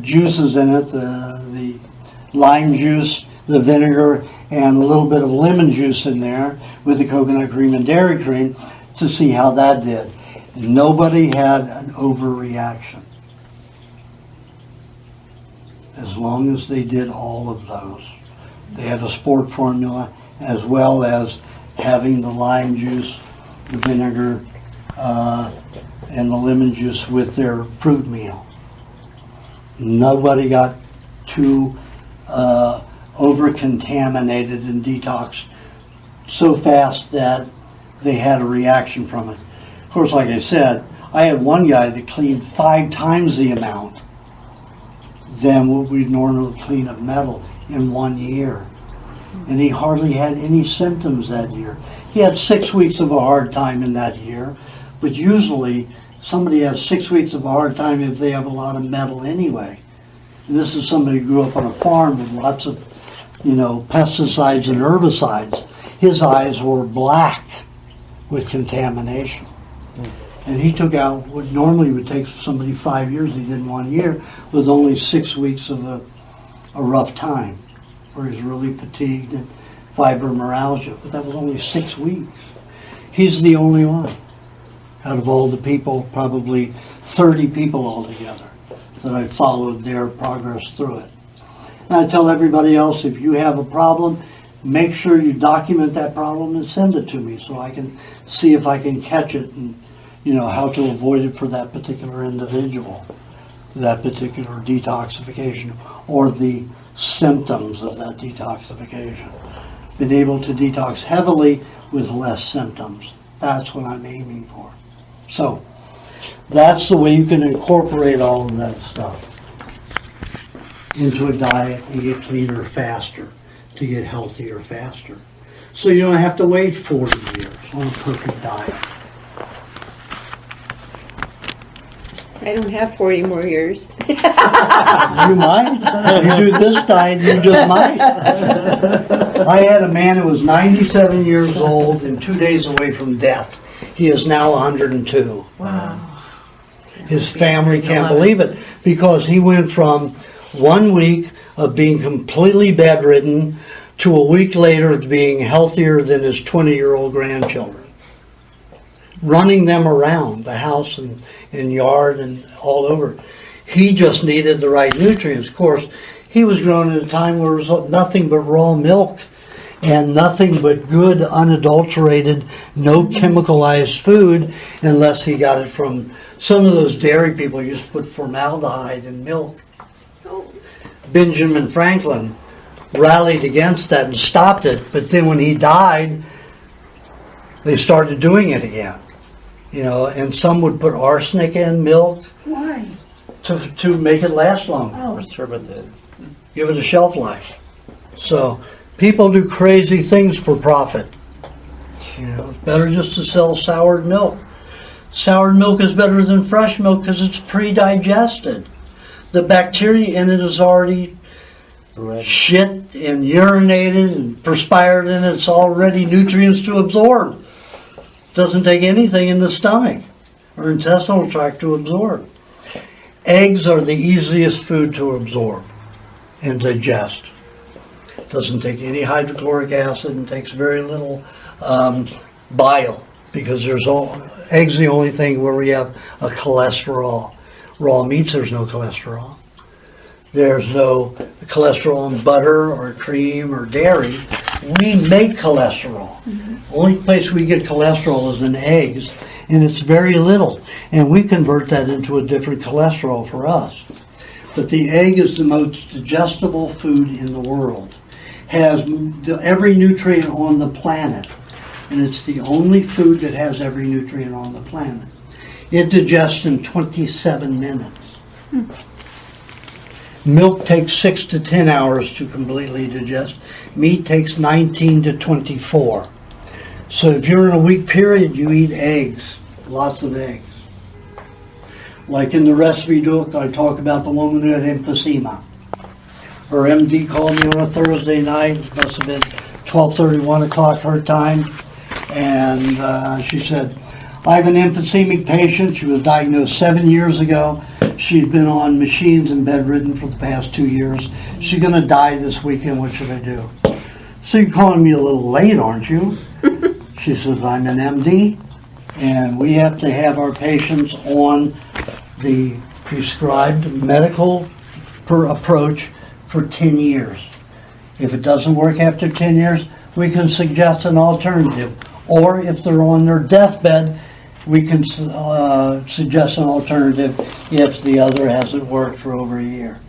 juices in it, the lime juice, the vinegar, and a little bit of lemon juice in there with the coconut cream and dairy cream to see how that did. Nobody had an overreaction, as long as they did all of those. They had a sport formula as well as having the lime juice, the vinegar, and the lemon juice with their fruit meal. Nobody got too over-contaminated and detoxed so fast that they had a reaction from it. Of course, like I said, I had one guy that cleaned 5 times the amount than what we'd normally clean of metal in 1 year. And he hardly had any symptoms that year. He had 6 weeks of a hard time in that year, but usually somebody has 6 weeks of a hard time if they have a lot of metal anyway. And this is somebody who grew up on a farm with lots of, pesticides and herbicides. His eyes were black with contamination. And he took out what normally would take somebody 5 years, he did in 1 year, with only 6 weeks of a rough time, where he's really fatigued and fibromyalgia. But that was only 6 weeks. He's the only one out of all the people, probably 30 people altogether, that I followed their progress through it. And I tell everybody else, if you have a problem, make sure you document that problem and send it to me so I can see if I can catch it and how to avoid it for that particular individual, that particular detoxification, or the symptoms of that detoxification. Been able to detox heavily with less symptoms. That's what I'm aiming for. So, that's the way you can incorporate all of that stuff into a diet and get cleaner faster, to get healthier faster. So you don't have to wait 40 years on a perfect diet. I don't have 40 more years. You might. You do this diet, you just might. I had a man who was 97 years old and 2 days away from death. He is now 102. Wow. His family can't believe it because he went from 1 week of being completely bedridden to a week later of being healthier than his 20-year-old grandchildren. Running them around the house and yard and all over. He just needed the right nutrients. Of course, he was grown at a time where it was nothing but raw milk and nothing but good, unadulterated, no chemicalized food, unless he got it from some of those dairy people used to put formaldehyde in milk. Benjamin Franklin rallied against that and stopped it, but then when he died, they started doing it again. And some would put arsenic in milk. Why? To make it last longer. Oh. Give it a shelf life. So people do crazy things for profit. It's better just to sell soured milk. Soured milk is better than fresh milk because it's pre-digested. The bacteria in it is already shit and urinated and perspired in it. It's already nutrients to absorb. Doesn't take anything in the stomach or intestinal tract to absorb. Eggs are the easiest food to absorb and digest. Doesn't take any hydrochloric acid and takes very little bile because eggs the only thing where we have a cholesterol. Raw meats, there's no cholesterol. There's no cholesterol in butter or cream or dairy. We make cholesterol. Only place we get cholesterol is in eggs, and it's very little. And we convert that into a different cholesterol for us. But the egg is the most digestible food in the world. Has every nutrient on the planet. And it's the only food that has every nutrient on the planet. It digests in 27 minutes. Milk takes 6 to 10 hours to completely digest. Meat takes 19 to 24. So if you're in a week period, you eat eggs, lots of eggs. Like in the recipe book, I talk about the woman who had emphysema. Her MD called me on a Thursday night, it must have been 12:30, 1 o'clock her time, and she said, I have an emphysemic patient. She was diagnosed 7 years ago. She's been on machines and bedridden for the past 2 years. She's going to die this weekend. What should I do? So you're calling me a little late, aren't you? She says, I'm an MD, and we have to have our patients on the prescribed medical approach for 10 years. If it doesn't work after 10 years, we can suggest an alternative. Or if they're on their deathbed, we can suggest an alternative if the other hasn't worked for over a year.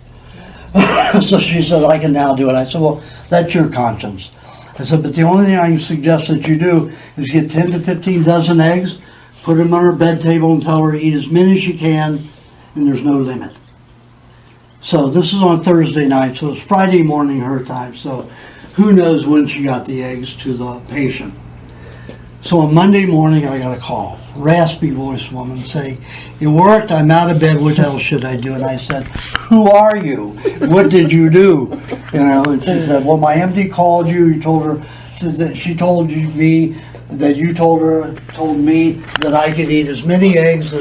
So she said, I can now do it. I said, well, that's your conscience. I said, but the only thing I can suggest that you do is get 10 to 15 dozen eggs, put them on her bed table and tell her to eat as many as you can, and there's no limit. So this is on Thursday night, so it's Friday morning her time, so who knows when she got the eggs to the patient. So on Monday morning, I got a call, raspy voice woman saying, it worked, I'm out of bed, what else should I do? And I said, who are you? What did you do? You know, and she said, well, my MD called you, she told me that you told me that I could eat as many eggs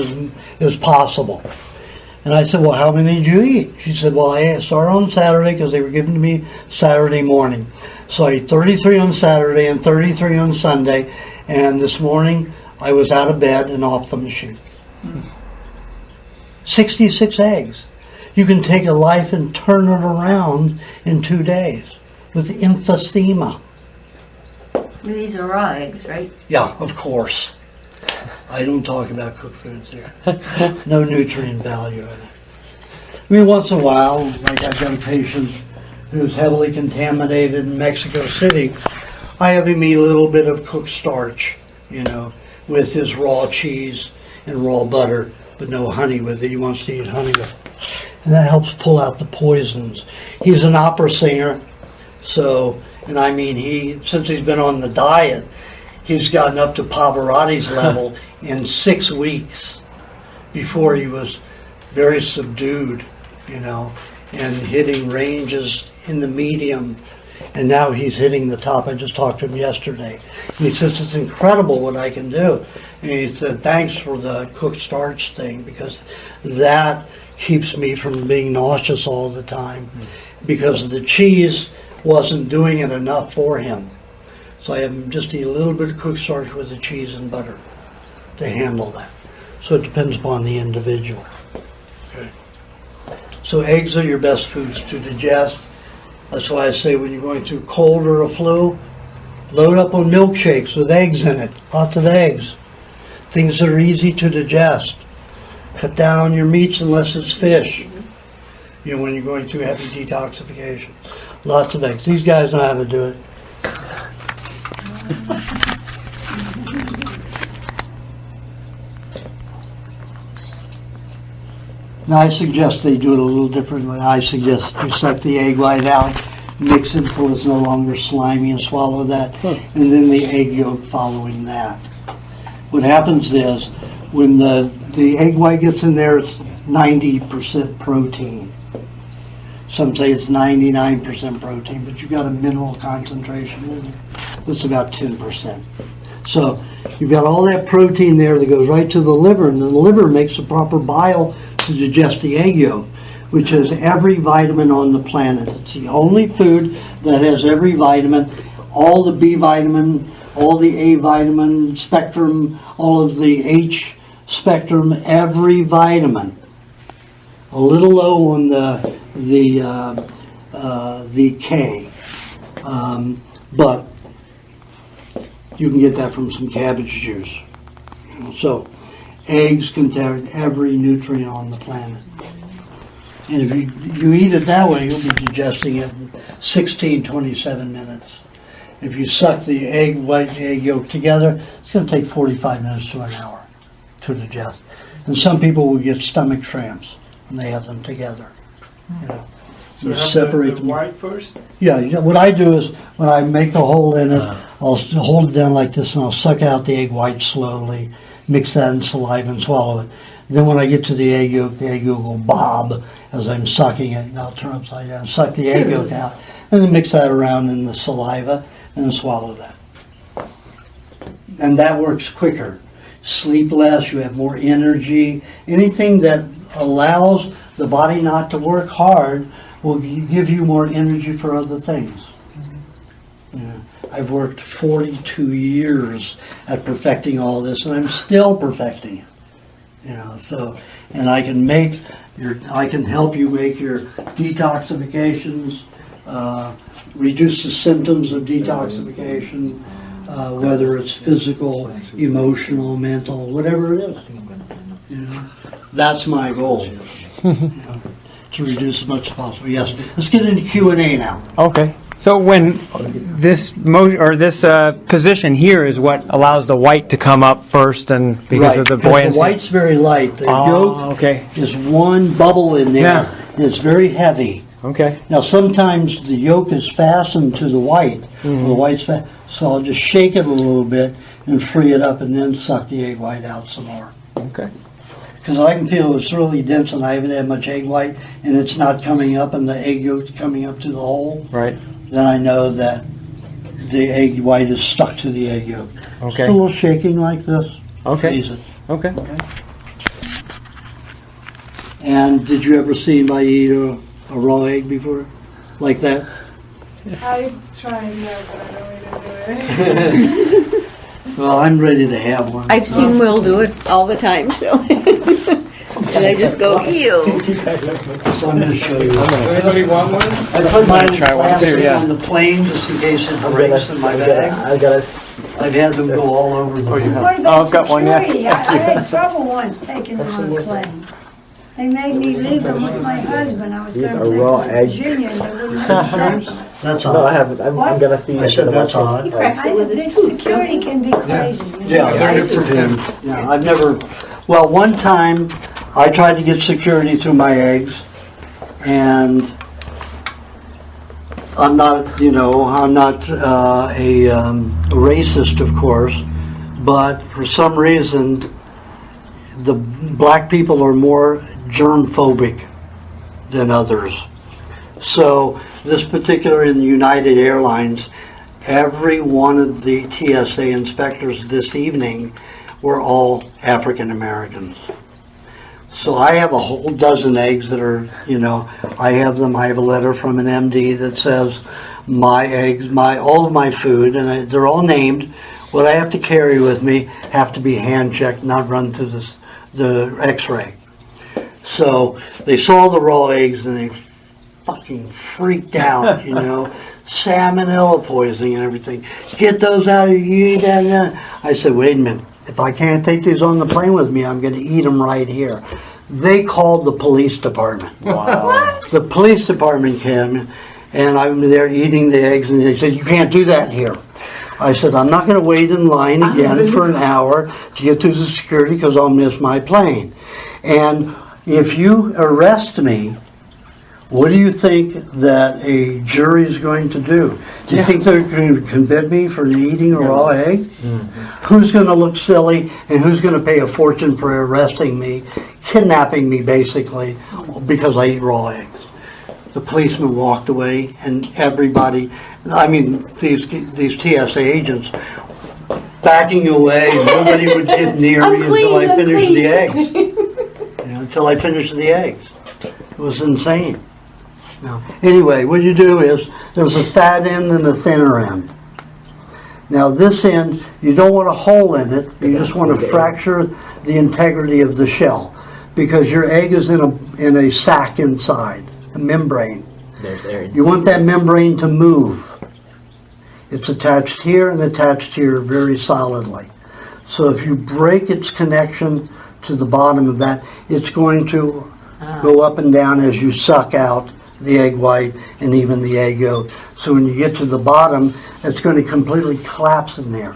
as possible. And I said, well, how many did you eat? She said, well, I started on Saturday because they were given to me Saturday morning. So I ate 33 on Saturday and 33 on Sunday. And this morning, I was out of bed and off the machine. 66 eggs. You can take a life and turn it around in 2 days with emphysema. These are raw eggs, right? Yeah, of course. I don't talk about cooked foods here. No nutrient value in it. I mean, once in a while, like I've got a patient who's heavily contaminated in Mexico City, I have him eat a little bit of cooked starch, you know, with his raw cheese and raw butter, but no honey with it. He wants to eat honey with it. And that helps pull out the poisons. He's an opera singer, so, and I mean, since he's been on the diet, he's gotten up to Pavarotti's level in 6 weeks. Before he was very subdued, you know, and hitting ranges in the medium. And now he's hitting the top. I just talked to him yesterday. And he says, it's incredible what I can do. And he said, thanks for the cooked starch thing, because that keeps me from being nauseous all the time. Because the cheese wasn't doing it enough for him. So I have him just eat a little bit of cooked starch with the cheese and butter to handle that. So it depends upon the individual. Okay. So eggs are your best foods to digest. That's why I say when you're going through cold or a flu, load up on milkshakes with eggs in it. Lots of eggs. Things that are easy to digest. Cut down on your meats unless it's fish. You know, when you're going through heavy detoxification. Lots of eggs. These guys know how to do it. Now I suggest they do it a little differently. I suggest you suck the egg white out, mix it until it's no longer slimy and swallow that, and then the egg yolk following that. What happens is, when the egg white gets in there, it's 90% protein. Some say it's 99% protein, but you've got a mineral concentration in there that's about 10%. So you've got all that protein there that goes right to the liver, and then the liver makes the proper bile to digest the egg yolk, which has every vitamin on the planet. It's the only food that has every vitamin, all the B vitamin, all the A vitamin spectrum, all of the H spectrum, every vitamin. A little low on the K, but you can get that from some cabbage juice. So eggs contain every nutrient on the planet. And if you eat it that way, you'll be digesting it in 27 minutes. If you suck the egg white and egg yolk together, it's going to take 45 minutes to an hour to digest. And some people will get stomach cramps when they have them together. You know, So you have separate the them. white first? Yeah, what I do is when I make the hole in it, I'll hold it down like this and I'll suck out the egg white slowly, mix that in saliva and swallow it. Then when I get to the egg yolk will bob as I'm sucking it, and I'll turn upside down, suck the egg yolk out, and then mix that around in the saliva and then swallow that. And that works quicker. Sleep less, you have more energy. Anything that allows the body not to work hard will give you more energy for other things. Yeah. I've worked 42 years at perfecting all this, and I'm still perfecting it. You know, so, and I can help you make your detoxifications, reduce the symptoms of detoxification, whether it's physical, emotional, mental, whatever it is. You know, that's my goal. To reduce as much as possible. Yes. Let's get into Q&A now. Okay. So when this position here is what allows the white to come up first, and because of the buoyancy. The white's very light. The yolk okay. is one bubble in there. Yeah. And it's very heavy. Okay. Now sometimes the yolk is fastened to the white, or the white's so I'll just shake it a little bit and free it up, and then suck the egg white out some more. Okay. Because I can feel it's really dense, and I haven't had much egg white, and it's not coming up, and the egg yolk's coming up to the hole. Right. Then I know that the egg white is stuck to the egg yolk. Okay. Just a little shaking like this. Okay. Freeze it. Okay. And did you ever see anybody eat a raw egg before? Like that? I tried that, but I don't really do it. Well, I'm ready to have one. I've seen Will do it all the time, so. And I just go, ew. So I'm going to show you. Anybody want one? I put mine in try one plastic too, yeah. on the plane just in case it breaks in my bag. I've had them go all over the place. What about I've got one, yeah. security? I had trouble once taking them on a plane. They made me leave them with my husband. I was going to take Virginia, and they wouldn't let me. That's odd. I'm What? gonna see. I said that's odd. Security can be crazy. You know? Yeah, it depends. Yeah, I've never. Well, one time I tried to get security through my eggs, and I'm not, a racist, of course, but for some reason, the black people are more germ phobic than others. So this particular in United Airlines, every one of the TSA inspectors this evening were all African Americans. So I have a whole dozen eggs that are, I have a letter from an MD that says my eggs, all of my food, and they're all named. What I have to carry with me have to be hand checked, not run through the X-ray. So they saw the raw eggs and they fucking freaked out, salmonella poisoning and everything. Get those out of you. I said, wait a minute. If I can't take these on the plane with me, I'm going to eat them right here. They called the police department. Wow. The police department came, and I'm there eating the eggs, and they said, you can't do that here. I said, I'm not going to wait in line again for an hour to get through the security because I'll miss my plane. And if you arrest me, what do you think that a jury is going to do? Do you think they're going to convict me for eating a raw egg? Mm-hmm. Who's going to look silly, and who's going to pay a fortune for arresting me, kidnapping me basically, because I eat raw eggs? The policeman walked away, and everybody, these TSA agents, backing away, nobody would get near me until I finished the eggs. Until I finished the eggs. It was insane. Now, anyway, what you do is, there's a fat end and a thinner end. Now this end, you don't want a hole in it, you just want to fracture the integrity of the shell, because your egg is in a sac inside, a membrane. You want that membrane to move. It's attached here and attached here very solidly. So if you break its connection to the bottom of that, it's going to go up and down as you suck out the egg white and even the egg yolk. So when you get to the bottom, it's going to completely collapse in there.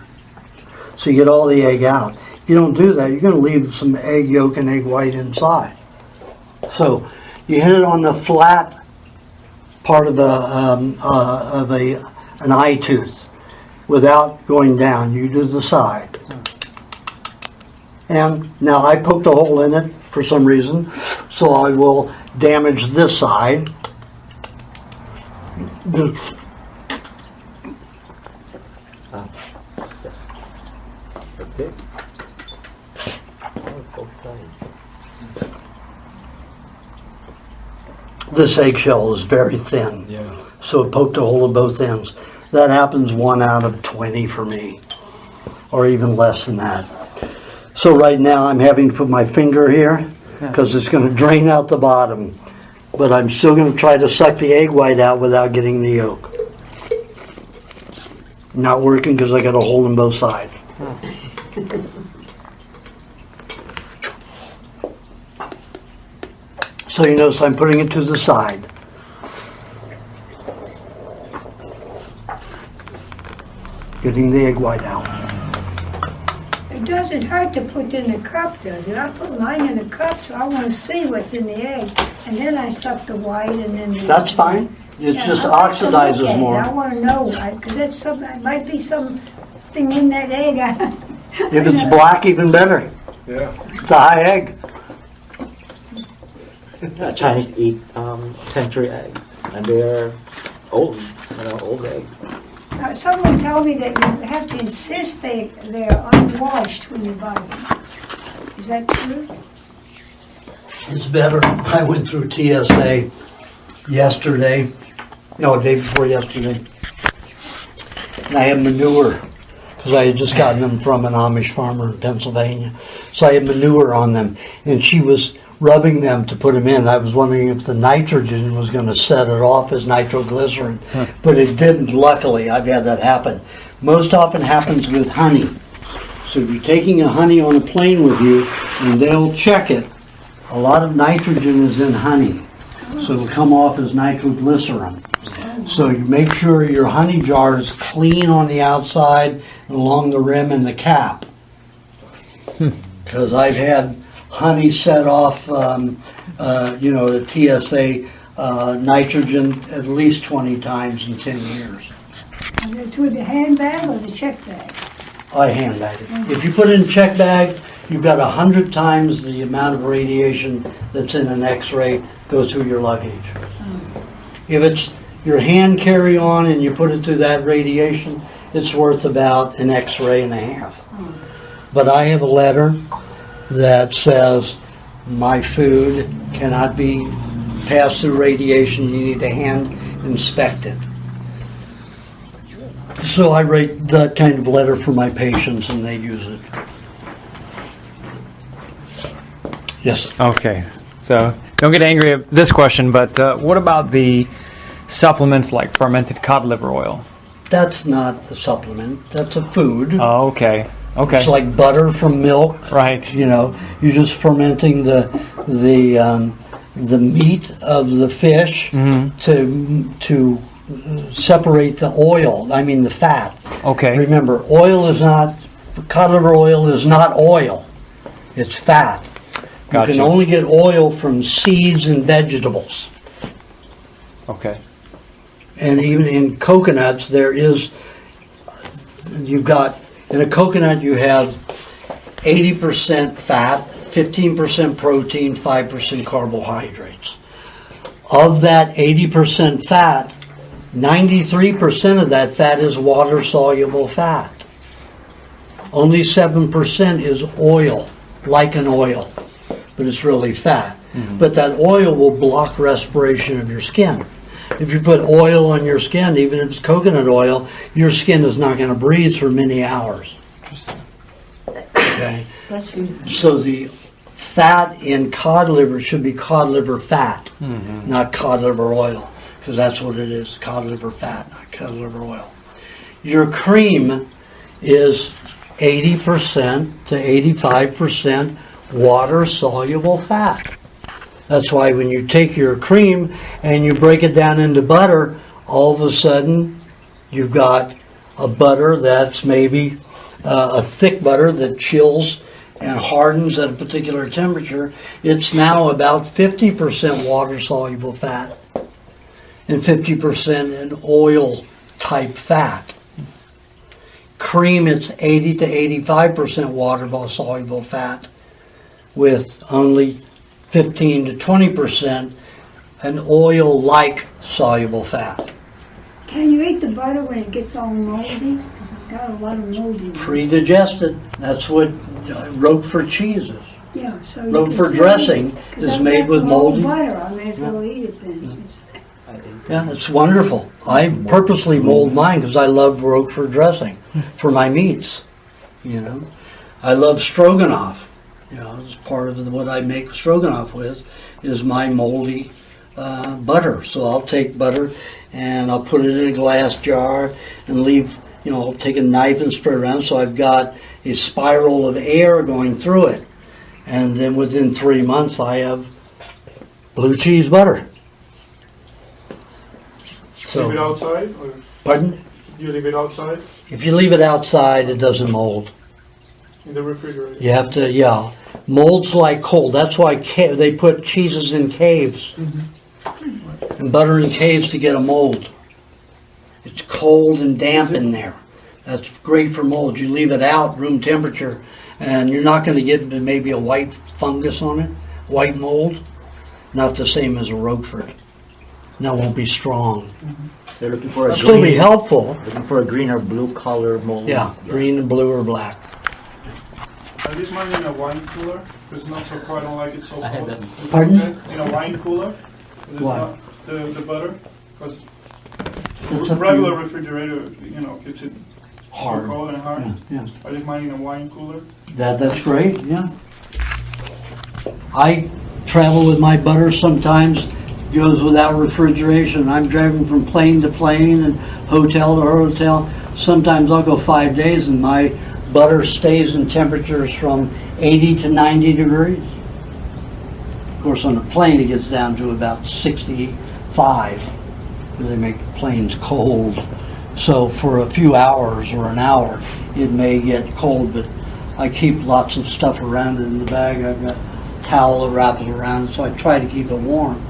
So you get all the egg out. If you don't do that, you're going to leave some egg yolk and egg white inside. So you hit it on the flat part of an eye tooth without going down. You do the side. And now I poked a hole in it for some reason, so I will damage this side. That's it. Both sides. This eggshell is very thin, so it poked a hole in both ends. That happens 1 out of 20 for me, or even less than that. So right now I'm having to put my finger here because it's going to drain out the bottom. But I'm still going to try to suck the egg white out without getting the yolk. Not working because I got a hole in both sides. So you notice I'm putting it to the side. Getting the egg white out. It doesn't hurt to put in the cup, does it? I put mine in the cup, so I want to see what's in the egg. And then I suck the white and then the... That's fine. It Yeah, just I like to look at oxidizes it. more. I want to know, because that's something, it might be something in that egg. If it's black, even better. Yeah. It's a high egg. Chinese eat century eggs, and they're old, old eggs. Someone told me that you have to insist they're unwashed when you buy them. Is that true? It's better. I went through TSA yesterday. No, day before yesterday. And I had manure, because I had just gotten them from an Amish farmer in Pennsylvania. So I had manure on them. And she was rubbing them to put them in. I was wondering if the nitrogen was going to set it off as nitroglycerin. But it didn't, luckily. I've had that happen. Most often happens with honey. So if you're taking a honey on a plane with you, and they'll check it, a lot of nitrogen is in honey. So it'll come off as nitroglycerin. So you make sure your honey jar is clean on the outside, along the rim and the cap. Because I've had honey set off, the TSA nitrogen at least 20 times in 10 years. Is it through the handbag or the check bag? I handbag it. If you put it in a check bag, you've got 100 times the amount of radiation that's in an X-ray go through your luggage. If it's your hand carry-on and you put it through that radiation, it's worth about an X-ray and a half. But I have a letter that says my food cannot be passed through radiation. You need to hand inspect it. So I write that kind of letter for my patients and they use it. Yes. Okay, so don't get angry at this question, but what about the supplements like fermented cod liver oil? That's not a supplement. That's a food. Oh, okay. Okay. It's like butter from milk. Right. You're just fermenting the meat of the fish to separate the oil. I mean the fat. Okay. Remember, cod liver oil is not oil. It's fat. Gotcha. You can only get oil from seeds and vegetables. Okay. And even in coconuts, in a coconut you have 80% fat, 15% protein, 5% carbohydrates. Of that 80% fat, 93% of that fat is water-soluble fat. Only 7% is oil, like an oil, but it's really fat. But that oil will block respiration of your skin. If you put oil on your skin, even if it's coconut oil, your skin is not going to breathe for many hours. Okay? So the fat in cod liver should be cod liver fat, not cod liver oil, because that's what it is, cod liver fat, not cod liver oil. Your cream is 80% to 85% water-soluble fat. That's why when you take your cream and you break it down into butter, all of a sudden you've got a butter that's maybe a thick butter that chills and hardens at a particular temperature. It's now about 50% water-soluble fat and 50% in oil-type fat. Cream, it's 80 to 85% water-soluble fat with only 15 to 20% an oil-like soluble fat. Can you eat the butter when it gets all moldy? It's got a lot of moldy. Pre-digested. That's what Roquefort cheese is. Yeah, so you Roquefort can dressing see- is 'cause made that's with old moldy. butter. I may as well eat it then. Yeah, it's wonderful. I purposely mold mine because I love Roquefort dressing for my meats. I love stroganoff. It's part of what I make stroganoff with is my moldy butter. So I'll take butter and I'll put it in a glass jar and leave I'll take a knife and spread around, so I've got a spiral of air going through it. And then within 3 months, I have blue cheese butter. Leave it outside? Or Pardon? you leave it outside If you leave it outside, it doesn't mold. in the refrigerator? You have to, yeah. Molds like cold. That's why they put cheeses in caves and butter in caves to get a mold. It's cold and damp in there. That's great for mold. You leave it out, room temperature, and you're not going to get maybe a white fungus on it, white mold. Not the same as a Roquefort. That won't be strong. They're looking for a It'll still be green, helpful. looking for a green or blue color mold. Yeah, green and blue or black. I leave mine in a wine cooler. It's not so cold. I don't like it so I had cold. that. Is it Pardon? okay in a wine cooler? Is it Why? not the butter? Because It's up to regular you. refrigerator, keeps it Hard. so cold and hard. Yeah. I leave mine in a wine cooler. That's great, yeah. I travel with my butter sometimes, goes without refrigeration. I'm driving from plane to plane and hotel to hotel. Sometimes I'll go 5 days and my butter stays in temperatures from 80 to 90 degrees. Of course, on a plane it gets down to about 65. They make planes cold. So for a few hours or an hour, it may get cold, but I keep lots of stuff around it in the bag. I've got a towel that wraps it around it, so I try to keep it warm.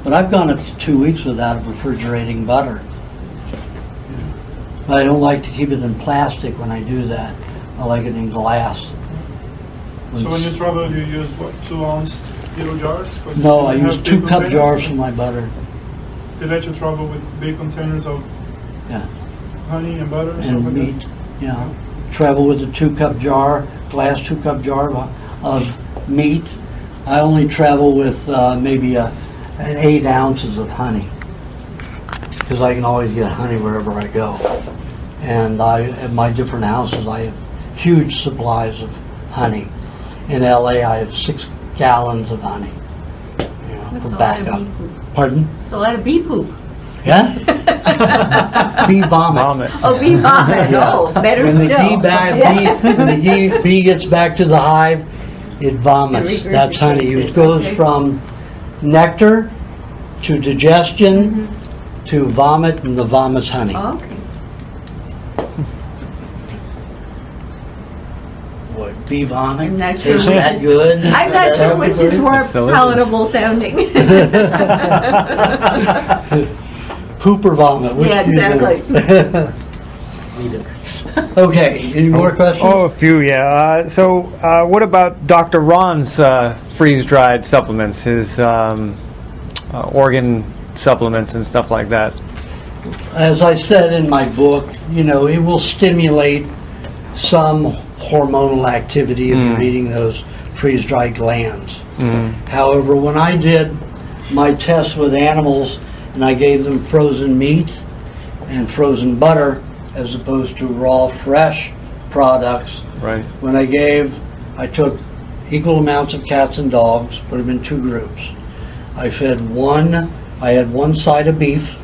But I've gone up to 2 weeks without refrigerating butter. I don't like to keep it in plastic when I do that. I like it in glass. So when you travel, you use what, 2-ounce little jars? 'Cause No, I you use have 2 big cup containers. jars for my butter. They let you travel with big containers of Yeah. honey and butter and stuff And like meat, travel with a 2 cup jar, glass 2 cup jar of meat. I only travel with maybe an 8 ounces of honey, because I can always get honey wherever I go. And at my different houses, I have huge supplies of honey. In LA, I have 6 gallons of honey, That's for a lot of backup. bee poop. Pardon? It's a lot of bee poop. Yeah? Bee vomit. Vomit. Oh, bee vomit. Yeah. Oh, better When the still. when the bee gets back to the hive, it vomits. It That's honey. regurgitates It it, goes okay. from nectar to digestion to vomit, and the vomit's honey. Oh, okay. Boy, bee vomit. I'm not sure Tastes which that is- good. I'm not sure which is more It's delicious. palatable sounding. Poop or vomit? Which Yeah, do you do? exactly. Okay, any more questions? Oh, a few, yeah. So, what about Dr. Ron's freeze-dried supplements, his organ supplements and stuff like that? As I said in my book, it will stimulate some hormonal activity if you're eating those freeze-dried glands. However, when I did my tests with animals and I gave them frozen meat and frozen butter as opposed to raw, fresh products, Right. when I took equal amounts of cats and dogs, put them in 2 groups. I had one side of beef,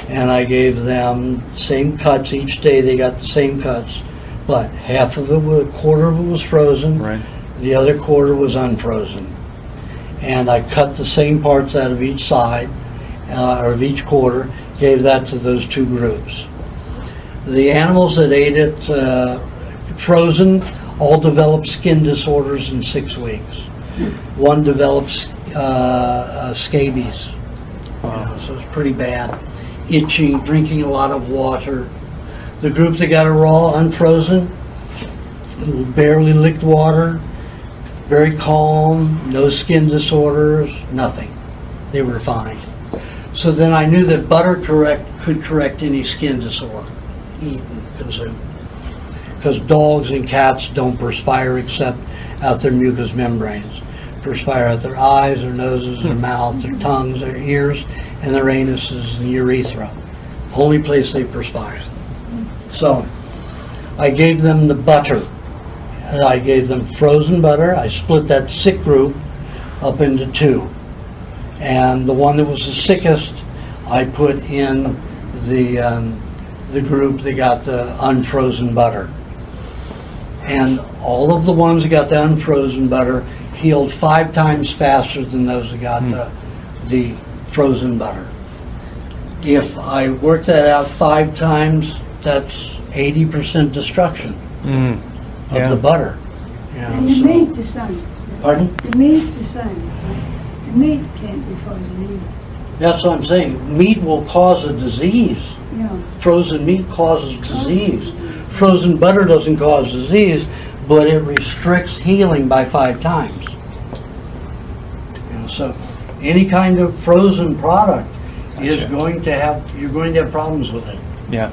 and I gave them same cuts each day. They got the same cuts, but a quarter of it was frozen. Right. The other quarter was unfrozen. And I cut the same parts out of each side, or of each quarter, gave that to those 2 groups. The animals that ate it frozen all developed skin disorders in 6 weeks. One developed scabies. So it's pretty bad. Itching, drinking a lot of water. The group that got it raw, unfrozen, barely licked water, very calm, no skin disorders, nothing. They were fine. So then I knew that butter could correct any skin disorder, eat and consume. Because dogs and cats don't perspire except out their mucous membranes. Perspire out their eyes, their noses, their mouth, their tongues, their ears, and their anuses and urethra. Only place they perspire. So I gave them the butter. I gave them frozen butter. I split that sick group up into 2. And the one that was the sickest, I put in the the group that got the unfrozen butter. And all of the ones that got the unfrozen butter healed 5 times faster than those that got the frozen butter. If I work that out 5 times, that's 80% destruction of the butter. You know, And the so- meat the same. Pardon? The meat's the same. The meat can't be frozen either. That's what I'm saying. Meat will cause a disease. Yeah. Frozen meat causes disease. Frozen butter doesn't cause disease, but it restricts healing by 5 times. You know, so any kind of frozen product is going to have, you're going to have problems with it. Yeah.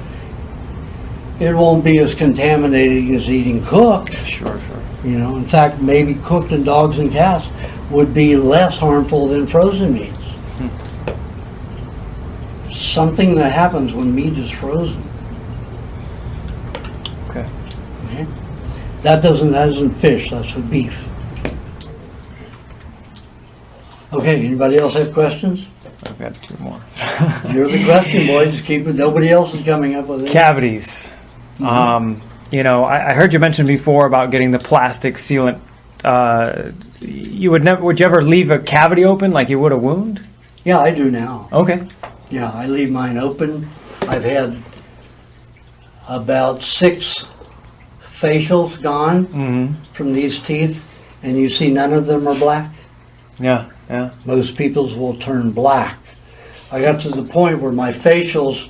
It won't be as contaminating as eating cooked. Sure. You know, in fact, maybe cooked in dogs and cats would be less harmful than frozen meats. Something that happens when meat is frozen. Okay. Okay? That isn't fish, that's for beef. Okay, anybody else have questions? I've got 2 more. You're the question boy, just keep it, nobody else is coming up with it. Cavities. You know, I heard you mention before about getting the plastic sealant. Would you ever leave a cavity open like you would a wound? Yeah, I do now. Okay. Yeah, I leave mine open. I've had about 6 facials gone from these teeth, and you see none of them are black. Yeah. Most people's will turn black. I got to the point where my facials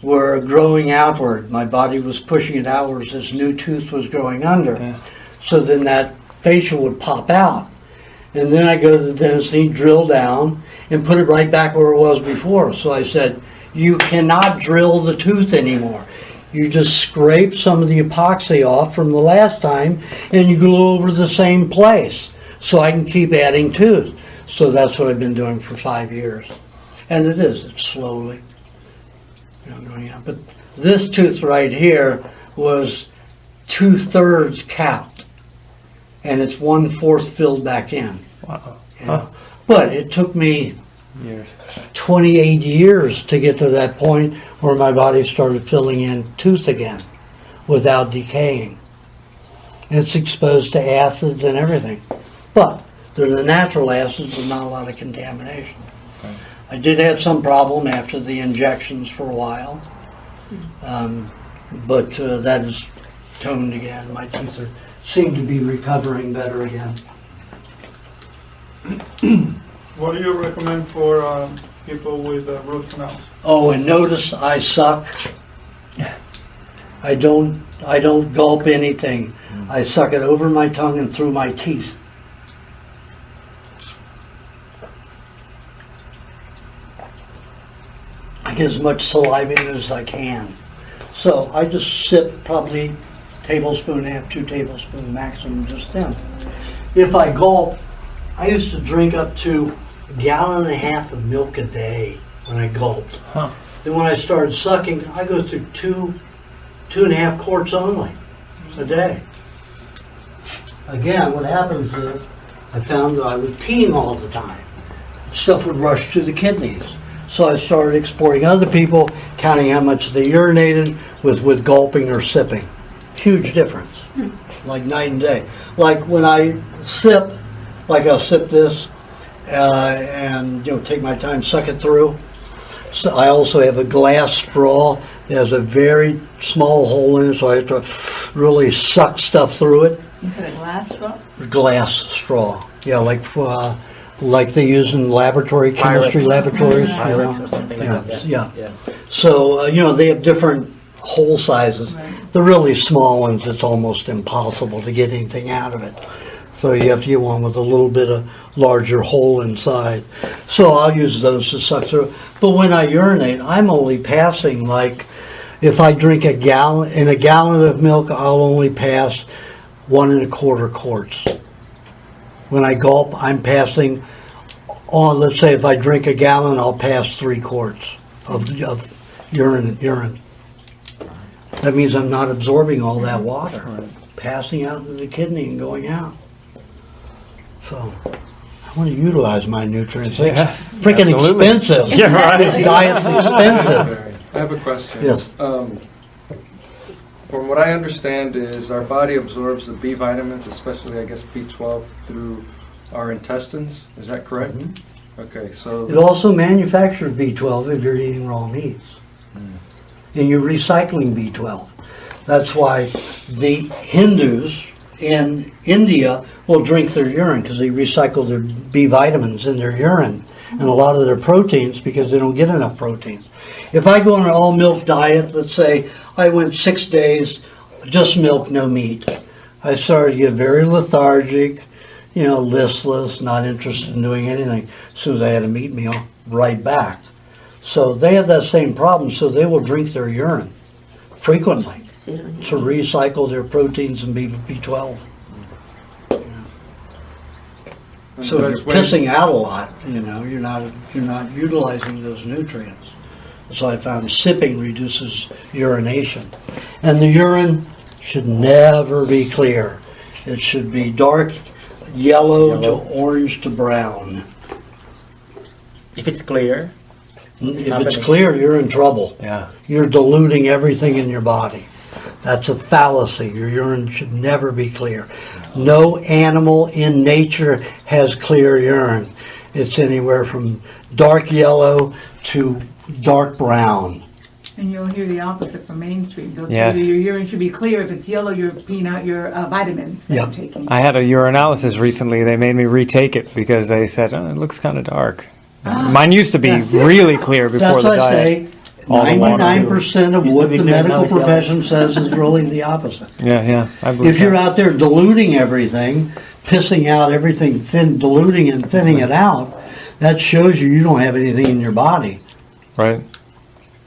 were growing outward. My body was pushing it outwards as new tooth was growing under. Yeah. So then that facial would pop out. And then I go to the dentist and he'd drill down and put it right back where it was before. So I said, you cannot drill the tooth anymore. You just scrape some of the epoxy off from the last time and you glue over the same place so I can keep adding tooth. So that's what I've been doing for 5 years. And it's slowly going out. But this tooth right here was 2/3 capped and it's 1/4 filled back in. Wow. You know? But it took me Years. 28 years to get to that point where my body started filling in tooth again without decaying. It's exposed to acids and everything. But they're the natural acids and not a lot of contamination. Okay. I did have some problem after the injections for a while. But that is toned again. My teeth seem to be recovering better again. What do you recommend for people with root canals? Oh, and notice I suck. I don't gulp anything. I suck it over my tongue and through my teeth. I get as much saliva in as I can. So I just sip probably tablespoon and a half, 2 tablespoons maximum, just them. If I gulp, I used to drink up to 1.5 gallons of milk a day when I gulped. Huh. Then when I started sucking, I go through 2.5 quarts only a day. Again, what happens is I found that I was peeing all the time. Stuff would rush to the kidneys. So I started exploring other people, counting how much they urinated with gulping or sipping. Huge difference, like night and day. Like when I sip, like I'll sip this and take my time, suck it through. So I also have a glass straw that has a very small hole in it, so I have to really suck stuff through it. You said a glass straw? Glass straw, yeah, like they use in laboratory, chemistry laboratories. Pyrex or something Yeah, like that. yeah. So, they have different hole sizes. Right. The really small ones, it's almost impossible to get anything out of it. So you have to get one with a little bit of larger hole inside. So I'll use those to suck through. But when I urinate, I'm only passing, like, if I drink a gallon of milk, I'll only pass 1.25 quarts. When I gulp, I'm passing on, let's say if I drink a gallon, I'll pass 3 quarts of urine. That means I'm not absorbing all that water, passing out into the kidney and going out. So I want to utilize my nutrients. Yes, It's freaking absolutely. expensive. Yeah, right. This diet's expensive. I have a question. Yes. From what I understand is our body absorbs the B vitamins, especially I guess B12, through our intestines. Is that correct? Mm-hmm. Okay, so It also manufactures B12 if you're eating raw meats. And you're recycling B12. That's why the Hindus in India will drink their urine because they recycle their B vitamins in their urine and a lot of their proteins because they don't get enough proteins. If I go on an all milk diet, let's say I went 6 days, just milk, no meat, I started to get very lethargic, listless, not interested in doing anything. As soon as I had a meat meal, right back. So they have that same problem, so they will drink their urine frequently to recycle their proteins and B12. So you're pissing out a lot, you're not utilizing those nutrients. So I found sipping reduces urination. And the urine should never be clear. It should be dark yellow to orange to brown. If it's clear, If it's clear, you're in trouble. Yeah. You're diluting everything in your body. That's a fallacy. Your urine should never be clear. No animal in nature has clear urine. It's anywhere from dark yellow to dark brown. And you'll hear the opposite from Main Street. They'll Yes. tell you your urine should be clear. If it's yellow, you're peeing out your vitamins that Yep. you're taking. I had a urinalysis recently. They made me retake it because they said, it looks kind of dark. Mine used to be really clear before That's the what I diet. say. All the water. 99% of Used to what be the clear, now medical it's yellow. profession says is really the opposite. Yeah, I believe If you're that. out there diluting everything, pissing out everything, diluting and thinning it out, that shows you don't have anything in your body. Right.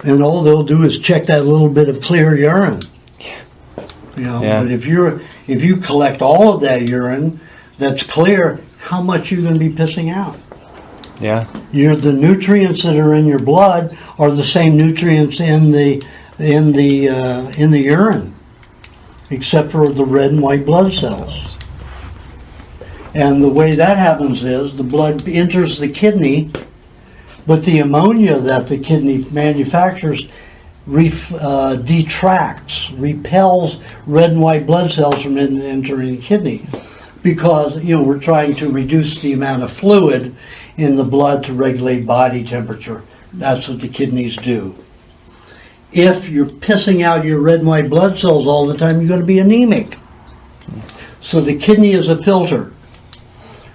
And all they'll do is check that little bit of clear urine. Yeah. But if you collect all of that urine that's clear, how much are you going to be pissing out? Yeah. The nutrients that are in your blood are the same nutrients in the urine, except for the red and white blood cells. And the way that happens is the blood enters the kidney, but the ammonia that the kidney manufactures detracts, repels red and white blood cells from entering the kidney, because we're trying to reduce the amount of fluid in the blood to regulate body temperature. That's what the kidneys do. If you're pissing out your red and white blood cells all the time, you're going to be anemic. So the kidney is a filter.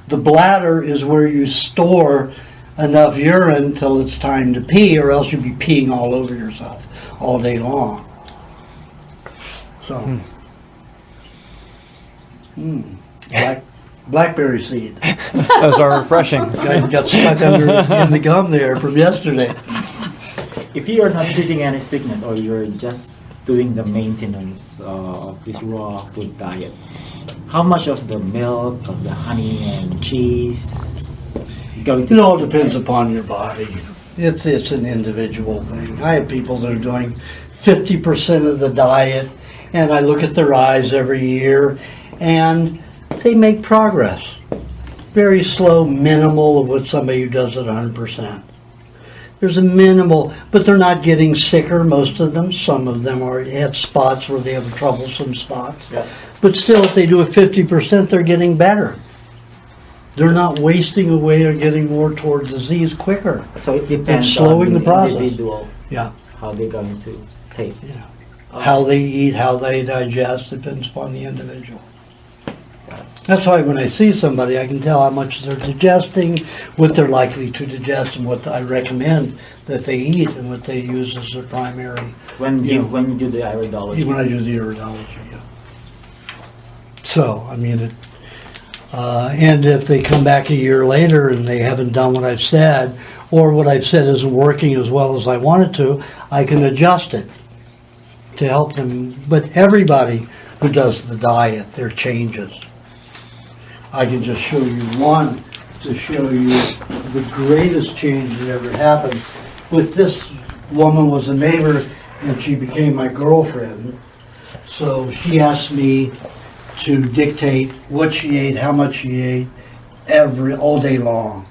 The bladder is where you store enough urine till it's time to pee, or else you'll be peeing all over yourself all day long. So, blackberry seed. Those are refreshing. Got stuck in the gum there from yesterday. if you are not treating any sickness or you're just doing the maintenance of this raw food diet, how much of the milk, of the honey and cheese going to? It all depends upon your body. It's an individual thing. I have people that are doing 50% of the diet, and I look at their eyes every year, and they make progress. Very slow, minimal of what somebody who does it 100%. There's a minimal, but they're not getting sicker, most of them. Some of them have spots where they have troublesome spots. Yeah. But still, if they do it 50%, they're getting better. They're not wasting away or getting more toward disease quicker. So it depends It's slowing on the process. individual, Yeah. how they're going to take. Yeah. How they eat, how they digest, depends upon the individual. That's why when I see somebody, I can tell how much they're digesting, what they're likely to digest, and what I recommend that they eat, and what they use as their primary. When you do the iridology. When I do the iridology, yeah. So, I mean, and if they come back a year later and they haven't done what I've said, or what I've said isn't working as well as I want it to, I can adjust it to help them. But everybody who does the diet, there are changes. I can just show you one to show you the greatest change that ever happened. But this woman was a neighbor, and she became my girlfriend. So she asked me to dictate what she ate, how much she ate, all day long.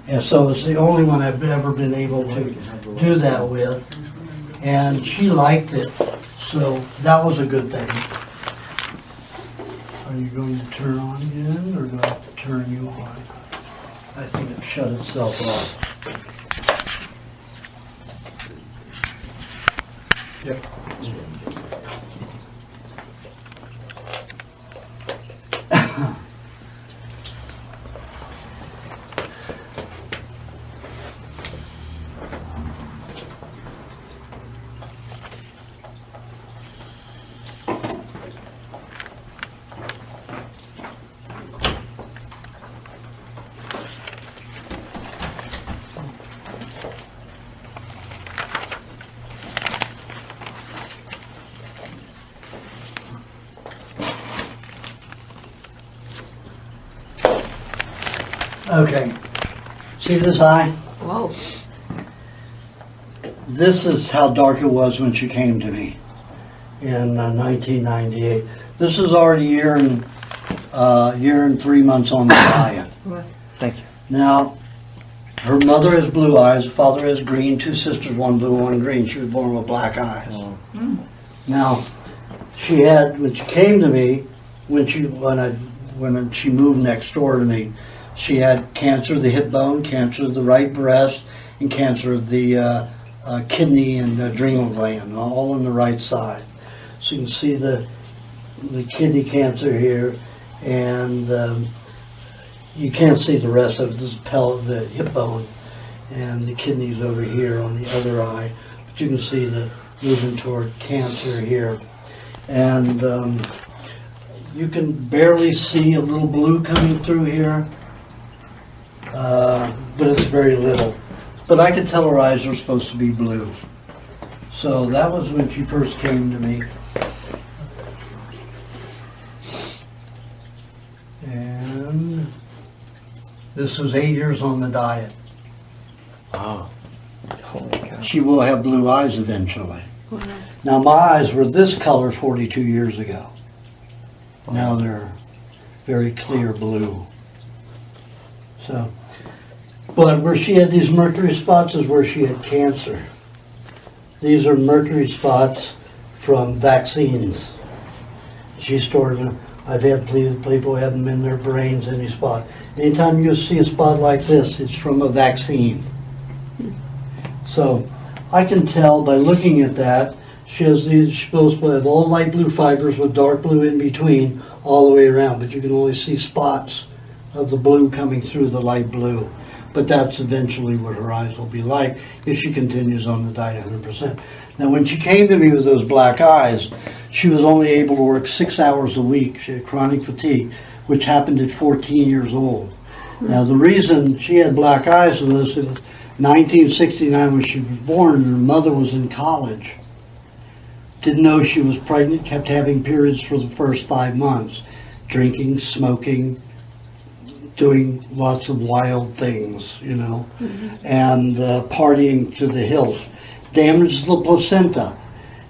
And so it's the only one I've ever been able to do that with. And she liked it, so that was a good thing. Are you going to turn on again, or do I have to turn you on? I think it shut itself off. Yep. Okay, see this eye? Whoa. This is how dark it was when she came to me in 1998. This is already year and 3 months on the diet. Thank you. Now, her mother has blue eyes, father has green, 2 sisters, 1 blue, 1 green. She was born with black eyes. Now, she had, when she came to me, when she moved next door to me, she had cancer of the hip bone, cancer of the right breast, and cancer of the kidney and adrenal gland, all on the right side. So you can see the kidney cancer here, and you can't see the rest of it. This is the hip bone, and the kidneys over here on the other eye. But you can see the moving toward cancer here. And you can barely see a little blue coming through here. But it's very little. But I could tell her eyes were supposed to be blue. So that was when she first came to me. And this was 8 years on the diet. Wow. Holy cow. She will have blue eyes eventually. Now my eyes were this color 42 years ago. Now they're very clear blue. So. But where she had these mercury spots is where she had cancer. These are mercury spots from vaccines. She stored them. I've had people have them in their brains, any spot. Anytime you see a spot like this, it's from a vaccine. So I can tell by looking at that, she has these, she's supposed to have all light blue fibers with dark blue in between all the way around, but you can only see spots of the blue coming through the light blue. But that's eventually what her eyes will be like if she continues on the diet 100%. Now, when she came to me with those black eyes, she was only able to work 6 hours a week. She had chronic fatigue, which happened at 14 years old. Now, the reason she had black eyes was in 1969 when she was born, and her mother was in college. Didn't know she was pregnant, kept having periods for the first 5 months. Drinking, smoking, doing lots of wild things, you know, and partying to the hills. Damaged the placenta.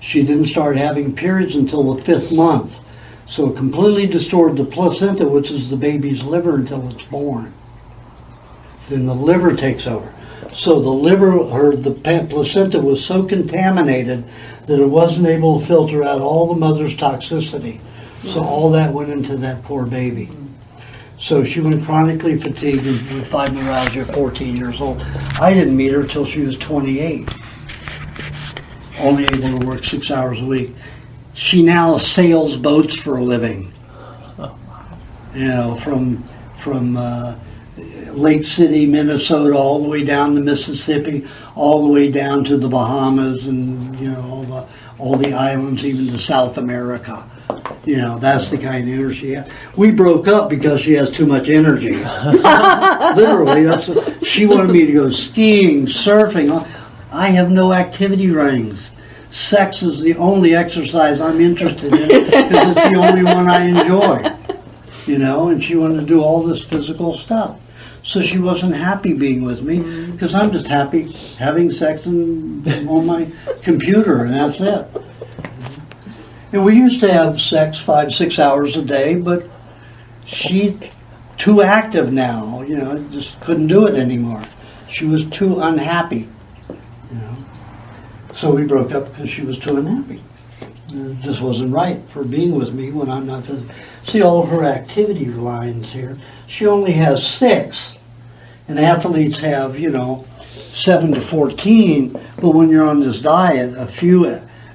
She didn't start having periods until the 5th month. So it completely distorted the placenta, which is the baby's liver, until it's born. Then the liver takes over. So the liver, the placenta was so contaminated that it wasn't able to filter out all the mother's toxicity. So all that went into that poor baby. So she went chronically fatigued with fibromyalgia at 14 years old. I didn't meet her till she was 28. Only able to work 6 hours a week. She now sails boats for a living. You know, from Lake City, Minnesota, all the way down to Mississippi, all the way down to the Bahamas, and you know all the islands, even to South America. You know, that's the kind of energy she has. We broke up because she has too much energy. Literally, she wanted me to go skiing, surfing. I have no activity rings. Sex is the only exercise I'm interested in because it's the only one I enjoy. You know, and she wanted to do all this physical stuff. So she wasn't happy being with me because I'm just happy having sex and on my computer, and that's it. And we used to have sex 5-6 hours a day, but she's too active now, you know, just couldn't do it anymore. She was too unhappy, you know. So we broke up because she was too unhappy. It just wasn't right for being with me when I'm not. See all of her activity lines here. She only has 6, and athletes have 7 to 14. But when you're on this diet, a few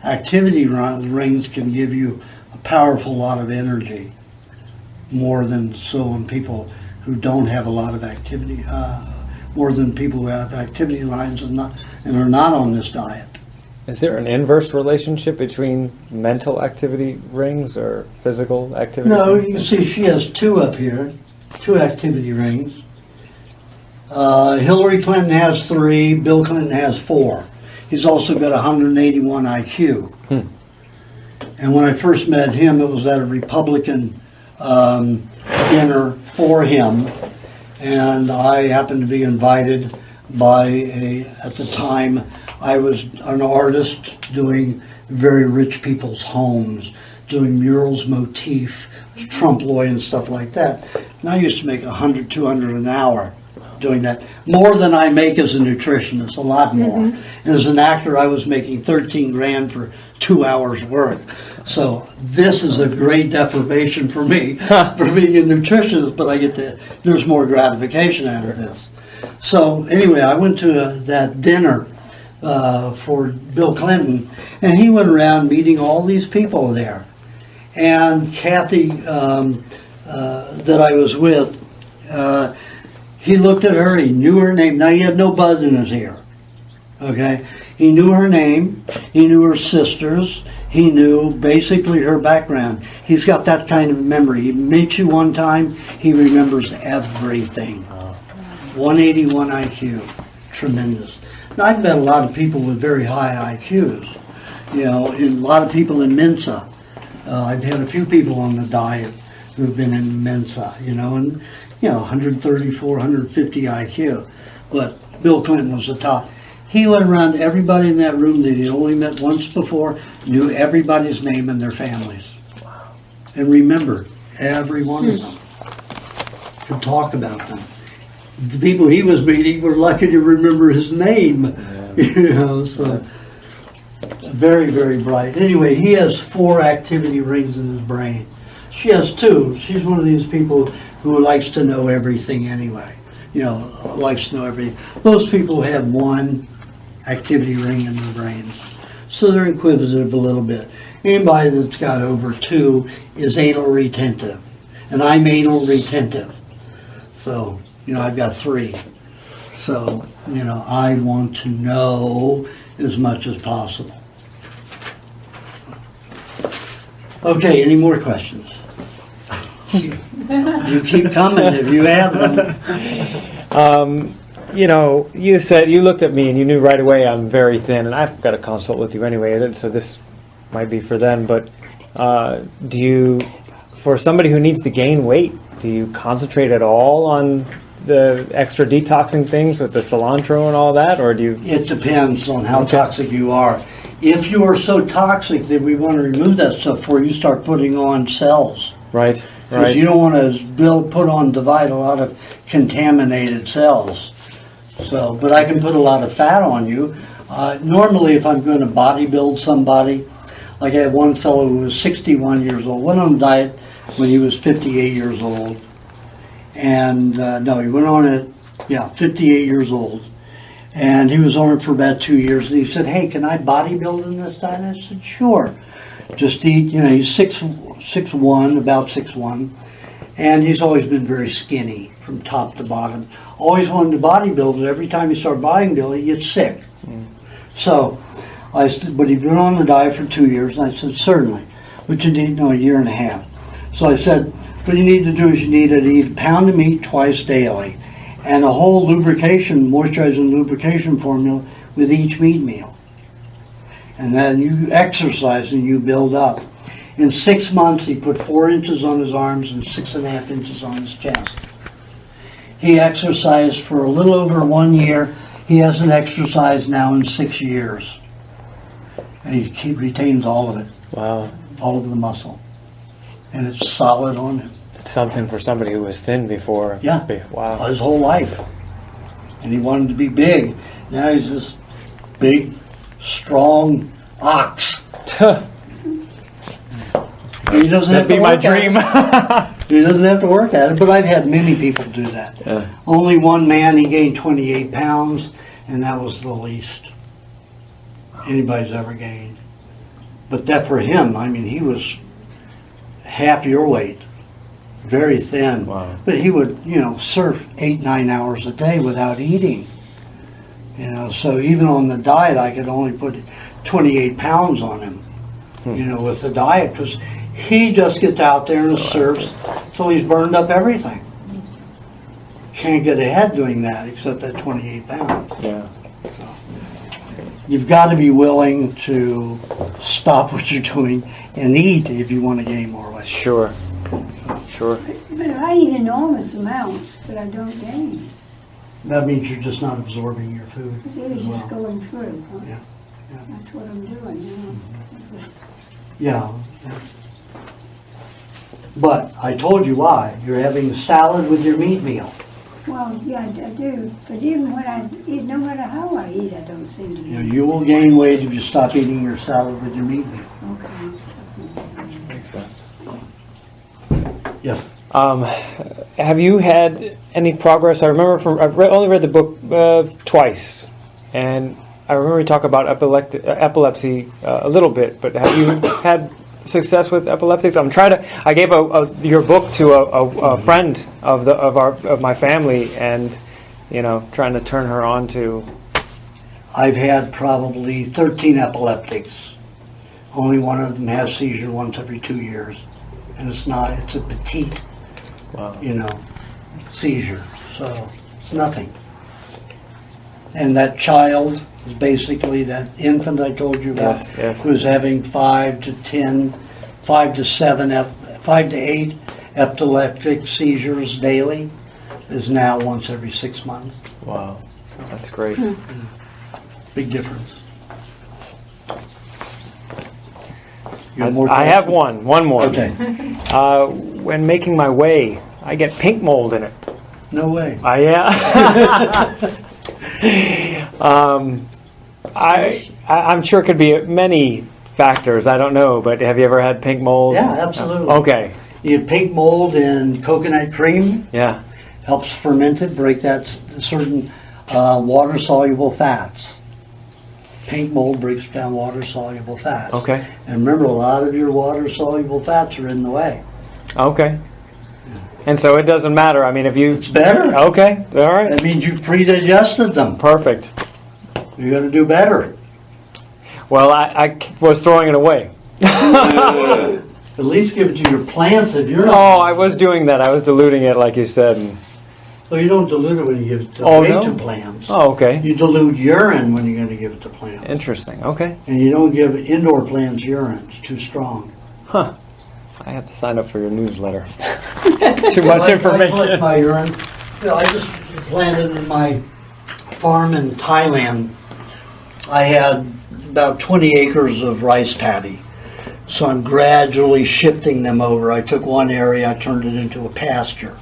activity rings can give you a powerful lot of energy, more than on people who don't have a lot of activity. More than people who have activity lines and are not on this diet. Is there an inverse relationship between mental activity rings or physical activity? No, rings? you can see she has 2 up here, 2 activity rings. Hillary Clinton has 3, Bill Clinton has 4. He's also got 181 IQ. And when I first met him, it was at a Republican dinner for him, and I happened to be invited by at the time, I was an artist doing very rich people's homes, doing murals, motif, trompe l'oeil and stuff like that. And I used to make $100, $200 an hour doing that. More than I make as a nutritionist, a lot more. And as an actor, I was making 13 grand for 2 hours work. So this is a great deprivation for me for being a nutritionist, but there's more gratification out of this. So anyway, I went to that dinner for Bill Clinton, and he went around meeting all these people there. And Kathy, that I was with, he looked at her, he knew her name. Now, he had no buzz in his ear, okay? He knew her name, he knew her sisters, he knew basically her background. He's got that kind of memory. He meets you one time, he remembers everything. 181 IQ, tremendous. Now, I've met a lot of people with very high IQs, and a lot of people in Mensa. I've had a few people on the diet who've been in Mensa, and 134, 150 IQ. But Bill Clinton was the top. He went around everybody in that room that he'd only met once before, knew everybody's name and their families. Wow. And remembered every one of them. Could talk about them. The people he was meeting were lucky to remember his name. So very, very bright. Anyway, he has 4 activity rings in his brain. She has 2. She's one of these people who likes to know everything anyway. Likes to know everything. Most people have 1 activity ring in their brains. So they're inquisitive a little bit. Anybody that's got over 2 is anal retentive. And I'm anal retentive. So, I've got 3. So, I want to know as much as possible. Okay, any more questions? You keep coming if you have them. You said, you looked at me and you knew right away I'm very thin, and I've got to consult with you anyway, so this might be for them, but for somebody who needs to gain weight, do you concentrate at all on the extra detoxing things with the cilantro and all that, or do you? It depends on how toxic you are. If you are so toxic that we want to remove that stuff before you start putting on cells. Right. Because you don't want to divide a lot of contaminated cells. So, but I can put a lot of fat on you. Normally, if I'm going to bodybuild somebody, like I had one fellow who was 61 years old, went on a diet when he was 58 years old. And he went on it, 58 years old. And he was on it for about 2 years. And he said, "Hey, can I bodybuild in this diet?" I said, "Sure. Just eat." He's 6'1", about 6'1", and he's always been very skinny from top to bottom. Always wanted to bodybuild, and every time he started bodybuilding, he gets sick. So I said, but he'd been on the diet for 2 years, and I said, "Certainly. What you need? A year and a half." So I said, "What you need to do is you need to eat a pound of meat twice daily, and a whole moisturizing lubrication formula with each meat meal. And then you exercise and you build up." In 6 months, he put 4 inches on his arms and 6.5 inches on his chest. He exercised for a little over 1 year. He hasn't exercised now in 6 years. And he retains all of it. Wow. All of the muscle. And it's solid on him. It's something for somebody who was thin before. Yeah. Wow. His whole life. And he wanted to be big. Now he's this big, strong ox. He doesn't have That'd be to my work at dream. it. He doesn't have to work at it, but I've had many people do that. Yeah. Only one man, he gained 28 pounds, and that was the least anybody's ever gained. But that for him, I mean, he was half your weight, very thin. Wow. But he would, surf 8-9 hours a day without eating. So even on the diet, I could only put 28 pounds on him, with the diet, because he just gets out there and surfs till he's burned up everything. Can't get ahead doing that except at 28 pounds. Yeah. You've got to be willing to stop what you're doing and eat if you want to gain more weight. Sure. Sure. But I eat enormous amounts, but I don't gain. That means you're just not absorbing your food. They're as just well. going through. Huh? Yeah. Yeah. That's what I'm doing, Yeah. But I told you why. You're having salad with your meat meal. Well, yeah, I do. But even when I eat, no matter how I eat, I don't seem to gain. You will gain weight if you stop eating your salad with your meat meal. Okay. Makes sense. Yes. Have you had any progress? I remember only read the book twice, and I remember you talk about epilepsy a little bit. But have you had success with epileptics? I gave your book to a friend of my family, and trying to turn her on to. I've had probably 13 epileptics. Only one of them has seizure once every 2 years, and it's a petite, seizure. So it's nothing. And that child is basically that infant I told you about, Yes. who's having 5 to 8 epileptic seizures daily, is now once every 6 months. Wow, that's great. Big difference. I have one more. Okay. When making my whey, I get pink mold in it. No way. I'm sure it could be many factors. I don't know, but have you ever had pink mold? Yeah, absolutely. Okay. You have pink mold in coconut cream. Yeah. Helps ferment it, break that certain water-soluble fats. Pink mold breaks down water-soluble fats. Okay. And remember, a lot of your water-soluble fats are in the way. Okay. And so it doesn't matter. I mean, if you... It's better. Okay. All right. That means you pre-digested them. Perfect. You're going to do better. Well, I was throwing it away. At least give it to your plants if you're not. Oh, I was doing that. I was diluting it, like you said. And... Well, you don't dilute it when you give it to plants. Oh, okay. You dilute urine when you're going to give it to plants. Interesting. Okay. And you don't give indoor plants urine. It's too strong. Huh. I have to sign up for your newsletter. Too much information. I collect my urine. I just planted in my farm in Thailand. I had about 20 acres of rice paddy. So I'm gradually shifting them over. I took one area, I turned it into a pasture.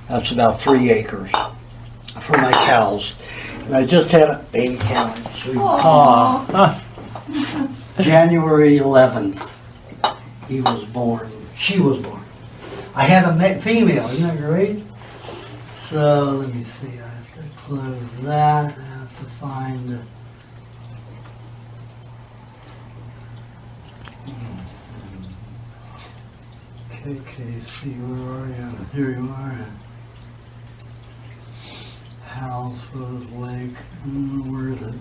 That's about 3 acres for my cows. And I just had a baby cow. January 11th, he was born. She was born. I had a female, isn't that great? So let me see, I have to close that. I have to find KKC, where are you? Here you are. House, Rose Lake. Where is it?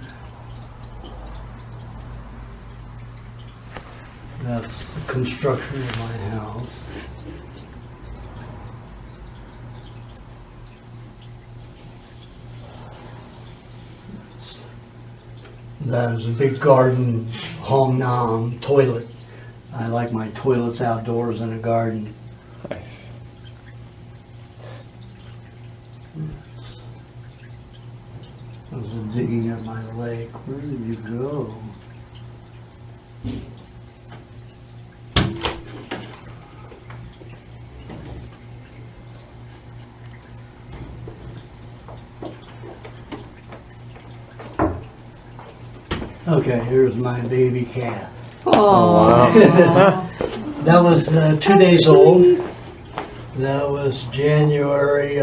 That's the construction of my house. That is a big garden, Hong Nam toilet. I like my toilets outdoors in a garden. Nice. I was digging at my lake. Where did you go? Okay, here's my baby calf. Oh, That was 2 days old. That was January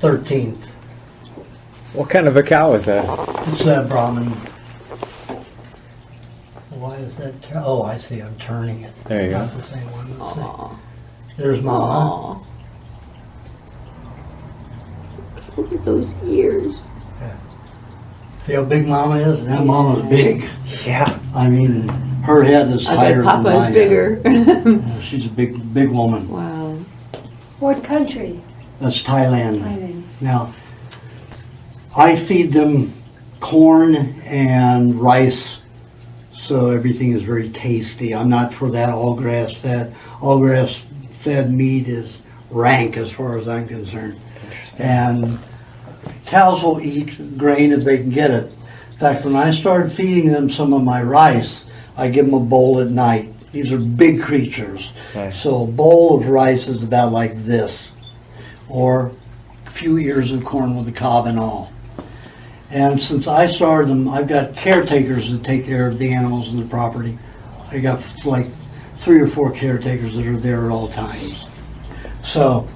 13th. What kind of a cow is that? It's that Brahmin. Why is that? Oh, I see. I'm turning it. There you go. Not the same one. Let's see. There's Mama. look at those ears. See how big Mama is? That Mama's big. Yeah. I mean, her head is I higher bet than my Papa's head. bigger. Yeah, she's a big woman. Wow. What country? That's Thailand. Thailand. Now, I feed them corn and rice, so everything is very tasty. I'm not for that all grass fed. All grass fed meat is rank as far as I'm concerned. And cows will eat grain if they can get it. In fact, when I started feeding them some of my rice, I give them a bowl at night. These are big creatures. Okay. So a bowl of rice is about like this, or a few ears of corn with the cob and all. And since I started them, I've got caretakers that take care of the animals and the property. I got like 3 or 4 caretakers that are there at all times. So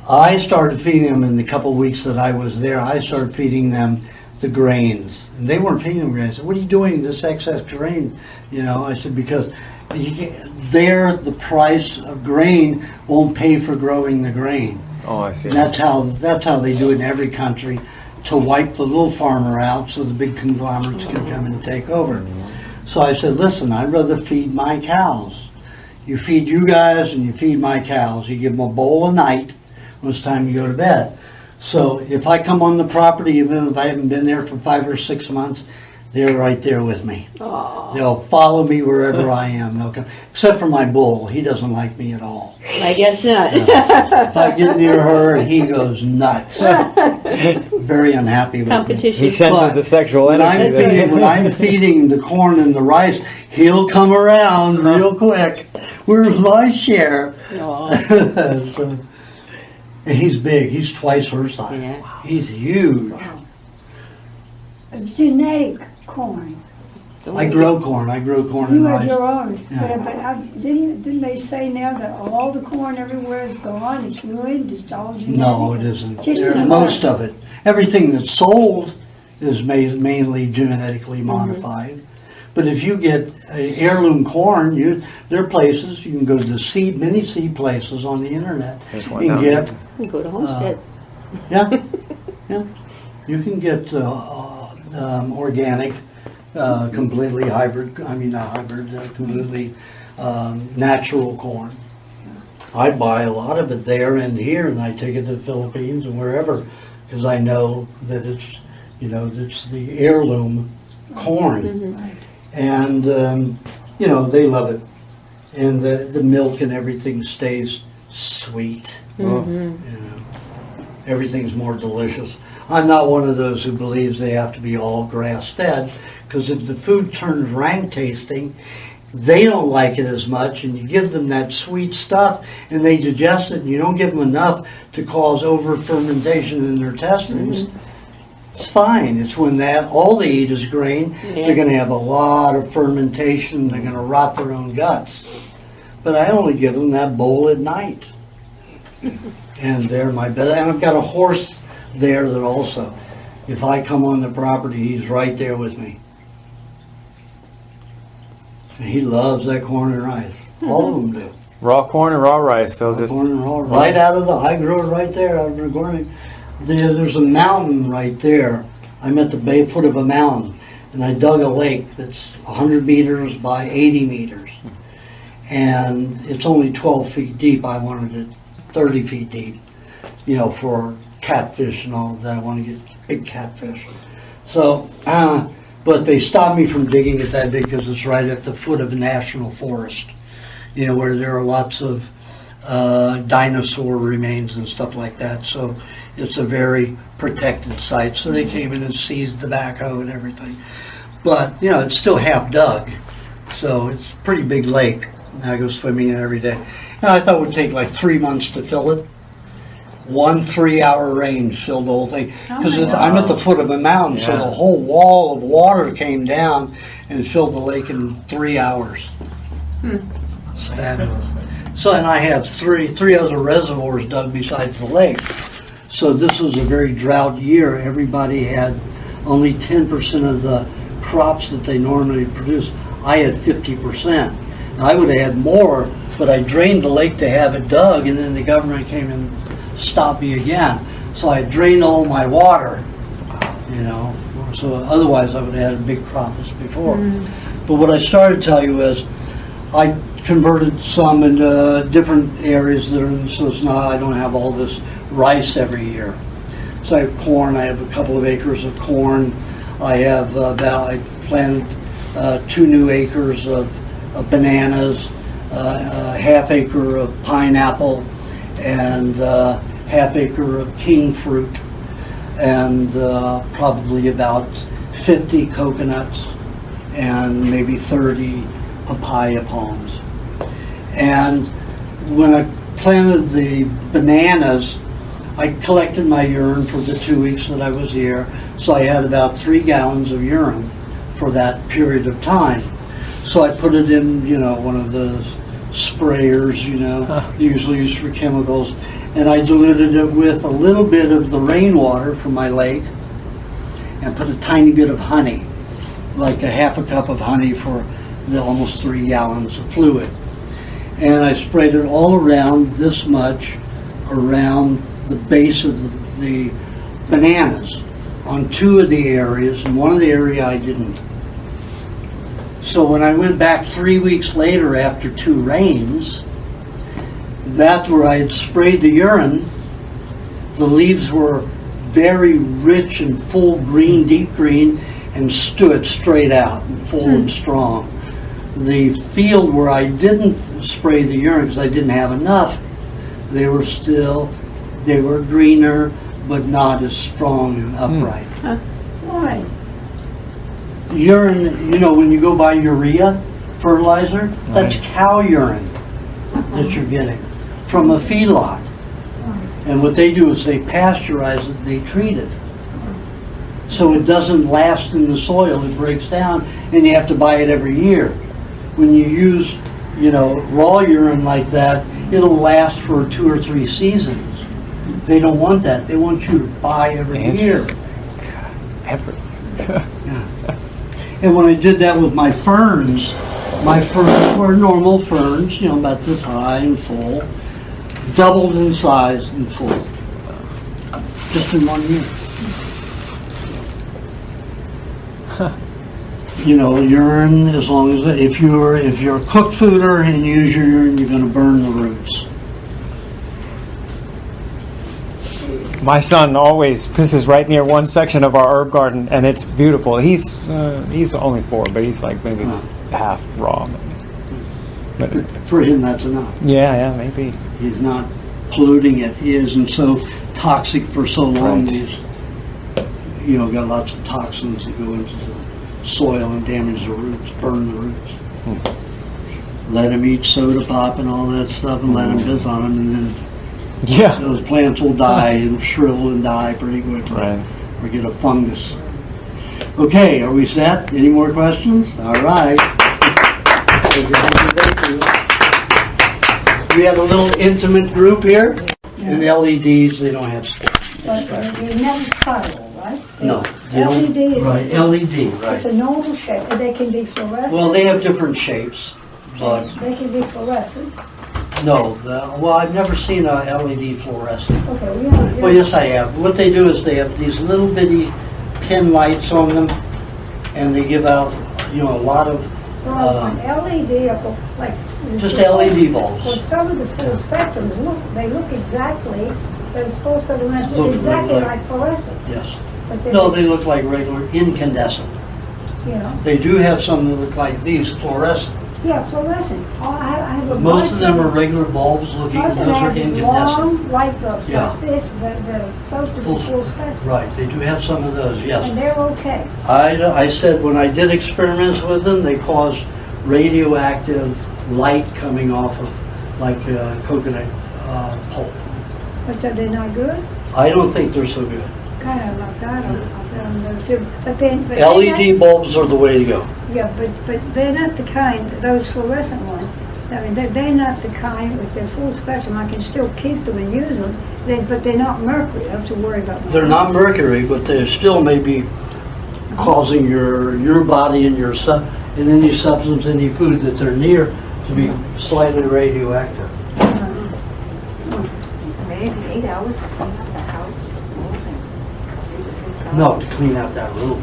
I started feeding them in the couple of weeks that I was there. I started feeding them the grains. And they weren't feeding them grains. I said, what are you doing, this excess grain? You know, I said, because there the price of grain won't pay for growing the grain. Oh, I see. And that's how they do it in every country, to wipe the little farmer out so the big conglomerates can come and take over. So I said, listen, I'd rather feed my cows. You feed you guys and you feed my cows. You give them a bowl a night when it's time to go to bed. So if I come on the property, even if I haven't been there for 5 or 6 months, they're right there with me. Aww. They'll follow me wherever I am. They'll come, except for my bull. He doesn't like me at all. I guess not. If I get near her, he goes nuts. Very unhappy with me. Competition. He senses But the sexual when I'm, energy. feeding, when I'm feeding the corn and the rice, he'll come around real quick. Where's my share? Aw. So, and he's big. He's twice her size. Yeah. He's huge. Genetic corn. I grow corn. I grow corn You and have rice. your own. Yeah. Didn't they say now that all the corn everywhere is gone? It's ruined. It's all genetic. No, it isn't. Just the Most corn. of it. Everything that's sold is mainly genetically modified. But if you get heirloom corn, there are places, you can go to many seed places on the internet. There's You one can down get, there. We go to Homestead. yeah, you can get organic, completely hybrid, not hybrid, completely natural corn. I buy a lot of it there and here, and I take it to the Philippines and wherever, because I know that it's the heirloom corn. And, they love it. And the milk and everything stays sweet. Everything's more delicious. I'm not one of those who believes they have to be all grass-fed, because if the food turns rank tasting, they don't like it as much, and you give them that sweet stuff, and they digest it, and you don't give them enough to cause over-fermentation in their intestines. It's fine. It's when all they eat is grain, they're going to have a lot of fermentation, they're going to rot their own guts. But I only give them that bowl at night. And they're my best. And I've got a horse there that also, if I come on the property, he's right there with me. And he loves that corn and rice. All of them do. Raw corn and raw rice. So just Corn and rice. Right out of I grew it right there out of the corn. There's a mountain right there. I'm at the foot of a mountain, and I dug a lake that's 100 meters by 80 meters. And it's only 12 feet deep. I wanted it 30 feet deep, for catfish and all of that. I want to get big catfish. So, but they stopped me from digging it that big because it's right at the foot of a national forest, where there are lots of dinosaur remains and stuff like that. So it's a very protected site. So they came in and seized the backhoe and everything. But, it's still half dug. So it's a pretty big lake. I go swimming in every day. And I thought it would take like 3 months to fill it. One 3-hour rain filled the whole thing. Because Oh my I'm at the foot of a mountain, so Yeah. the whole wall of water came down and filled the lake in 3 hours. It's fabulous. So, and I have three other reservoirs dug besides the lake. So this was a very drought year. Everybody had only 10% of the crops that they normally produce. I had 50%. I would have had more, but I drained the lake to have it dug, and then the government came and stopped me again. So I drained all my water, so otherwise I would have had a big crop as before. But what I started to tell you is I converted some into different areas so it's not, I don't have all this rice every year. So I have corn. I have a couple of acres of corn. I have I planted 2 new acres of bananas, a half acre of pineapple, and half acre of king fruit, and probably about 50 coconuts and maybe 30 papaya palms. And when I planted the bananas, I collected my urine for the 2 weeks that I was here, so I had about 3 gallons of urine for that period of time. So I put it in, one of those sprayers, usually used for chemicals, and I diluted it with a little bit of the rainwater from my lake and put a tiny bit of honey, like a half a cup of honey for the almost 3 gallons of fluid. And I sprayed it all around, this much, around the base of the bananas on 2 of the areas, and 1 of the area I didn't. So when I went back 3 weeks later after 2 rains, that's where I had sprayed the urine. The leaves were very rich and full green, deep green, and stood straight out and full and strong. The field where I didn't spray the urine because I didn't have enough, they were greener, but not as strong and upright. Why? Urine, when you go buy urea fertilizer, that's cow urine that you're getting from a feedlot. And what they do is they pasteurize it, they treat it. So it doesn't last in the soil, it breaks down, and you have to buy it every year. When you use, raw urine like that, it'll last for 2 or 3 seasons. They don't want that. They want you to buy every year. Yeah. And when I did that with my ferns were normal ferns, about this high and full, doubled in size and full, just in 1 year. Urine, as long as if you're a cooked fooder and you use your urine, you're going to burn the roots. My son always pisses right near one section of our herb garden, and it's beautiful. He's only 4, but he's like maybe half raw. But for him, that's enough. Yeah, maybe. He's not polluting it. He isn't so toxic for so long. Right. He's, got lots of toxins that go into the soil and damage the roots, burn the roots. Let him eat soda pop and all that stuff, and let him piss on them, and then those plants will die and shrivel and die pretty quickly, or get a fungus. Okay, are we set? Any more questions? All right. We have a little intimate group here, and LEDs, they don't have But they never spiral, right? No. LED is Right, LED, right. It's a normal shape, but they can be fluorescent. Well, they have different shapes, but They can be fluorescent. no. I've never seen a LED fluorescent. Okay, we have. Well, yes, I have. What they do is they have these little bitty pin lights on them, and they give out, a lot of So an LED, like. just LED bulbs. Well, some of the full spectrum, they look exactly, they're supposed to Look look exactly like- like fluorescent. Yes. But No, they look like regular incandescent. They do have some that look like these, fluorescent. Yeah, fluorescent. I have a Most of them are bunch regular bulbs looking, Most those of them are have these incandescent. long light bulbs Yeah. like this, that are supposed to be full spectrum. Right, they do have some of those, yes. And they're okay. I said when I did experiments with them, they caused radioactive light coming off of like coconut pulp. But so they're not good? I don't think they're so good. Kind of like that, I'll bet on those too. But then, but LED bulbs are the way to go. yeah, but they're not the kind, those fluorescent ones. I mean, they're not the kind with their full spectrum. I can still keep them and use them, but they're not mercury. I have to worry about. They're not mercury, but they still may be causing your body and your and any substance, any food that they're near to be slightly radioactive. Maybe 8 hours to clean up the house. No, to clean out that room.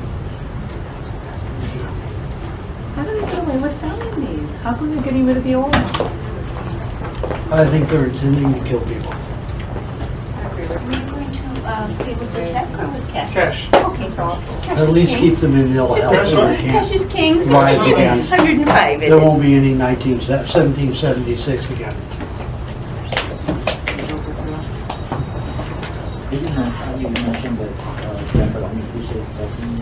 How do they get away with selling these? How come they're getting rid of the old ones? I think they're intending to kill people. Are you going to pay with the check or with cash? Cash. Okay, so cash At is least king. keep them in ill health. That's so right. they Cash can't is king. rise again. 105 it There is. won't be any 1776 again. You mentioned that dental anesthesia is causing